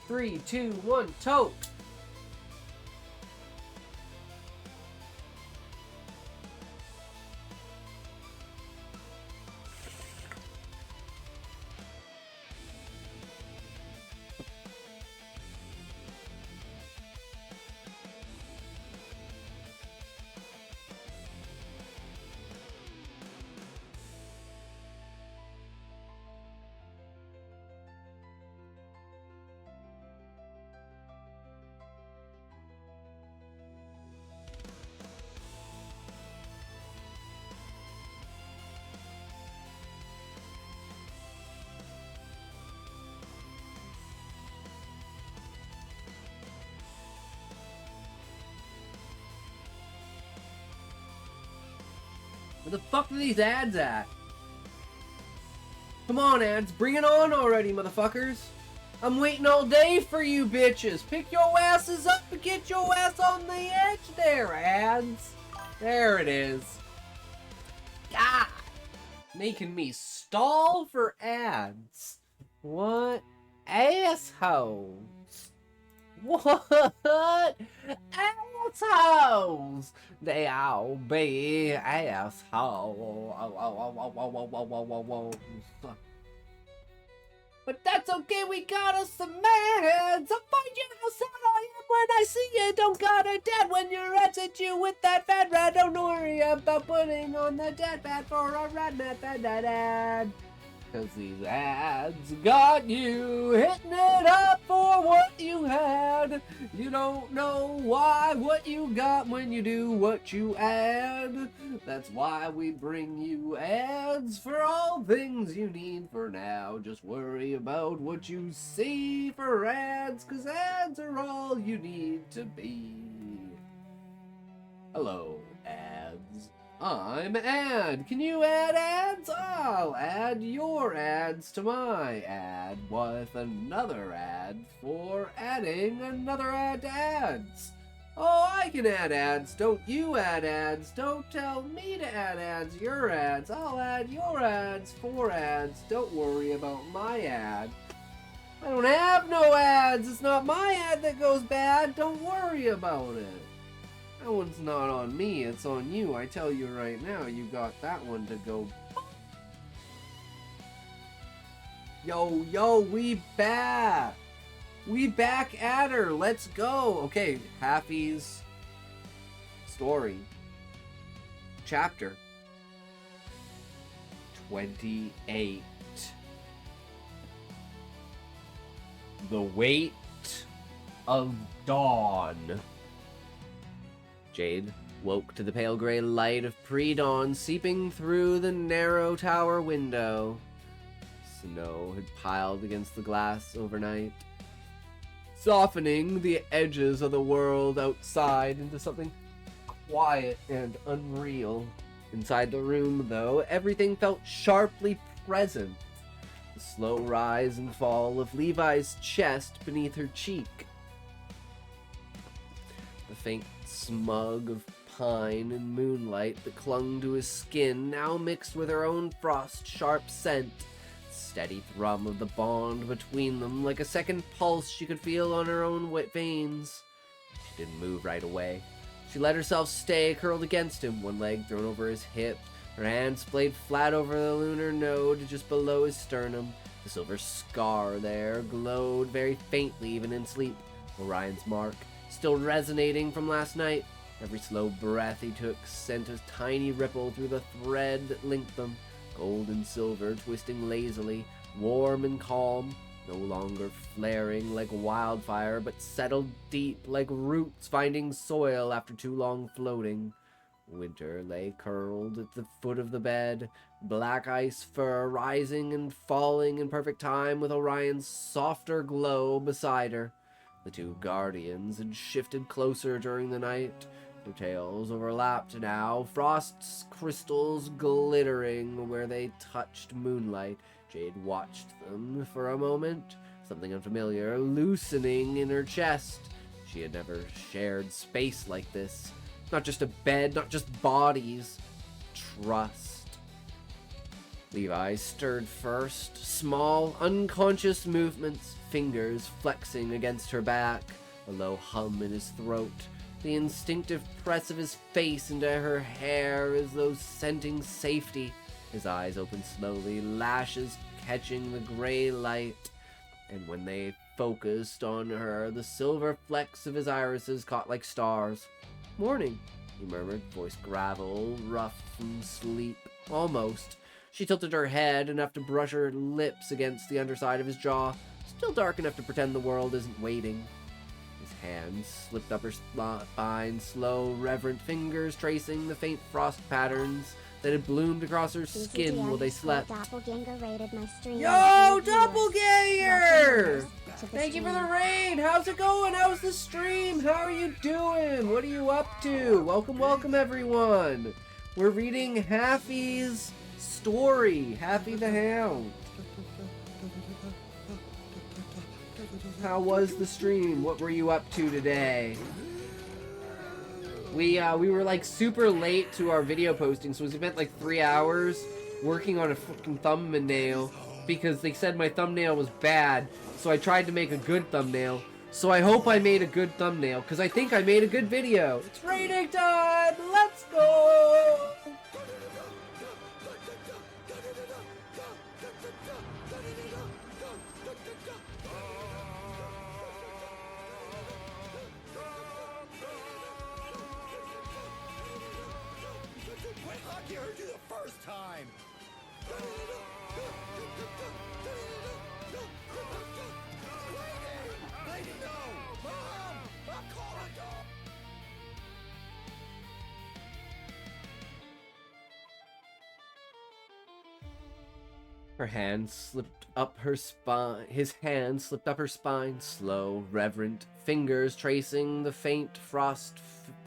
3, 2, 1, tote! Where the fuck are these ads at? Come on, ads. Bring it on already, motherfuckers. I'm waiting all day for you bitches. Pick your asses up and get your ass on the edge there, ads. There it is. God. Making me stall for ads. What assholes? What assholes? They all be assholes. But that's okay, we got us some ads. I'll find you how sad I am when I see you. Don't got a dad when your ads at you with that fat rat. Don't worry about putting on the dad pad for a rad mat fat dad ad. Cause these ads got you hitting it up for what you had. You don't know why what you got when you do what you add. That's why we bring you ads for all things you need for now. Just worry about what you see for ads, cause ads are all you need to be. Hello, ads. I'm ad. Can you add ads? I'll add your ads to my ad with another ad for adding another ad to ads. Oh, I can add ads. Don't you add ads. Don't tell me to add ads. Your ads. I'll add your ads for ads. Don't worry about my ad. I don't have no ads. It's not my ad that goes bad. Don't worry about it. That one's not on me, it's on you. I tell you right now, you got that one to go. Yo, we back! We back at her, let's go! Okay, Happy's story. Chapter 28. The Weight of Dawn. Jade woke to the pale gray light of pre-dawn seeping through the narrow tower window. Snow had piled against the glass overnight, softening the edges of the world outside into something quiet and unreal. Inside the room, though, everything felt sharply present. The slow rise and fall of Levi's chest beneath her cheek. The faint smug of pine and moonlight that clung to his skin, now mixed with her own frost-sharp scent. Steady thrum of the bond between them, like a second pulse she could feel on her own wet veins. She didn't move right away. She let herself stay curled against him, one leg thrown over his hip, her hand splayed flat over the lunar node just below his sternum. The silver scar there glowed very faintly even in sleep. Orion's mark, still resonating from last night. Every slow breath he took sent a tiny ripple through the thread that linked them, gold and silver twisting lazily, warm and calm, no longer flaring like wildfire, but settled deep like roots finding soil after too long floating. Winter lay curled at the foot of the bed, black ice fur rising and falling in perfect time with Orion's softer glow beside her. The two guardians had shifted closer during the night. Their tails overlapped now, frost's crystals glittering where they touched moonlight. Jade watched them for a moment, something unfamiliar loosening in her chest. She had never shared space like this. Not just a bed, not just bodies. Trust. Levi stirred first, small, unconscious movements, fingers flexing against her back, a low hum in his throat, the instinctive press of his face into her hair as though scenting safety. His eyes opened slowly, lashes catching the gray light, and when they focused on her, the silver flecks of his irises caught like stars. "Morning," he murmured, voice gravel, rough from sleep. Almost. She tilted her head enough to brush her lips against the underside of his jaw, still dark enough to pretend the world isn't waiting. His hands slipped up her spine, slow, reverent fingers tracing the faint frost patterns that had bloomed across her skin while they slept. Doppelganger raided my stream. Yo, Doppelganger! Thank you for the raid! How's it going? How's the stream? How are you doing? What are you up to? Welcome, everyone! We're reading Happy's story, Happy the Hound. How was the stream? What were you up to today? We were like super late to our video posting, so we spent like 3 hours working on a fucking thumbnail because they said my thumbnail was bad, so I tried to make a good thumbnail. So I hope I made a good thumbnail, because I think I made a good video. It's rating time! Let's go! Wait, I heard you the first time! Lady, no! Mom! I'm calling dog! Her hand slipped up her spine. His hand slipped up her spine, slow, reverent, fingers tracing the faint frost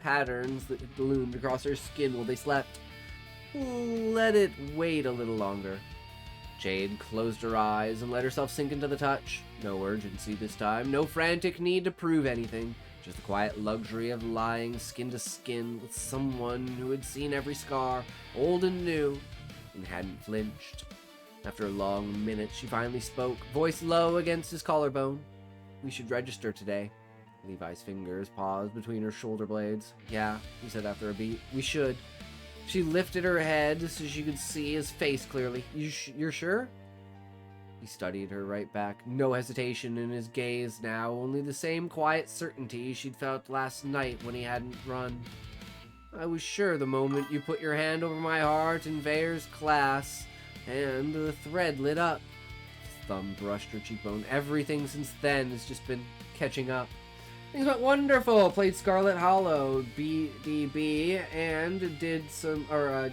patterns that had bloomed across her skin while they slept. let it wait a little longer. Jade closed her eyes and let herself sink into the touch. No urgency this time, no frantic need to prove anything. Just the quiet luxury of lying skin to skin with someone who had seen every scar, old and new, and hadn't flinched. After a long minute, she finally spoke, voice low against his collarbone. "We should register today." Levi's fingers paused between her shoulder blades. "Yeah," he said after a beat. "We should." She lifted her head so she could see his face clearly. You're sure?" He studied her right back. No hesitation in his gaze now, only the same quiet certainty she'd felt last night when he hadn't run. "I was sure the moment you put your hand over my heart in Vayr's class, and the thread lit up." His thumb brushed her cheekbone. "Everything since then has just been catching up. Things went wonderful. Played Scarlet Hollow, BDB, and did some,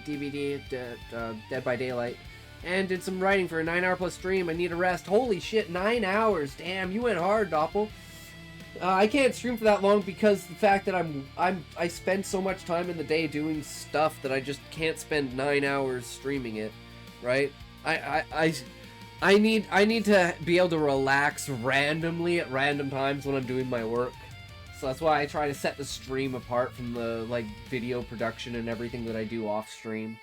DVD, Dead by Daylight, and did some writing for a 9-hour plus stream. I need a rest." Holy shit, 9 hours. Damn, you went hard, Doppel. I can't stream for that long because the fact that I spend so much time in the day doing stuff that I just can't spend 9 hours streaming it, right? I need to be able to relax randomly at random times when I'm doing my work. So that's why I try to set the stream apart from the video production and everything that I do off stream.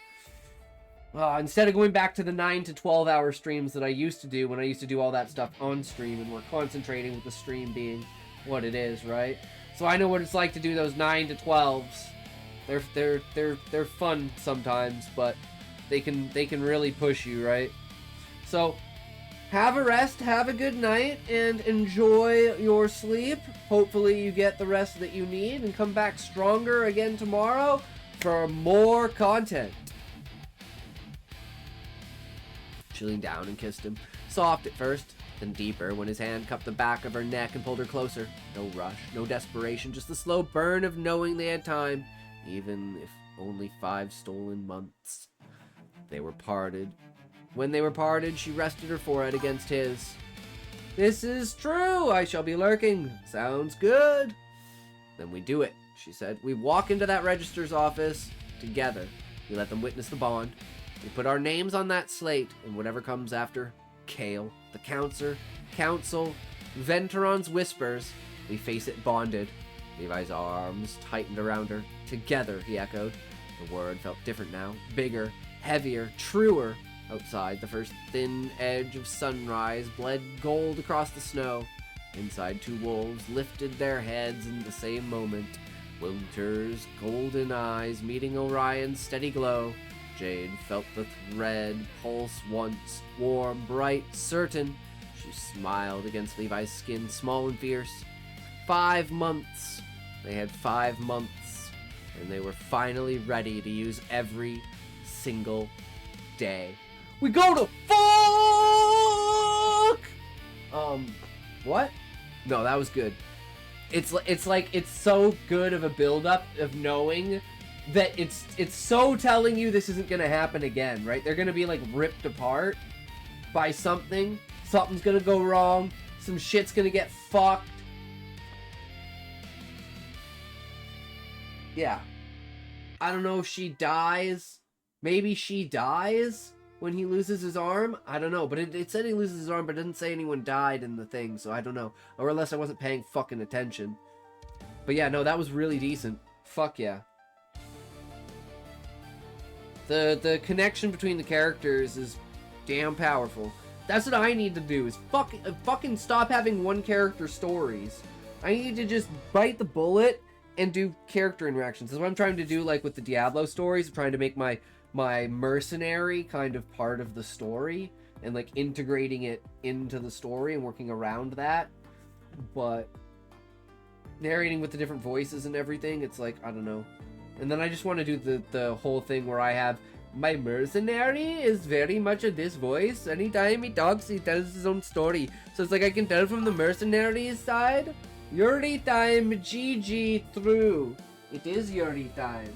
Instead of going back to the 9 to 12 hour streams that I used to do when I used to do all that stuff on stream, and we're concentrating with the stream being what it is, right? So I know what it's like to do those 9 to 12s. They're fun sometimes, but they can really push you, right? So have a rest, have a good night, and enjoy your sleep. Hopefully you get the rest that you need and come back stronger again tomorrow for more content. She leaned down and kissed him, soft at first, then deeper when his hand cupped the back of her neck and pulled her closer. No rush, no desperation, just the slow burn of knowing they had time, even if only 5 stolen months. They were parted. When they were parted, she rested her forehead against his. "This is true. I shall be lurking. Sounds good." "Then we do it," she said. "We walk into that register's office together. We let them witness the bond. We put our names on that slate, and whatever comes after, Kale, the council, Venteron's whispers, we face it bonded." Levi's arms tightened around her. "Together," he echoed. The word felt different now, bigger, heavier, truer. Outside, the first thin edge of sunrise bled gold across the snow. Inside, 2 wolves lifted their heads in the same moment. Winter's golden eyes meeting Orion's steady glow. Jade felt the thread pulse once, warm, bright, certain. She smiled against Levi's skin, small and fierce. 5 months. They had 5 months, and they were finally ready to use every single day. We go to fuck! What? No, that was good. It's like, it's so good of a build-up of knowing that it's so telling you this isn't gonna happen again, right? They're gonna be, ripped apart by something. Something's gonna go wrong. Some shit's gonna get fucked. Yeah. I don't know if she dies. Maybe she dies when he loses his arm. I don't know, but it said he loses his arm, but it didn't say anyone died in the thing, so I don't know. Or unless I wasn't paying fucking attention. But yeah, no, that was really decent. Fuck yeah. The connection between the characters is damn powerful. That's what I need to do, is fucking stop having one character stories. I need to just bite the bullet and do character interactions. That's what I'm trying to do, with the Diablo stories. I'm trying to make my mercenary kind of part of the story and integrating it into the story and working around that. But narrating with the different voices and everything, it's I don't know. And then I just want to do the whole thing where I have my mercenary is very much of this voice. Anytime he talks, he tells his own story. So it's I can tell from the mercenary's side, Yuri time, GG through. It is Yuri time.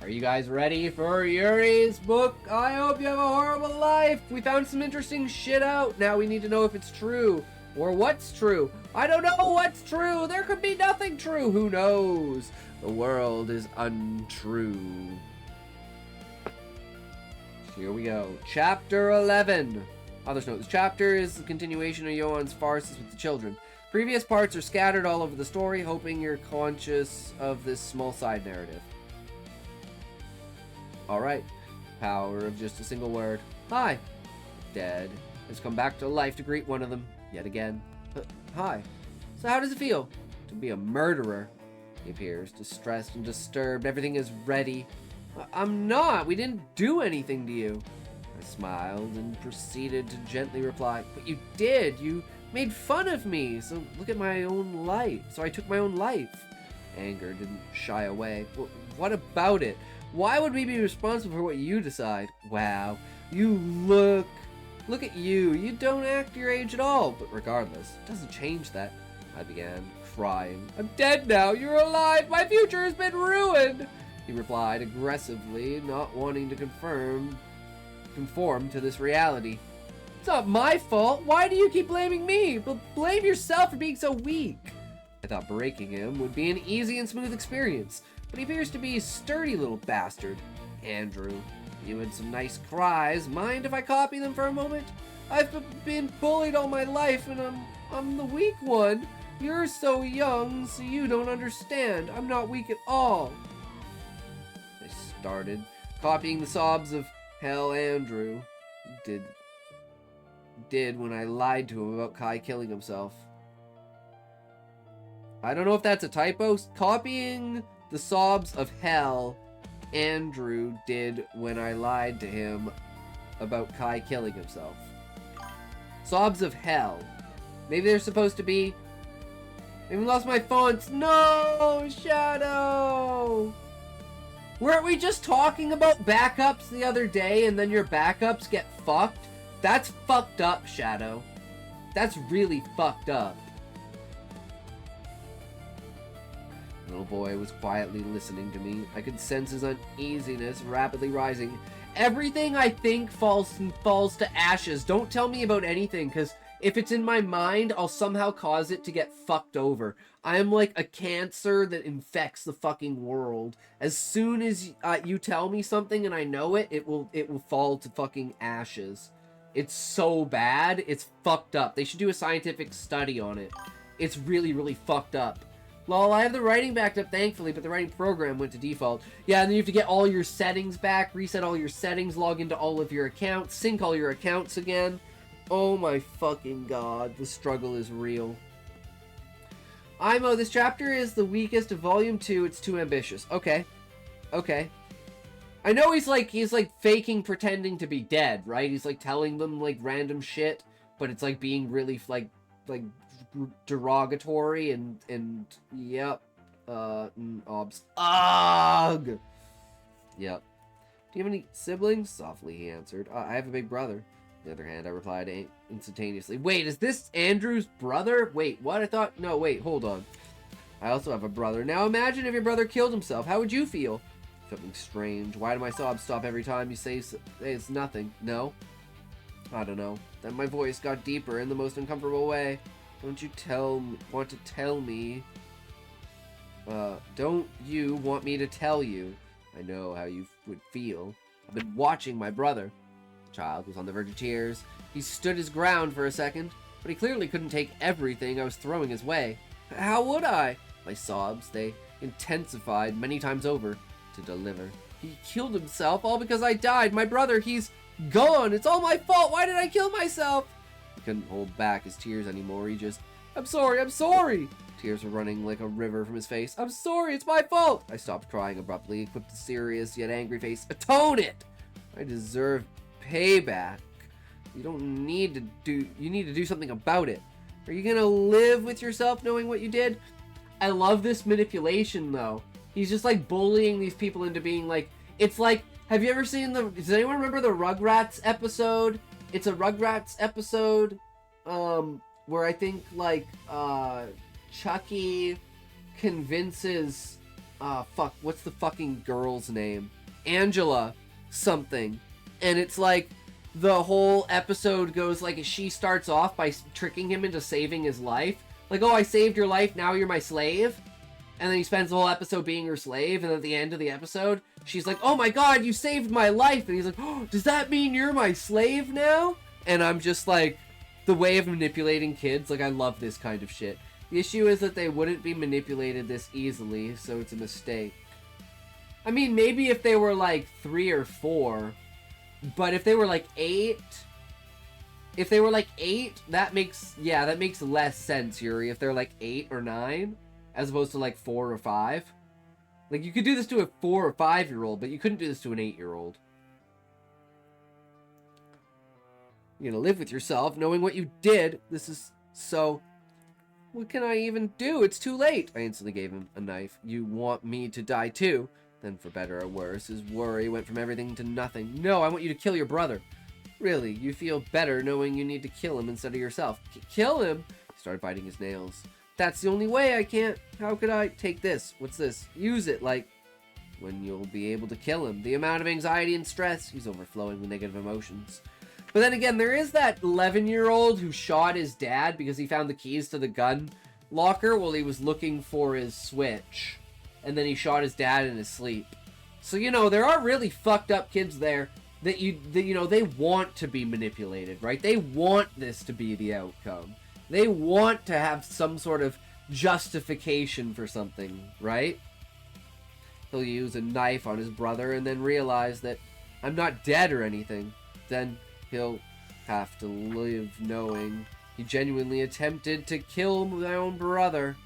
Are you guys ready for Yuri's book? I hope you have a horrible life. We found some interesting shit out. Now we need to know if it's true. Or what's true? I don't know what's true. There could be nothing true. Who knows? The world is untrue. Here we go. Chapter 11. Author's note. This chapter is the continuation of Johan's farces with the children. Previous parts are scattered all over the story, hoping you're conscious of this small side narrative. Alright. Power of just a single word. Hi. Dead has come back to life to greet one of them. Yet again. Hi. So how does it feel to be a murderer? He appears distressed and disturbed. Everything is ready. I'm not. We didn't do anything to you. I smiled and proceeded to gently reply. But you did. You made fun of me. So look at my own life. So I took my own life. Anger didn't shy away. What about it? Why would we be responsible for what you decide? Wow. You look at you. You don't act your age at all. But regardless, it doesn't change that. I began crying. I'm dead now. You're alive. My future has been ruined. He replied aggressively, not wanting to conform to this reality. It's not my fault. Why do you keep blaming me? But blame yourself for being so weak. I thought breaking him would be an easy and smooth experience, but he appears to be a sturdy little bastard. Andrew, you had some nice cries. Mind if I copy them for a moment? I've been bullied all my life, and I'm the weak one. You're so young, so you don't understand. I'm not weak at all. I started copying the sobs of hell Andrew did when I lied to him about Kai killing himself. I don't know if that's a typo. Copying the sobs of hell Andrew did when I lied to him about Kai killing himself. Sobs of hell. Maybe they're supposed to be... Maybe we lost my fonts. No, Shadow! Weren't we just talking about backups the other day and then your backups get fucked? That's fucked up, Shadow. That's really fucked up. The little boy was quietly listening to me. I could sense his uneasiness rapidly rising. Everything I think falls to ashes. Don't tell me about anything, because if it's in my mind, I'll somehow cause it to get fucked over. I am like a cancer that infects the fucking world. As soon as you tell me something and I know it, it will fall to fucking ashes. It's so bad, it's fucked up. They should do a scientific study on it. It's really, really fucked up. Lol, I have the writing backed up, thankfully, but the writing program went to default. Yeah, and then you have to get all your settings back, reset all your settings, log into all of your accounts, sync all your accounts again. Oh my fucking god, the struggle is real. Imo, this chapter is the weakest of Volume 2, it's too ambitious. Okay. Okay. I know he's like faking pretending to be dead, right? He's like telling them like random shit, but it's like being really like derogatory and yep. Obs. Ugh! Yep. Do you have any siblings? Softly he answered. I have a big brother. On the other hand, I replied instantaneously. Wait, is this Andrew's brother? Wait, what? I thought... No, wait, hold on. I also have a brother. Now imagine if your brother killed himself. How would you feel? Something strange. Why do my sobs stop every time you say it's nothing? No? I don't know. Then my voice got deeper in the most uncomfortable way. Don't you want to tell me? Don't you want me to tell you? I know how you would feel. I've been watching my brother. The child was on the verge of tears. He stood his ground for a second, but he clearly couldn't take everything I was throwing his way. How would I? My sobs, they intensified many times over to deliver. He killed himself all because I died. My brother, he's gone. It's all my fault. Why did I kill myself? He couldn't hold back his tears anymore. He just, I'm sorry, I'm sorry. Tears were running like a river from his face. I'm sorry, it's my fault. I stopped crying abruptly, equipped a serious yet angry face. Atone it! I deserve payback. You need to do something about it. Are you gonna live with yourself knowing what you did? I love this manipulation though. He's just like bullying these people into being like, it's like, have you ever seen does anyone remember the Rugrats episode? It's a Rugrats episode, where I think like, Chucky convinces, what's the fucking girl's name? Angela something. And it's like, the whole episode goes like she starts off by tricking him into saving his life. Like, oh, I saved your life, now you're my slave. And then he spends the whole episode being her slave, and at the end of the episode, she's like, oh my god, you saved my life. And he's like, oh, does that mean you're my slave now? And I'm just like, the way of manipulating kids, like, I love this kind of shit. The issue is that they wouldn't be manipulated this easily, so it's a mistake. I mean, maybe if they were like 3 or 4, but if they were like 8... If they were like 8, that makes less sense, Yuri. If they're like 8 or 9, as opposed to like 4 or 5. Like, you could do this to a 4 or 5-year-old, but you couldn't do this to an 8-year-old. You're gonna live with yourself, knowing what you did. This is so... What can I even do? It's too late. I instantly gave him a knife. You want me to die too? Then, for better or worse, his worry went from everything to nothing. No, I want you to kill your brother. Really, you feel better knowing you need to kill him instead of yourself. Kill him? He started biting his nails. That's the only way. I can't. How could I? Take this. What's this? Use it, like, when you'll be able to kill him. The amount of anxiety and stress. He's overflowing with negative emotions. But then again, there is that 11-year-old who shot his dad because he found the keys to the gun locker while he was looking for his Switch. And then he shot his dad in his sleep. So, you know, there are really fucked up kids there that they want to be manipulated, right? They want this to be the outcome. They want to have some sort of justification for something, right? He'll use a knife on his brother and then realize that I'm not dead or anything. Then he'll have to live knowing he genuinely attempted to kill my own brother.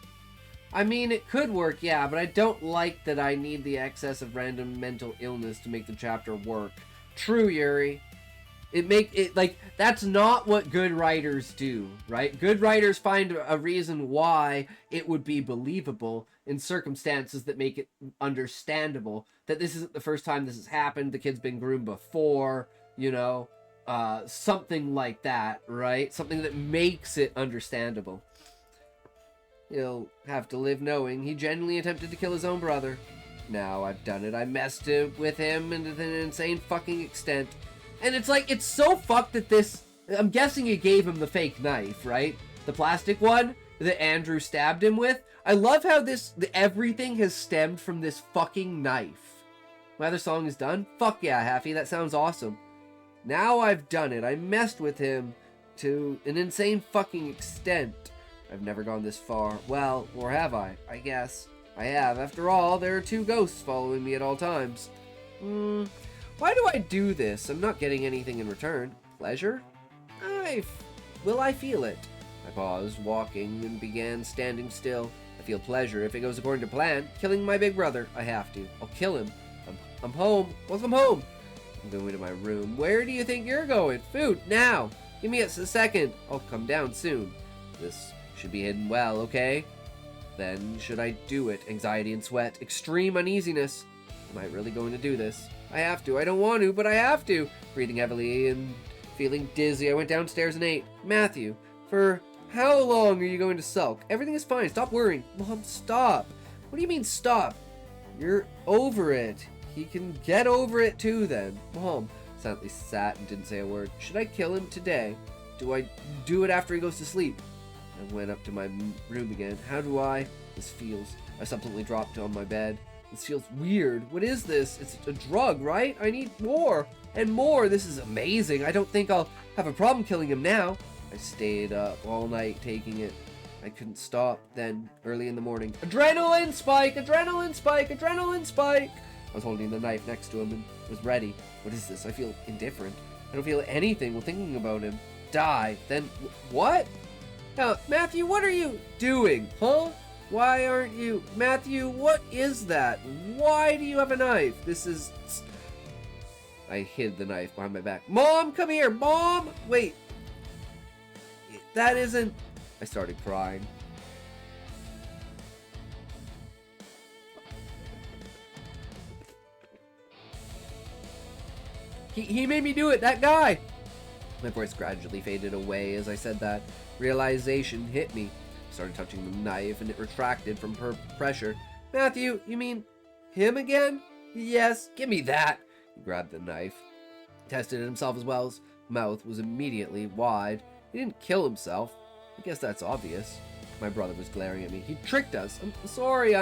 I mean, it could work, yeah, but I don't like that I need the excess of random mental illness to make the chapter work. True, Yuri. That's not what good writers do, right? Good writers find a reason why it would be believable in circumstances that make it understandable. That this isn't the first time this has happened, the kid's been groomed before, you know, something like that, right? Something that makes it understandable. He'll have to live knowing he genuinely attempted to kill his own brother. Now I've done it. I messed with him to an insane fucking extent. And it's like, it's so fucked that this... I'm guessing he gave him the fake knife, right? The plastic one that Andrew stabbed him with. I love how everything has stemmed from this fucking knife. My other song is done? Fuck yeah, Haffy, that sounds awesome. Now I've done it. I messed with him to an insane fucking extent. I've never gone this far. Well, or have I? I guess. I have. After all, there are 2 ghosts following me at all times. Why do I do this? I'm not getting anything in return. Pleasure? Will I feel it? I paused, walking, and began standing still. I feel pleasure if it goes according to plan. Killing my big brother. I have to. I'll kill him. I'm home. Welcome home. I'm going to my room. Where do you think you're going? Food, now. Give me a second. I'll come down soon. This should be hidden well, okay? Then, should I do it? Anxiety and sweat. Extreme uneasiness. Am I really going to do this? I have to. I don't want to, but I have to. Breathing heavily and feeling dizzy, I went downstairs and ate. Matthew, for how long are you going to sulk? Everything is fine. Stop worrying. Mom, stop. What do you mean, stop? You're over it. He can get over it too, then. Mom silently sat and didn't say a word. Should I kill him today? Do I do it after he goes to sleep? I went up to my room again. How do I? This feels... I subsequently dropped on my bed. This feels weird. What is this? It's a drug, right? I need more and more. This is amazing. I don't think I'll have a problem killing him now. I stayed up all night taking it. I couldn't stop. Then, early in the morning, adrenaline spike! Adrenaline spike! Adrenaline spike! I was holding the knife next to him and was ready. What is this? I feel indifferent. I don't feel anything while thinking about him. Die. Then, what? Now, Matthew, what are you doing? Huh? Why aren't you... Matthew, what is that? Why do you have a knife? This is... I hid the knife behind my back. Mom, come here! Mom! Wait. That isn't... I started crying. He made me do it, that guy! My voice gradually faded away as I said that. Realization hit me. I started touching the knife and it retracted from her pressure. Matthew, you mean him again? Yes, give me that. He grabbed the knife. Tested himself as well. His mouth was immediately wide. He didn't kill himself. I guess that's obvious. My brother was glaring at me. He tricked us. I'm sorry,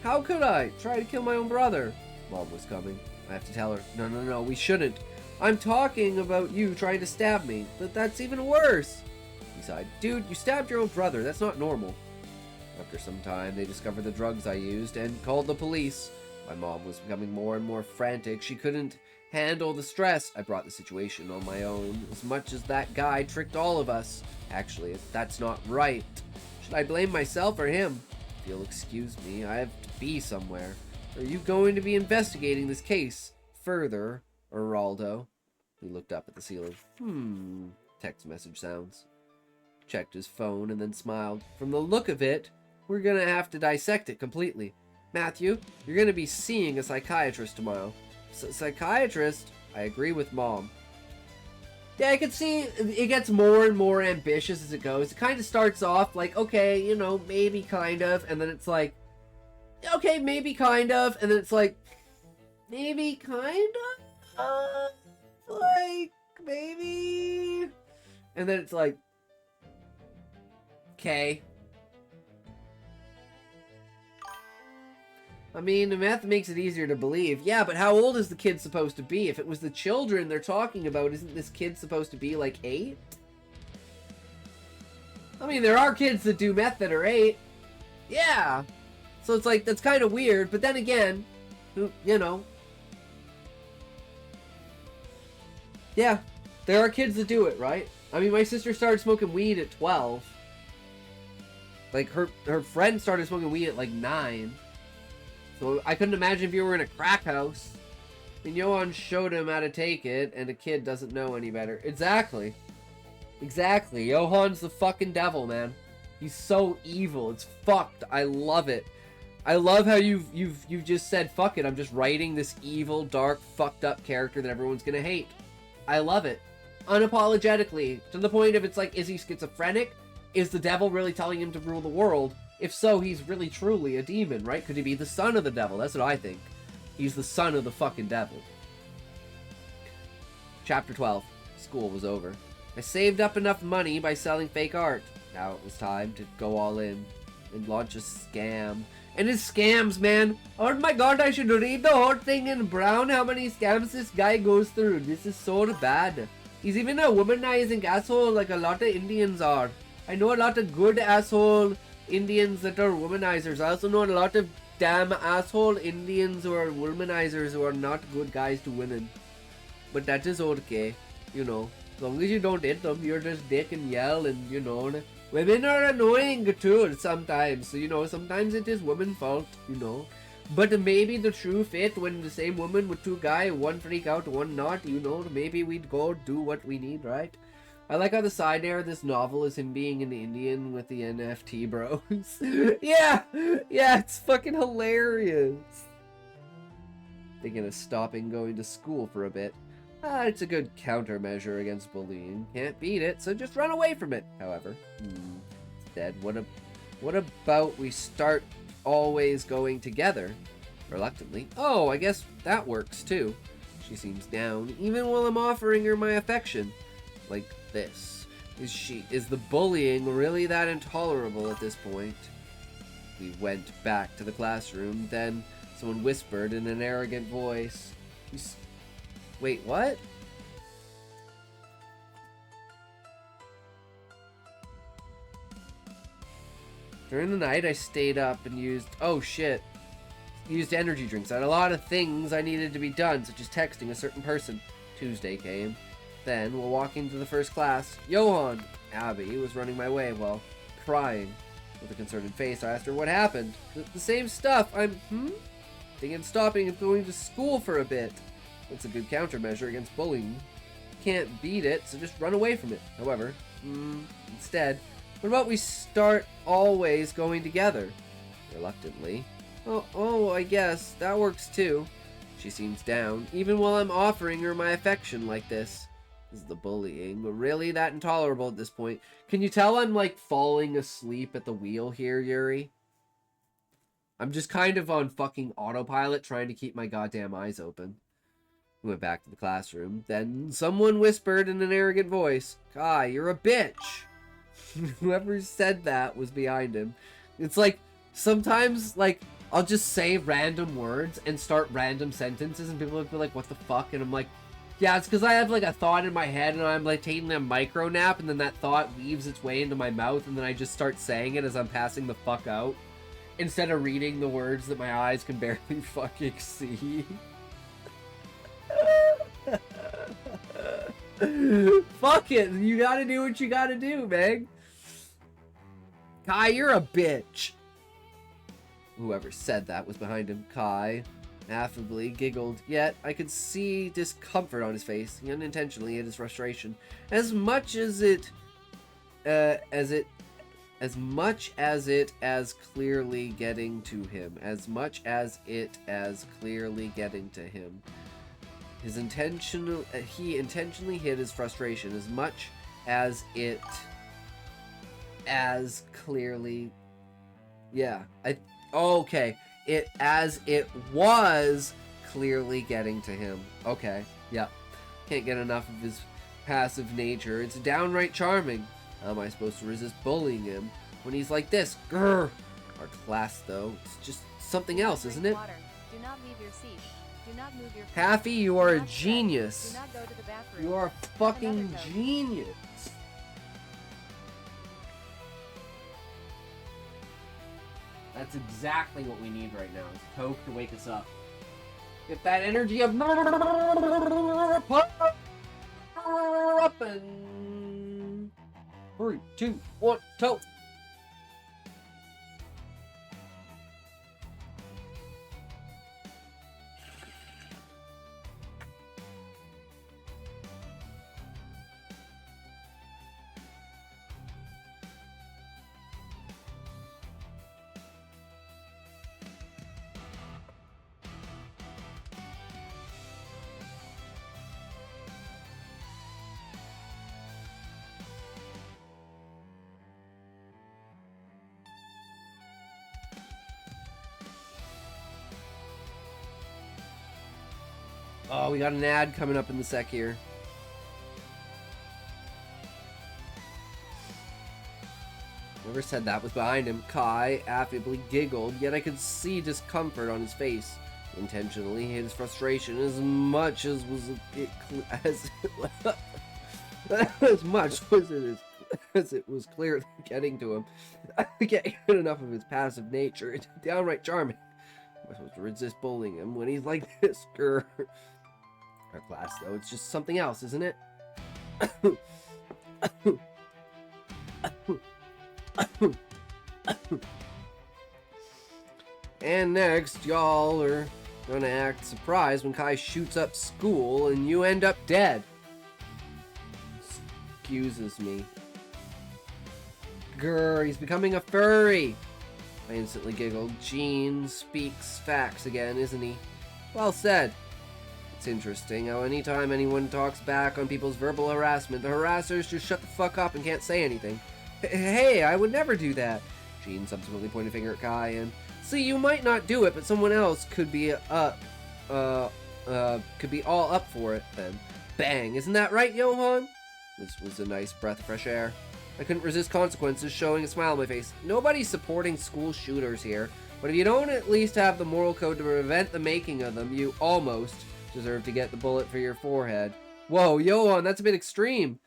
How could I? Try to kill my own brother. Mom was coming. I have to tell her. No, we shouldn't. I'm talking about you trying to stab me. But that's even worse. He sighed. Dude, you stabbed your own brother. That's not normal. After some time, they discovered the drugs I used and called the police. My mom was becoming more and more frantic. She couldn't handle the stress. I brought the situation on my own, as much as that guy tricked all of us. Actually, that's not right. Should I blame myself or him? If you'll excuse me, I have to be somewhere. Are you going to be investigating this case further, Geraldo? He looked up at the ceiling. Text message sounds. Checked his phone and then smiled. From the look of it, we're gonna have to dissect it completely. Matthew, you're gonna be seeing a psychiatrist tomorrow. Psychiatrist? I agree with Mom. Yeah, I can see it gets more and more ambitious as it goes. It kind of starts off like, okay, you know, maybe kind of, and then it's like, okay, maybe kind of, and then it's like, maybe kind of, like, maybe, and then it's like, okay. I mean, the math makes it easier to believe. Yeah, but how old is the kid supposed to be? If it was the children they're talking about, isn't this kid supposed to be like 8? I mean, there are kids that do meth that are 8. Yeah. So it's like, that's kind of weird. But then again, you know. Yeah, there are kids that do it, right? I mean, my sister started smoking weed at 12. Like, her friend started smoking weed at like 9. So I couldn't imagine if you were in a crack house and Johan showed him how to take it and a kid doesn't know any better. Exactly. Exactly. Johan's the fucking devil, man. He's so evil. It's fucked. I love it. I love how you've just said, fuck it, I'm just writing this evil, dark, fucked up character that everyone's gonna hate. I love it. Unapologetically. To the point of it's like, is he schizophrenic? Is the devil really telling him to rule the world? If so, he's really truly a demon, right? Could he be the son of the devil? That's what I think. He's the son of the fucking devil. Chapter 12. School was over. I saved up enough money by selling fake art. Now it was time to go all in and launch a scam. And his scams, man. Oh my god, I should read the whole thing in brown. How many scams this guy goes through. This is so bad. He's even a womanizing asshole like a lot of Indians are. I know a lot of good asshole Indians that are womanizers. I also know a lot of damn asshole Indians who are womanizers who are not good guys to women. But that is okay, you know. As long as you don't hit them, you're just dick and yell and, you know. Women are annoying too sometimes. So, you know, sometimes it is women's fault, you know. But maybe the true fit when the same woman with 2 guys, one freak out, one not, you know. Maybe we'd go do what we need, right? I like how the side air of this novel is him being an Indian with the NFT bros. Yeah, it's fucking hilarious. Thinking of stopping going to school for a bit. It's a good countermeasure against bullying. Can't beat it, so just run away from it, however. Instead, what about we start always going together? Reluctantly. Oh, I guess that works too. She seems down, even while I'm offering her my affection. Like this. Is the bullying really that intolerable at this point? We went back to the classroom, then someone whispered in an arrogant voice. Wait, what? During the night, I stayed up and used energy drinks. I had a lot of things I needed to be done, such as texting a certain person. Tuesday came. Then, while walking to the first class, Johan, Abby, was running my way while crying. With a concerned face, I asked her what happened. The same stuff. Thinking of stopping and going to school for a bit. It's a good countermeasure against bullying. Can't beat it, so just run away from it. However, instead, what about we start always going together? Reluctantly. Oh, I guess that works too. She seems down, even while I'm offering her my affection like this. Is the bullying really that intolerable at this point? Can you tell I'm like falling asleep at the wheel here, Yuri? I'm just kind of on fucking autopilot trying to keep my goddamn eyes open. He went back to the classroom. Then someone whispered in an arrogant voice, Kai, you're a bitch. Whoever said that was behind him. It's like, sometimes, like, I'll just say random words and start random sentences and people will be like, what the fuck? And I'm like, yeah, it's because I have, like, a thought in my head and I'm, like, taking a micro nap and then that thought weaves its way into my mouth and then I just start saying it as I'm passing the fuck out instead of reading the words that my eyes can barely fucking see. Fuck it, you gotta do what you gotta do, Meg. Kai, you're a bitch. Whoever said that was behind him. Kai affably giggled, yet I could see discomfort on his face. He unintentionally hid his frustration. As much as clearly getting to him. He intentionally hid his frustration as much as it as clearly. Yeah, okay. As it was clearly getting to him. Okay, yeah. Can't get enough of his passive nature. It's downright charming. How am I supposed to resist bullying him when he's like this? Grr. Our class, though, it's just something else, isn't it? Water. Do not leave your seat. Do not move your feet. Happy, you are Do a not genius. stretch. Do not go to the bathroom. You are a fucking genius. That's exactly what we need right now. Is Coke to wake us up. Get that energy of up and 3, 2, 1, toe. Oh, we got an ad coming up in the sec here. Whoever said that was behind him. Kai affably giggled, yet I could see discomfort on his face. Intentionally hid his frustration as much as was it as it was clearly getting to him. I can't get enough of his passive nature. It's downright charming. Am I supposed to resist bullying him when he's like this? Grr. Our class, though, it's just something else, isn't it? And next, y'all are gonna act surprised when Kai shoots up school and you end up dead. Excuses me. Grr, he's becoming a furry. I instantly giggled. Gene speaks facts again, isn't he? Well said. It's interesting how anytime anyone talks back on people's verbal harassment, the harassers just shut the fuck up and can't say anything. Hey, I would never do that. Gene subsequently pointed a finger at Kai and, see, you might not do it, but someone else could be all up for it then. Bang, isn't that right, Johan? This was a nice breath of fresh air. I couldn't resist consequences, showing a smile on my face. Nobody's supporting school shooters here, but if you don't at least have the moral code to prevent the making of them, you almost deserve to get the bullet for your forehead. Whoa, Johan, that's a bit extreme.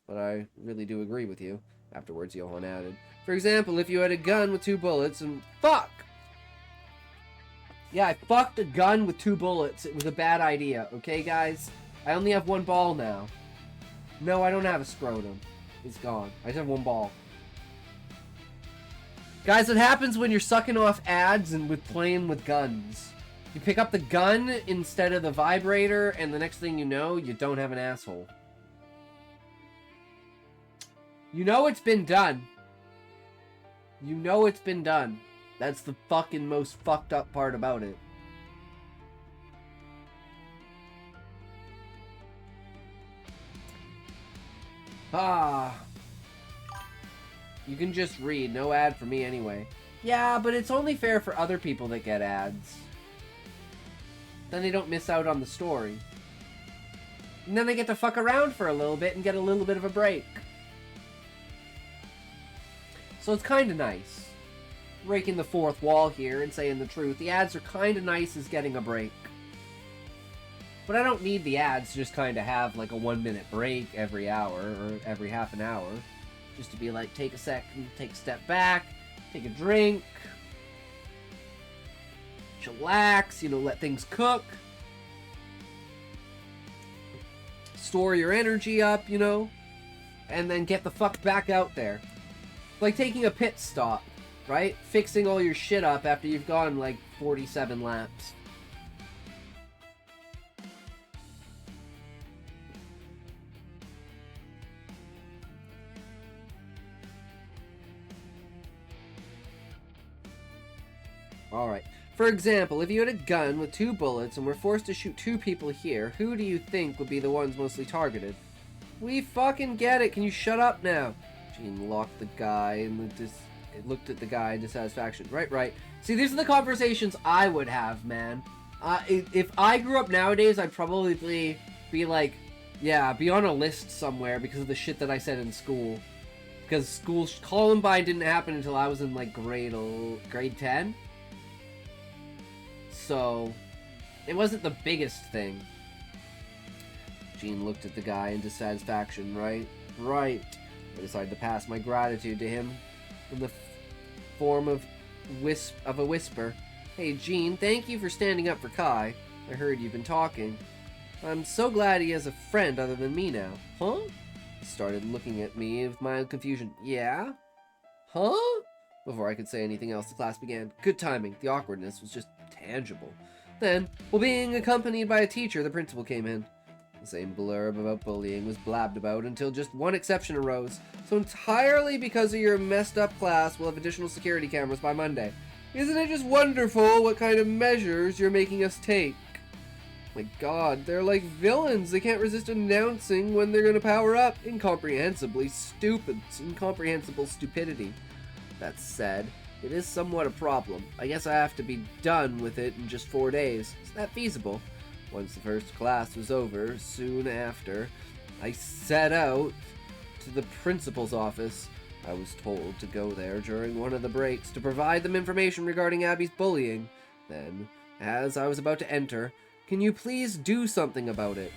But I really do agree with you. Afterwards, Johan added, for example, if you had a gun with 2 bullets and... Fuck! Yeah, I fucked a gun with 2 bullets. It was a bad idea, okay, guys? I only have 1 ball now. No, I don't have a scrotum. It's gone. I just have 1 ball. Guys, it happens when you're sucking off ads and with playing with guns. You pick up the gun instead of the vibrator, and the next thing you know, you don't have an asshole. You know it's been done. You know it's been done. That's the fucking most fucked up part about it. Ah. You can just read. No ad for me anyway. Yeah, but it's only fair for other people that get ads. Then they don't miss out on the story. And then they get to fuck around for a little bit and get a little bit of a break. So it's kind of nice. Breaking the fourth wall here and saying the truth. The ads are kind of nice as getting a break. But I don't need the ads to just kind of have like a 1 minute break every hour or every half an hour. Just to be like, take a second, take a step back, take a drink, chillax, you know, let things cook. Store your energy up, you know, and then get the fuck back out there. Like taking a pit stop, right? Fixing all your shit up after you've gone like 47 laps. Alright. For example, if you had a gun with 2 bullets and were forced to shoot 2 people here, who do you think would be the ones mostly targeted? We fucking get it. Can you shut up now? Gene looked at the guy in dissatisfaction. Right. See, these are the conversations I would have, man. If I grew up nowadays, I'd probably be like, yeah, be on a list somewhere because of the shit that I said in school. Because Columbine didn't happen until I was in like grade 10. So, it wasn't the biggest thing. Gene looked at the guy in dissatisfaction. Right. I decided to pass my gratitude to him in the form of a whisper. Hey, Gene, thank you for standing up for Kai. I heard you've been talking. I'm so glad he has a friend other than me now. Huh? He started looking at me with mild confusion. Yeah? Huh? Before I could say anything else, the class began. Good timing. The awkwardness was just tangible. Then, while being accompanied by a teacher, the principal came in. The same blurb about bullying was blabbed about until just one exception arose. So entirely because of your messed up class, we'll have additional security cameras by Monday. Isn't it just wonderful what kind of measures you're making us take? My god, they're like villains. They can't resist announcing when they're gonna power up. Incomprehensible stupidity. That said, it is somewhat a problem. I guess I have to be done with it in just 4 days. Is that feasible? Once the first class was over, soon after, I set out to the principal's office. I was told to go there during one of the breaks to provide them information regarding Abby's bullying. Then, as I was about to enter, can you please do something about it?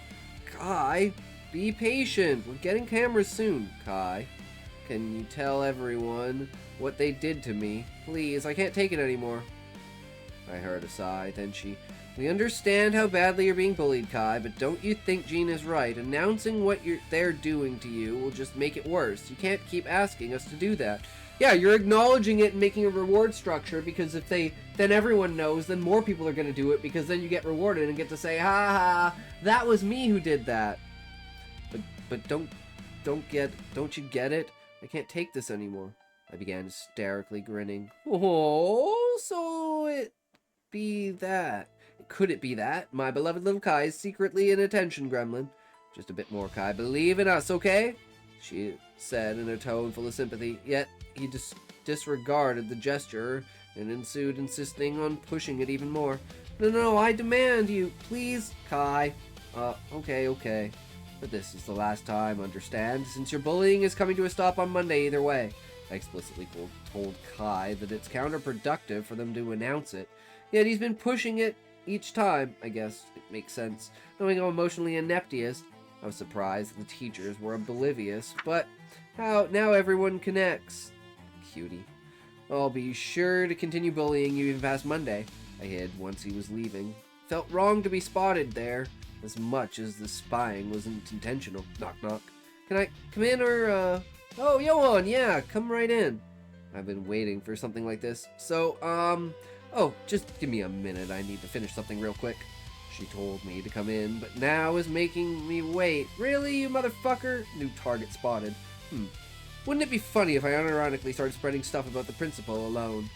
Kai, be patient. We're getting cameras soon. Kai, can you tell everyone what they did to me? Please, I can't take it anymore. I heard a sigh, then we understand how badly you're being bullied, Kai, but don't you think Gene is right? Announcing what they're doing to you will just make it worse. You can't keep asking us to do that. Yeah, you're acknowledging it and making a reward structure, because if then everyone knows, then more people are going to do it, because then you get rewarded and get to say, ha ha, that was me who did that. But don't you get it? I can't take this anymore. I began hysterically grinning. Oh, so it be that. Could it be that? My beloved little Kai is secretly an attention gremlin. Just a bit more, Kai. Believe in us, okay? She said in a tone full of sympathy, yet he disregarded the gesture and ensued, insisting on pushing it even more. No, I demand you. Please, Kai. Okay. But this is the last time, understand? Since your bullying is coming to a stop on Monday either way. I explicitly told Kai that it's counterproductive for them to announce it. Yet he's been pushing it each time. I guess it makes sense. Knowing how emotionally inept he is, I was surprised that the teachers were oblivious, but now everyone connects. Cutie. I'll be sure to continue bullying you even past Monday. I hid once he was leaving. Felt wrong to be spotted there, as much as the spying wasn't intentional. Knock, knock. Can I come in or, Oh, Johan, yeah, come right in. I've been waiting for something like this. So, oh, just give me a minute. I need to finish something real quick. She told me to come in, but now is making me wait. Really, you motherfucker? New target spotted. Wouldn't it be funny if I unironically started spreading stuff about the principal alone?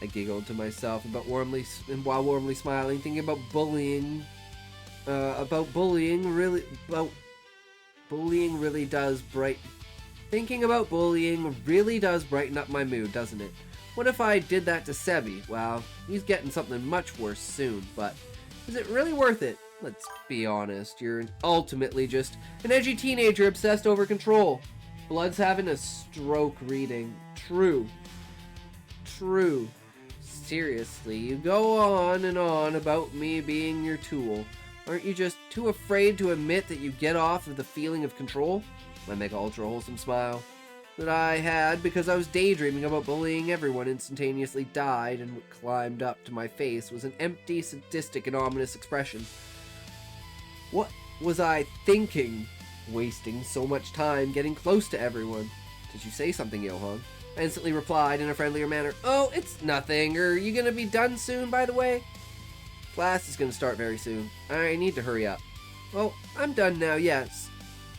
I giggled to myself while warmly smiling, thinking about bullying. Thinking about bullying really does brighten up my mood, doesn't it? What if I did that to Sebi? Well, he's getting something much worse soon, but is it really worth it? Let's be honest, you're ultimately just an edgy teenager obsessed over control. Blood's having a stroke reading. True. True. Seriously, you go on and on about me being your tool. Aren't you just too afraid to admit that you get off of the feeling of control? My mega ultra wholesome smile that I had because I was daydreaming about bullying everyone instantaneously died, and what climbed up to my face was an empty, sadistic, and ominous expression. What was I thinking? Wasting so much time getting close to everyone. Did you say something, Johan? I instantly replied in a friendlier manner. Oh, it's nothing. Are you gonna be done soon, by the way? Class is gonna start very soon. I need to hurry up. Well, I'm done now, yes.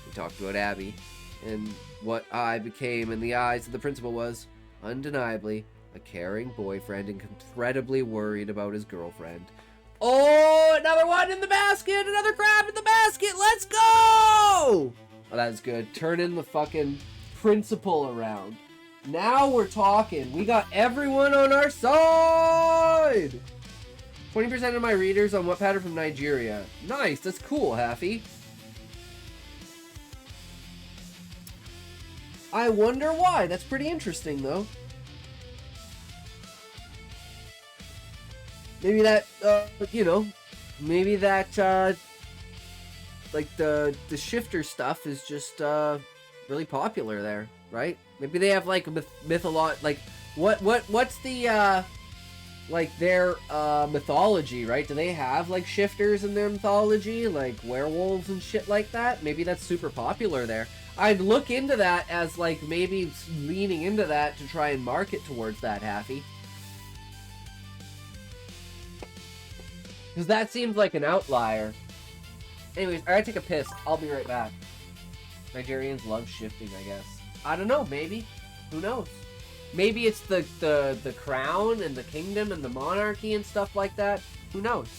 We talked about Abby, and what I became in the eyes of the principal was, undeniably, a caring boyfriend and incredibly worried about his girlfriend. Oh, another one in the basket! Another crab in the basket! Let's go! Oh, that's good. Turning the fucking principal around. Now we're talking. We got everyone on our side! 20% of my readers on Wattpad are from Nigeria. Nice, that's cool, Haffy. I wonder why. That's pretty interesting, though. Maybe that, you know, maybe that, like, the shifter stuff is just, really popular there, right? Maybe they have, like, like, what's the, like, their, mythology, right? Do they have, like, shifters in their mythology? Like, werewolves and shit like that? Maybe that's super popular there. I'd look into that as, like, maybe leaning into that to try and market towards that, Haffy. Because that seems like an outlier. Anyways, I gotta take a piss. I'll be right back. Nigerians love shifting, I guess. I don't know, maybe. Who knows? Maybe it's the crown and the kingdom and the monarchy and stuff like that. Who knows?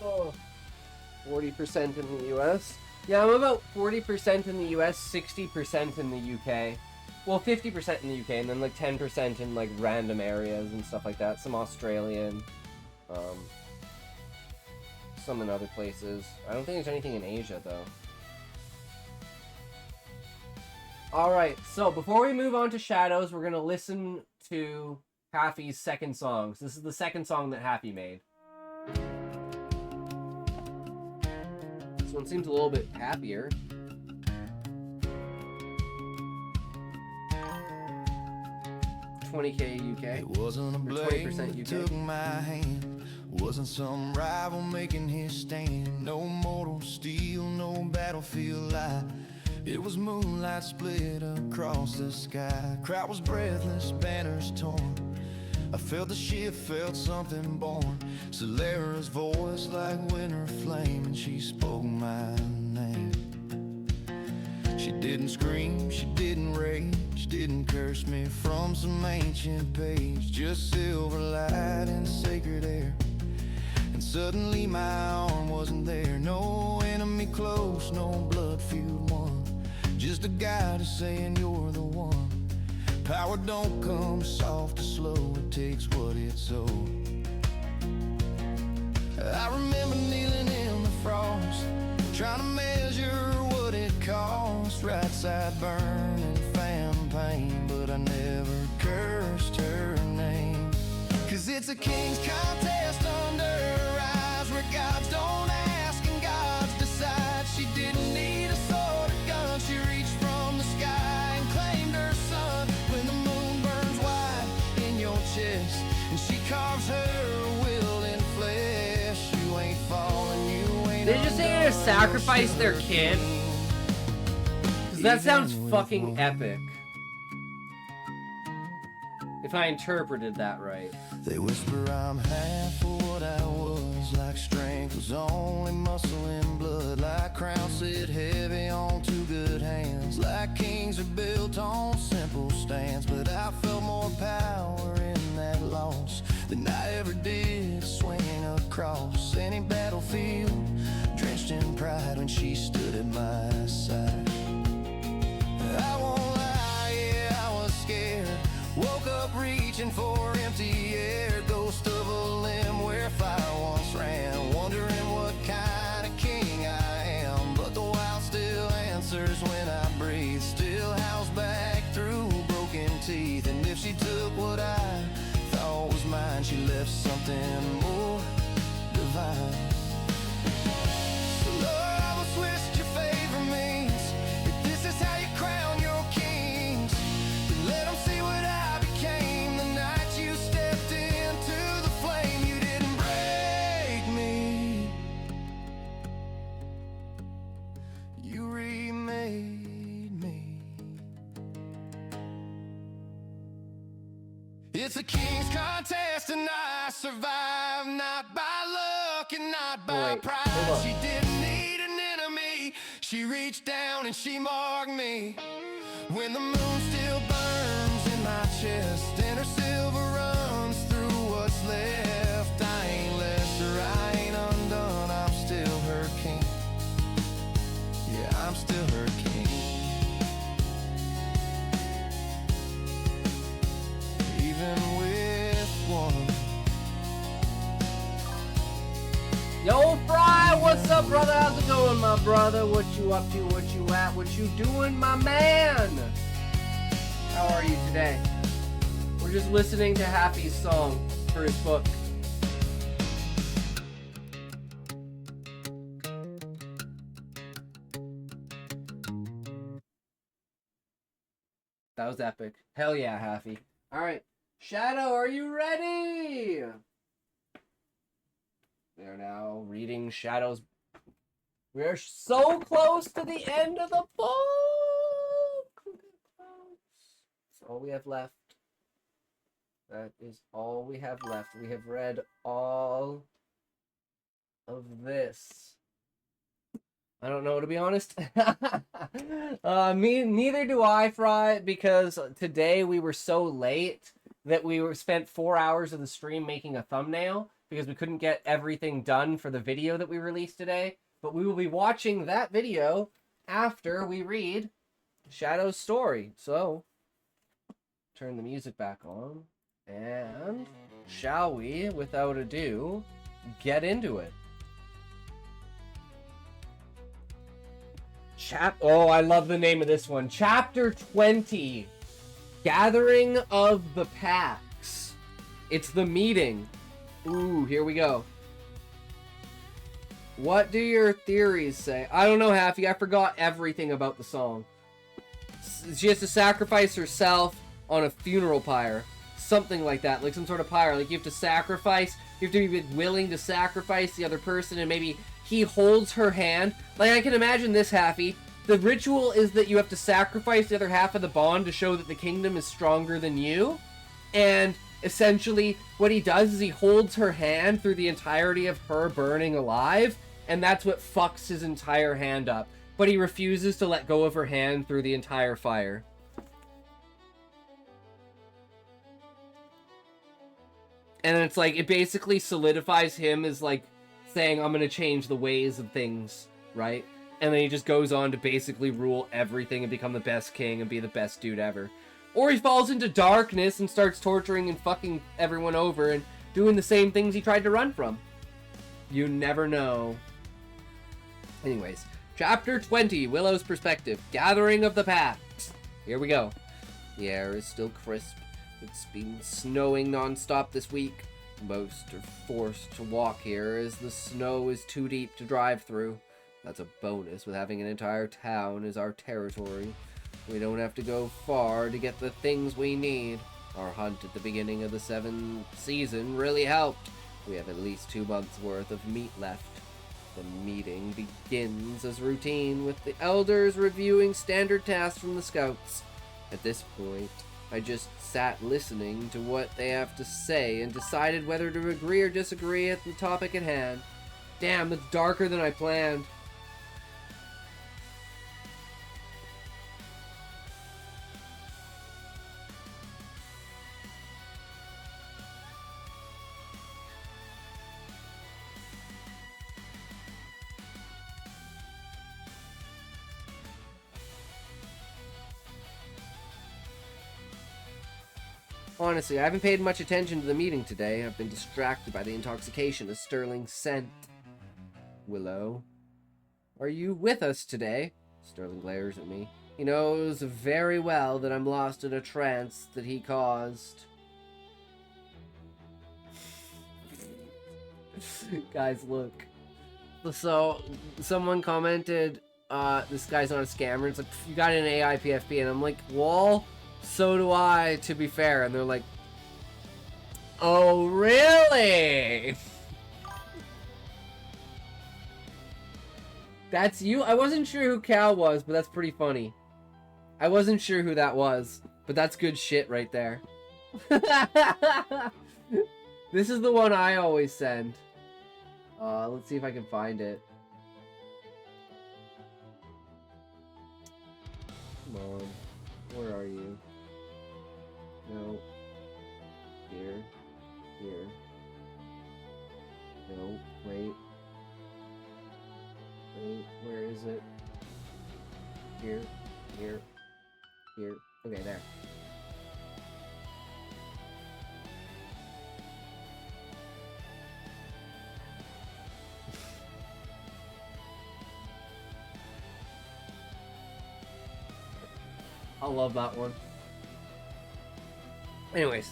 Oh, 40% in the US. Yeah, I'm about 40% in the US, 60% in the UK. Well, 50% in the UK, and then like 10% in like random areas and stuff like that. Some Australian, some in other places. I don't think there's anything in Asia though. Alright, so before we move on to Shadows, we're gonna listen to Haffy's second song. So this is the second song that Haffy made. This one seems a little bit happier. $20K UK. It wasn't a blade that took my hand. Wasn't some rival making his stand. No mortal steel, no battlefield light. It was moonlight split across the sky. Crowd was breathless, banners torn. I felt the shift, felt something born. Solera's voice like winter flame, and she spoke my name. She didn't scream, she didn't rage, didn't curse me from some ancient page. Just silver light and sacred air. And suddenly my arm wasn't there. No enemy close, no blood feud one. Just a guide who's saying you're the one. Power don't come soft or slow, it takes what it's owed. I remember kneeling in the frost, trying to measure what it cost. Right side burning, fan pain, but I never It's a king's contest under her eyes, where gods don't ask and gods decide. She didn't need a sword or gun, she reached from the sky and claimed her son. When the moon burns wide in your chest and she carves her will in flesh, you ain't falling, you ain't. They just say to sacrifice their kid? Because that sounds fucking epic. If I interpreted that right. They whisper I'm half of what I was, like strength was only muscle and blood, like crowns sit heavy on two good hands, like kings are built on simple stands. But I felt more power in that loss than I ever did swinging across any battlefield, drenched in pride when she stood at my side. I won't lie, yeah, I was scared. Woke up reaching for empty air, ghost of a limb where fire once ran, wondering what kind of king I am. But the wild still answers when I breathe, still howls back through broken teeth. And if she took what I thought was mine, she left something more divine. So Lord, I will switch your favor means. If this is how you crown your kings, then let them see what I became the night you stepped into the flame. You didn't break me, you remade me. It's a king's contest and I survived, not by luck and not by Wait, pride. hold on. She didn't need an enemy, she reached down and she marked me. When the moon still burns in my chest and her silver runs through what's left, I ain't lesser, I ain't undone, I'm still her king. Yeah, I'm still her king. Even with one. Yo, Fry, what's up, brother? How's it going, my brother? What you up to? What you at? What you doing, my man? How are you today? We're just listening to Happy's song for his book. That was epic. Hell yeah, Happy. Alright. Shadow, are you ready? We are now reading Shadow's. We are so close to the end of the book. That's all we have left. That is all we have left. We have read all of this. I don't know, to be honest. Neither do I, Fry, because today we were so late that we spent 4 hours of the stream making a thumbnail because we couldn't get everything done for the video that we released today. But we will be watching that video after we read Shadow's story. So, turn the music back on. And shall we, without ado, get into it? Oh, I love the name of this one. Chapter 20. Gathering of the Packs. It's the meeting. Ooh, here we go. What do your theories say? I don't know, Happy. I forgot everything about the song. She has to sacrifice herself on a funeral pyre. Something like that. Like some sort of pyre. Like you have to sacrifice. You have to be willing to sacrifice the other person, and maybe he holds her hand. Like, I can imagine this, Happy. The ritual is that you have to sacrifice the other half of the bond to show that the kingdom is stronger than you. And essentially, what he does is he holds her hand through the entirety of her burning alive. And that's what fucks his entire hand up. But he refuses to let go of her hand through the entire fire. And it's like, it basically solidifies him as like saying, I'm gonna change the ways of things, right? And then he just goes on to basically rule everything and become the best king and be the best dude ever. Or he falls into darkness and starts torturing and fucking everyone over and doing the same things he tried to run from. You never know. Anyways, chapter 20, Willow's perspective, Gathering of the Packs. Here we go. The air is still crisp. It's been snowing non-stop this week. Most are forced to walk here as the snow is too deep to drive through. That's a bonus with having an entire town as our territory. We don't have to go far to get the things we need. Our hunt at the beginning of the 7th season really helped. We have at least 2 months worth of meat left. The meeting begins as routine with the elders reviewing standard tasks from the scouts. At this point, I just sat listening to what they have to say and decided whether to agree or disagree at the topic at hand. Damn, it's darker than I planned. Honestly, I haven't paid much attention to the meeting today. I've been distracted by the intoxication of Sterling's scent. Willow, are you with us today? Sterling glares at me. He knows very well that I'm lost in a trance that he caused. Guys, look. So, someone commented, this guy's not a scammer. It's like, you got an AI PFP, and I'm like, well, so do I, to be fair. And they're like, oh, really? That's you? I wasn't sure who Cal was, but that's pretty funny. I wasn't sure who that was, but that's good shit right there. This is the one I always send. Let's see if I can find it. Come on. Where are you? No. Here. Here. No. Wait. Wait. Where is it? Here. Here. Here. Okay, there. I love that one. Anyways,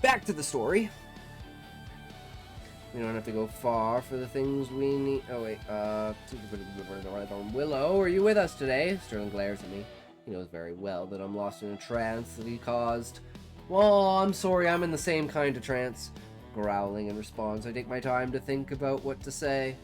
back to the story. We don't have to go far for the things we need. Oh wait, Willow, are you with us today? Sterling glares at me. He knows very well that I'm lost in a trance that he caused. Well, I'm sorry, I'm in the same kind of trance. Growling in response, I take my time to think about what to say.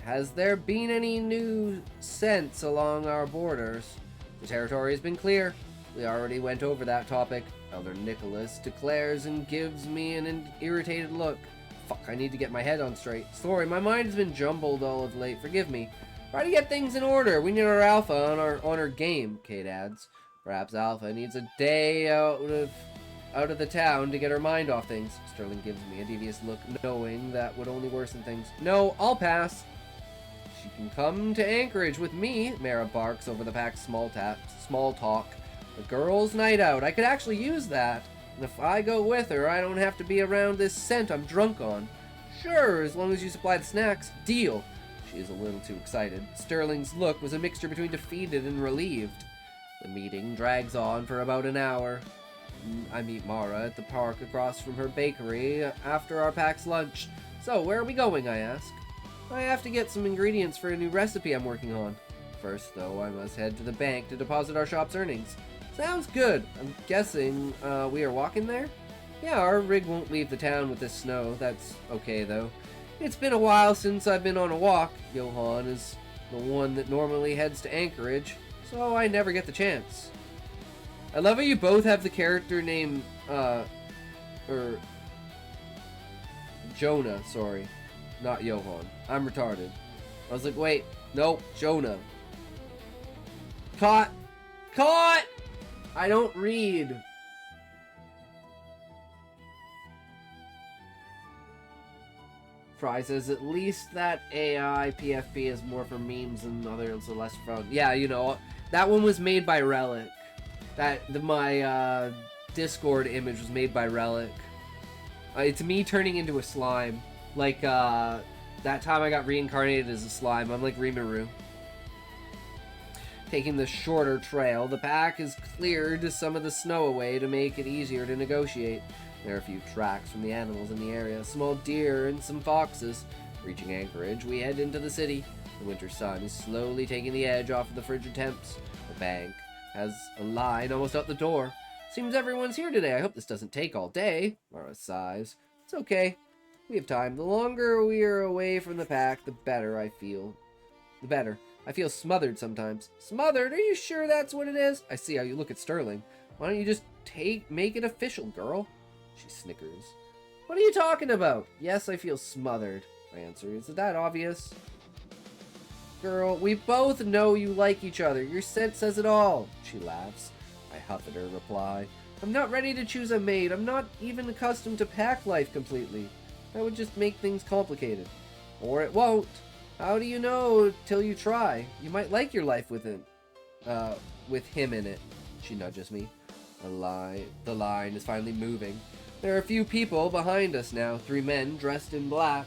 Has there been any new scents along our borders? The territory has been clear. We already went over that topic. Elder Nicholas declares and gives me an irritated look. Fuck, I need to get my head on straight. Sorry, my mind has been jumbled all of late. Forgive me. Try to get things in order. We need our Alpha on our game, Kate adds. Perhaps Alpha needs a day out of the town to get her mind off things. Sterling gives me a devious look, knowing that would only worsen things. No, I'll pass. She can come to Anchorage with me, Mara barks over the pack's small talk. The girls' night out. I could actually use that. And if I go with her, I don't have to be around this scent I'm drunk on. Sure, as long as you supply the snacks. Deal. She is a little too excited. Sterling's look was a mixture between defeated and relieved. The meeting drags on for about an hour. I meet Mara at the park across from her bakery after our pack's lunch. So, where are we going, I ask. I have to get some ingredients for a new recipe I'm working on. First, though, I must head to the bank to deposit our shop's earnings. Sounds good. I'm guessing, we are walking there? Yeah, our rig won't leave the town with this snow. That's okay, though. It's been a while since I've been on a walk. Johan is the one that normally heads to Anchorage, so I never get the chance. I love how you both have the character name, or Jonah, sorry. Not Johan. I'm retarded. I was like, wait, nope, Jonah. Caught! Caught! I don't read. Fry says, at least that AI PFP is more for memes and others are less fun. Yeah, you know, that one was made by Relic. My Discord image was made by Relic. It's me turning into a slime. Like, that time I got reincarnated as a slime. I'm like Rimuru. Taking the shorter trail, the pack has cleared some of the snow away to make it easier to negotiate. There are a few tracks from the animals in the area, small deer and some foxes. Reaching Anchorage, we head into the city. The winter sun is slowly taking the edge off of the frigid temps. The bank has a line almost out the door. Seems everyone's here today. I hope this doesn't take all day. Mara sighs. It's okay. We have time. The longer we are away from the pack, the better I feel. The better. I feel smothered sometimes. Smothered? Are you sure that's what it is? I see how you look at Sterling. Why don't you just make it official, girl? She snickers. What are you talking about? Yes, I feel smothered, I answer. Is it that obvious? Girl, we both know you like each other. Your scent says it all. She laughs. I huff at her reply. I'm not ready to choose a mate. I'm not even accustomed to pack life completely. That would just make things complicated. Or it won't. How do you know till you try? You might like your life with him in it. She nudges me. The line is finally moving. There are a few people behind us now, 3 men dressed in black.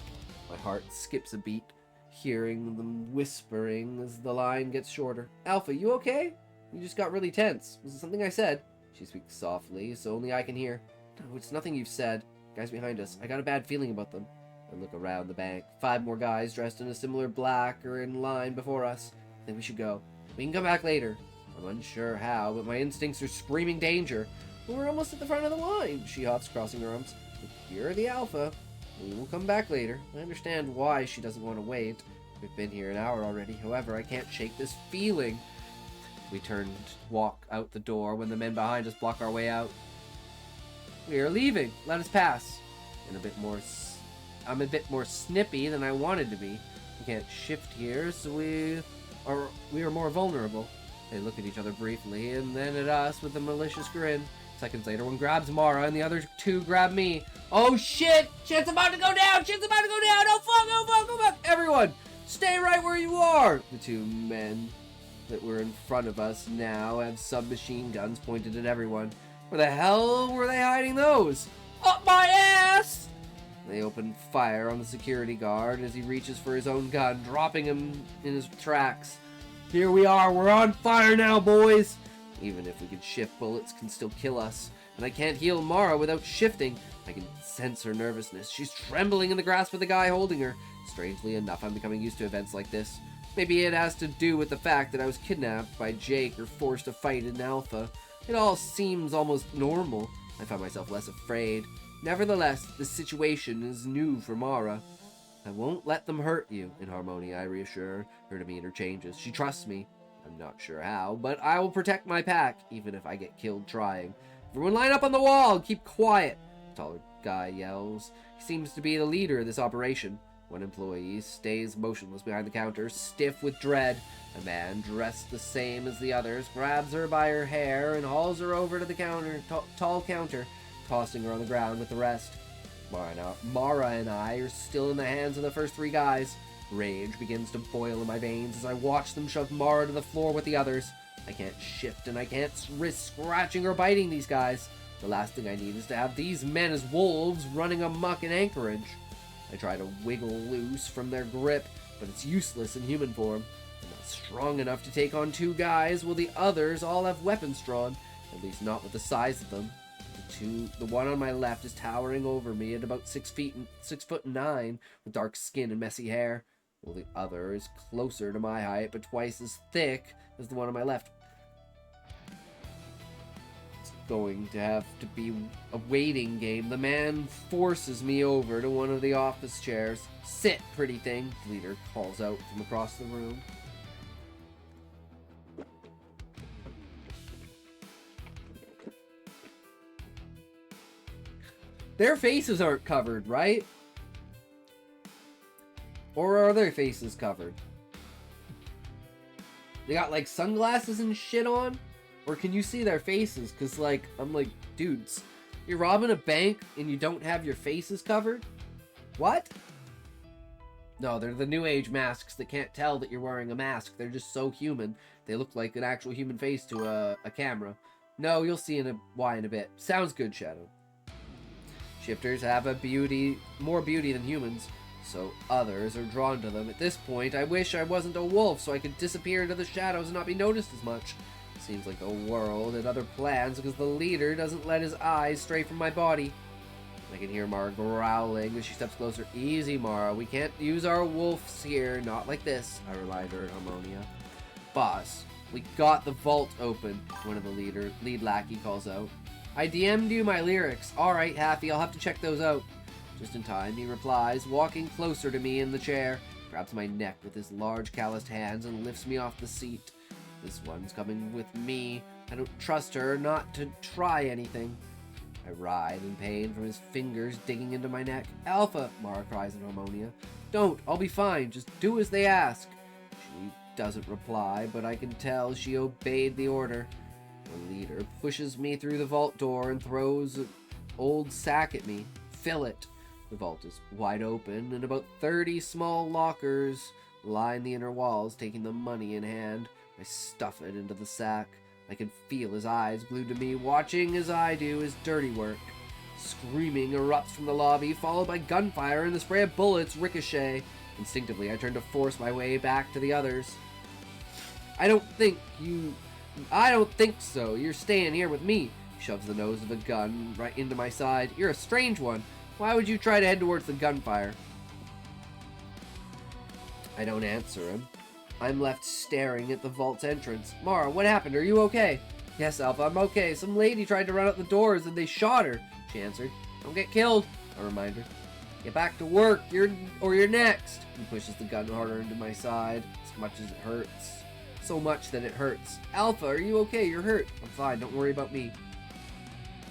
My heart skips a beat, hearing them whispering as the line gets shorter. Alpha, you okay? You just got really tense. Was it something I said? She speaks softly, so only I can hear. No, it's nothing you've said. Guys behind us, I got a bad feeling about them. I look around the bank. 5 more guys dressed in a similar black are in line before us. I think we should go. We can come back later. I'm unsure how, but my instincts are screaming danger. We're almost at the front of the line. She huffs, crossing her arms. You're the Alpha. We will come back later. I understand why she doesn't want to wait. We've been here an hour already. However, I can't shake this feeling. We turn to walk out the door when the men behind us block our way out. We are leaving. Let us pass. I'm a bit more snippy than I wanted to be. We can't shift here, so we are more vulnerable. They look at each other briefly, and then at us with a malicious grin. Seconds later, one grabs Mara, and the other 2 grab me. Oh shit! Shit's about to go down! Shit's about to go down! Oh fuck! Oh fuck! Oh fuck! Everyone, stay right where you are! The 2 men that were in front of us now have submachine guns pointed at everyone. Where the hell were they hiding those? Up my ass! They open fire on the security guard as he reaches for his own gun, dropping him in his tracks. Here we are, we're on fire now, boys! Even if we can shift, bullets can still kill us. And I can't heal Mara without shifting. I can sense her nervousness. She's trembling in the grasp of the guy holding her. Strangely enough, I'm becoming used to events like this. Maybe it has to do with the fact that I was kidnapped by Jake or forced to fight in Alpha. It all seems almost normal. I find myself less afraid. Nevertheless, this situation is new for Mara. I won't let them hurt you, in Harmonia, I reassure. Her demeanor changes. She trusts me. I'm not sure how, but I will protect my pack, even if I get killed trying. Everyone line up on the wall! Keep quiet! The taller guy yells. He seems to be the leader of this operation. One employee stays motionless behind the counter, stiff with dread. A man, dressed the same as the others, grabs her by her hair and hauls her over to the tall counter, tossing her on the ground with the rest. Mara and I are still in the hands of the first 3 guys. Rage begins to boil in my veins as I watch them shove Mara to the floor with the others. I can't shift and I can't risk scratching or biting these guys. The last thing I need is to have these men as wolves running amok in Anchorage. I try to wiggle loose from their grip, but it's useless in human form. I'm not strong enough to take on 2 guys while the others all have weapons drawn, at least not with the size of them. The one on my left is towering over me at about 6'9", with dark skin and messy hair, while the other is closer to my height but twice as thick as the one on my left. It's going to have to be a waiting game. The man forces me over to one of the office chairs. Sit, pretty thing, the leader calls out from across the room. Their faces aren't covered, right? Or are their faces covered? They got like sunglasses and shit on? Or can you see their faces? Cause like, I'm like, dudes, you're robbing a bank and you don't have your faces covered? What? No, they're the new age masks that can't tell that you're wearing a mask. They're just so human. They look like an actual human face to a camera. No, you'll see why in a bit. Sounds good, Shadow. Shifters have more beauty than humans. so others are drawn to them. At this point, I wish I wasn't a wolf so I could disappear into the shadows and not be noticed as much. Seems like the world had other plans because the leader doesn't let his eyes stray from my body. I can hear Mara growling as she steps closer. Easy, Mara. We can't use our wolves here. Not like this, I remind her, Harmonia. Boss, we got the vault open, one of the lead lackey calls out. I DM'd you my lyrics. Alright, Happy, I'll have to check those out. Just in time, he replies, walking closer to me in the chair, grabs my neck with his large calloused hands and lifts me off the seat. This one's coming with me. I don't trust her not to try anything. I writhe in pain from his fingers digging into my neck. Alpha, Mara cries in Harmonia. Don't, I'll be fine, just do as they ask. She doesn't reply, but I can tell she obeyed the order. The leader pushes me through the vault door and throws an old sack at me. Fill it. The vault is wide open, and about 30 small lockers line the inner walls, taking the money in hand. I stuff it into the sack. I can feel his eyes glued to me, watching as I do his dirty work. Screaming erupts from the lobby, followed by gunfire and the spray of bullets ricochet. Instinctively, I turn to force my way back to the others. I don't think so. You're staying here with me. He shoves the nose of a gun right into my side. You're a strange one. Why would you try to head towards the gunfire? I don't answer him. I'm left staring at the vault's entrance. Mara, what happened? Are you okay? Yes, Alpha, I'm okay. Some lady tried to run out the doors and they shot her, she answered. Don't get killed, I remind her. Get back to work, you're next. He pushes the gun harder into my side, as much as it hurts. So much that it hurts. Alpha, are you okay? You're hurt. I'm fine, don't worry about me.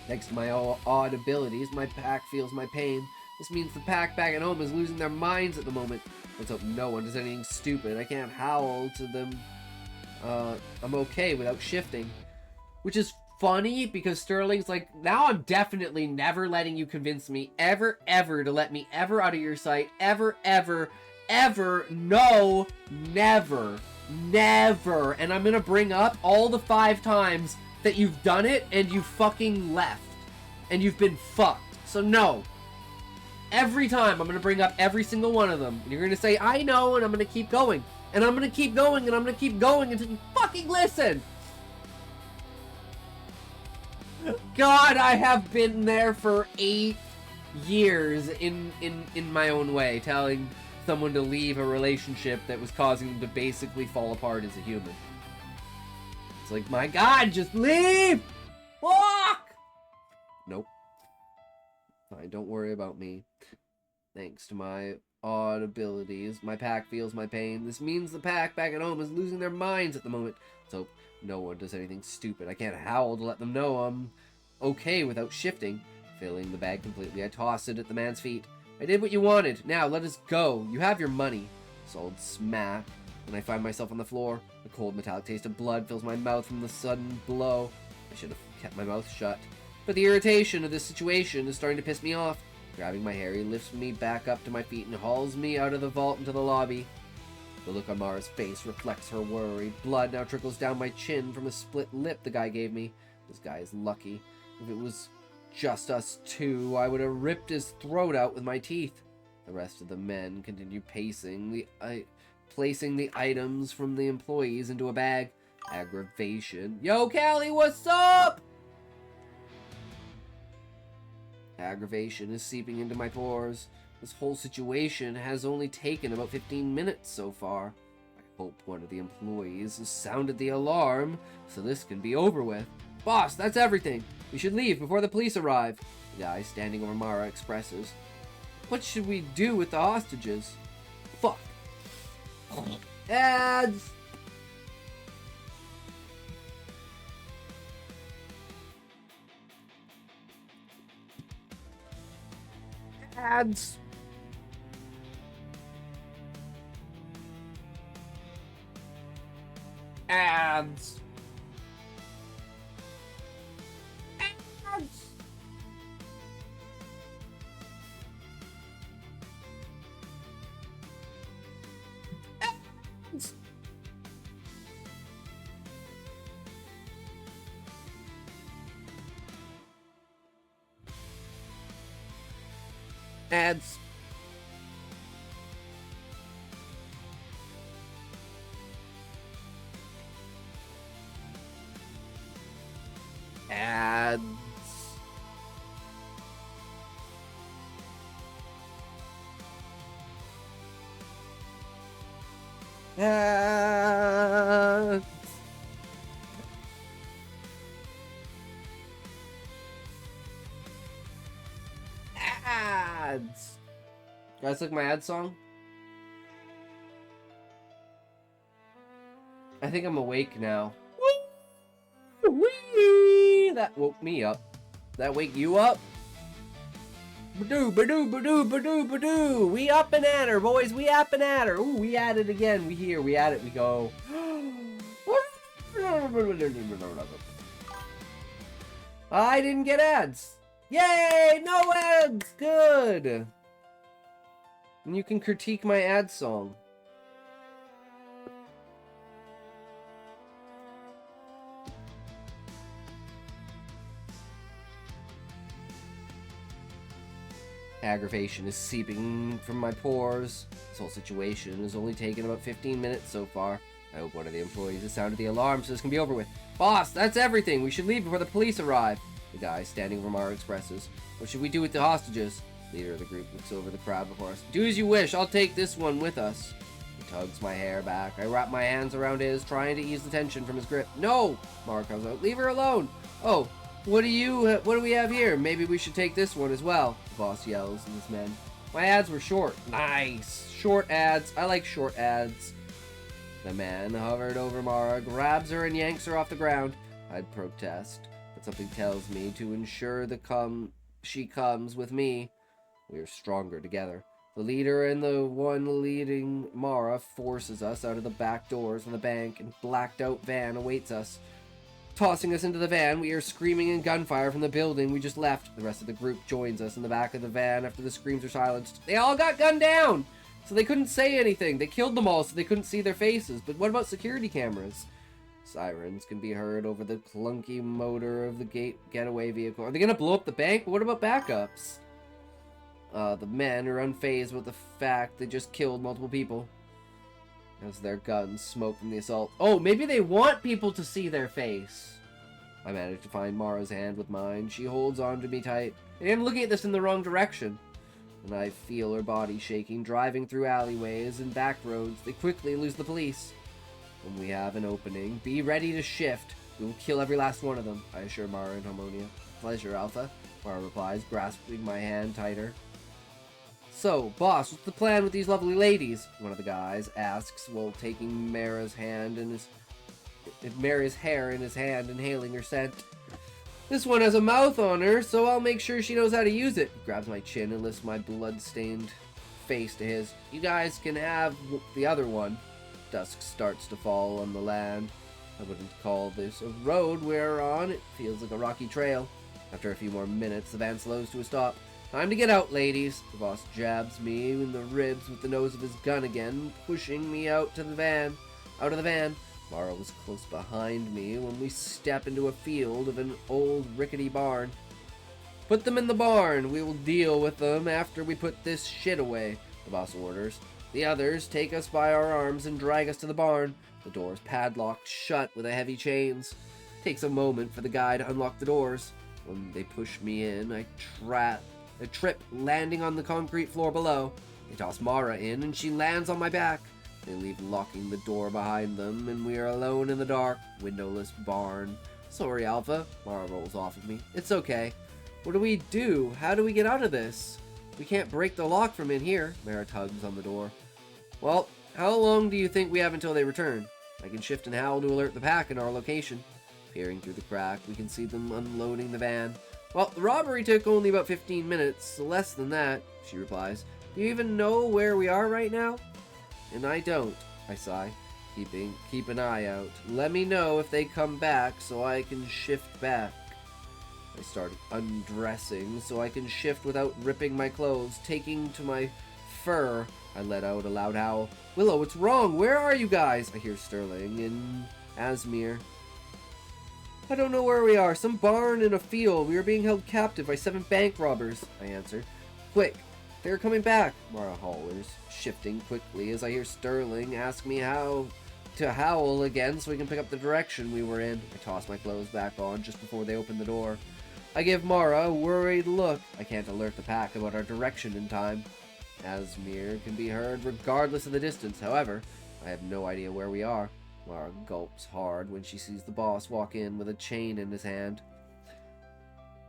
Thanks to my odd abilities, my pack feels my pain. This means the pack back at home is losing their minds at the moment. Let's hope no one does anything stupid. I can't howl to them. I'm okay without shifting. Which is funny because Sterling's like, now I'm definitely never letting you convince me ever to let me ever out of your sight. Ever. No, never. And I'm gonna bring up all the 5 times that you've done it and you fucking left. And you've been fucked. So no. Every time I'm going to bring up every single one of them. And you're going to say, I know, and I'm going to keep going. And I'm going to keep going, and I'm going to keep going until you fucking listen. God, I have been there for 8 years in my own way, telling someone to leave a relationship that was causing them to basically fall apart as a human. It's like, my God, just leave! Fuck! Nope. Fine, don't worry about me. Thanks to my odd abilities, my pack feels my pain. This means the pack back at home is losing their minds at the moment. So no one does anything stupid. I can't howl to let them know I'm okay without shifting. Filling the bag completely, I toss it at the man's feet. I did what you wanted. Now let us go. You have your money. Solid smack. When I find myself on the floor, a cold metallic taste of blood fills my mouth from the sudden blow. I should have kept my mouth shut. But the irritation of this situation is starting to piss me off. Grabbing my hair, he lifts me back up to my feet and hauls me out of the vault into the lobby. The look on Mara's face reflects her worry. Blood now trickles down my chin from a split lip the guy gave me. This guy is lucky. If it was just us two, I would have ripped his throat out with my teeth. The rest of the men continue placing the items from the employees into a bag. Aggravation. Yo, Callie, what's up? Aggravation is seeping into my pores. This whole situation has only taken about 15 minutes so far. I hope one of the employees has sounded the alarm so this can be over with. Boss, that's everything. We should leave before the police arrive. The guy standing over Mara expresses. What should we do with the hostages? Fuck. Ads! Ads! Ads! Ads! Ads! Ads. Ads. Ads. Guys, like my ad song? I think I'm awake now. Whee! That woke me up. That wake you up? Badoo, badoo, badoo, badoo, badoo. We up and at her, boys. We up and at her. Ooh, we at it again. We here. We at it. We go. I didn't get ads. Yay! No ads. Good. And you can critique my ad song. Aggravation is seeping from my pores. This whole situation has only taken about 15 minutes so far. I hope one of the employees has sounded the alarm so this can be over with. Boss, that's everything. We should leave before the police arrive. The guy standing over Mara expresses. What should we do with the hostages? Leader of the group looks over the crowd before us. Do as you wish. I'll take this one with us. He tugs my hair back. I wrap my hands around his, trying to ease the tension from his grip. No! Mara comes out. Leave her alone. Oh, what do we have here? Maybe we should take this one as well. The boss yells at his men. My ads were short. Nice. Short ads. I like short ads. The man hovered over Mara, grabs her and yanks her off the ground. I'd protest, but something tells me to ensure she comes with me. We are stronger together. The leader and the one leading Mara forces us out of the back doors of the bank, and blacked-out van awaits us. Tossing us into the van, we hear screaming and gunfire from the building we just left. The rest of the group joins us in the back of the van after the screams are silenced. They all got gunned down! So they couldn't say anything. They killed them all so they couldn't see their faces. But what about security cameras? Sirens can be heard over the clunky motor of the getaway vehicle. Are they gonna blow up the bank? What about backups? The men are unfazed with the fact they just killed multiple people. As their guns smoke from the assault. Oh, maybe they want people to see their face. I manage to find Mara's hand with mine. She holds on to me tight. I am looking at this in the wrong direction. And I feel her body shaking, driving through alleyways and back roads. They quickly lose the police. When we have an opening, be ready to shift. We will kill every last one of them, I assure Mara and Harmonia. Pleasure, Alpha, Mara replies, grasping my hand tighter. So, boss, what's the plan with these lovely ladies? One of the guys asks while taking Mara's hair in his hand, inhaling her scent. This one has a mouth on her, so I'll make sure she knows how to use it. He grabs my chin and lifts my blood-stained face to his. You guys can have the other one. Dusk starts to fall on the land. I wouldn't call this a road we're on. It feels like a rocky trail. After a few more minutes, the van slows to a stop. Time to get out, ladies. The boss jabs me in the ribs with the nose of his gun again, pushing me out of the van. Mara was close behind me when we step into a field of an old rickety barn. Put them in the barn. We will deal with them after we put this shit away, the boss orders. The others take us by our arms and drag us to the barn. The doors padlocked shut with a heavy chains. Takes a moment for the guy to unlock the doors. When they push me in, I trip, landing on the concrete floor below. They toss Mara in, and she lands on my back. They leave locking the door behind them, and we are alone in the dark, windowless barn. Sorry, Alpha. Mara rolls off of me. It's okay. What do we do? How do we get out of this? We can't break the lock from in here. Mara tugs on the door. Well, how long do you think we have until they return? I can shift and howl to alert the pack in our location. Peering through the crack, we can see them unloading the van. Well, the robbery took only about 15 minutes, less than that, she replies. Do you even know where we are right now? And I don't, I sigh. Keep an eye out. Let me know if they come back so I can shift back. I start undressing so I can shift without ripping my clothes, taking to my fur. I let out a loud howl. Willow, what's wrong? Where are you guys? I hear Sterling and Asmir. I don't know where we are. Some barn in a field. We are being held captive by 7 bank robbers, I answer. Quick, they're coming back, Mara hollers, shifting quickly as I hear Sterling ask me how to howl again so we can pick up the direction we were in. I toss my clothes back on just before they open the door. I give Mara a worried look. I can't alert the pack about our direction in time. Asmir can be heard regardless of the distance. However, I have no idea where we are. Mara gulps hard when she sees the boss walk in with a chain in his hand.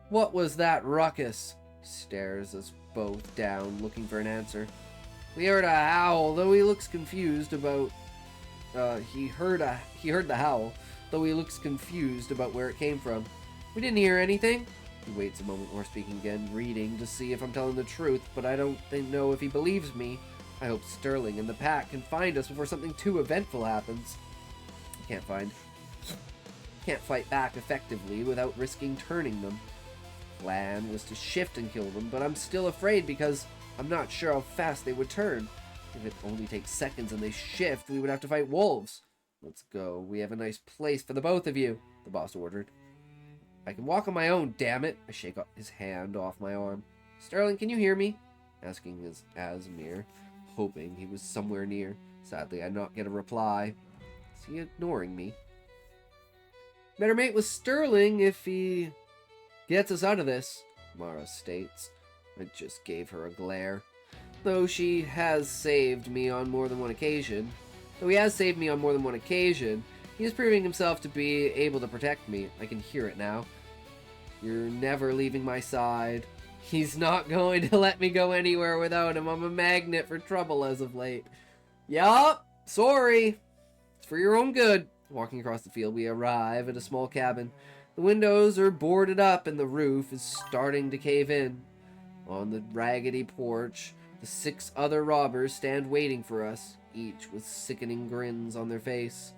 What was that ruckus? He stares us both down, looking for an answer. We heard a howl, though he looks confused about... He heard the howl, though he looks confused about where it came from. We didn't hear anything. He waits a moment before speaking again, reading to see if I'm telling the truth, but I don't know if he believes me. I hope Sterling and the pack can find us before something too eventful happens. Can't fight back effectively without risking turning them. Plan was to shift and kill them, but I'm still afraid because I'm not sure how fast they would turn. If it only takes seconds and they shift, we would have to fight wolves. Let's go. We have a nice place for the both of you, the boss ordered. I can walk on my own, damn it. I shake his hand off my arm. Sterling, can you hear me? Asking his Asmir, hoping he was somewhere near. Sadly, I not get a reply. Is he ignoring me? Better mate with Sterling if he gets us out of this, Mara states. I just gave her a glare. Though he has saved me on more than one occasion, he is proving himself to be able to protect me. I can hear it now. You're never leaving my side. He's not going to let me go anywhere without him. I'm a magnet for trouble as of late. Yup, sorry. It's for your own good. Walking across the field, we arrive at a small cabin. The windows are boarded up and the roof is starting to cave in. On the raggedy porch, the 6 other robbers stand waiting for us, each with sickening grins on their face.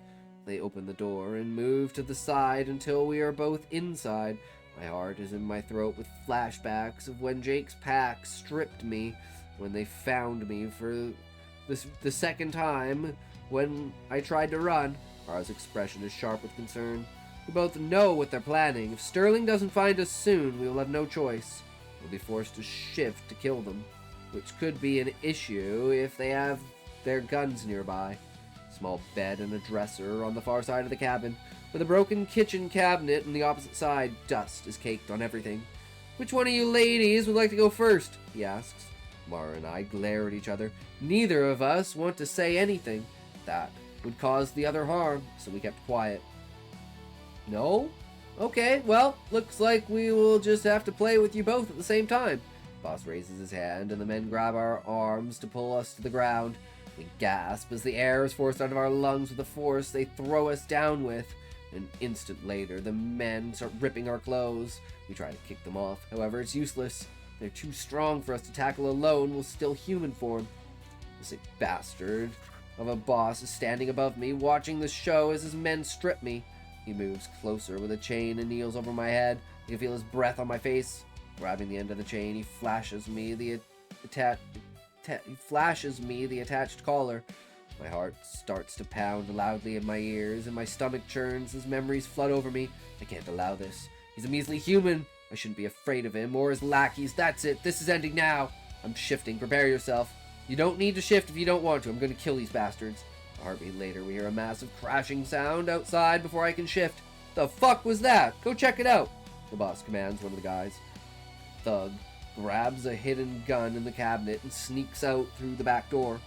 They open the door and move to the side until we are both inside. My heart is in my throat with flashbacks of when Jake's pack stripped me when they found me for the second time when I tried to run. Mara's expression is sharp with concern. We both know what they're planning. If Sterling doesn't find us soon, we will have no choice. We'll be forced to shift to kill them, which could be an issue if they have their guns nearby. Small bed and a dresser on the far side of the cabin. With a broken kitchen cabinet on the opposite side, dust is caked on everything. Which one of you ladies would like to go first? He asks. Mara and I glare at each other. Neither of us want to say anything. That would cause the other harm, so we kept quiet. No? Okay, well, looks like we will just have to play with you both at the same time. Boss raises his hand, and the men grab our arms to pull us to the ground. We gasp as the air is forced out of our lungs with the force they throw us down with. An instant later, the men start ripping our clothes. We try to kick them off. However, it's useless. They're too strong for us to tackle alone while still human form. The sick bastard of a boss is standing above me, watching the show as his men strip me. He moves closer with a chain and kneels over my head. I can feel his breath on my face. Grabbing the end of the chain, he flashes me the attached collar. My heart starts to pound loudly in my ears, and my stomach churns as memories flood over me. I can't allow this. He's a measly human. I shouldn't be afraid of him or his lackeys. That's it. This is ending now. I'm shifting. Prepare yourself. You don't need to shift if you don't want to. I'm going to kill these bastards. A heartbeat later, we hear a massive crashing sound outside before I can shift. The fuck was that? Go check it out. The boss commands one of the guys. Thug grabs a hidden gun in the cabinet and sneaks out through the back door.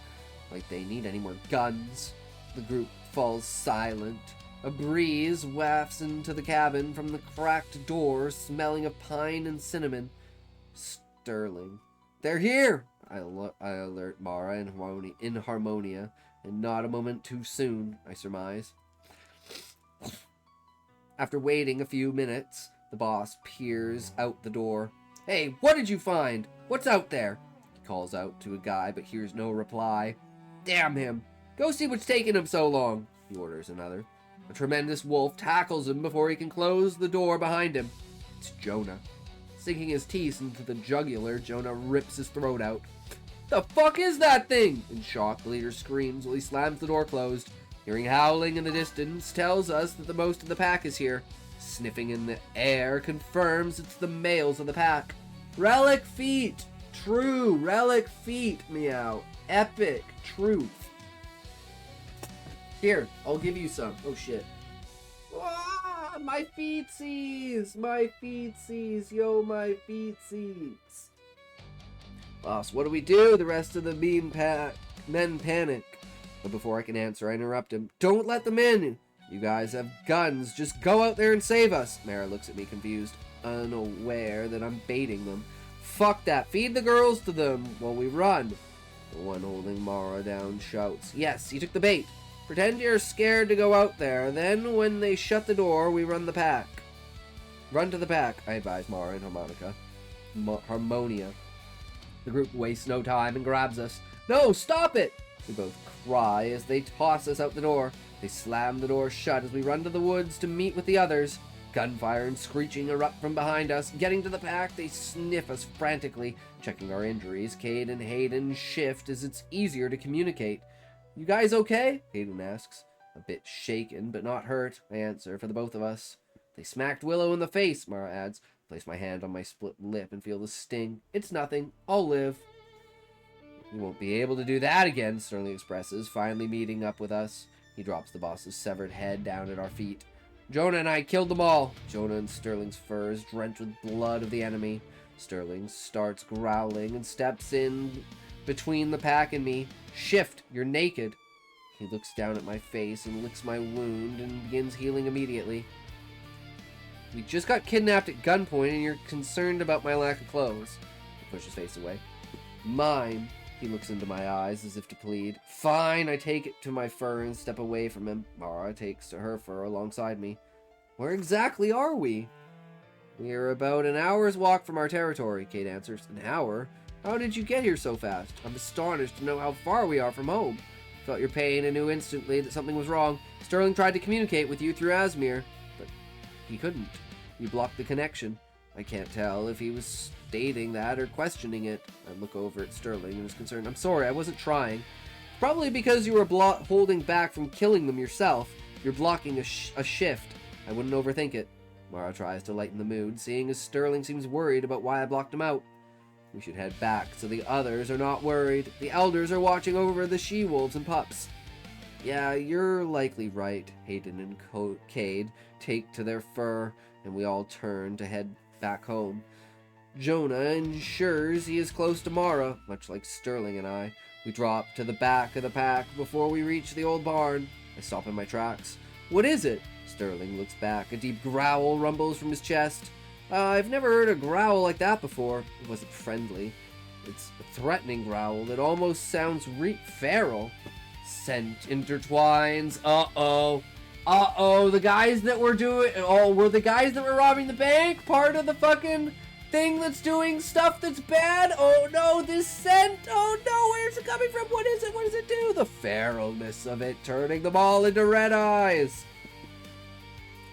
Like they need any more guns. The group falls silent. A breeze wafts into the cabin from the cracked door, smelling of pine and cinnamon. Sterling. They're here! I alert Mara in Harmonia, and not a moment too soon, I surmise. After waiting a few minutes, the boss peers out the door. Hey, what did you find? What's out there? He calls out to a guy, but hears no reply. Damn him! Go see what's taking him so long, he orders another. A tremendous wolf tackles him before he can close the door behind him. It's Jonah. Sinking his teeth into the jugular, Jonah rips his throat out. The fuck is that thing? In shock, the leader screams while he slams the door closed. Hearing howling in the distance tells us that the most of the pack is here. Sniffing in the air confirms it's the males of the pack. Relic feet! True relic feet, meow. Epic truth. Here, I'll give you some. Oh shit. Ah, my feetsies! My feetsies! Yo, my feetsies! Boss, what do we do? The rest of the men panic. But before I can answer, I interrupt him. Don't let them in! You guys have guns. Just go out there and save us. Mara looks at me confused, unaware that I'm baiting them. Fuck that. Feed the girls to them while we run. The one holding Mara down shouts. Yes, you took the bait. Pretend you're scared to go out there. Then when they shut the door, we run the pack. Run to the pack, I advise Mara and Harmonia. The group wastes no time and grabs us. No, stop it! We both cry as they toss us out the door. They slam the door shut as we run to the woods to meet with the others. Gunfire and screeching erupt from behind us. Getting to the pack, they sniff us frantically, checking our injuries. Cade and Hayden shift as it's easier to communicate. You guys okay? Hayden asks. A bit shaken, but not hurt, I answer for the both of us. They smacked Willow in the face, Mara adds. Place my hand on my split lip and feel the sting. It's nothing. I'll live. You won't be able to do that again, Sterling expresses, finally meeting up with us. He drops the boss's severed head down at our feet. Jonah and I killed them all. Jonah and Sterling's fur is drenched with blood of the enemy. Sterling starts growling and steps in between the pack and me. Shift, you're naked. He looks down at my face and licks my wound and begins healing immediately. We just got kidnapped at gunpoint and you're concerned about my lack of clothes. He pushes his face away. Mine. He looks into my eyes as if to plead. Fine, I take it to my fur and step away from him. Mara takes to her fur alongside me. Where exactly are we? We are about an hour's walk from our territory, Cade answers. An hour? How did you get here so fast? I'm astonished to know how far we are from home. Felt your pain and knew instantly that something was wrong. Sterling tried to communicate with you through Asmir, but he couldn't. You blocked the connection. I can't tell if he was stating that or questioning it. I look over at Sterling and is concerned. I'm sorry, I wasn't trying. Probably because you were holding back from killing them yourself. You're blocking a shift. I wouldn't overthink it. Mara tries to lighten the mood, seeing as Sterling seems worried about why I blocked him out. We should head back so the others are not worried. The elders are watching over the she-wolves and pups. Yeah, you're likely right. Hayden and Cade take to their fur, and we all turn to head back home. Jonah ensures he is close to Mara, much like Sterling and I. We drop to the back of the pack before we reach the old barn. I stop in my tracks. What is it? Sterling looks back. A deep growl rumbles from his chest. I've never heard a growl like that before. It wasn't friendly. It's a threatening growl that almost sounds feral. Scent intertwines. Uh-oh. Uh-oh, the guys that were were the guys that were robbing the bank part of the fucking thing that's doing stuff that's bad? Oh no, this scent! Oh no, where's it coming from? What is it? What does it do? The feralness of it, turning them all into red eyes.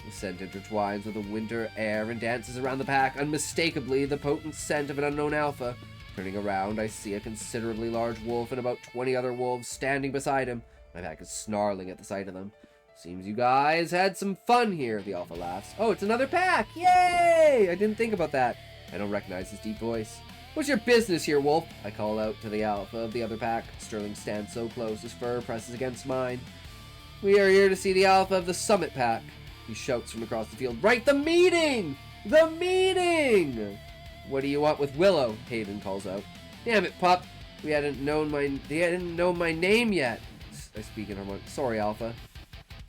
The scent intertwines with the winter air and dances around the pack, unmistakably the potent scent of an unknown alpha. Turning around, I see a considerably large wolf and about 20 other wolves standing beside him. My pack is snarling at the sight of them. Seems you guys had some fun here, the alpha laughs. Oh, it's another pack! Yay! I didn't think about that. I don't recognize his deep voice. What's your business here, wolf? I call out to the alpha of the other pack. Sterling stands so close his fur presses against mine. We are here to see the alpha of the summit pack. He shouts from across the field. Right, the meeting! The meeting! What do you want with Willow? Hayden calls out. Damn it, pup. They hadn't known my name yet. I speak in harmonic. Sorry, Alpha.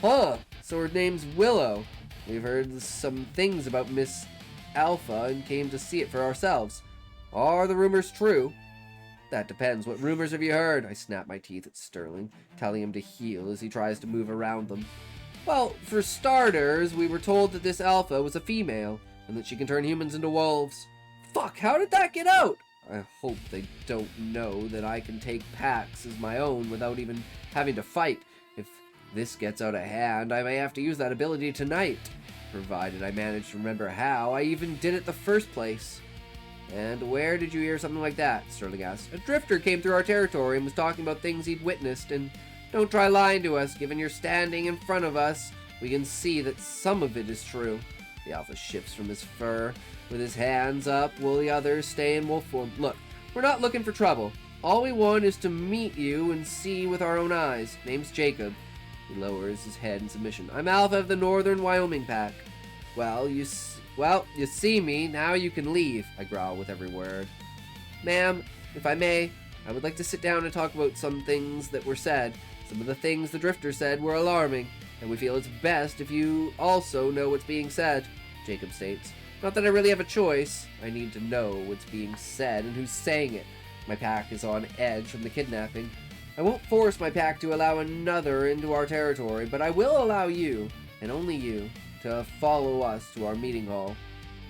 Huh, so her name's Willow. We've heard some things about Miss Alpha and came to see it for ourselves. Are the rumors true? That depends. What rumors have you heard? I snap my teeth at Sterling, telling him to heel as he tries to move around them. Well, for starters, we were told that this Alpha was a female, and that she can turn humans into wolves. Fuck, how did that get out? I hope they don't know that I can take packs as my own without even having to fight. If this gets out of hand, I may have to use that ability tonight, provided I manage to remember how I even did it the first place. And where did you hear something like that? Sterling asked. A drifter came through our territory and was talking about things he'd witnessed, and don't try lying to us. Given you're standing in front of us, we can see that some of it is true. The Alpha shifts from his fur with his hands up while the others stay in wolf form. Look, we're not looking for trouble. All we want is to meet you and see with our own eyes. Name's Jacob. He lowers his head in submission. I'm Alpha of the Northern Wyoming Pack. Well, you see me, now you can leave, I growl with every word. Ma'am, if I may, I would like to sit down and talk about some things that were said. Some of the things the Drifter said were alarming, and we feel it's best if you also know what's being said, Jacob states. Not that I really have a choice. I need to know what's being said and who's saying it. My pack is on edge from the kidnapping. I won't force my pack to allow another into our territory, but I will allow you, and only you, to follow us to our meeting hall.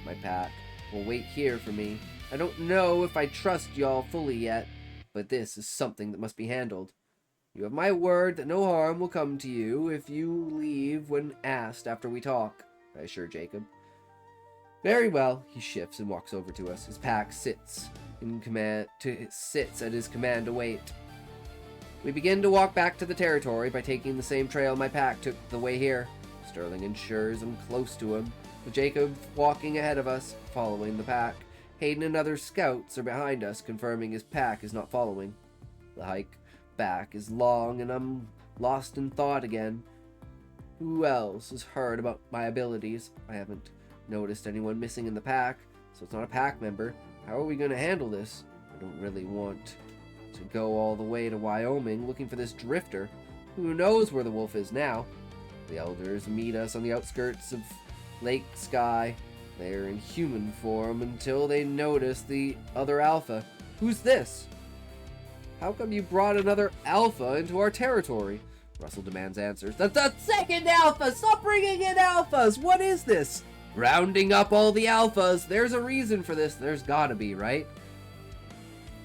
My pack will wait here for me. I don't know if I trust y'all fully yet, but this is something that must be handled. You have my word that no harm will come to you if you leave when asked after we talk, I assure Jacob. Very well, he shifts and walks over to us. His pack sits at his command to wait. We begin to walk back to the territory by taking the same trail my pack took the way here. Sterling ensures I'm close to him, with Jacob walking ahead of us, following the pack. Hayden and other scouts are behind us, confirming his pack is not following. The hike back is long, and I'm lost in thought again. Who else has heard about my abilities? I haven't noticed anyone missing in the pack, so it's not a pack member. How are we going to handle this? I don't really want to go all the way to Wyoming looking for this Drifter. Who knows where the wolf is now? The elders meet us on the outskirts of Lake Sky. They're in human form until they notice the other alpha. Who's this? How come you brought another alpha into our territory? Russell demands answers. That's the second alpha! Stop bringing in alphas! What is this? Rounding up all the alphas. There's a reason for this. There's gotta be, right?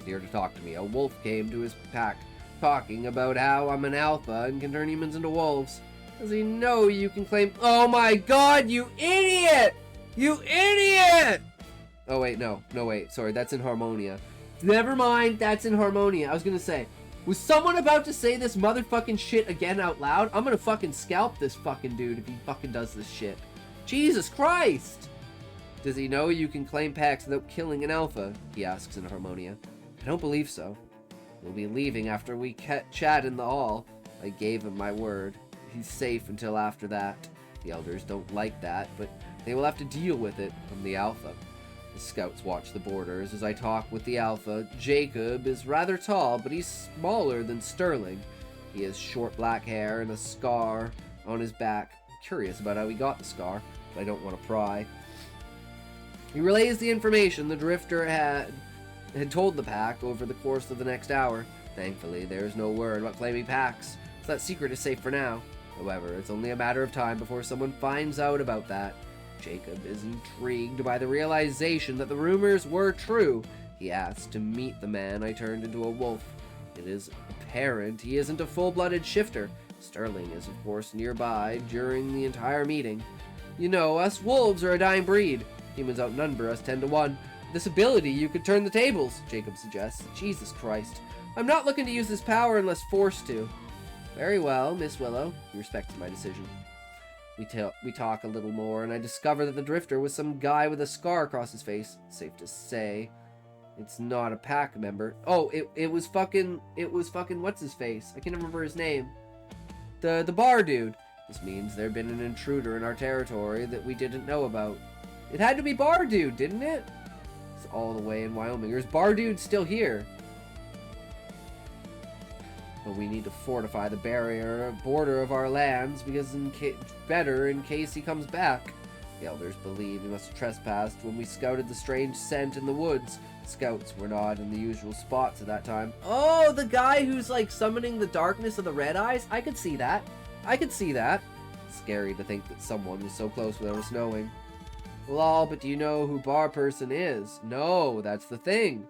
Here to talk to me. A wolf came to his pack, talking about how I'm an alpha and can turn humans into wolves. Does he know you can claim... Oh my god, you idiot! You idiot! Oh wait, no, wait, sorry, that's in Harmonia. Never mind, that's in Harmonia. I was gonna say, was someone about to say this motherfucking shit again out loud? I'm gonna fucking scalp this fucking dude if he fucking does this shit. Jesus Christ! Does he know you can claim packs without killing an alpha? He asks in Harmonia. I don't believe so. We'll be leaving after we chat in the hall. I gave him my word. He's safe until after that. The elders don't like that, but they will have to deal with it from the alpha. The scouts watch the borders as I talk with the alpha. Jacob is rather tall, but he's smaller than Sterling. He has short black hair and a scar on his back. I'm curious about how he got the scar, but I don't want to pry. He relays the information the Drifter had told the pack over the course of the next hour. Thankfully, there's no word about claiming packs, so that secret is safe for now. However, it's only a matter of time before someone finds out about that. Jacob is intrigued by the realization that the rumors were true. He asks to meet the man I turned into a wolf. It is apparent he isn't a full-blooded shifter. Sterling is, of course, nearby during the entire meeting. You know, us wolves are a dying breed. Humans outnumber us 10 to 1. With this ability, you could turn the tables, Jacob suggests. Jesus Christ. I'm not looking to use this power unless forced to. Very well, Miss Willow. He respects my decision. We talk a little more, and I discover that the Drifter was some guy with a scar across his face. Safe to say, it's not a pack member. Oh, it was fucking what's his face? I can't remember his name. The bar dude. This means there'd been an intruder in our territory that we didn't know about. It had to be Bar Dude, didn't it? It's all the way in Wyoming. Or is Bar Dude still here? But we need to fortify the border of our lands, because in case he comes back. The elders believe he must have trespassed when we scouted the strange scent in the woods. Scouts were not in the usual spots at that time. Oh, the guy who's like summoning the darkness of the red eyes? I could see that. Scary to think that someone was so close without us knowing. Lol, but do you know who Bar Person is? No, that's the thing.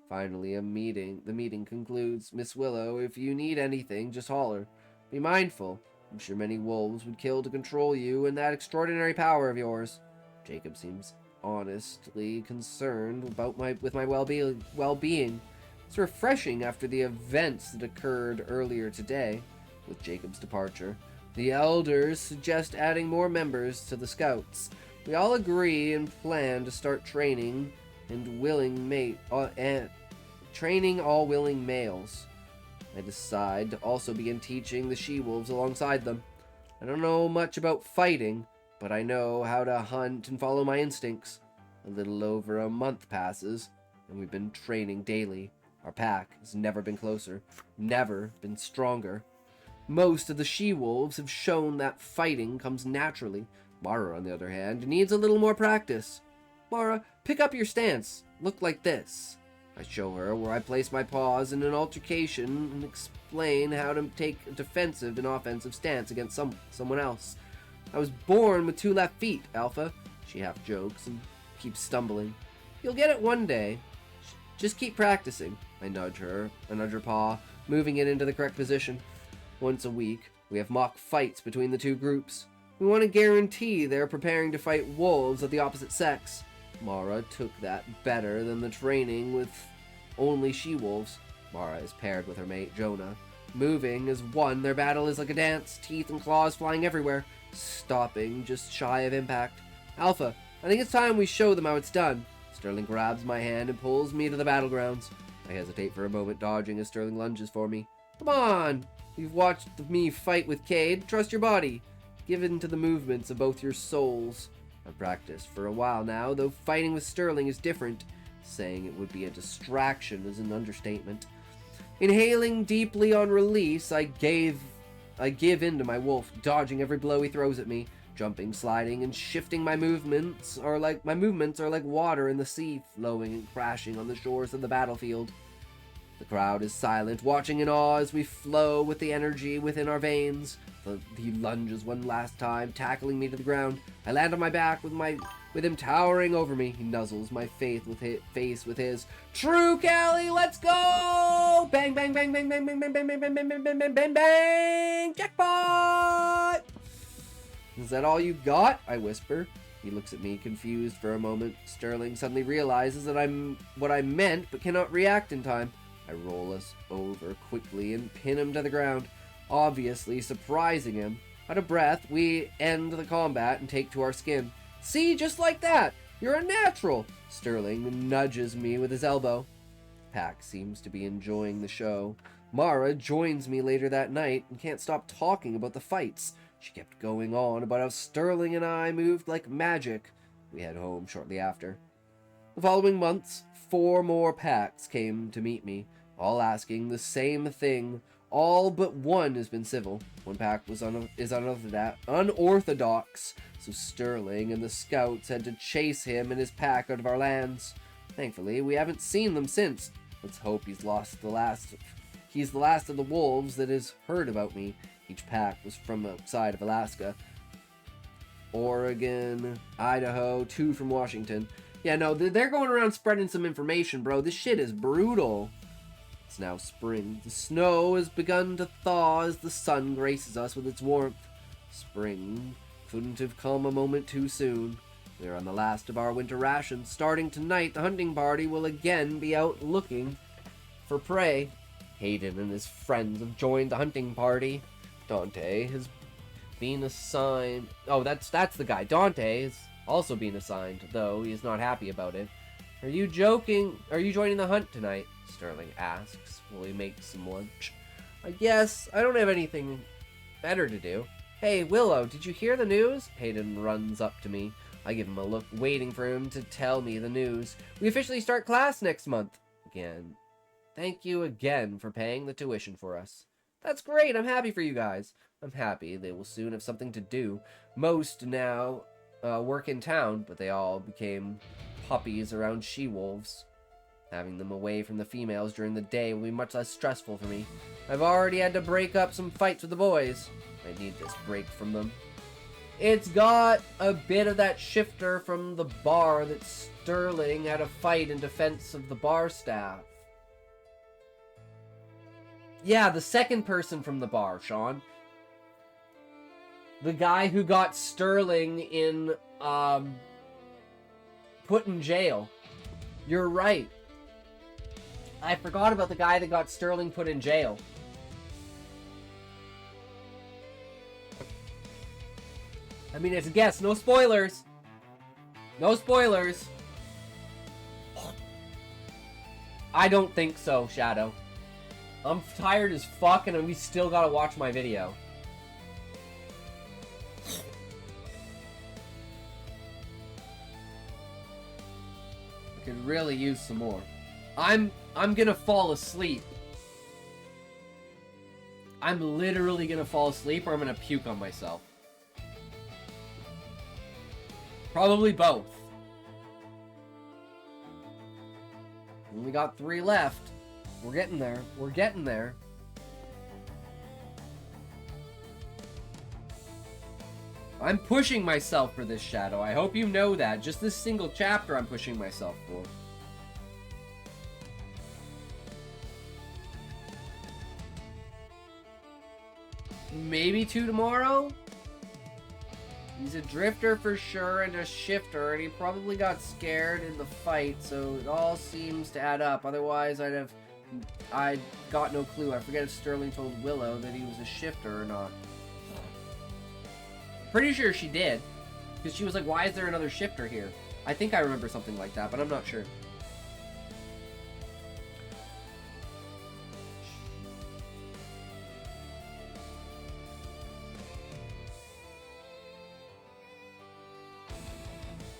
Finally, the meeting concludes. Miss Willow, if you need anything, just holler. Be mindful. I'm sure many wolves would kill to control you and that extraordinary power of yours. Jacob seems honestly concerned about my well-being. It's refreshing after the events that occurred earlier today. With Jacob's departure, the elders suggest adding more members to the scouts. We all agree and plan to start training training all willing males. I decide to also begin teaching the she-wolves alongside them. I don't know much about fighting, but I know how to hunt and follow my instincts. A little over a month passes, and we've been training daily. Our pack has never been closer, never been stronger. Most of the she-wolves have shown that fighting comes naturally. Mara, on the other hand, needs a little more practice. Mara, pick up your stance. Look like this. I show her where I place my paws in an altercation and explain how to take a defensive and offensive stance against someone else. I was born with 2 left feet, Alpha. She half jokes and keeps stumbling. You'll get it one day. Just keep practicing. I nudge her paw, moving it into the correct position. Once a week, we have mock fights between the 2 groups. We want to guarantee they're preparing to fight wolves of the opposite sex. Mara took that better than the training with only she-wolves. Mara is paired with her mate, Jonah. Moving as one, their battle is like a dance, teeth and claws flying everywhere, stopping just shy of impact. Alpha, I think it's time we show them how it's done. Sterling grabs my hand and pulls me to the battlegrounds. I hesitate for a moment, dodging as Sterling lunges for me. Come on! You've watched me fight with Cade. Trust your body. Give in to the movements of both your souls. I've practiced for a while now, though fighting with Sterling is different. Saying it would be a distraction is an understatement. Inhaling deeply on release, I give in to my wolf, dodging every blow he throws at me. Jumping, sliding, and shifting my movements are like water in the sea, flowing and crashing on the shores of the battlefield. The crowd is silent, watching in awe as we flow with the energy within our veins. He lunges one last time, tackling me to the ground. I land on my back with him towering over me. He nuzzles my face with his. True, Callie, let's go! Bang, bang, bang, bang, bang, bang, bang, bang, bang, bang, bang, bang, bang, bang, bang! Jackpot! Is that all you got? I whisper. He looks at me, confused for a moment. Sterling suddenly realizes that I'm what I meant, but cannot react in time. I roll us over quickly and pin him to the ground, obviously surprising him. Out of breath, we end the combat and take to our skin. See, just like that! You're a natural! Sterling nudges me with his elbow. Pack seems to be enjoying the show. Mara joins me later that night and can't stop talking about the fights. She kept going on about how Sterling and I moved like magic. We head home shortly after. The following months, 4 more packs came to meet me, all asking the same thing. All but one has been civil. One pack is unorthodox, so Sterling and the scouts had to chase him and his pack out of our lands. Thankfully, we haven't seen them since. Let's hope he's the last of the wolves that has heard about me. Each pack was from outside of Alaska. Oregon, Idaho, 2 from Washington. Yeah, no, they're going around spreading some information, bro. This shit is brutal. It's now spring. The snow has begun to thaw as the sun graces us with its warmth. Spring couldn't have come a moment too soon. We're on the last of our winter rations. Starting tonight, the hunting party will again be out looking for prey. Hayden and his friends have joined the hunting party. Dante has been assigned... Oh, that's the guy. Dante has also been assigned, though he is not happy about it. Are you joking? Are you joining the hunt tonight? Sterling asks. Will he make some lunch? I guess. I don't have anything better to do. Hey, Willow, did you hear the news? Hayden runs up to me. I give him a look, waiting for him to tell me the news. We officially start class next month. Again. Thank you again for paying the tuition for us. That's great. I'm happy for you guys. I'm happy they will soon have something to do. Most now work in town, but they all became puppies around she-wolves. Having them away from the females during the day will be much less stressful for me. I've already had to break up some fights with the boys. I need this break from them. It's got a bit of that shifter from the bar that Sterling had a fight in defense of the bar staff. Yeah, the second person from the bar, Sean. The guy who got Sterling in, put in jail. You're right. I forgot about the guy that got Sterling put in jail. I mean, it's a guess. No spoilers. No spoilers. I don't think so, Shadow. I'm tired as fuck and we still gotta watch my video. I could really use some more. I'm gonna fall asleep. I'm literally gonna fall asleep or I'm gonna puke on myself. Probably both. We got 3 left. We're getting there. We're getting there. I'm pushing myself for this shadow. I hope you know that. Just this single chapter I'm pushing myself for. Maybe 2 tomorrow? He's a drifter for sure and a shifter, and he probably got scared in the fight, so it all seems to add up. Otherwise, I'd got no clue. I forget if Sterling told Willow that he was a shifter or not. Pretty sure she did, because she was like, why is there another shifter here? I think I remember something like that, but I'm not sure.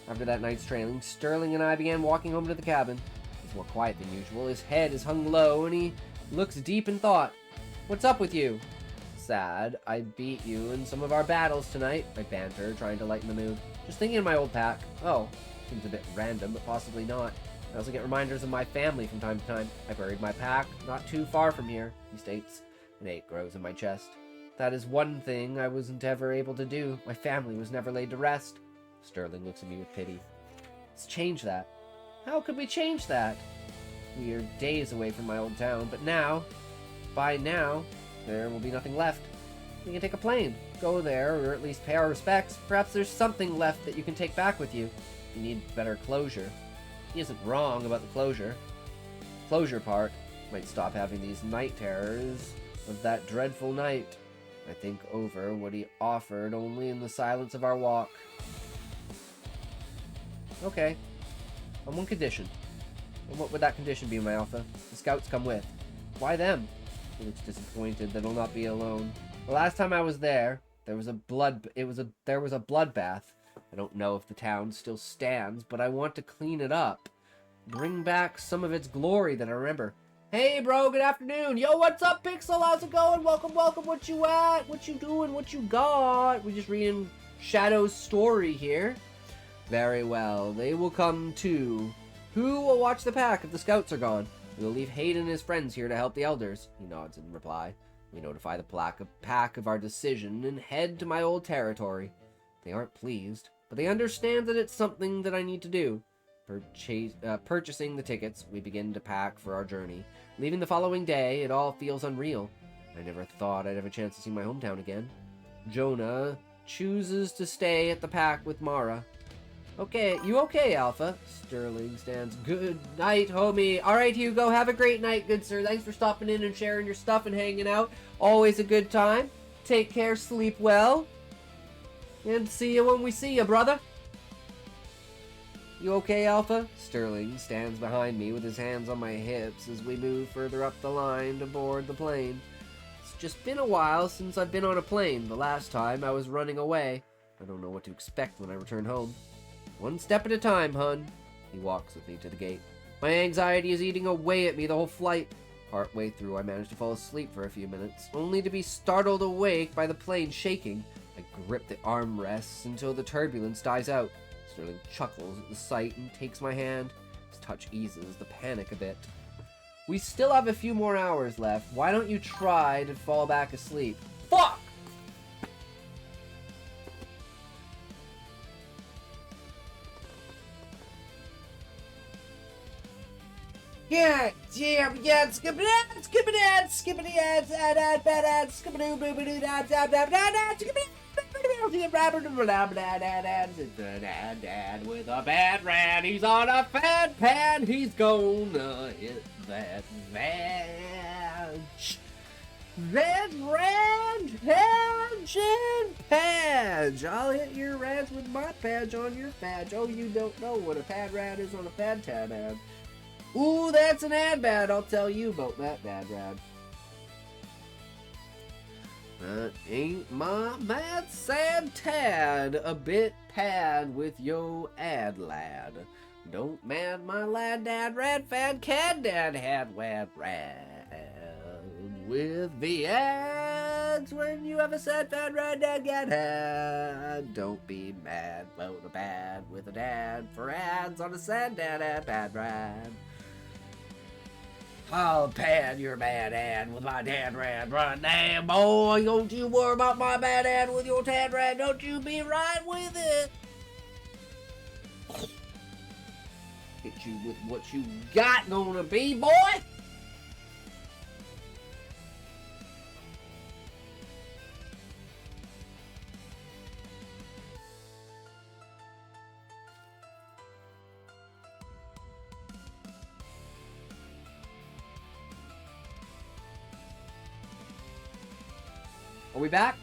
After that night's trailing, Sterling and I began walking home to the cabin. He's more quiet than usual. His head is hung low, and he looks deep in thought. What's up with you? Sad. I beat you in some of our battles tonight. I banter, trying to lighten the mood. Just thinking of my old pack. Oh, seems a bit random, but possibly not. I also get reminders of my family from time to time. I buried my pack not too far from here, he states. An ache grows in my chest. That is one thing I wasn't ever able to do. My family was never laid to rest. Sterling looks at me with pity. Let's change that. How could we change that? We are days away from my old town, but by now, there will be nothing left. We can take a plane, go there, or at least pay our respects. Perhaps there's something left that you can take back with you. You need better closure. He isn't wrong about the closure. Closure part. Might stop having these night terrors of that dreadful night. I think over what he offered only in the silence of our walk. Okay. On one condition. And what would that condition be, my alpha? The scouts come with. Why them? He looks disappointed that he'll not be alone. The last time I was there, there was a bloodbath. I don't know if the town still stands, but I want to clean it up. Bring back some of its glory that I remember. Hey, bro, good afternoon. Yo, what's up, Pixel? How's it going? Welcome, welcome. What you at? What you doing? What you got? We're just reading Shadow's story here. Very well. They will come too. Who will watch the pack if the scouts are gone? We'll leave Hayden and his friends here to help the elders. He nods in reply. We notify the pack of our decision and head to my old territory. They aren't pleased, but they understand that it's something that I need to do. Purchasing the tickets, we begin to pack for our journey. Leaving the following day, it all feels unreal. I never thought I'd have a chance to see my hometown again. Jonah chooses to stay at the pack with Mara. Okay, you okay, Alpha? Sterling stands. Good night, homie. Alright, Hugo, have a great night, good sir. Thanks for stopping in and sharing your stuff and hanging out. Always a good time. Take care, sleep well. And see you when we see you, brother. You okay, Alpha? Sterling stands behind me with his hands on my hips as we move further up the line to board the plane. It's just been a while since I've been on a plane. The last time I was running away. I don't know what to expect when I return home. One step at a time, hun. He walks with me to the gate. My anxiety is eating away at me the whole flight. Partway through, I manage to fall asleep for a few minutes, only to be startled awake by the plane shaking. I grip the armrests until the turbulence dies out. Sterling chuckles at the sight and takes my hand. His touch eases the panic a bit. We still have a few more hours left. Why don't you try to fall back asleep? Fuck! Yeah, skippity ads, skippity ads, ad, bad ads, skippity boobity ads, dad with a bad rat, he's on a fat pad, he's gonna hit that vag. That ranch and padge. I'll hit your rats with my padge on your fadge. Oh, you don't know what a pad rat is on a fad tab ad. Ooh, that's an ad bad. I'll tell you about that bad rad. That ain't my mad sad tad. A bit pad with yo ad lad. Don't mad my lad dad rad fad cad dad had wad rad with the ad. ads when you have a sad fan red and get had. Don't be mad, vote a bad with an ad for ads on a sad dad ad bad rad. I'll pad your bad ad with my dad rad right now, boy. Don't you worry about my bad ad with your dad rad. Don't you be right with it. Hit you with what you got gonna be, boy. Are we back?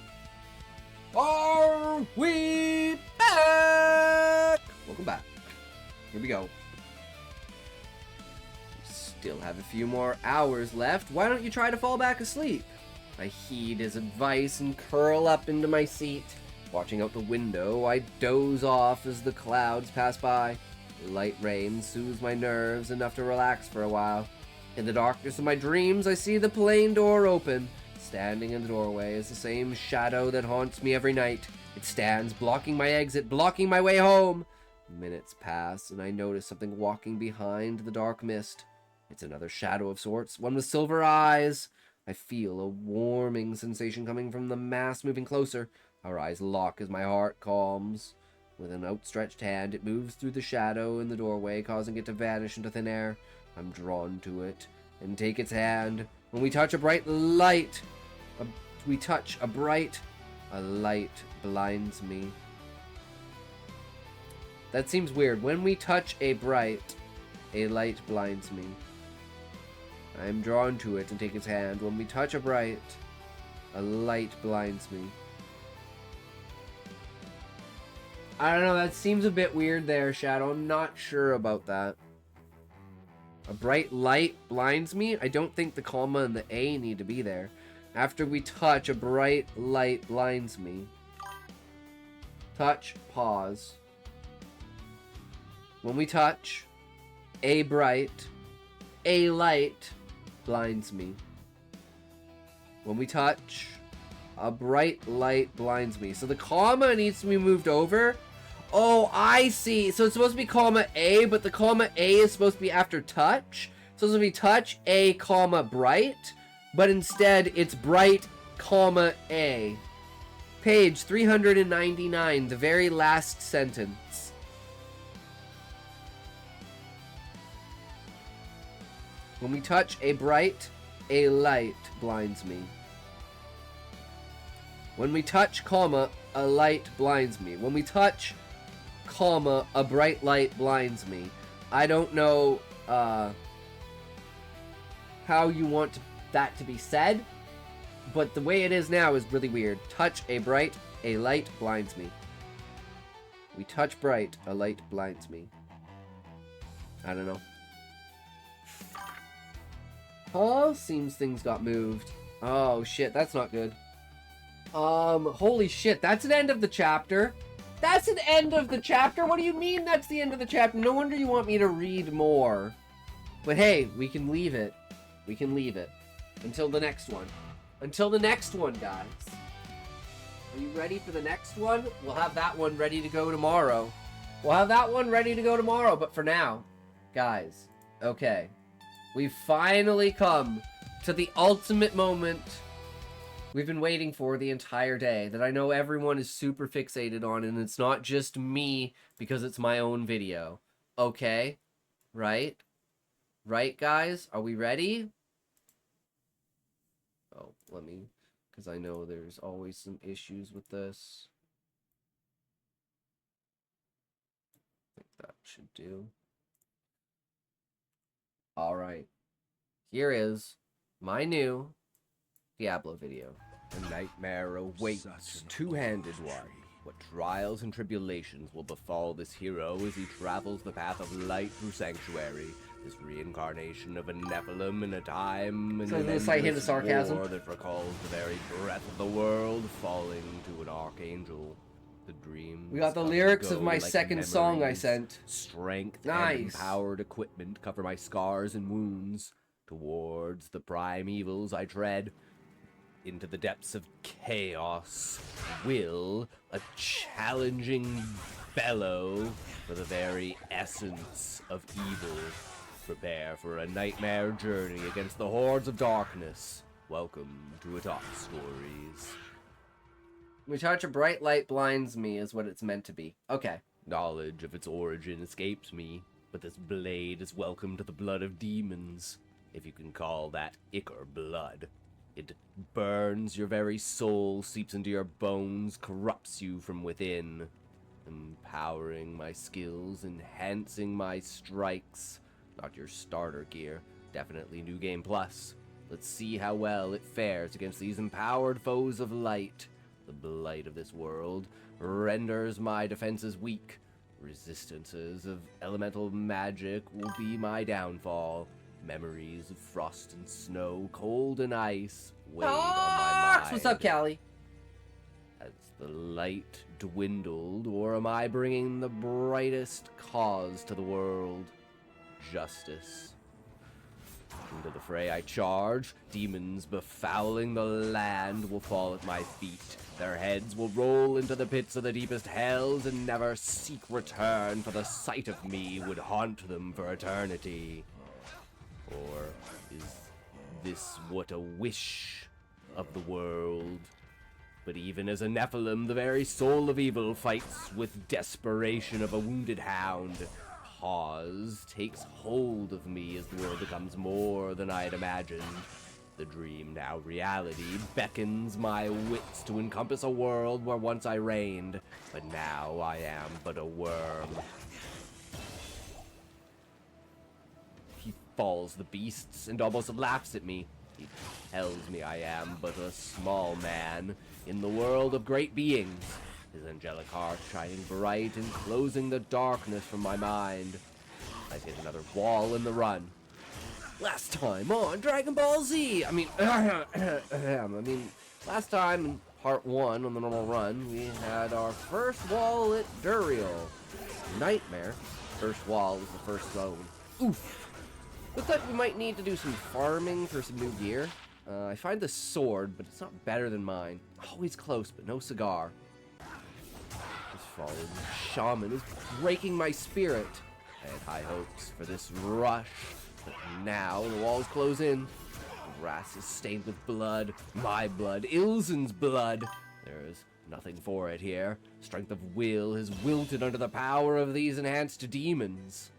Are we back? Welcome back. Here we go. Still have a few more hours left. Why don't you try to fall back asleep? I heed his advice and curl up into my seat. Watching out the window, I doze off as the clouds pass by. Light rain soothes my nerves enough to relax for a while. In the darkness of my dreams, I see the plane door open. Standing in the doorway is the same shadow that haunts me every night. It stands blocking my exit, blocking my way home. Minutes pass, and I notice something walking behind the dark mist. It's another shadow of sorts, one with silver eyes. I feel a warming sensation coming from the mass moving closer. Our eyes lock as my heart calms. With an outstretched hand, it moves through the shadow in the doorway, causing it to vanish into thin air. I'm drawn to it and take its hand. When we touch a bright light, a light blinds me. That seems weird. When we touch a light blinds me. I am drawn to it and take its hand. When we touch a light blinds me. I don't know, that seems a bit weird there, Shadow. I'm not sure about that. A bright light blinds me? I don't think the comma and the A need to be there. After we touch, a bright light blinds me. Touch, pause. When we touch, a light blinds me. When we touch, a bright light blinds me. So the comma needs to be moved over. Oh, I see. So it's supposed to be comma A, but the comma A is supposed to be after touch. So it's supposed to be touch A, comma, bright. But instead, it's bright, comma, A. Page 399, the very last sentence. When we touch a light blinds me. When we touch, comma, a light blinds me. When we touch, comma, a bright light blinds me. I don't know how you want that to be said, but the way it is now is really weird. Touch a light blinds me. We touch bright, a light blinds me. I don't know. Oh, seems things got moved. Oh shit, that's not good. Holy shit, that's an end of the chapter. That's an end of the chapter? What do you mean that's the end of the chapter? No wonder you want me to read more. But hey, we can leave it. We can leave it. Until the next one. Until the next one, guys. Are you ready for the next one? We'll have that one ready to go tomorrow. We'll have that one ready to go tomorrow, but for now, guys, okay. We've finally come to the ultimate moment we've been waiting for the entire day, that I know everyone is super fixated on, and it's not just me because it's my own video. Okay? Right? Right, guys? Are we ready? Oh, let me, because I know there's always some issues with this. I think that should do. Alright. Here is my new Diablo video. A nightmare awaits, two-handed one. What trials and tribulations will befall this hero as he travels the path of light through Sanctuary, this reincarnation of a Nephilim in a time and an endless war that recalls the very breath of the world falling to an archangel. The dreams. We got the lyrics of my second song I sent. Strength and empowered equipment cover my scars and wounds. Towards the prime evils I tread. into the depths of chaos, will, a challenging bellow for the very essence of evil. Prepare for a nightmare journey against the hordes of darkness. Welcome to A Top Stories. We touch a bright light blinds me is what it's meant to be. Okay. Knowledge of its origin escapes me, but this blade is welcome to the blood of demons, if you can call that ichor blood. It burns your very soul, seeps into your bones, corrupts you from within, empowering my skills, enhancing my strikes. Not your starter gear, definitely New Game Plus. Let's see how well it fares against these empowered foes of light. The blight of this world renders my defenses weak. Resistances of elemental magic will be my downfall. Memories of frost and snow, cold and ice weighed on my mind. What's up, Callie? Has the light dwindled, or am I bringing the brightest cause to the world? Justice. Into the fray I charge. Demons befouling the land will fall at my feet. Their heads will roll into the pits of the deepest hells and never seek return, for the sight of me would haunt them for eternity. Or is this what a wish of the world? But even as a Nephilim, the very soul of evil fights with desperation of a wounded hound. Pause takes hold of me as the world becomes more than I had imagined. The dream, now reality, beckons my wits to encompass a world where once I reigned, but now I am but a worm. He falls the beasts and almost laughs at me. He tells me I am but a small man in the world of great beings. His angelic heart shining bright and closing the darkness from my mind. I hit another wall in the run. Last time on Dragon Ball Z! Last time in part 1 on the normal run, we had our first wall at Duriel. Nightmare. First wall was the first zone. Oof! Looks like we might need to do some farming for some new gear. I find the sword, but it's not better than mine. Always close, but no cigar. This fallen shaman is breaking my spirit. I had high hopes for this rush, but now the walls close in. The grass is stained with blood, my blood, Ilzen's blood. There is nothing for it here. Strength of will has wilted under the power of these enhanced demons.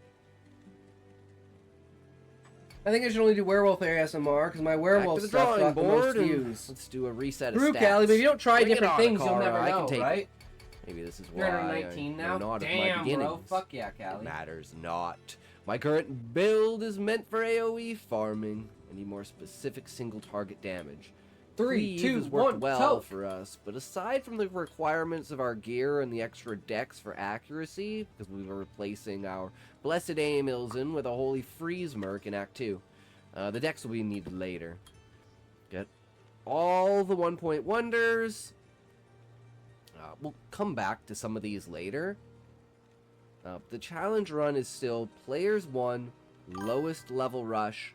I think I should only do werewolf ASMR because my werewolf stuff got the most views. Let's do a reset of True, stats. Callie, but if you don't try different things, you'll Akara. never I know, can take right? it. Maybe this is why 319 now? not of my Damn, beginnings. bro. Fuck yeah, Callie. It matters not. My current build is meant for AoE farming. I need more specific single target damage. 3, 2, has worked 1, well toe. for us, but aside from the requirements of our gear and the extra dex for accuracy, because we were replacing our Blessed Aim Ilzen with a Holy Freeze Merc in Act 2, the dex will be needed later. Get all the 1-point wonders. We'll come back to some of these later. The challenge run is still players 1, lowest level rush,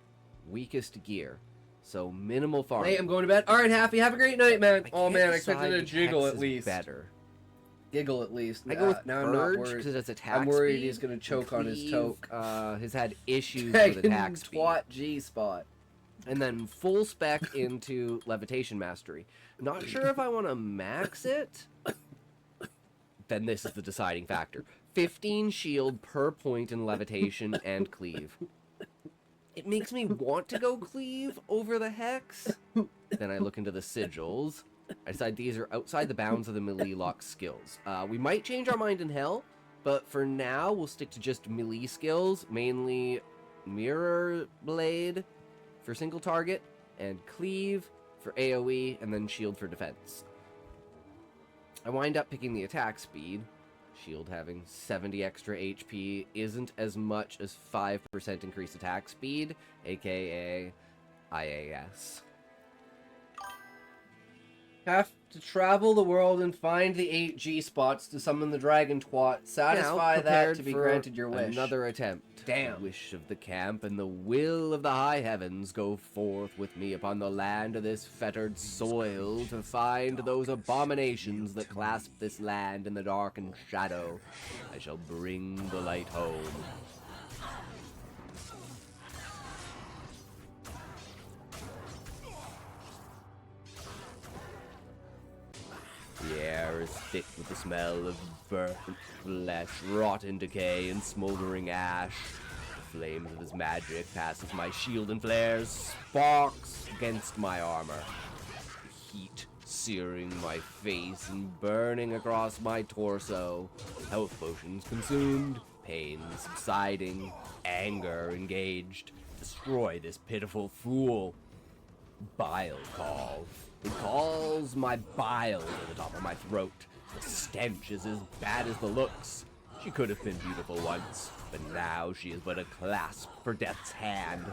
weakest gear. So minimal farm. Hey, I'm going to bed. All right, Happy. Have a great night, man. Oh, man, I expected a jiggle at least. Better. Giggle at least. I go with now I'm not Purge worried. because it's attack I'm worried speed. he's going to choke on his Cleave, toke. Has had issues Dragon with attack speed. twat G-spot. And then full spec into Levitation Mastery. Not sure if I want to max it. Then this is the deciding factor. 15 shield per point in Levitation and Cleave. It makes me want to go Cleave over the Hex. Then I look into the sigils. I decide these are outside the bounds of the melee lock skills. We might change our mind in Hell, but for now we'll stick to just melee skills, mainly Mirror Blade for single target, and Cleave for AoE, and then Shield for defense. I wind up picking the attack speed. Shield having 70 extra HP isn't as much as 5% increased attack speed, aka IAS. Half, To travel the world and find the 8 G-spots to summon the dragon twat. Satisfy Now that prepared to be for granted your wish. Another attempt. Damn. The wish of the camp and the will of the high heavens go forth with me upon the land of this fettered soil to find those abominations that clasp this land in the dark and shadow. I shall bring the light home. The air is thick with the smell of burnt flesh, rotten decay, and smoldering ash. The flames of his magic passes my shield and flares sparks against my armor. The heat searing my face and burning across my torso. Health potions consumed, pain subsiding, anger engaged. Destroy this pitiful fool. Bile call. It calls my bile to the top of my throat. The stench is as bad as the looks. She could have been beautiful once, but now she is but a clasp for death's hand.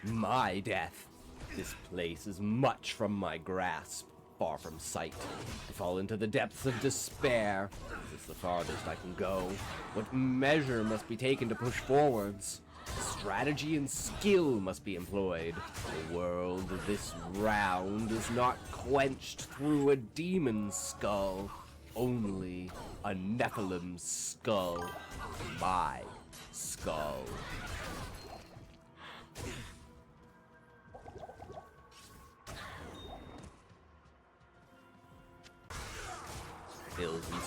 My death. This place is much from my grasp, far from sight. I fall into the depths of despair. This is the farthest I can go. What measure must be taken to push forwards? Strategy and skill must be employed. The world this round is not quenched through a demon's skull, only a Nephilim's skull. My skull.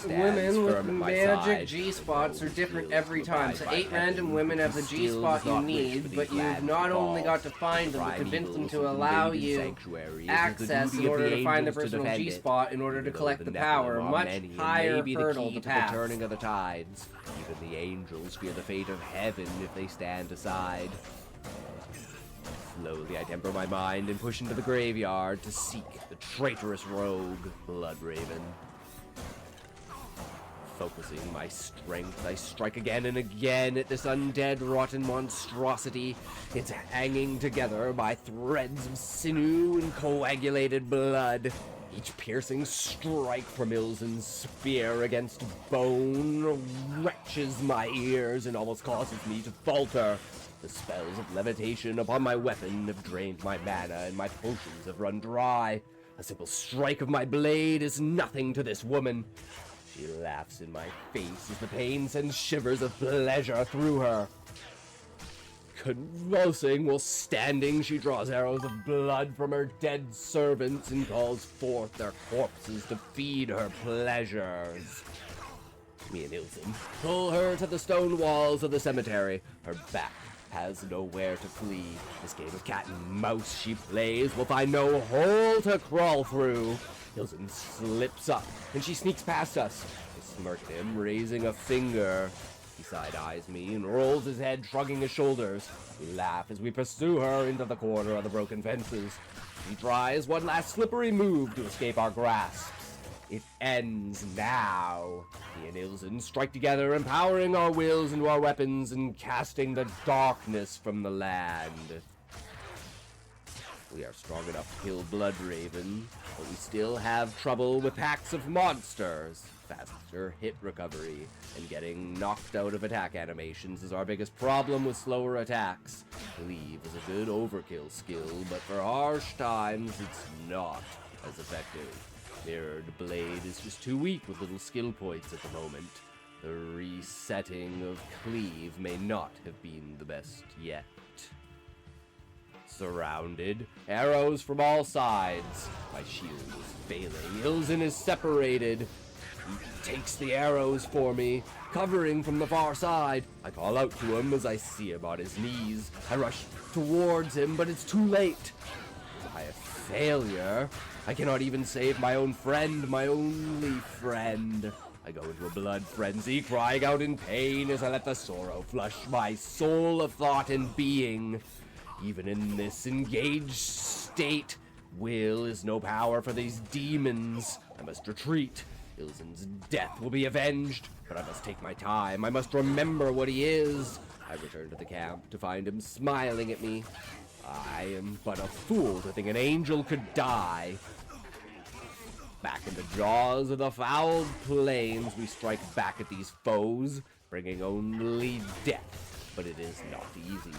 Women with magic G-spots are different every time, so 8 random women have the G-spot you need, but you've not only got to find them, but convince them to allow you access in order to find the personal G-spot in order to collect the power. Much higher hurdle to pass. The turning of the tides. Even the angels fear the fate of heaven if they stand aside. Slowly I temper my mind and push into the graveyard to seek the traitorous rogue, Bloodraven. Focusing my strength, I strike again and again at this undead, rotten monstrosity. It's hanging together by threads of sinew and coagulated blood. Each piercing strike from Ilzen's spear against bone wrenches my ears and almost causes me to falter. The spells of levitation upon my weapon have drained my mana and my potions have run dry. A simple strike of my blade is nothing to this woman. She laughs in my face as the pain sends shivers of pleasure through her. Convulsing while standing, she draws arrows of blood from her dead servants and calls forth their corpses to feed her pleasures. Me and Ilsen pull her to the stone walls of the cemetery. Her back has nowhere to flee. This game of cat and mouse she plays will find no hole to crawl through. Ilsen slips up, and she sneaks past us. I smirk at him, raising a finger. He side-eyes me and rolls his head, shrugging his shoulders. We laugh as we pursue her into the corner of the broken fences. She tries one last slippery move to escape our grasps. It ends now. He and Ilsen strike together, empowering our wills into our weapons and casting the darkness from the land. We are strong enough to kill Bloodraven, but we still have trouble with packs of monsters. Faster hit recovery and getting knocked out of attack animations is our biggest problem with slower attacks. Cleave is a good overkill skill, but for harsh times it's not as effective. Mirrored Blade is just too weak with little skill points at the moment. The resetting of Cleave may not have been the best yet. Surrounded, arrows from all sides. My shield is failing. Ilzen is separated. He takes the arrows for me, covering from the far side. I call out to him as I see him on his knees. I rush towards him, but it's too late. Am I a failure? I cannot even save my own friend, my only friend. I go into a blood frenzy, crying out in pain as I let the sorrow flush my soul of thought and being. Even in this engaged state, will is no power for these demons. I must retreat. Ilzen's death will be avenged, but I must take my time. I must remember what he is. I return to the camp to find him smiling at me. I am but a fool to think an angel could die. Back in the jaws of the foul plains, we strike back at these foes, bringing only death. But it is not easy.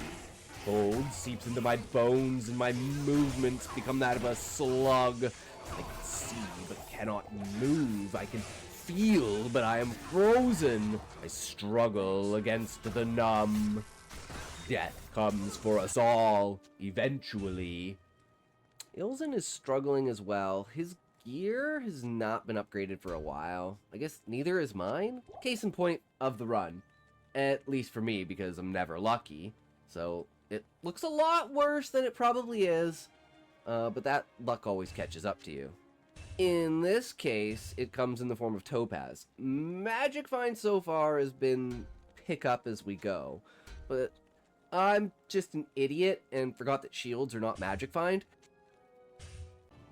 Cold seeps into my bones, and my movements become that of a slug. I can see, but cannot move. I can feel, but I am frozen. I struggle against the numb. Death comes for us all, eventually. Ilzen is struggling as well. His gear has not been upgraded for a while. I guess neither is mine. Case in point of the run. At least for me, because I'm never lucky. So it looks a lot worse than it probably is. But that luck always catches up to you. In this case, it comes in the form of Topaz. Magic Find so far has been pick up as we go. But I'm just an idiot and forgot that shields are not Magic Find.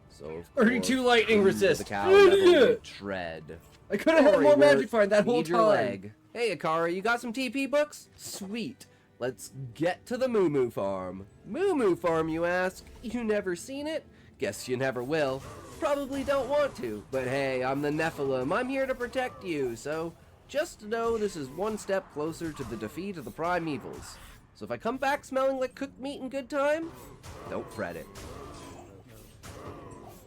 So, of 32 course, lightning resist. The cow never tread. I could have had more Sorry, Magic Find that whole need your time. leg. Hey, Akara, you got some TP books? Sweet. Let's get to the Moo Moo Farm. Moo Moo Farm, you ask? You never seen it? Guess you never will. Probably don't want to, but hey, I'm the Nephilim. I'm here to protect you, so just know this is one step closer to the defeat of the Primevals. So if I come back smelling like cooked meat in good time, don't fret it.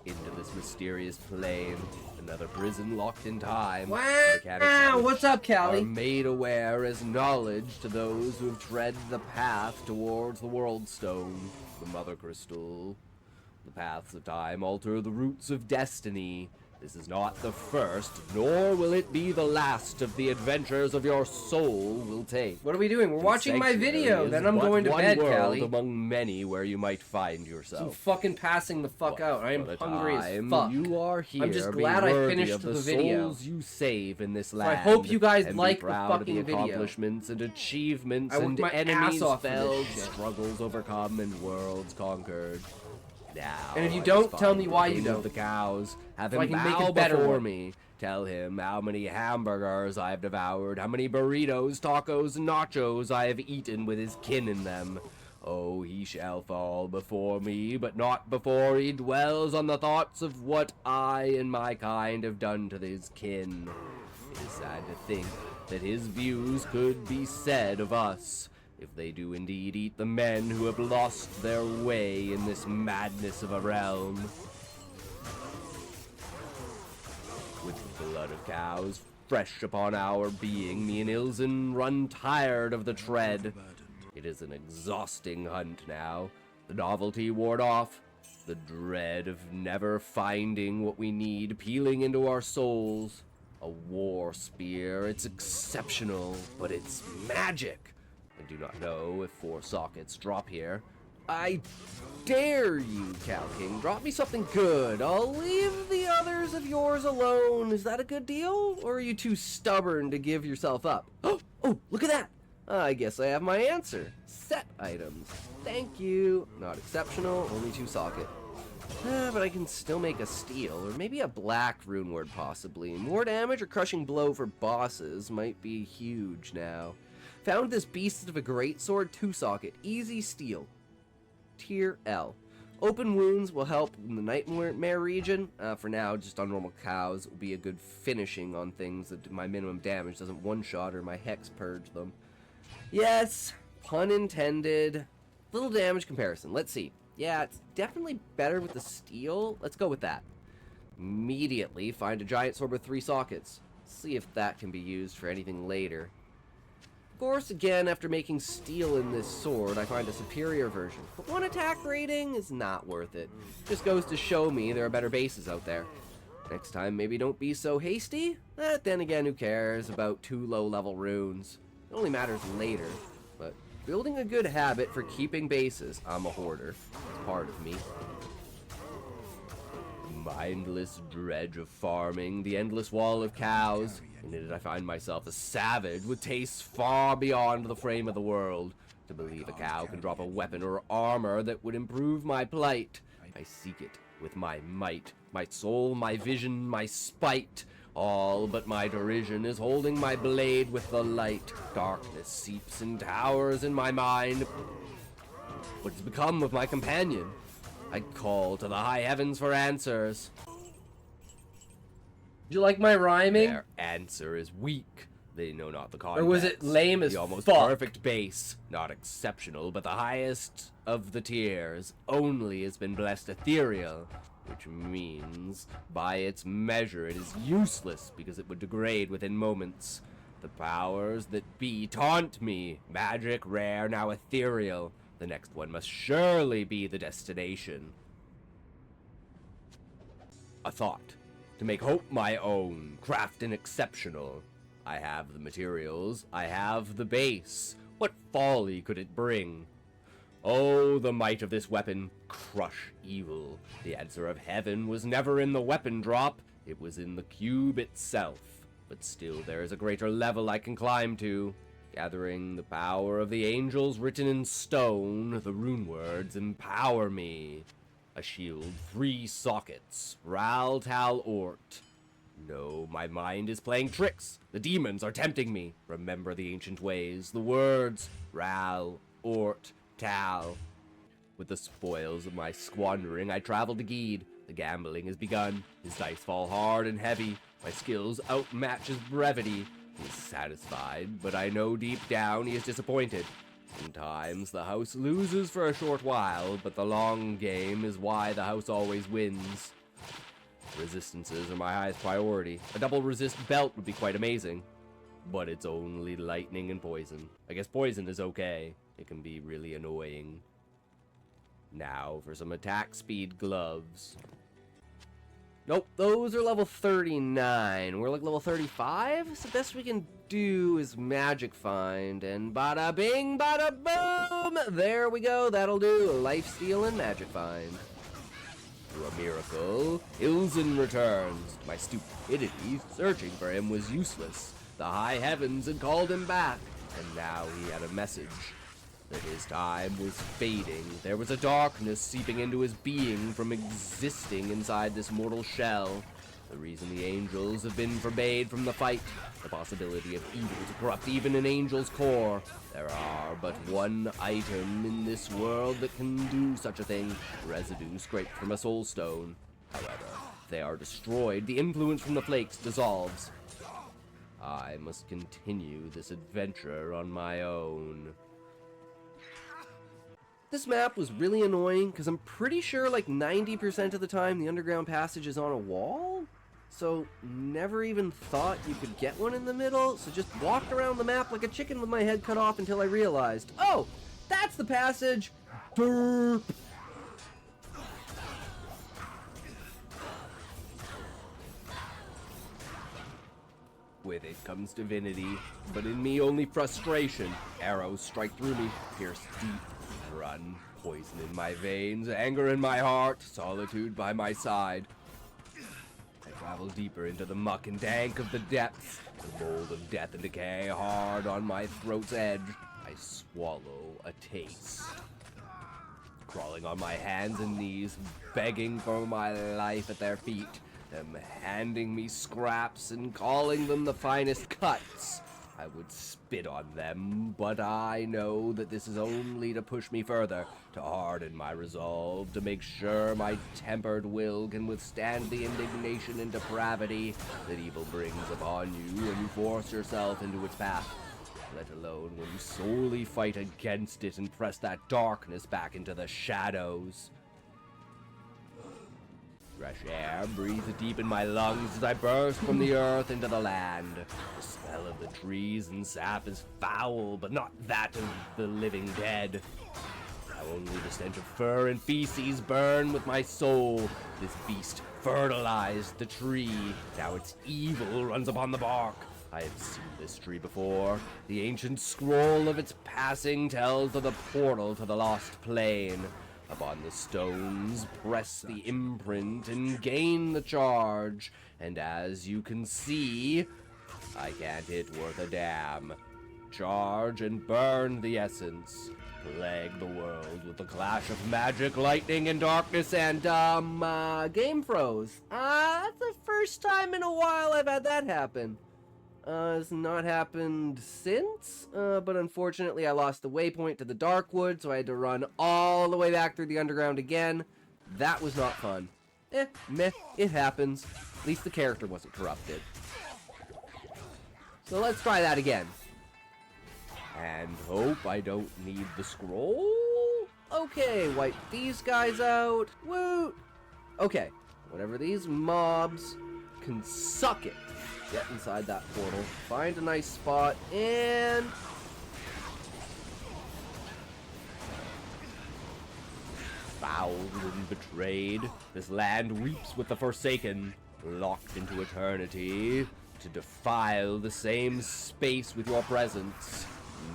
Into this mysterious plane, another prison locked in time. Wow, what's up, Callie? Are made aware as knowledge to those who have tread the path towards the World Stone, the Mother Crystal. The paths of time alter the roots of destiny. This is not the first, nor will it be the last of the adventures of your soul will take. What are we doing? We're watching my video, then I'm going to bed, Callie. Among many where you might find yourself. I'm fucking passing the fuck out. I am hungry as fuck. You are here. I'm just glad I finished the video. Souls you save in this land. So I hope you guys and like be the proud fucking of the video. accomplishments and achievements I worked and my enemies ass off for this felled, shit. struggles overcome, and worlds conquered. Now, And if you I don't, just tell find me the why you king of don't. the cows. Have So I him can make bow a better before one. me. Tell him how many hamburgers I have devoured, how many burritos, tacos, and nachos I have eaten with his kin in them. Oh, he shall fall before me, but not before he dwells on the thoughts of what I and my kind have done to his kin. It is sad to think that his views could be said of us, if they do indeed eat the men who have lost their way in this madness of a realm. With the blood of cows fresh upon our being, me and Ilzen run tired of the tread. It is an exhausting hunt now. The novelty worn off, the dread of never finding what we need peeling into our souls. A war spear, it's exceptional, but it's magic. I do not know if 4 sockets drop here. I dare you, Cow King. Drop me something good. I'll leave the others of yours alone. Is that a good deal? Or are you too stubborn to give yourself up? Oh, look at that. I guess I have my answer. Set items. Thank you. Not exceptional, only 2 socket. But I can still make a steel, or maybe a black rune word possibly. More damage or crushing blow for bosses might be huge now. Found this beast of a greatsword 2-socket. Easy steel. Tier L. Open wounds will help in the Nightmare region. For now, just on normal cows, it will be a good finishing on things that my minimum damage doesn't one-shot or my hex purge them. Yes, pun intended. Little damage comparison. Let's see. Yeah, it's definitely better with the steel. Let's go with that. Immediately find a giant sword with 3 sockets. See if that can be used for anything later. Of course, again, after making steel in this sword, I find a superior version. But 1 attack rating is not worth it. Just goes to show me there are better bases out there. Next time, maybe don't be so hasty. Then again, who cares about 2 low-level runes? It only matters later. But building a good habit for keeping bases, I'm a hoarder. It's part of me. Mindless dredge of farming, the endless wall of cows. In it I find myself a savage with tastes far beyond the frame of the world. To believe a cow can drop a weapon or armor that would improve my plight. I seek it with my might, my soul, my vision, my spite. All but my derision is holding my blade with the light. Darkness seeps and towers in my mind. What has become of my companion? I call to the high heavens for answers. you like my rhyming? Their answer is weak. They know not the context. Or was it lame as the almost fuck? perfect base, not exceptional, but the highest of the tiers, only has been blessed ethereal, which means, by its measure, it is useless because it would degrade within moments. The powers that be taunt me. Magic, rare, now ethereal. The next one must surely be the destination. A thought. To make hope my own, craft an exceptional. I have the materials, I have the base. What folly could it bring? Oh, the might of this weapon, crush evil. The answer of heaven was never in the weapon drop, it was in the cube itself. But still there is a greater level I can climb to. Gathering the power of the angels written in stone, the rune words empower me. A shield, 3 sockets, Ral Tal Ort. No, my mind is playing tricks. The demons are tempting me. Remember the ancient ways, the words, Ral, Ort, Tal. With the spoils of my squandering, I travel to Geed. The gambling has begun. His dice fall hard and heavy. My skills outmatch his brevity. He is satisfied, but I know deep down he is disappointed. Sometimes the house loses for a short while, but the long game is why the house always wins. Resistances are my highest priority. A double resist belt would be quite amazing. But it's only lightning and poison. I guess poison is okay. It can be really annoying. Now for some attack speed gloves. Nope, those are level 39. We're like level 35? So the best we can do is magic find. And bada bing, bada boom! There we go, that'll do. Lifesteal and magic find. Through a miracle, Ilzen returns. My stupidity searching for him was useless. The high heavens had called him back, and now he had a message. That his time was fading. There was a darkness seeping into his being from existing inside this mortal shell. The reason the angels have been forbade from the fight. The possibility of evil to corrupt even an angel's core. There are but one item in this world that can do such a thing. Residue scraped from a soul stone. However, if they are destroyed, the influence from the flakes dissolves. I must continue this adventure on my own. This map was really annoying because I'm pretty sure like 90% of the time the underground passage is on a wall. So never even thought you could get one in the middle. So just walked around the map like a chicken with my head cut off until I realized, oh, that's the passage. Burp. With it comes divinity, but in me only frustration. Arrows strike through me, pierce deep. Run, poison in my veins, anger in my heart, solitude by my side. I travel deeper into the muck and dank of the depths, the mold of death and decay hard on my throat's edge. I swallow a taste. Crawling on my hands and knees, begging for my life at their feet, them handing me scraps and calling them the finest cuts. I would spit on them, but I know that this is only to push me further, to harden my resolve, to make sure my tempered will can withstand the indignation and depravity that evil brings upon you when you force yourself into its path, let alone when you solely fight against it and press that darkness back into the shadows. Fresh air breathes deep in my lungs as I burst from the earth into the land. The smell of the trees and sap is foul, but not that of the living dead. Now only the stench of fur and feces burn with my soul. This beast fertilized the tree. Now its evil runs upon the bark. I have seen this tree before. The ancient scroll of its passing tells of the portal to the lost plane. Upon the stones, press the imprint and gain the charge. And as you can see, I can't hit worth a damn. Charge and burn the essence. Plague the world with the clash of magic, lightning, and darkness, and, game froze. That's the first time in a while I've had that happen. It's not happened since, but unfortunately I lost the waypoint to the Darkwood, so I had to run all the way back through the underground again. That was not fun. Meh, it happens. At least the character wasn't corrupted. So let's try that again. And hope I don't need the scroll. Okay, wipe these guys out. Woot! Okay, whatever these mobs can suck it. Get inside that portal, find a nice spot, and... fouled and betrayed, this land weeps with the Forsaken, locked into eternity, to defile the same space with your presence,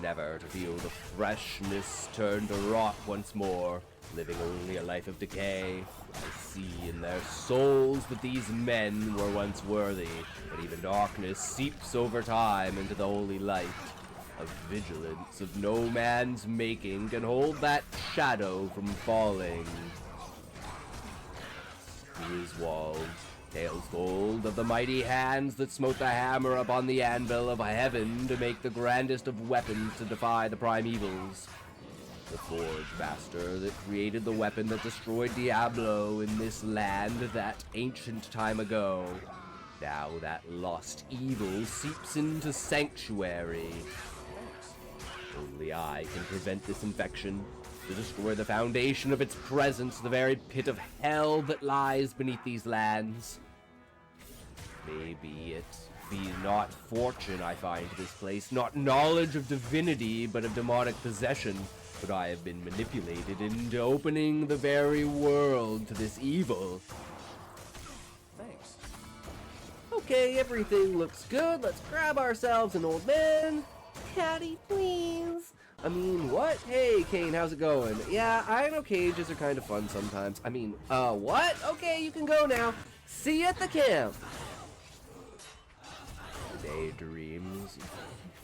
never to feel the freshness turn to rot once more, living only a life of decay. I see in their souls that these men were once worthy, but even darkness seeps over time into the holy light. A vigilance of no man's making can hold that shadow from falling. Griswold, tales told of the mighty hands that smote the hammer upon the anvil of heaven to make the grandest of weapons to defy the primevals. The Forge Master that created the weapon that destroyed Diablo in this land that ancient time ago. Now that lost evil seeps into Sanctuary. Only I can prevent this infection, to destroy the foundation of its presence, the very pit of hell that lies beneath these lands. Maybe it be not fortune I find this place, not knowledge of divinity, but of demonic possession. But I have been manipulated into opening the very world to this evil. Thanks. Okay, everything looks good. Let's grab ourselves an old man. Caddy, please. I mean, what? Hey, Kane, how's it going? Yeah, I know cages are kind of fun sometimes. I mean, what? Okay, you can go now. See you at the camp. Daydreams,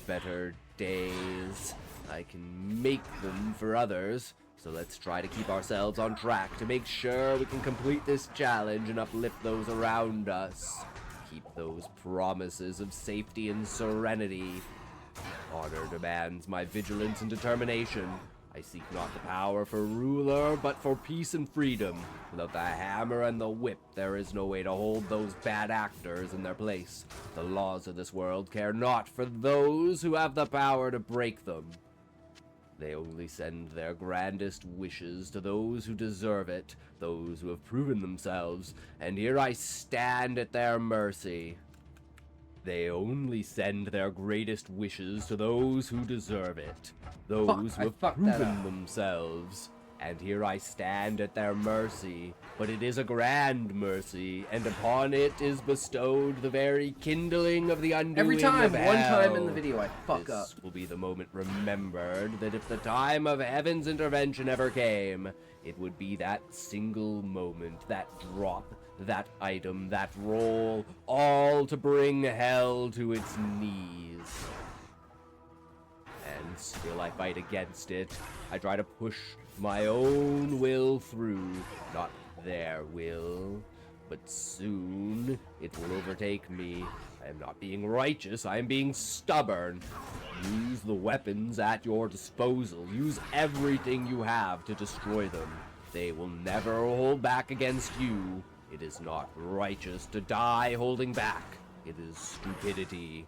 better days. I can make them for others. So let's try to keep ourselves on track to make sure we can complete this challenge and uplift those around us. Keep those promises of safety and serenity. Honor demands my vigilance and determination. I seek not the power for ruler, but for peace and freedom. Without the hammer and the whip, there is no way to hold those bad actors in their place. The laws of this world care not for those who have the power to break them. They only send their grandest wishes to those who deserve it, those who have proven themselves, and here I stand at their mercy. They only send their greatest wishes to those who deserve it, those who have proven themselves. And here I stand at their mercy, but it is a grand mercy, and upon it is bestowed the very kindling of the undoing Every time, of hell. one time in the video, I fuck This up. will be the moment remembered that if the time of heaven's intervention ever came, it would be that single moment, that drop, that item, that roll, all to bring hell to its knees. And still I fight against it. I try to push my own will through, not their will. But soon it will overtake me. I am not being righteous, I am being stubborn. Use the weapons at your disposal. Use everything you have to destroy them. They will never hold back against you. It is not righteous to die holding back. It is stupidity.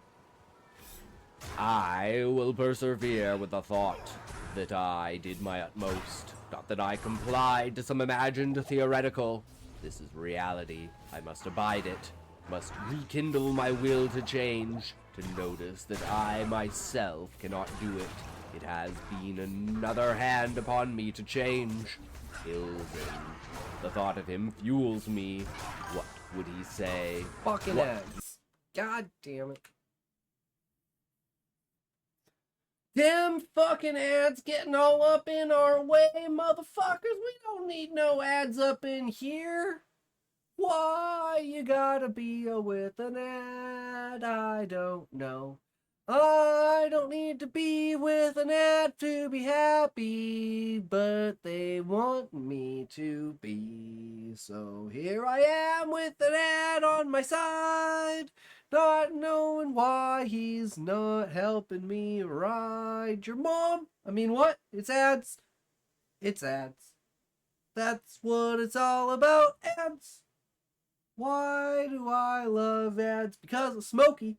I will persevere with the thought that I did my utmost, not that I complied to some imagined theoretical. This is reality. I must abide it, must rekindle my will to change, to notice that I myself cannot do it. It has been another hand upon me to change. Ilden. The thought of him fuels me. What would he say? Fucking ads. God damn it. Them fucking ads getting all up in our way, motherfuckers. We don't need no ads up in here. Why you gotta be with an ad? I don't know. I don't need to be with an ad to be happy, but they want me to be. So here I am with an ad on my side, not knowing why he's not helping me ride your mom. I mean, what? It's ads. It's ads. That's what it's all about, ads. Why do I love ads? Because of Smokey.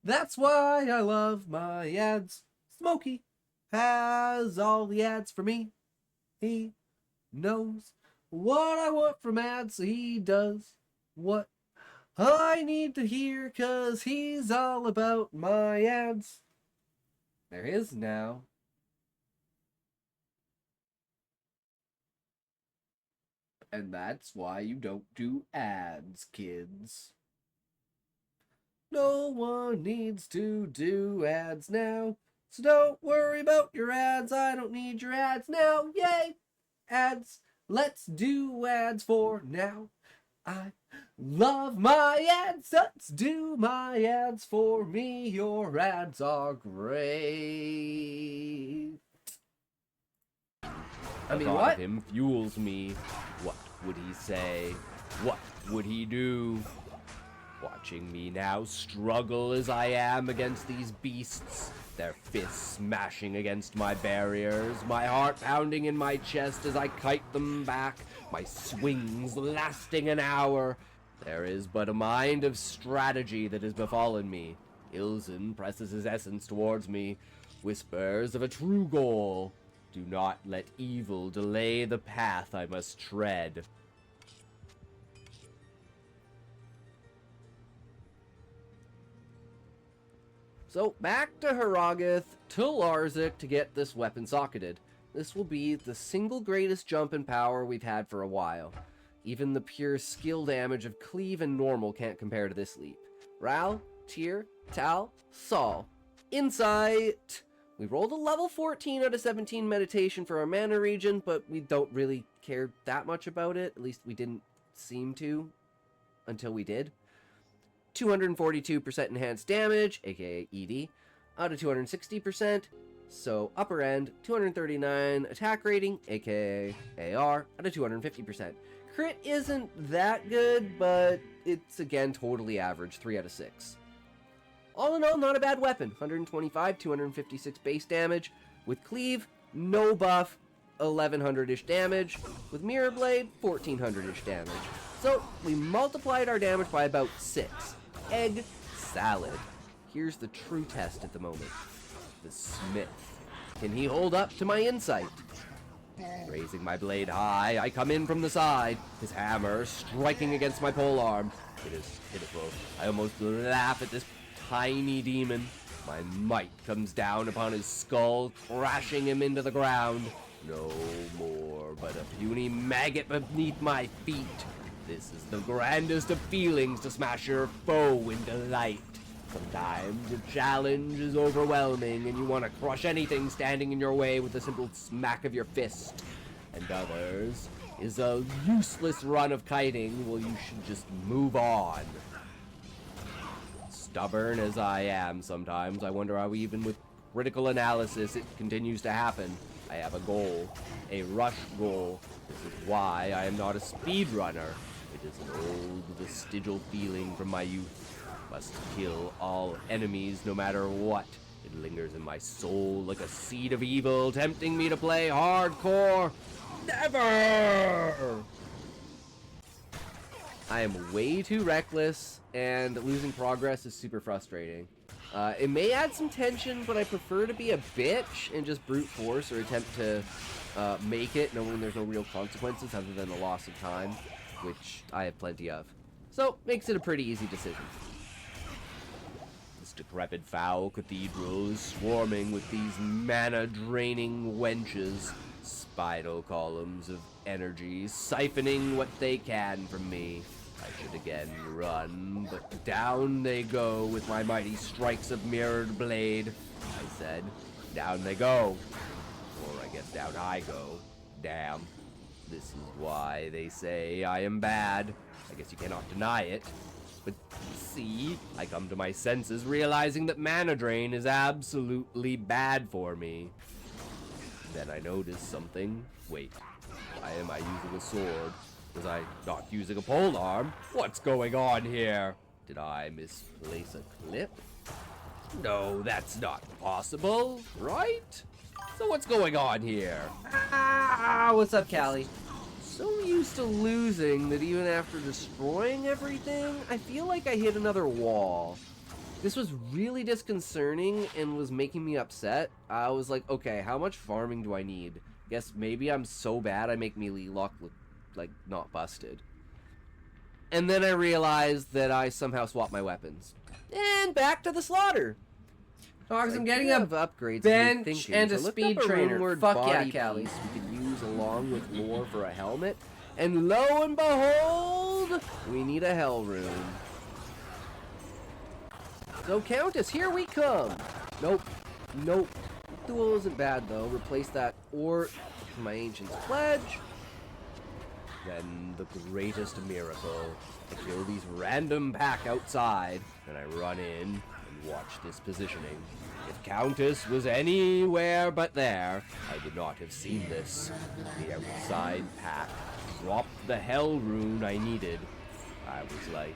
That's why I love my ads. Smokey has all the ads for me. He knows what I want from ads, so he does what I need to hear, 'cause he's all about my ads. There is now. And that's why you don't do ads, kids. No one needs to do ads now. So don't worry about your ads. I don't need your ads now. Yay! Ads. Let's do ads for now. I love my ads. Let's do my ads for me. Your ads are great. I mean, what? Him fuels me. What would he say? What would he do? Watching me now struggle as I am against these beasts, their fists smashing against my barriers, my heart pounding in my chest as I kite them back, my swings lasting an hour. There is but a mind of strategy that has befallen me. Ilzen presses his essence towards me, whispers of a true goal. Do not let evil delay the path I must tread. So, back to Haragoth, to Larzik to get this weapon socketed. This will be the single greatest jump in power we've had for a while. Even the pure skill damage of Cleave and Normal can't compare to this leap. Ral, Tyr, Tal, Sol. Insight! We rolled a level 14 out of 17 meditation for our mana regen, but we don't really care that much about it. At least we didn't seem to until we did. 242% enhanced damage, aka ED, out of 260%. So upper end, 239 attack rating, aka AR, out of 250%. Crit isn't that good, but it's again totally average, 3 out of 6. All in all, not a bad weapon. 125, 256 base damage. With Cleave, no buff, 1100-ish damage. With Mirror Blade, 1400-ish damage. So we multiplied our damage by about 6. Egg salad. Here's the true test at the moment. The Smith. Can he hold up to my insight? Raising my blade high, I come in from the side, his hammer striking against my polearm. It is pitiful. I almost laugh at this tiny demon. My might comes down upon his skull, crashing him into the ground. No more but a puny maggot beneath my feet. This is the grandest of feelings, to smash your foe in delight. Sometimes the challenge is overwhelming and you want to crush anything standing in your way with a simple smack of your fist. And others is a useless run of kiting, well, you should just move on. Stubborn as I am sometimes, I wonder how even with critical analysis it continues to happen. I have a goal, a rush goal. This is why I am not a speedrunner. It is an old vestigial feeling from my youth. Must kill all enemies no matter what. It lingers in my soul like a seed of evil, tempting me to play hardcore. Never! I am way too reckless, and losing progress is super frustrating. It may add some tension, but I prefer to be a bitch and just brute force or attempt to make it knowing there's no real consequences other than the loss of time, which I have plenty of. So, makes it a pretty easy decision. This decrepit foul cathedral is swarming with these mana-draining wenches, spinal columns of energy, siphoning what they can from me. I should again run, but down they go with my mighty strikes of mirrored blade. I said, down they go. Or I guess down I go. Damn. This is why they say I am bad. I guess you cannot deny it. But see, I come to my senses realizing that mana drain is absolutely bad for me. Then I notice something. Wait, why am I using a sword? Was I not using a polearm? What's going on here? Did I misplace a clip? No, that's not possible, right? So what's going on here? Ah, what's up, Callie? so used to losing that even after destroying everything, I feel like I hit another wall. This was really disconcerting and was making me upset. I was like, okay, how much farming do I need? Guess maybe I'm so bad I make melee lock look like not busted. And then I realized that I somehow swapped my weapons. And back to the slaughter. Dogs, I'm getting a a upgrades bench and a So lift speed up trainer. runeward Fuck yeah, body Callie. piece we could use along with lore for a helmet. And lo and behold, we need a hell rune. So Countess, here we come. Nope. Nope. Duel isn't bad though. Replace that or my Ancient's Pledge. Then the greatest miracle. I kill these random pack outside, and I run in and watch this positioning. If Countess was anywhere but there, I would not have seen this. The outside pack dropped the hell rune I needed. I was like,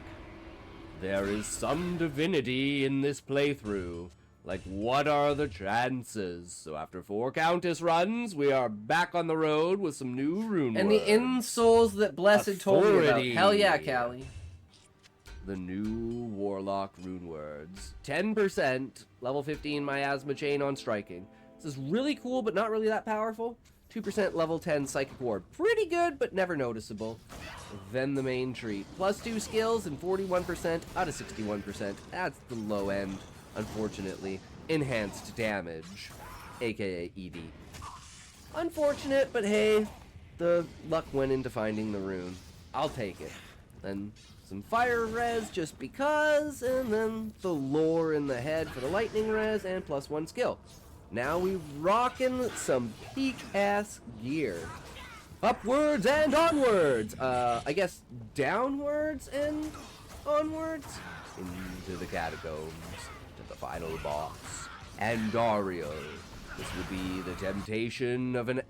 there is some divinity in this playthrough. Like, what are the chances? So after 4 Countess runs, we are back on the road with some new rune And words. the insoles that Blessed told me about. Authority. Hell yeah, Callie. The new Warlock rune words. 10%, level 15 miasma chain on striking. This is really cool, but not really that powerful. 2% level 10 psychic ward. Pretty good, but never noticeable. Then the main treat. Plus 2 skills and 41% out of 61%. That's the low end, unfortunately. Enhanced damage, aka ED. Unfortunate, but hey, the luck went into finding the rune. I'll take it. Then some fire res just because, and then the lore in the head for the lightning res and plus 1 skill. Now we rockin' some peak-ass gear. Upwards and onwards! I guess downwards and onwards? Into the catacombs, to the final boss. Andario. This will be the temptation of an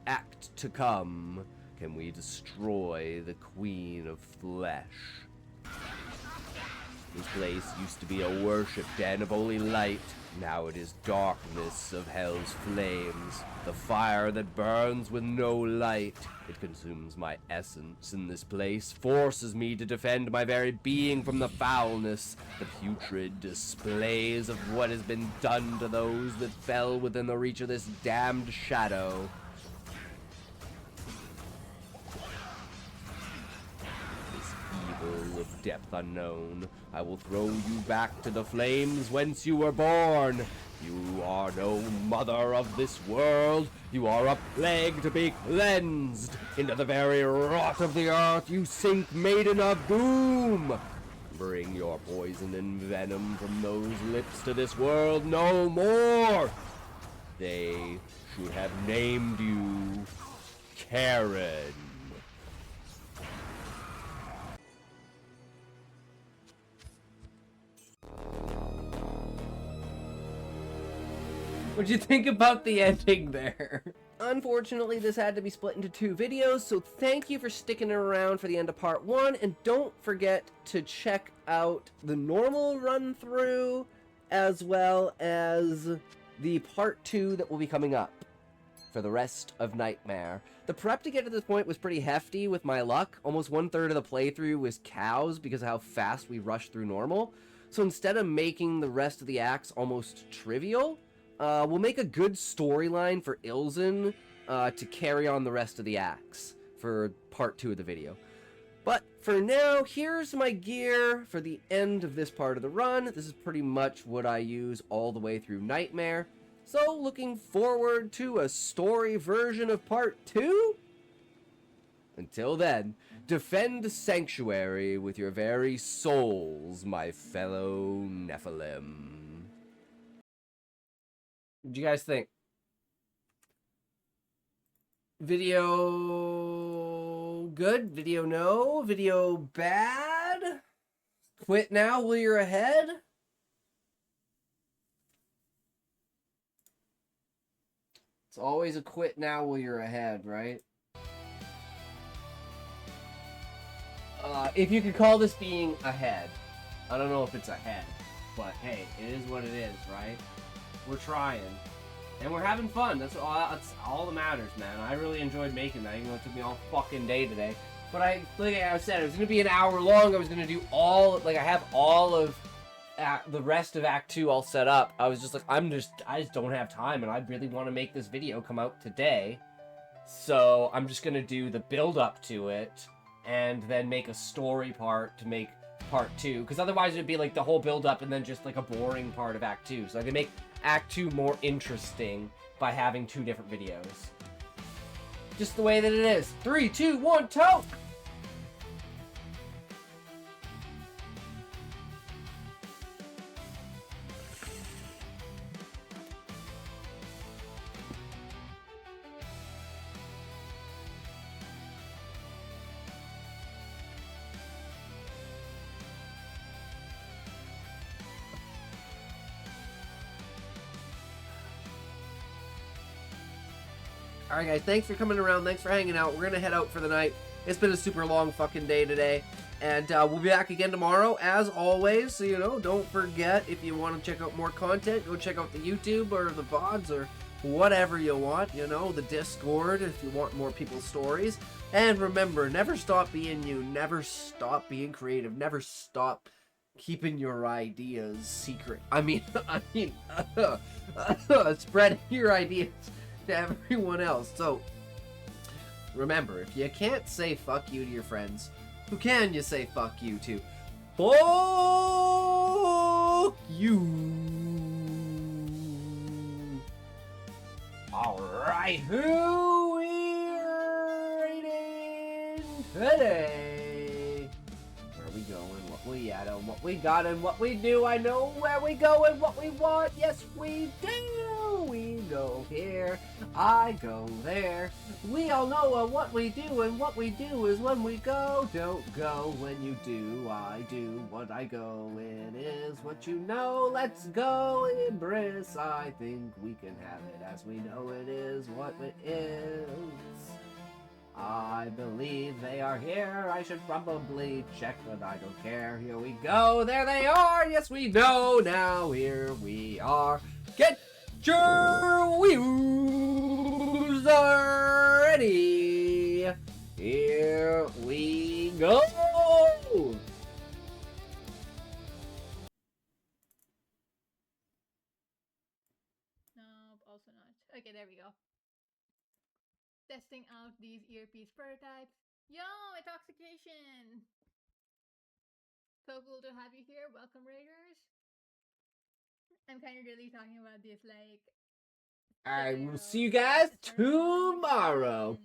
act to come. Can we destroy the Queen of Flesh? This place used to be a worship den of holy light. Now it is darkness of hell's flames. The fire that burns with no light. It consumes my essence in this place, forces me to defend my very being from the foulness, the putrid displays of what has been done to those that fell within the reach of this damned shadow. Evil of depth unknown, I will throw you back to the flames whence you were born. You are no mother of this world. You are a plague to be cleansed. Into the very rot of the earth you sink, maiden of doom. Bring your poison and venom from those lips to this world no more. They should have named you Karen. What'd you think about the ending there? Unfortunately, this had to be split into 2 videos, so thank you for sticking around for the end of part 1, and don't forget to check out the normal run-through, as well as the part 2 that will be coming up for the rest of Nightmare. The prep to get to this point was pretty hefty with my luck. Almost 1/3 of the playthrough was cows because of how fast we rushed through normal. So instead of making the rest of the acts almost trivial, we'll make a good storyline for Ilzen to carry on the rest of the acts for part 2 of the video. But for now, here's my gear for the end of this part of the run. This is pretty much what I use all the way through Nightmare. So looking forward to a story version of part 2? Until then, defend Sanctuary with your very souls, my fellow Nephilim. What do you guys think? Video good? Video no? Video bad? Quit now while you're ahead? It's always a quit now while you're ahead, right? If you could call this being ahead. I don't know if it's ahead, but hey, it is what it is, right? We're trying. And we're having fun. That's all that matters, man. I really enjoyed making that, even though it took me all fucking day today. But like I said, it was gonna be an hour long. I was gonna do I have all of the rest of Act 2 all set up. I was just like, I just don't have time, and I really want to make this video come out today. So I'm just gonna do the build up to it, and then make a story part to make part 2. Because otherwise it'd be like the whole build up and then just like a boring part of Act 2. So I can make Act 2 more interesting by having 2 different videos. Just the way that it is. 3, 2, 1, tote! Alright guys, thanks for coming around, thanks for hanging out. We're gonna head out for the night. It's been a super long fucking day today. And we'll be back again tomorrow, as always. So, you know, don't forget, if you want to check out more content, go check out the YouTube or the VODs or whatever you want. You know, the Discord if you want more people's stories. And remember, never stop being you. Never stop being creative. Never stop keeping your ideas secret. Spreading your ideas to everyone else. So remember, if you can't say fuck you to your friends, who can you say fuck you to? Fuck you. Alright, who we're rating today? Where are we going? What we at? And what we got and what we do. I know where we go and what we want. Yes, we do. We go here, I go there. We all know what we do, and what we do is when we go. Don't go when you do. I do what I go. It is what you know. Let's go, Ibris. I think we can have it as we know it is what it is. I believe they are here. I should probably check, but I don't care. Here we go. There they are. Yes, we know. Now here we are. Get your wheels ready. Here we go. Nope, also not. Okay, there we go. Testing out these earpiece prototypes. Yo, intoxication! So cool to have you here. Welcome, Raiders. I'm kind of really talking about this, like... I will see you guys tomorrow.